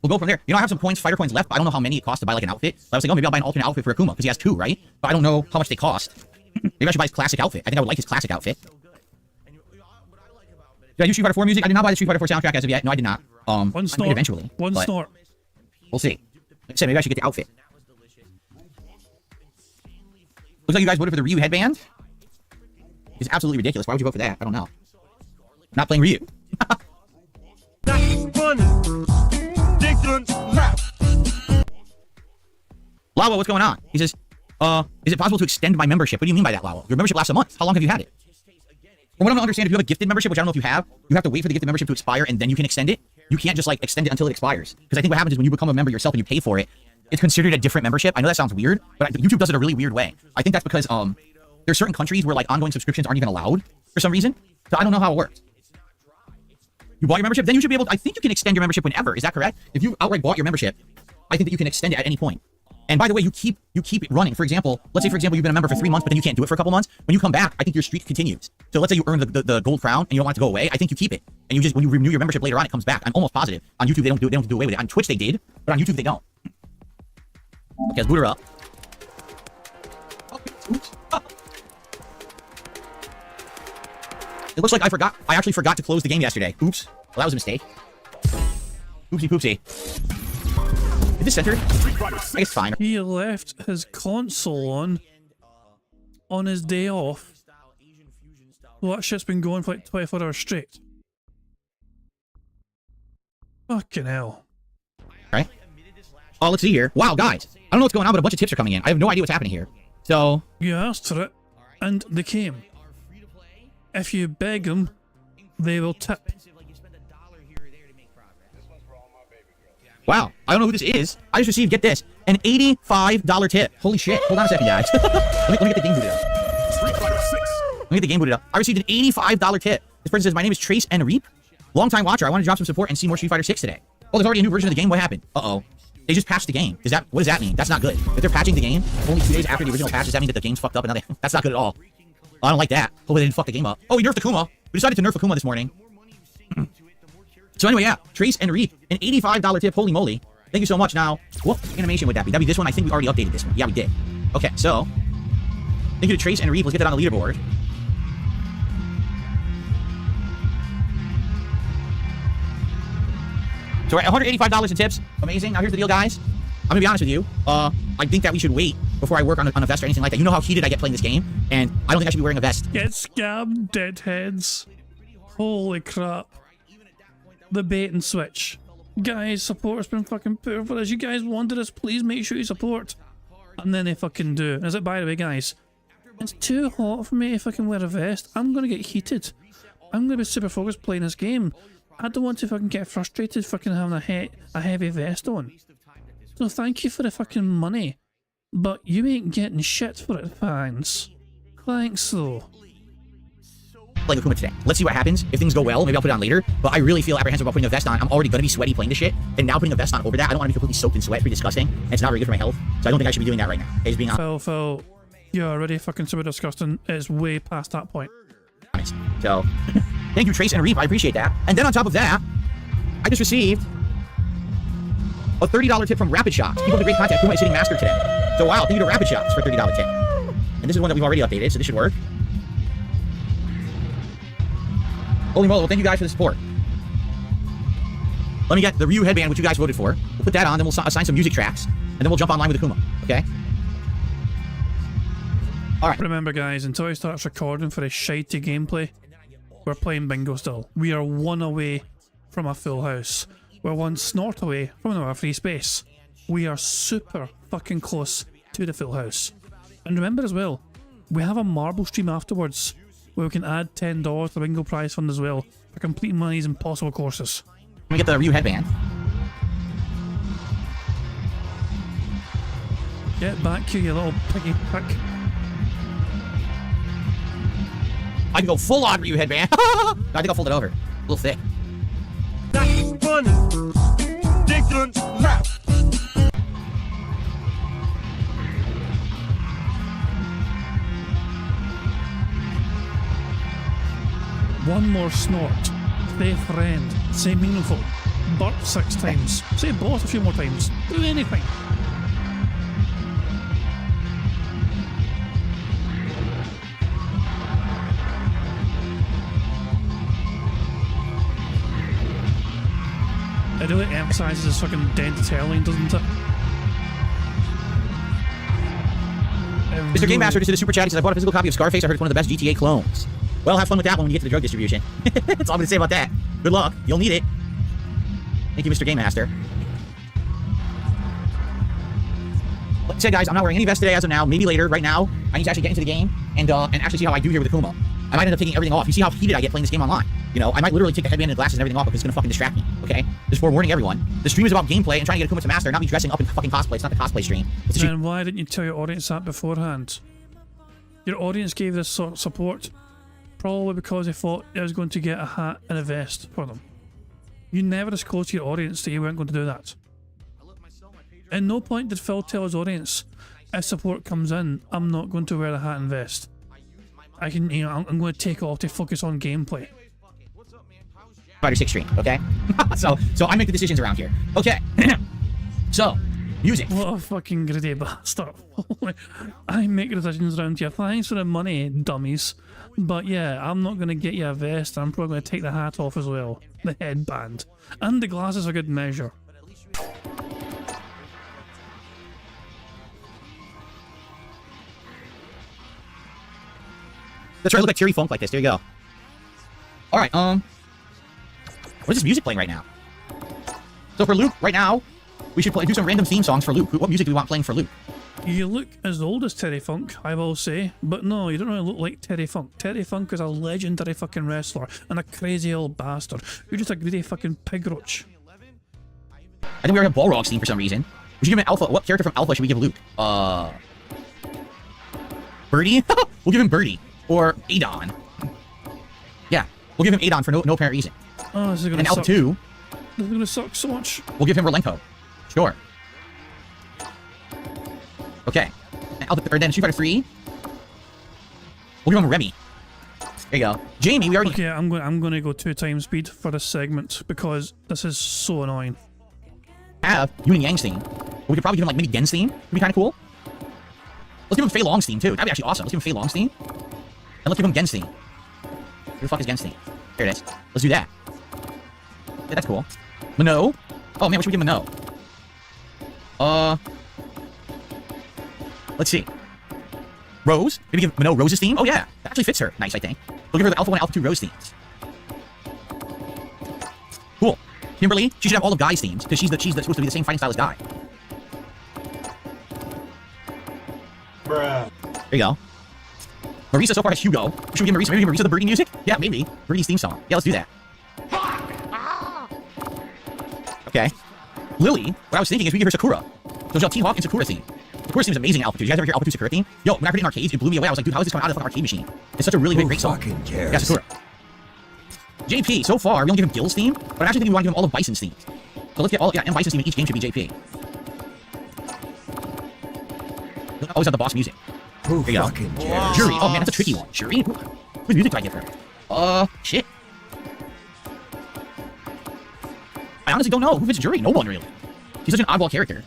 [SPEAKER 5] we'll go from there. You know, I have some coins, fighter coins left, but I don't know how many it costs to buy like an outfit. So I was like, oh, maybe I'll buy an alternate outfit for Akuma, because he has 2, right? But I don't know how much they cost. Maybe I should buy his classic outfit. I think I would like his classic outfit. Did I do Street Fighter 4 music? I did not buy the Street Fighter 4 soundtrack as of yet. No, I did not.
[SPEAKER 1] One snort.
[SPEAKER 5] Eventually.
[SPEAKER 1] One snort.
[SPEAKER 5] We'll see. Like I said, maybe I should get the outfit. Looks like you guys voted for the Ryu headband. It's absolutely ridiculous. Why would you vote for that? I don't know. Not playing Ryu. Lawa, what's going on? He says, is it possible to extend my membership? What do you mean by that, Lawa? Your membership lasts a month. How long have you had it? From what I don't understand, if you have a gifted membership, which I don't know if you have to wait for the gifted membership to expire and then you can extend it. You can't just like extend it until it expires. Because I think what happens is when you become a member yourself and you pay for it, it's considered a different membership. I know that sounds weird, but YouTube does it a really weird way. I think that's because there's certain countries where like ongoing subscriptions aren't even allowed for some reason. So I don't know how it works. You bought your membership, then you should be able to, I think you can extend your membership whenever. Is that correct? If you outright bought your membership, I think that you can extend it at any point. And by the way, you keep it running. For example, let's say, for example, you've been a member for 3 months, but then you can't do it for a couple months. When you come back, I think your streak continues. So let's say you earn the gold crown and you don't want it to go away. I think you keep it. And you just, when you renew your membership later on, it comes back. I'm almost positive. On YouTube, they don't do away with it. On Twitch, they did, but on YouTube, they don't. Okay, let's boot her up. It looks like I actually forgot to close the game yesterday. Oops. Well, that was a mistake. Oopsie poopsie. Is this centered? I guess it's fine.
[SPEAKER 1] He left his console on his day off. Well, that shit's been going for like 24 hours straight. Fucking hell.
[SPEAKER 5] Right? Oh, let's see here. Wow, guys. I don't know what's going on, but a bunch of tips are coming in. I have no idea what's happening here. So...
[SPEAKER 1] You asked for it, and they came. If you beg them, they will tip.
[SPEAKER 5] Wow, I don't know who this is. I just received, get this, an $85 tip. Holy shit. Hold on a second, guys. let me get the game booted up. Let me get the game booted up. I received an $85 tip. This person says, my name is Trace and Reap. Long-time watcher. I want to drop some support and see more Street Fighter 6 today. Oh, there's already a new version of the game. What happened? Uh-oh. They just patched the game. What does that mean? That's not good. If they're patching the game only 2 days after the original patch, does that mean that the game's fucked up? And that's not good at all. I don't like that. Hopefully they didn't fuck the game up. Oh, we nerfed Akuma. We decided to nerf Akuma this morning. So anyway, yeah, Trace and Reap, an $85 tip. Holy moly. Thank you so much. Now, what animation would that be? That'd be this one. I think we already updated this one. Yeah, we did. Okay, so, thank you to Trace and Reap. Let's get that on the leaderboard. So we're at $185 in tips. Amazing. Now here's the deal, guys. I'm gonna be honest with you. I think that we should wait before I work on a vest or anything like that. You know how heated I get playing this game, and I don't think I should be wearing a vest.
[SPEAKER 1] Get scammed, deadheads. Holy crap. The bait and switch. Guys, support has been fucking poor for us. You guys wanted us, please make sure you support. And then they fucking do. Is it, by the way, guys? It's too hot for me if I can wear a vest. I'm gonna get heated. I'm gonna be super focused playing this game. I don't want to fucking get frustrated fucking having a heavy vest on. So thank you for the fucking money. But you ain't getting shit for it, fans. Thanks though.
[SPEAKER 5] Playing Akuma today. Let's see what happens. If things go well, maybe I'll put it on later. But I really feel apprehensive about putting a vest on. I'm already gonna be sweaty playing this shit, and now putting a vest on over that, I don't want to be completely soaked in sweat. It's pretty disgusting, and it's not very good for my health. So I don't think I should be doing that right now. It's being honest.
[SPEAKER 1] Phil, you're already fucking super disgusting. It's way past that point.
[SPEAKER 5] So, thank you, Trace and Reap. I appreciate that. And then on top of that, I just received A $30 tip from Rapid Shots. People with great content. Kuma is hitting master today. So wow, thank you to Rapid Shots for a $30 tip. And this is one that we've already updated, so this should work. Holy moly, well thank you guys for the support. Let me get the Ryu headband, which you guys voted for. We'll put that on, then we'll assign some music tracks, and then we'll jump online with Akuma, okay? Alright.
[SPEAKER 1] Remember guys, until he starts recording for his shitey gameplay, we're playing bingo still. We are 1 away from a full house. We're 1 snort away from another free space. We are super fucking close to the full house. And remember as well, we have a marble stream afterwards, where we can add $10 to the bingo prize fund as well, for completing one of these impossible courses.
[SPEAKER 5] Let me get the Ryu headband.
[SPEAKER 1] Get back here, you little piggy prick.
[SPEAKER 5] I can go full on Ryu headband. I think I'll fold it over. A little thick.
[SPEAKER 10] That's funny. Dickens left.
[SPEAKER 1] One more snort. Stay friend. Say meaningful. Burp 6 times. Say boss a few more times. Do anything. It really emphasises his fucking dentist hairline, doesn't it?
[SPEAKER 5] Mr. Game Master just did a super chat. He says, I bought a physical copy of Scarface. I heard it's one of the best GTA clones. Well, have fun with that one when you get to the drug distribution. That's all I'm going to say about that. Good luck. You'll need it. Thank you, Mr. Game Master. Like I said, guys, I'm not wearing any vest today as of now. Maybe later. Right now, I need to actually get into the game and actually see how I do here with Akuma. I might end up taking everything off. You see how heated I get playing this game online. You know, I might literally take the headband and the glasses and everything off because it's going to fucking distract me, okay? Just forewarning everyone. The stream is about gameplay and trying to get Akuma to master, not me dressing up in fucking cosplay. It's not the cosplay stream.
[SPEAKER 1] Then why didn't you tell your audience that beforehand? Your audience gave this sort of support probably because they thought I was going to get a hat and a vest for them. You never disclosed to your audience that you weren't going to do that. At no point did Phil tell his audience, if support comes in, I'm not going to wear the hat and vest. I can, you know, I'm going to take off to focus on gameplay.
[SPEAKER 5] Fighter 6 stream, okay? so I make the decisions around here. Okay. So, music.
[SPEAKER 1] What a fucking greedy bastard. I make decisions around here. Thanks for the money, dummies. But yeah, I'm not going to get you a vest. I'm probably going to take the hat off as well. The headband. And the glasses are good measure.
[SPEAKER 5] That's right, I look like Terry Funk like this. There you go. Alright, what is this music playing right now? So for Luke, right now, we should do some random theme songs for Luke. What music do we want playing for Luke?
[SPEAKER 1] You look as old as Terry Funk, I will say, but no, you don't really look like Terry Funk. Terry Funk is a legendary fucking wrestler and a crazy old bastard. You're just a greedy fucking pig roach.
[SPEAKER 5] I think we already have Balrog's theme for some reason. We should give him an Alpha. What character from Alpha should we give Luke? Birdie? We'll give him Birdie. Or Adon. Yeah, we'll give him Adon for no apparent reason.
[SPEAKER 1] Oh, this is gonna
[SPEAKER 5] and
[SPEAKER 1] suck.
[SPEAKER 5] Alpha 2.
[SPEAKER 1] This is gonna suck so much.
[SPEAKER 5] We'll give him Rolenko. Sure. Okay. And then Street Fighter 3. We'll give him Remy. There you go. Jamie, we already...
[SPEAKER 1] Okay, I'm gonna go 2 times speed for this segment because this is so annoying.
[SPEAKER 5] Have Yin and Yang's theme. We could probably give him like Mini Gen's theme. Would be kind of cool. Let's give him Fei Long's theme too. That'd be actually awesome. Let's give him Fei Long's theme. And let's give him Gen's theme. Where the fuck is Gen's theme? Here it is. Let's do that. Yeah, that's cool. Minot. Oh man, what should we give Minot? Let's see. Rose? Maybe give Minot Rose's theme? Oh yeah, that actually fits her. Nice, I think. We'll give her the Alpha 1 and Alpha 2 Rose themes. Cool. Kimberly, she should have all of Guy's themes, because she's supposed to be the same fighting style as Guy.
[SPEAKER 9] Bruh.
[SPEAKER 5] There you go. Marisa so far has Hugo. Should we give Marisa? Maybe give Marisa the Birdie music? Yeah, maybe. Birdie's theme song. Yeah, let's do that. Okay. Lily, what I was thinking is we give her Sakura. So she'll have T-Hawk and Sakura theme. Sakura theme is amazing in Alpha 2. Did you guys ever hear Alpha 2 Sakura theme? Yo, when I heard it in arcades, it blew me away. I was like, dude, how is this coming out of the fucking arcade machine? It's such a really great song. Yeah, Sakura. JP, so far, we don't give him Gil's theme, but I actually think we want to give him all of Bison's themes. So let's get all, yeah, and Bison's theme in each game should be JP. Always have the boss music. There you go. Jury. Oh man, that's a tricky one. Jury? Whose music do I give her? Shit. I honestly don't know. Who fits Jury? No one really. She's such an oddball character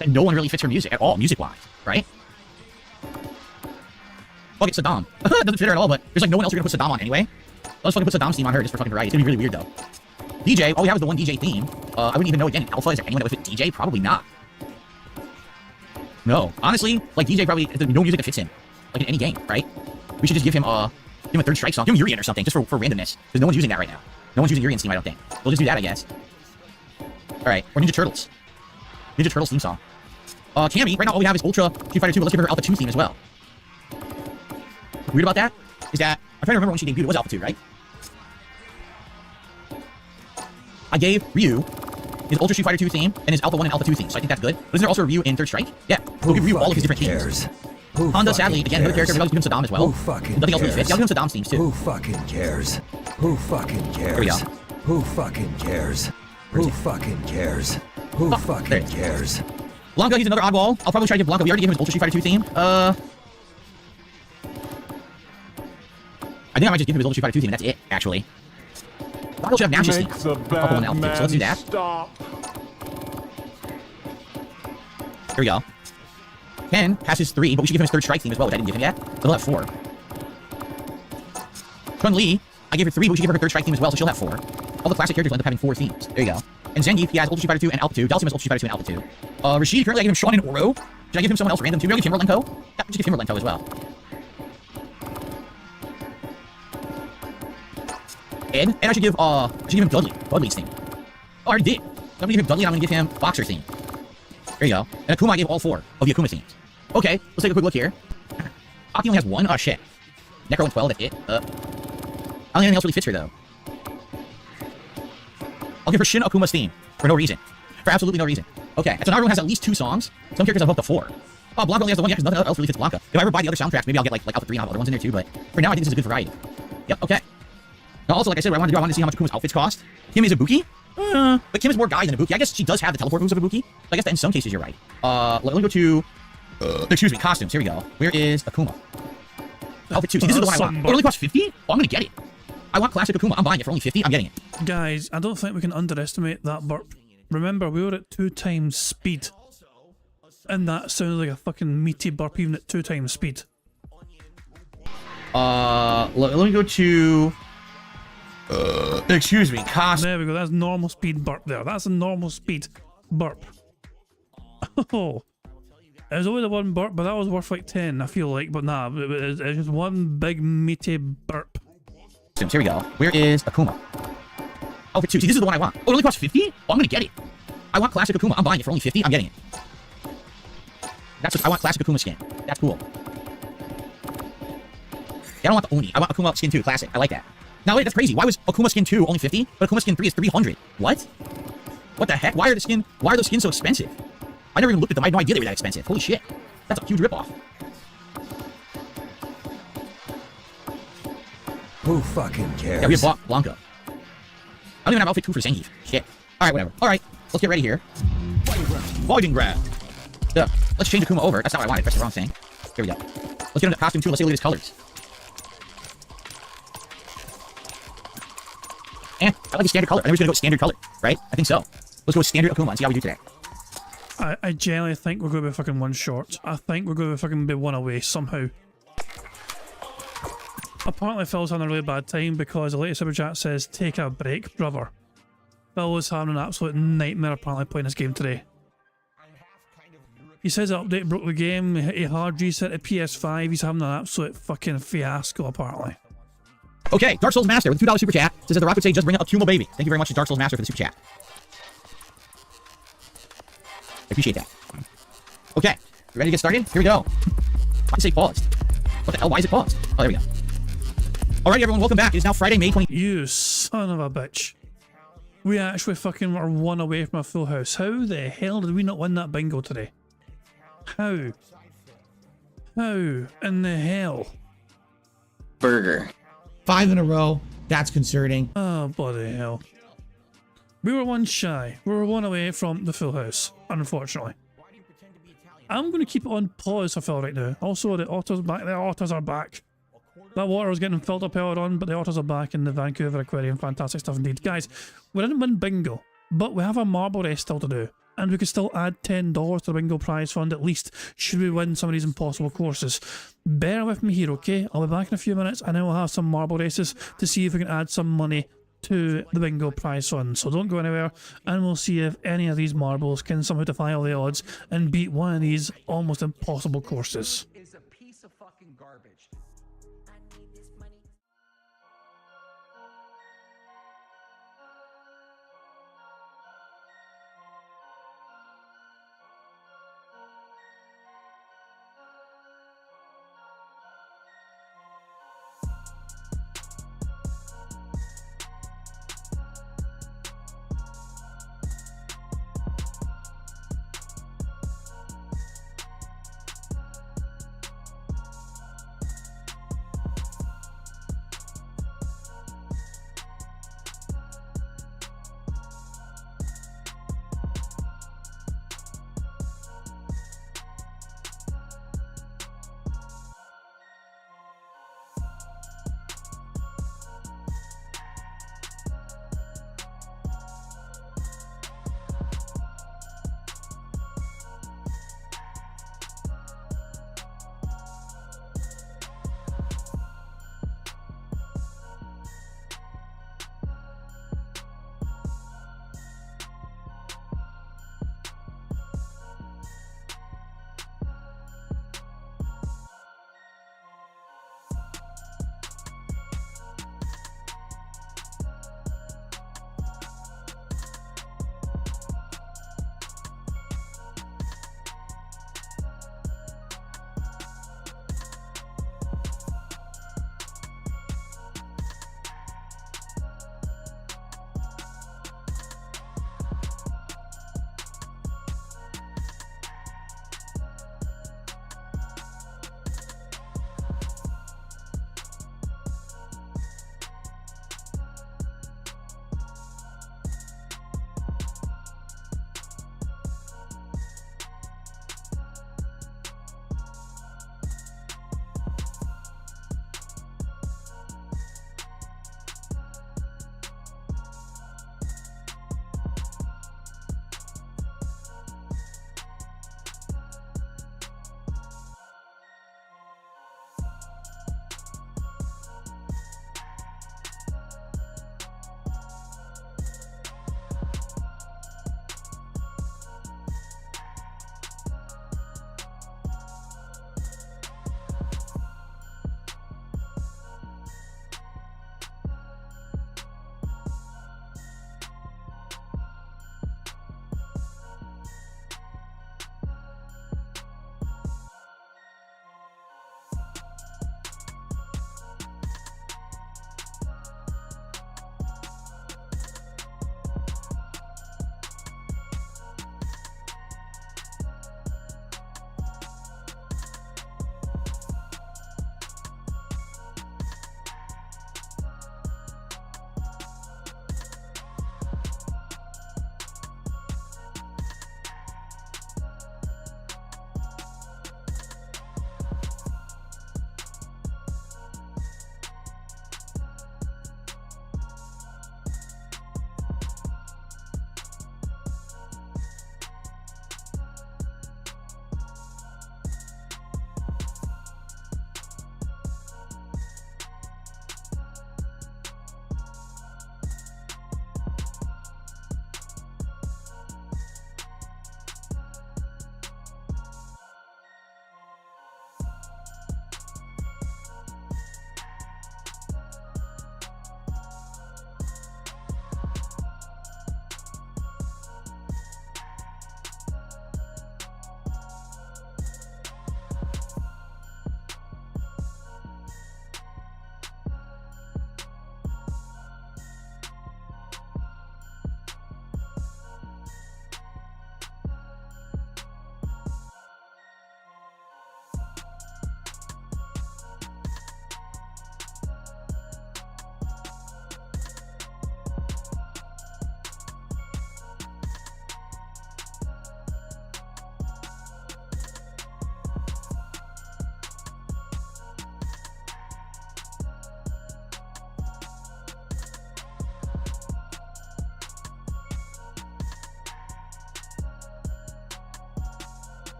[SPEAKER 5] that no one really fits her music at all, music-wise, right? Fuck it, Saddam. Doesn't fit her at all, but there's like no one else you're gonna put Saddam on anyway. Let's fucking put Saddam's theme on her just for fucking variety. It's gonna be really weird though. DJ, all we have is the one DJ theme. I wouldn't even know again in Alpha. Is there anyone that would fit DJ? Probably not. No. Honestly, like DJ probably, there's no music that fits him. Like in any game, right? We should just give him a third strike song. Give him Urian or something, just for randomness. Because no one's using that right now. No one's using Urian's theme, I don't think. We'll just do that, I guess. Alright, or Ninja Turtles. Ninja Turtles theme song. Cammy, right now all we have is Ultra Street Fighter 2, but let's give her Alpha 2 theme as well. What's weird about that is that, I'm trying to remember when she debuted, it was Alpha 2, right? I gave Ryu his Ultra Street Fighter 2 theme and his Alpha 1 and Alpha 2 theme, so I think that's good. But is there also a Ryu in Third Strike? Yeah, we'll give Ryu all of his different themes. Honda, sadly, again, another character, we'll give him Saddam as well. Nothing else really fits. Yeah, I'll give him Saddam's themes too.
[SPEAKER 15] Who fucking cares? Who fucking cares?
[SPEAKER 5] There we go.
[SPEAKER 15] Who fucking cares? Who fucking cares? Who fucking cares?
[SPEAKER 5] Blanca, he's another oddball. I'll probably try to give Blanca. We already gave him his Ultra Street Fighter 2 theme. I think I might just give him his Ultra Street Fighter 2 theme, and that's it, actually. Blanca should have Nash's theme. Alpha 1 and Alpha 2, so let's do that. Here we go. Ken has his 3, but we should give him his Third Strike theme as well, which I didn't give him yet. So he'll have 4. Chun-Li, I gave her 3, but we should give her Third Strike theme as well, so she'll have 4. All the classic characters will end up having 4 themes. There you go. And Zangief, he has Ultra Street Fighter 2 and Alpha 2. Dhalsim has Ultra Street Fighter 2 and Alpha 2. Rashid, currently I give him Sean and Oro. Should I give him someone else random too? Maybe I'll give him Timberlenko? Yeah, we should give him Timberlenko as well. And I should give him Dudley. Dudley's theme. Oh, I already did. So I'm gonna give him Dudley and I'm gonna give him Boxer theme. There you go. And Akuma, I gave all 4 of the Akuma themes. Okay, let's take a quick look here. Aki only has 1? Oh shit. Necro and 12, that's it. I don't think anything else really fits her though. I'll give her Shin Akuma's theme. For no reason. For absolutely no reason. Okay, so now everyone has at least 2 songs. Some characters have up to 4. Oh, Blanca only has the 1, yeah, because nothing else really fits Blanca. If I ever buy the other soundtracks, maybe I'll get like Alpha 3 and all the other ones in there too, but for now I think this is a good variety. Yep, okay. Now also, like I said, what I wanted to see how much Akuma's outfits cost. Kim is Ibuki? But Kim is more guy than Ibuki. I guess she does have the teleport moves of Ibuki. So I guess that in some cases you're right. Let me go to... excuse me, costumes. Here we go. Where is Akuma? Outfit 2. See, this is the one I want. Oh, it only costs 50? Oh, I'm gonna get it. I want classic Akuma. I'm buying it for only 50. I'm getting it.
[SPEAKER 1] Guys, I don't think we can underestimate that burp. Remember, we were at 2 times speed. And that sounded like a fucking meaty burp even at 2 times speed.
[SPEAKER 5] Let me go to... excuse me, costume.
[SPEAKER 1] There we go. That's normal speed burp there. That's a normal speed burp. Oh. It was only the 1 burp, but that was worth like 10, I feel like. But nah, it's just 1 big meaty burp.
[SPEAKER 5] Here we go. Where is Akuma? Outfit 2. See, this is the one I want. Oh, it only costs 50? Oh, I'm gonna get it. I want classic Akuma. I'm buying it for only 50. I'm getting it. That's what I want. Classic Akuma skin. That's cool. I don't want the Oni. I want Akuma skin 2. Classic. I like that. Now wait, that's crazy. Why was Akuma skin 2 only 50, but Akuma skin 3 is 300? What? What the heck? Why are those skins so expensive? I never even looked at them. I had no idea they were that expensive. Holy shit. That's a huge ripoff.
[SPEAKER 15] Who fucking cares?
[SPEAKER 5] Yeah, we have bought Blanca. I don't even have outfit 2 for Zangief. Shit. Alright, whatever. Alright, let's get ready here. Fighting grab. Yeah, let's change Akuma over. That's not what I wanted. That's the wrong thing. Here we go. Let's get into costume 2 and let's take a look at his colors. And I like a standard color. I think we're gonna go with standard color, right? I think so. Let's go with standard Akuma and see how we do today.
[SPEAKER 1] I generally think we're going to be fucking 1 short. I think we're going to fucking be 1 away somehow. Apparently Phil's having a really bad time because the latest super chat says, take a break, brother. Phil was having an absolute nightmare apparently playing this game today. He says the update broke the game, he hard reset to PS5, he's having an absolute fucking fiasco apparently.
[SPEAKER 5] Okay, Dark Souls Master with a $2 super chat says that the Rock would say, just bring up Akuma baby. Thank you very much to Dark Souls Master for the super chat. I appreciate that. Okay, you ready to get started? Here we go. Why did it say paused? What the hell? Why is it paused? Oh, there we go. Alrighty, everyone, welcome back. It is now Friday, May 20th.
[SPEAKER 1] You son of a bitch. We actually fucking are 1 away from a full house. How the hell did we not win that bingo today? How? How in the hell?
[SPEAKER 8] Burger. 5 in a row. That's concerning.
[SPEAKER 1] Oh, bloody hell. We were 1 shy. We were 1 away from the full house, unfortunately. I'm going to keep it on pause for Phil right now. Also, the otters back. The otters are back. That water was getting filled up earlier on, but the otters are back in the Vancouver Aquarium. Fantastic stuff indeed. Guys, we didn't win bingo, but we have a marble race still to do. and we could still add $10 to the bingo prize fund at least, should we win some of these impossible courses. Bear with me here, okay? I'll be back in a few minutes, and then we'll have some marble races to see if we can add some money to the bingo prize fund. So don't go anywhere, and we'll see if any of these marbles can somehow defy all the odds and beat one of these almost impossible courses.
[SPEAKER 15] Is a piece of fucking garbage.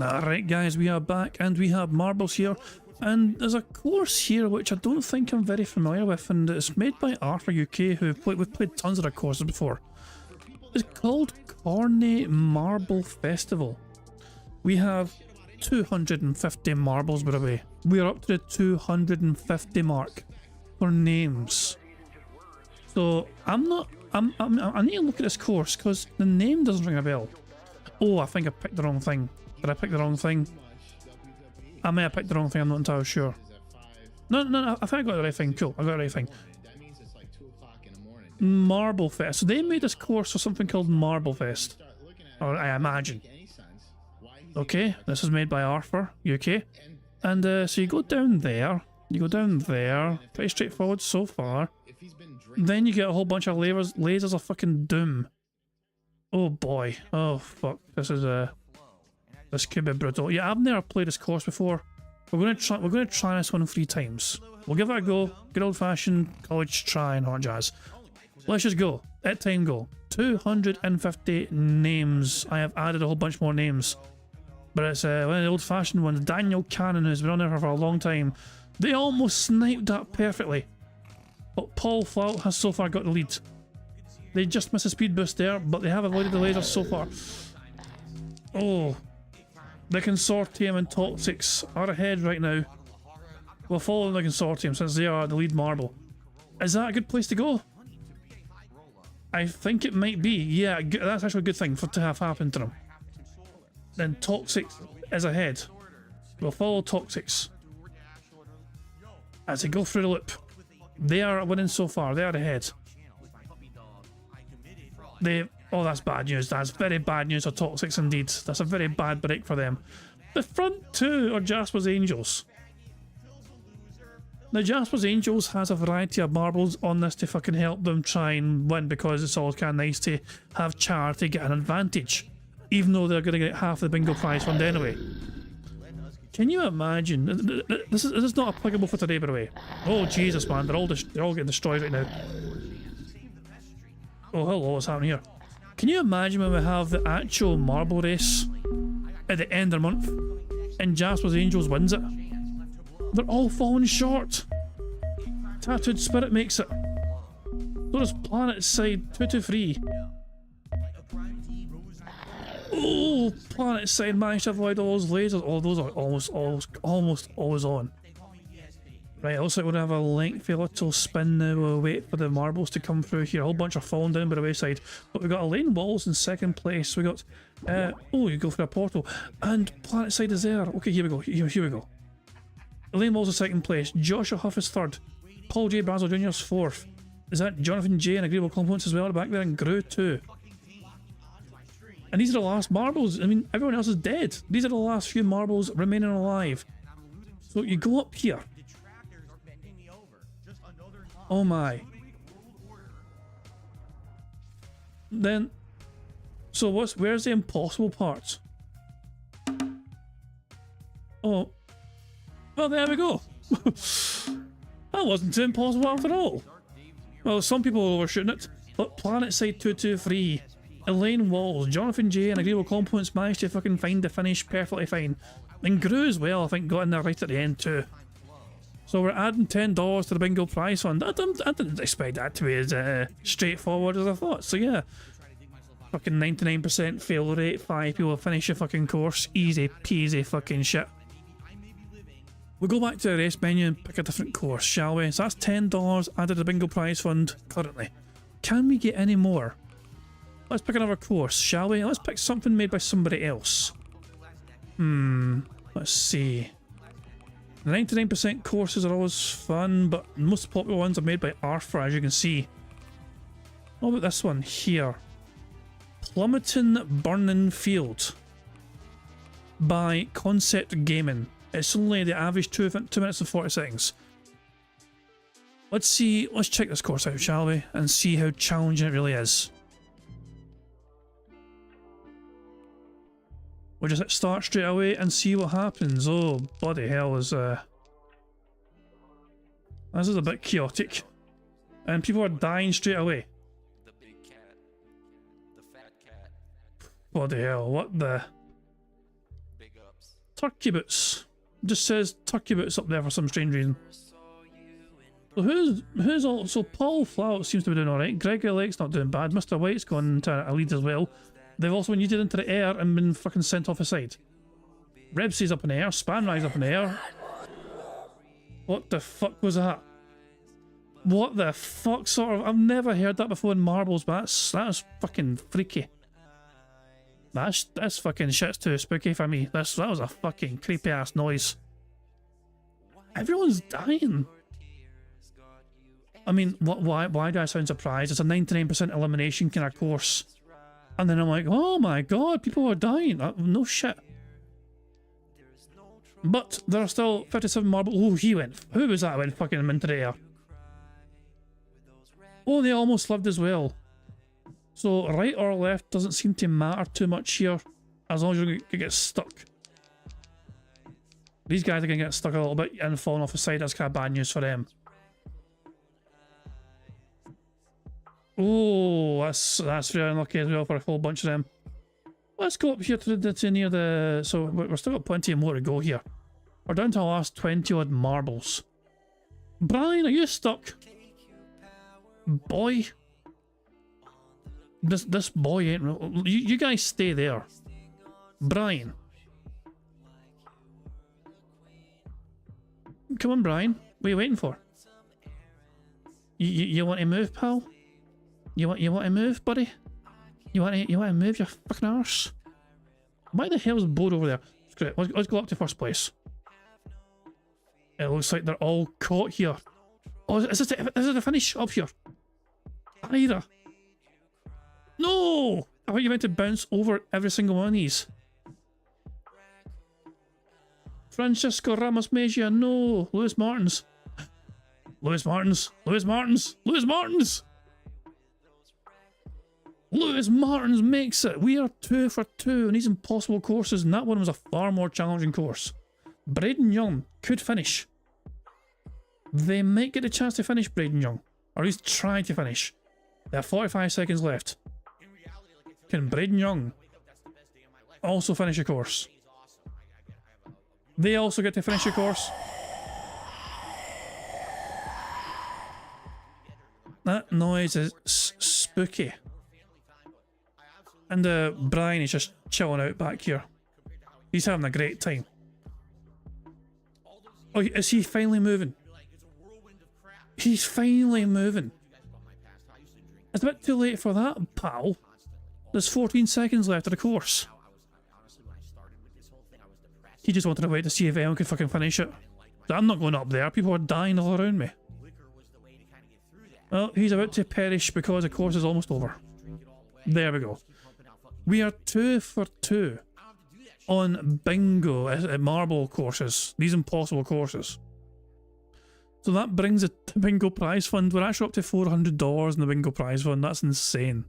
[SPEAKER 1] Alright guys, we are back and we have marbles here, and there's a course here which I don't think I'm very familiar with, and it's made by Arthur UK, we've played tons of their courses before. It's called Corney Marble Festival. We have 250 marbles by the way. We are up to the 250 mark for names. So I need to look at this course because the name doesn't ring a bell. Oh, I think I picked the wrong thing. Did I pick the wrong thing? I may have picked the wrong thing, I'm not entirely sure. No, I think I got the right thing. Cool, I got the right thing. Marble Fest. So they made this course for something called Marble Fest. Or I imagine. Okay, this is made by Arthur, UK. And so you go down there. You go down there. Pretty straightforward so far. Then you get a whole bunch of lasers of fucking doom. Oh boy. Oh fuck. This could be brutal. Yeah, I've never played this course before. We're gonna try this one 3 times. We'll give it a go. Good old fashioned college try and all that jazz. Let's just go. At time go. 250 names. I have added a whole bunch more names. But it's one of the old fashioned ones. Daniel Cannon, who's been on there for a long time. They almost sniped that perfectly. But Paul Flout has so far got the lead. They just missed a speed boost there, but they have avoided the lasers so far. Oh. The Consortium and Toxics are ahead right now. We'll follow the Consortium since they are the lead marble. Is that a good place to go? I think it might be. Yeah, that's actually a good thing to have happen to them. Then Toxics is ahead. We'll follow Toxics as they go through the loop. They are winning so far. They are ahead. Oh, that's bad news. That's very bad news for Toxics indeed. That's a very bad break for them. The front two are Jasper's Angels. Now, Jasper's Angels has a variety of marbles on this to fucking help them try and win, because it's always kind of nice to have charity get an advantage, even though they're going to get half the bingo prize fund anyway. Can you imagine? This is not applicable for today, by the way. Oh Jesus, man, they're all getting destroyed right now. Oh hello, what's happening here? Can you imagine when we have the actual marble race at the end of the month and Jasper's Angels wins it? They're all falling short. Tattooed Spirit makes it. So does Planet Side 223. Oh, Planet Side managed to avoid all those lasers. Oh, those are almost always on. Right, looks like we're going to have a lengthy little spin now. We'll wait for the marbles to come through here. A whole bunch are falling down by the wayside. But we've got Elaine Walls in second place. We got, oh, you go for a portal. And Planet Side is there. Okay, here we go. Here we go. Elaine Walls is second place. Joshua Huff is third. Paul J. Brazel Jr. is fourth. Is that Jonathan J. and Agreeable Compliments as well back there? And Gru too. And these are the last marbles. I mean, everyone else is dead. These are the last few marbles remaining alive. So you go up here. Oh my. Then, so where's the impossible part? Oh. Well, there we go. That wasn't too impossible after all. Well, some people are overshooting it, but Planet Side 223, Elaine Walls, Jonathan J. and Agreeable Compliments managed to fucking find the finish perfectly fine. And Gru as well, I think, got in there right at the end too. So we're adding $10 to the bingo prize fund. I didn't expect that to be as straightforward as I thought. So yeah, fucking 99% fail rate, 5 people finish a fucking course, easy peasy fucking shit. We'll go back to the race menu and pick a different course, shall we? So that's $10 added to the bingo prize fund currently. Can we get any more? Let's pick another course, shall we? Let's pick something made by somebody else. Let's see. 99% courses are always fun, but most popular ones are made by Arthur, as you can see. What about this one here? Plummeton Burning Field by Concept Gaming. It's only the average 2 minutes and 40 seconds. Let's check this course out, shall we? And see how challenging it really is. We'll just hit start straight away and see what happens. Oh, bloody hell, this is a bit chaotic. And people are dying straight away. Bloody hell, what the... Turkey boots. Just says turkey boots up there for some strange reason. So who's all... So Paul Flout seems to be doing alright. Gregory Lake's not doing bad. Mr. White's gone into a lead as well. They've also been yeeted into the air and been fucking sent off the side. Rebsy's up in the air. Spanrye's up in the air. What the fuck was that? What the fuck sort of... I've never heard that before in marbles, but that's fucking freaky. That's fucking shit's too spooky for me. That was a fucking creepy ass noise. Everyone's dying. I mean, why do I sound surprised? It's a 99% elimination kind of course. And then I'm like, oh my god, people are dying. No shit. But there are still 57 marbles. Oh, he went. Who was that went fucking into the air? Oh, they almost lived as well. So right or left doesn't seem to matter too much here, as long as you're going to get stuck. These guys are going to get stuck a little bit and falling off the side. That's kind of bad news for them. Oh, that's very unlucky as well for a whole bunch of them. Let's go up here to near the... So we're still got plenty more to go here. We're down to the last 20 odd marbles. Brian, are you stuck? Boy. This boy ain't real. You guys stay there. Brian. Come on, Brian. What are you waiting for? You want to move, pal? You want to move, buddy? You want to move your fucking arse? Why the hell is the board over there? Screw it. Let's go up to first place. It looks like they're all caught here. Oh, is this the finish up here? Ira. No! I thought you meant to bounce over every single one of these. Francisco Ramos Mejia, no! Lewis Martins. Lewis Martins! Lewis Martins! Lewis Martins! Lewis Martins makes it! We are 2 for 2 on these impossible courses, and that one was a far more challenging course. Braden Young could finish. They might get a chance to finish Braden Young, or at least try to finish. They have 45 seconds left. Can Braden Young also finish a course? They also get to finish a course. That noise is spooky. And Brian is just chilling out back here. He's having a great time. Oh, is he finally moving? He's finally moving. It's a bit too late for that, pal. There's 14 seconds left of the course. He just wanted to wait to see if anyone could fucking finish it. I'm not going up there. People are dying all around me. Well, he's about to perish because the course is almost over. There we go. We are 2 for 2 on bingo marble courses. These impossible courses. So that brings the bingo prize fund. We're actually up to $400 in the bingo prize fund. That's insane.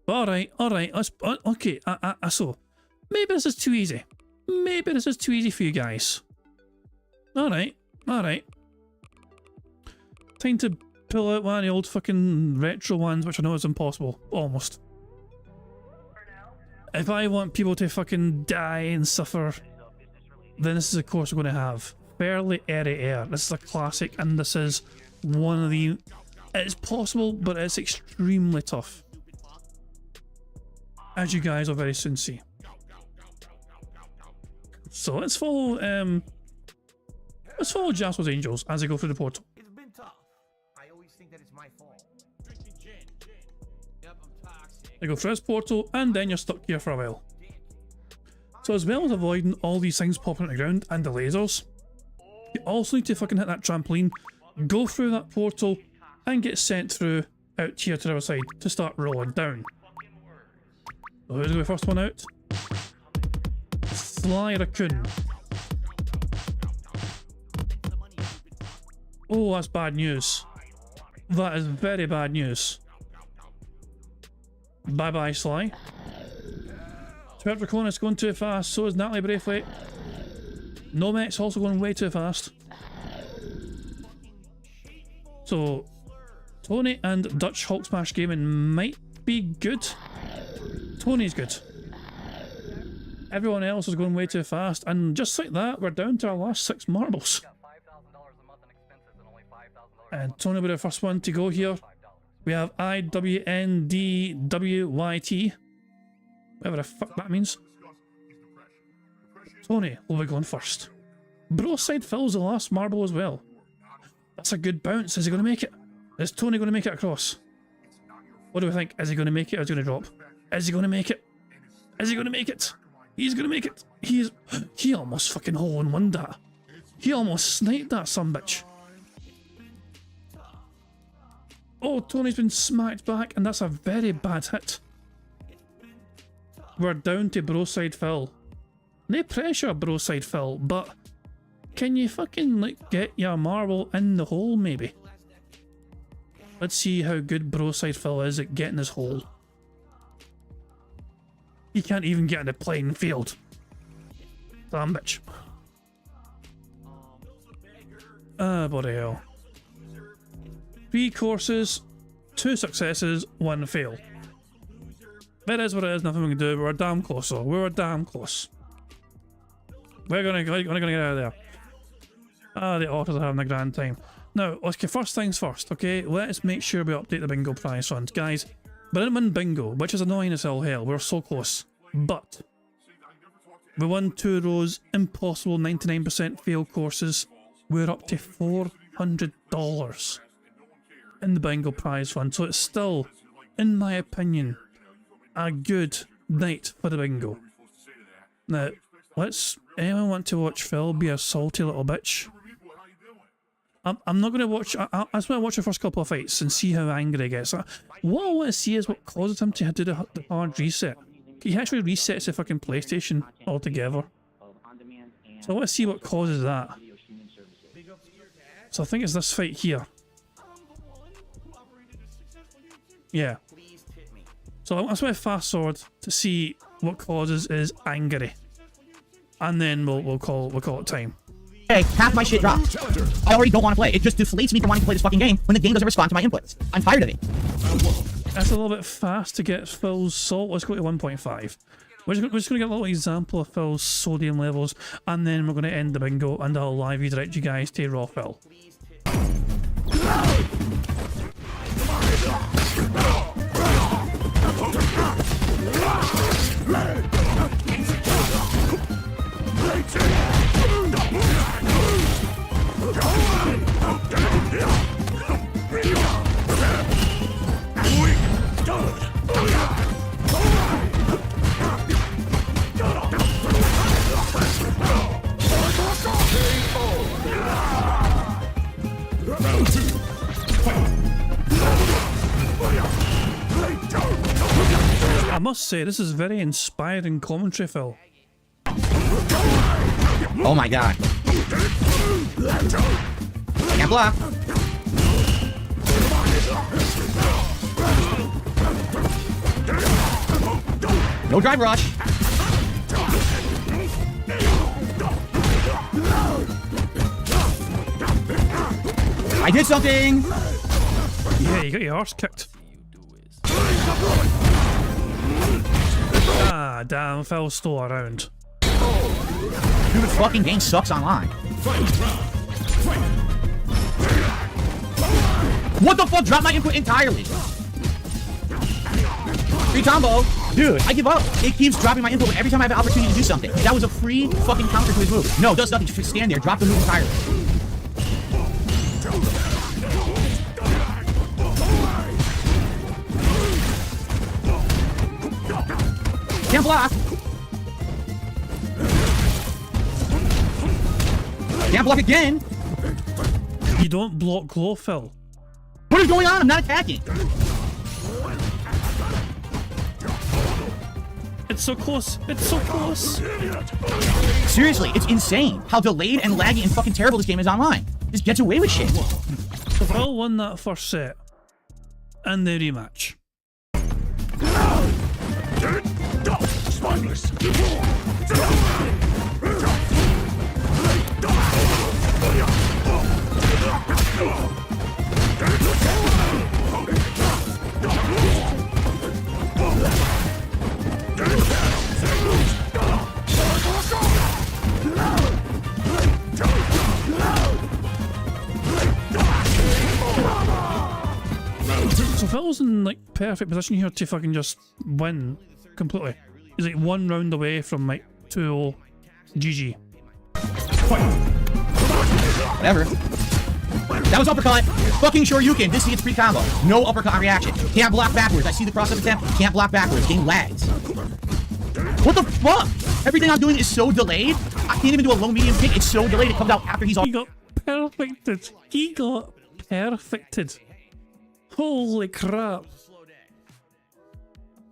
[SPEAKER 1] Alright. Okay, so maybe this is too easy. Maybe this is too easy for you guys. Alright. Time to pull out one of the old fucking retro ones, which I know is impossible. Almost. If I want people to fucking die and suffer, then this is a course we're going to have. Fairly Airy Air. This is a classic, and this is one of the... It's possible, but it's extremely tough. As you guys will very soon see. So let's follow Jasper's Angels as they go through the portal.
[SPEAKER 4] It's been tough. I always think that it's my fault. Yep, I'm toxic.
[SPEAKER 1] They go through this portal, and then you're stuck here for a while. So as well as avoiding all these things popping on the ground and the lasers, you also need to fucking hit that trampoline, go through that portal, and get sent through out here to the other side to start rolling down. So who's the first one out? Sly Raccoon. Oh, that's bad news. That is very bad news. Bye bye, Sly. Twerp is going too fast, so is Natalie Braithwaite. Nomex also going way too fast. So, Tony and Dutch Hulk Smash Gaming might be good. Tony's good. Everyone else is going way too fast, and just like that, we're down to our last 6 marbles. And Tony will be the first one to go here. We have IWNDWYT. Whatever the fuck that means. Tony will be going first. Broside fills the last marble as well. That's a good bounce. Is he going to make it? Is Tony going to make it across? What do we think? Is he going to make it or is he going to drop? Is he going to make it? Is he going to make it? He's going to make it. He almost fucking hole-in-one that. He almost sniped that sumbitch. Oh, Tony's been smacked back, and that's a very bad hit. We're down to Broside Phil. No pressure, Broside Phil, but can you fucking, like, get your marble in the hole, maybe? Let's see how good Broside Phil is at getting his hole. He can't even get in the playing field. Damn bitch. Ah, bloody hell. 3 courses, 2 successes, 1 fail. It is what it is, nothing we can do, but we're damn close though. We're damn close. We're gonna get out of there. Ah, the otters are having a grand time. Now, okay, first things first, okay? Let's make sure we update the bingo prize funds. Guys, we didn't win bingo, which is annoying as all hell. We're so close. But we won 2 rows, impossible 99% fail courses. We're up to $400 in the bingo prize fund. So it's still, in my opinion, a good night for the bingo. Now, anyone want to watch Phil be a salty little bitch? I'm not going to watch, I just want to watch the first couple of fights and see how angry he gets. What I want to see is what causes him to do the hard reset. He actually resets the fucking PlayStation altogether. So I want to see what causes that. So I think it's this fight here. Yeah. So I just want to fast forward to see what causes is angry. And then we'll call it time.
[SPEAKER 5] Hey, half my shit dropped. I already don't want to play. It just deflates me from wanting to play this fucking game when the game doesn't respond to my inputs. I'm tired of it.
[SPEAKER 1] That's a little bit fast to get Phil's salt. Let's go to 1.5. We're just going to get a little example of Phil's sodium levels, and then we're going to end the bingo, and I'll live redirect you guys to raw Phil. I must say, this is very inspiring commentary, Phil.
[SPEAKER 5] Oh my god. Can't block. No drive rush. I did something!
[SPEAKER 1] Yeah, you got your arse kicked. Ah, damn, Phil's still around.
[SPEAKER 5] Dude, this fucking game sucks online. What the fuck? Dropped my input entirely. Free combo. Dude, I give up. It keeps dropping my input every time I have an opportunity to do something. That was a free fucking counter to his move. No, it does nothing. Just stand there. Drop the move entirely. Can't block. Can't block again.
[SPEAKER 1] You don't block glow, Phil.
[SPEAKER 5] What is going on? I'm not attacking.
[SPEAKER 1] It's so close. It's so close.
[SPEAKER 5] Seriously, it's insane how delayed and laggy and fucking terrible this game is online. Just gets away with shit.
[SPEAKER 1] So Phil won that first set. And the rematch. Phil's in like perfect position here to fucking just win completely. He's like 1 round away from like 2-0 GG.
[SPEAKER 5] Whatever. That was uppercut. Fucking Shoryuken. This gets free combo. No uppercut on reaction. Can't block backwards. I see the cross-up attempt. Can't block backwards. Game lags. What the fuck? Everything I'm doing is so delayed. I can't even do a low medium kick. It's so delayed. It comes out after he's on.
[SPEAKER 1] He got perfected. He got perfected. Holy crap.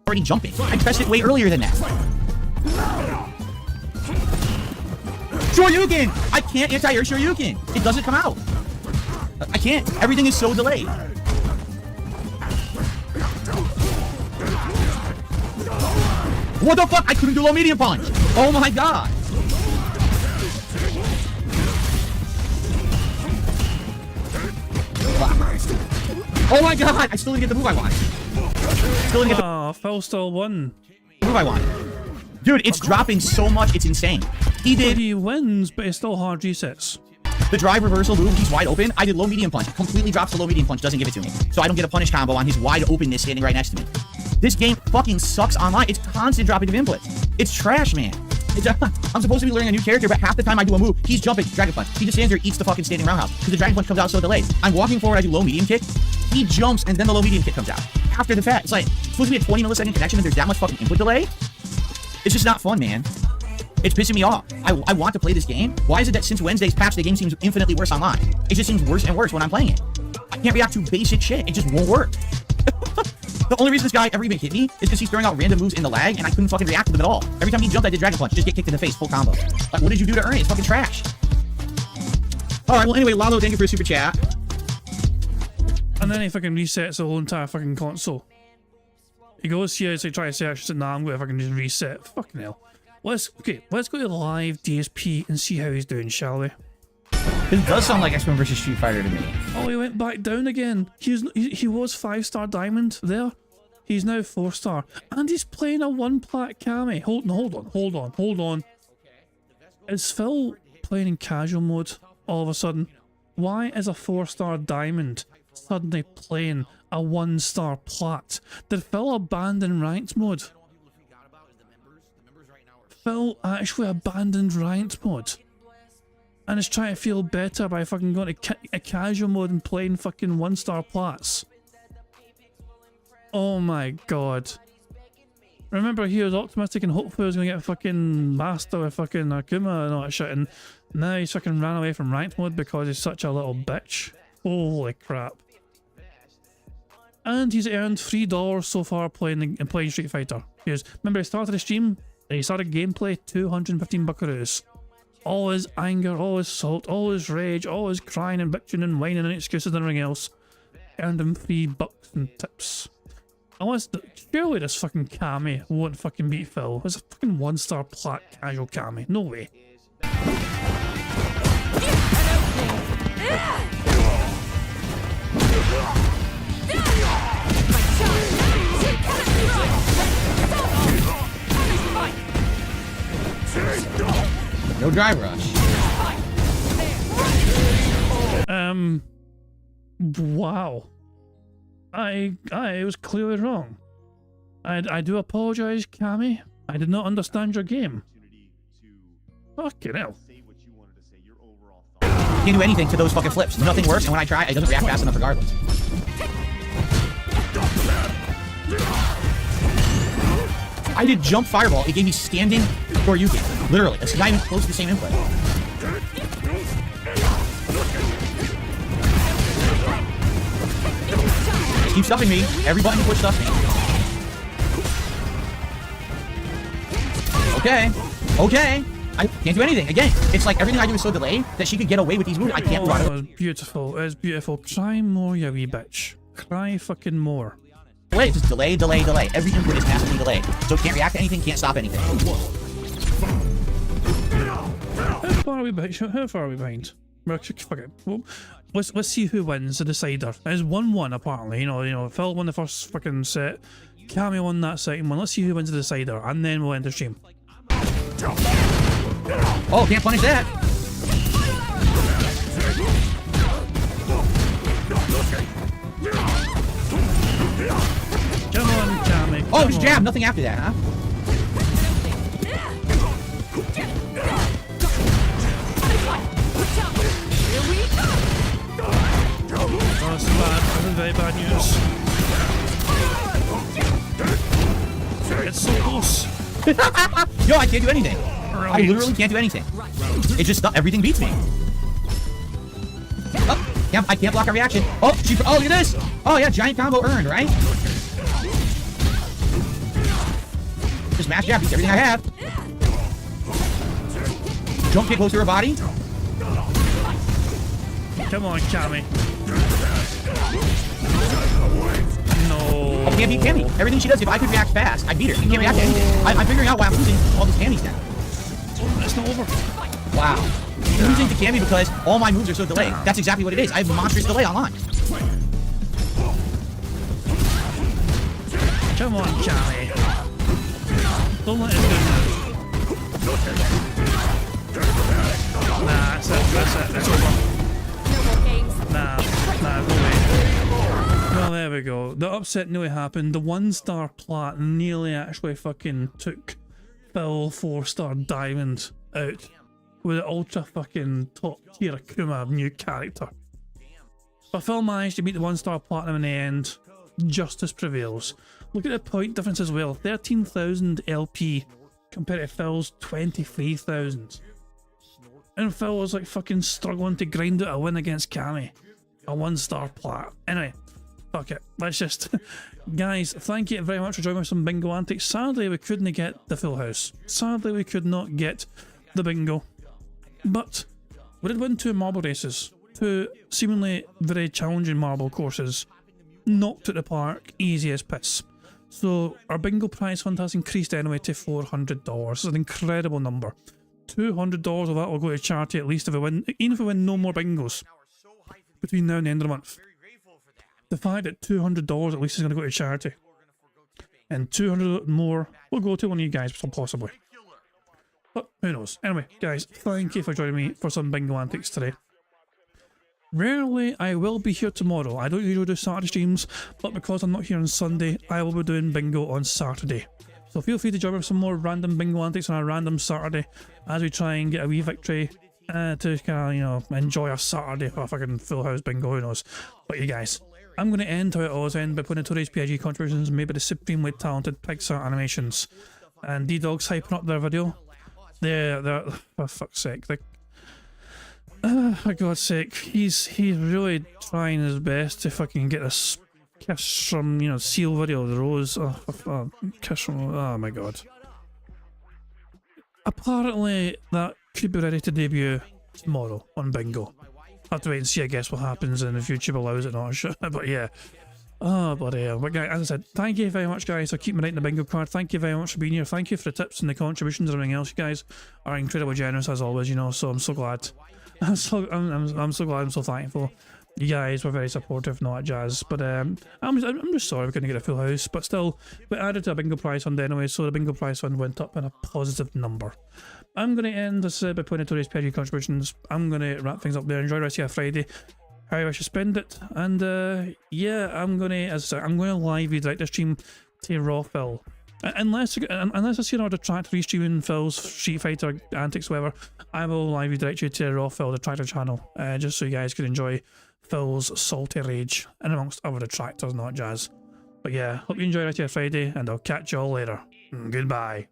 [SPEAKER 5] Already jumping. I pressed it way earlier than that. Shoryuken! I can't anti-air Shoryuken. It doesn't come out. I can't. Everything is so delayed. What the fuck? I couldn't do low medium punch. Oh my god. Oh my god. I still didn't get the move I want. Still didn't get the
[SPEAKER 1] Phil still won.
[SPEAKER 5] move I want. Dude, it's dropping so much. It's insane.
[SPEAKER 1] He wins, but it's still hard resets.
[SPEAKER 5] The drive reversal move, he's wide open. I did low medium punch. Completely drops the low medium punch, doesn't give it to me. So I don't get a punish combo on his wide openness standing right next to me. This game fucking sucks online. It's constant dropping of inputs. It's trash, man. I'm supposed to be learning a new character, but half the time I do a move, he's jumping, dragon punch. He just stands there, eats the fucking standing roundhouse because the dragon punch comes out so delayed. I'm walking forward, I do low medium kick. He jumps, and then the low medium kick comes out after the fact. It's like it's supposed to be a 20 millisecond connection, and there's that much fucking input delay. It's just not fun, man. It's pissing me off. I want to play this game. Why is it that since Wednesday's patch, the game seems infinitely worse online? It just seems worse and worse when I'm playing it. I can't react to basic shit. It just won't work. The only reason this guy ever even hit me is because he's throwing out random moves in the lag, and I couldn't fucking react to them at all. Every time he jumped, I did dragon punch. Just get kicked in the face, full combo. Like, what did you do to earn it? It's fucking trash. Alright, well anyway, Lalo, thank you for your super chat.
[SPEAKER 1] And then he fucking resets the whole entire fucking console. He goes here to try to search, said, nah, I'm going to fucking just reset. Fucking hell. Let's go to live DSP and see how he's doing, shall we?
[SPEAKER 5] This does sound like X-Men vs Street Fighter to me.
[SPEAKER 1] Oh, he went back down again. He was 5-star diamond there. He's now 4-star. And he's playing a 1-plat Kami. Hold on. Is Phil playing in casual mode all of a sudden? Why is a 4-star diamond suddenly playing a 1-star plat? Did Phil abandon ranked mode? Phil actually abandoned ranked mode and is trying to feel better by fucking going to a casual mode and playing fucking 1-star plats. Oh my god. Remember, he was optimistic and hopefully he was going to get a fucking master with fucking Akuma and all that shit, and now he's fucking ran away from ranked mode because he's such a little bitch. Holy crap. And he's earned $3 so far playing Street Fighter. Remember, he started the stream, he started gameplay, 215 buckaroos. All his anger, all his salt, all his rage, all his crying and bitching and whining and excuses and everything else earned him $3 and tips. Surely this fucking Kami won't fucking beat Phil. It's a fucking 1-star plat casual Kami. No way.
[SPEAKER 5] No drive rush.
[SPEAKER 1] Wow. I was clearly wrong. I do apologize, Kami. I did not understand your game. Fucking hell.
[SPEAKER 5] Can't do anything to those fucking flips. Nothing works, and when I try, it doesn't react fast enough regardless. I did jump fireball. It gave me standing Shoryuken. Literally. It's not even close to the same input. Just keep stuffing me. Every button you push stuffs me. Okay. I can't do anything. Again, it's like everything I do is so delayed that she could get away with these moves. I can't run.
[SPEAKER 1] It was beautiful. It was beautiful. Cry more, you wee bitch. Cry fucking more.
[SPEAKER 5] Delay, just delay. Every input is massively delayed. So it can't react to anything, can't stop anything.
[SPEAKER 1] How far are we behind? Fuck it. Well, let's see who wins the decider. It's 1-1 apparently. You know, Phil won the first fucking set. Kami won that second one. Let's see who wins the decider, and then we'll end the stream.
[SPEAKER 5] Oh, can't punish that. Oh, just jab, nothing after that, huh?
[SPEAKER 1] Oh, it's bad. This is very bad news. It's so close.
[SPEAKER 5] Yo, I can't do anything. Brilliant. I literally can't do anything. It just, everything beats me. Oh, I can't block a reaction. Oh, oh, look at this. Oh, yeah, giant combo earned, right? Just mash jab beats everything I have. Jump kick close to her body.
[SPEAKER 1] Come on, Cammy. No.
[SPEAKER 5] I can't beat Cammy. Everything she does, if I could react fast, I'd beat her. She can't react to anything. I'm figuring out why I'm losing all these Cammys now.
[SPEAKER 1] It's not over.
[SPEAKER 5] Wow. I'm losing to Cammy because all my moves are so delayed. That's exactly what it is. I have a monstrous delay online.
[SPEAKER 1] Come on, Cammy. Don't let it do Nah, that's it. It's over. Nah, go away. Well, there we go. The upset nearly happened. The 1-star plat nearly actually fucking took Phil 4-star diamond out with the ultra fucking top tier Akuma new character. But Phil managed to beat the 1-star platinum in the end. Justice prevails. Look at the point difference as well. 13,000 LP compared to Phil's 23,000. And Phil was like fucking struggling to grind out a win against Cammy. A 1-star plat. Anyway, fuck it. Let's just... Guys, thank you very much for joining me with some bingo antics. Sadly, we couldn't get the full house. Sadly, we could not get the bingo. But we did win 2 marble races. 2 seemingly very challenging marble courses. Knocked at the park, easy as piss. So our bingo prize fund has increased anyway to $400. It's an incredible number. $200 of that will go to charity at least if we win, even if we win no more bingos between now and the end of the month. The fact that $200 at least is going to go to charity, and 200 more will go to one of you guys, possibly. But who knows? Anyway, guys, thank you for joining me for some bingo antics today. Rarely I will be here tomorrow. I don't usually do Saturday streams, but because I'm not here on Sunday, I will be doing bingo on Saturday. So feel free to join me for some more random bingo antics on a random Saturday as we try and get a wee victory to kind of, you know, enjoy a Saturday for a fucking full house bingo, who knows. But you guys, I'm going to end how it always end by putting today's PIG contributions made by the supremely talented Pixar Animations. And D-Dog's hyping up their video. They're for fuck's sake, for God's sake, he's really trying his best to fucking get this kiss from, you know, Seal video, the rose, kiss from, oh my god. Apparently that could be ready to debut tomorrow on bingo. I'll have to wait and see, I guess, what happens and if YouTube allows it, not sure, but yeah. Oh, bloody hell. But guys, as I said, thank you very much, guys, for keeping me writing the bingo card. Thank you very much for being here. Thank you for the tips and the contributions and everything else. You guys are incredibly generous as always, you know, so I'm so glad. I'm so glad, I'm so thankful. You guys were very supportive, not jazz, but I'm just sorry we couldn't get a full house, but still, we added to a bingo prize fund anyway, so the bingo prize fund went up in a positive number. I'm going to end this by pointing to today's PIG contributions. I'm going to wrap things up there. Enjoy the rest of your Friday, how I should spend it, and yeah, I'm going to, as I said, I'm going to live redirect the stream to Raw Phil. Unless I see another detractor restreaming Phil's Street Fighter antics, whatever, I will live redirect you to Raw Phil detractor channel, just so you guys can enjoy Phil's salty rage, and amongst other detractors, not jazz. But yeah, hope you enjoy the rest of your Friday, and I'll catch you all later. Goodbye.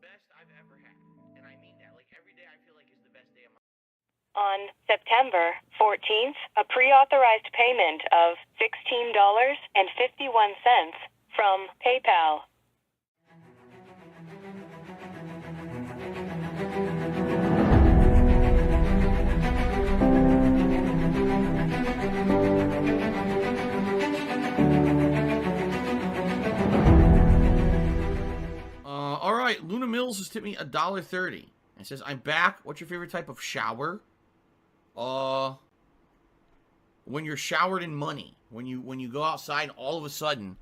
[SPEAKER 16] On September 14th, a pre-authorized payment of $16.51 from PayPal.
[SPEAKER 5] All right, Luna Mills has tipped me $1.30. It says, "I'm back. What's your favorite type of shower?" When you're showered in money. When you go outside and all of a sudden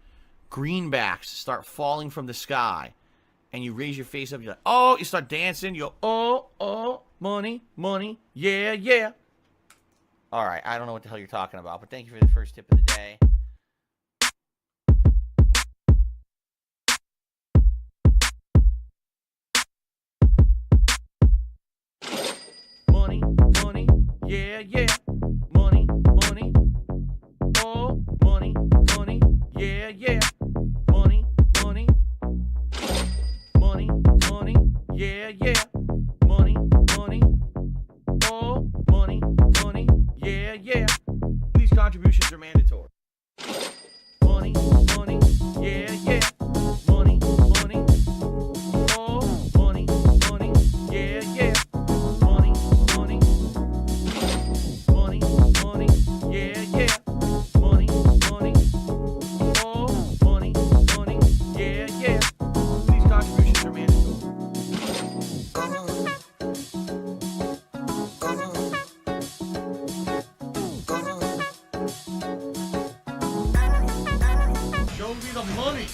[SPEAKER 5] greenbacks start falling from the sky and you raise your face up, you're like, oh, you start dancing, you go, oh, money, money, yeah, yeah. All right, I don't know what the hell you're talking about, but thank you for the first tip of the day.
[SPEAKER 4] yeah, yeah. Money, money. Oh, money, money. Yeah, yeah. Money, money. Money, money. Yeah, yeah. Money, money. Oh, money, money. Yeah, yeah. These contributions are mandatory. Money, money. Yeah, yeah. Money, money. Oh, money, money. Yeah, yeah. Money, money. Money, money. Yeah, yeah. Money, money. Oh, money, money. Yeah, yeah. These contributions are mandatory. Show me the money.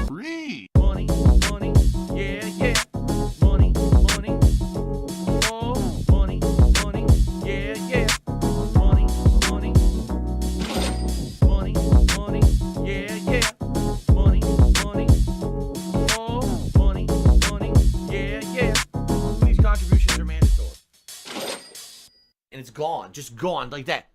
[SPEAKER 7] Read.
[SPEAKER 4] Money, money, yeah, yeah. Money, money. Oh, money, money, yeah, yeah. Money, money. Money, money, yeah, yeah. Money, money. Oh, money, money, yeah, yeah. These contributions are mandatory. And it's gone, just gone like that.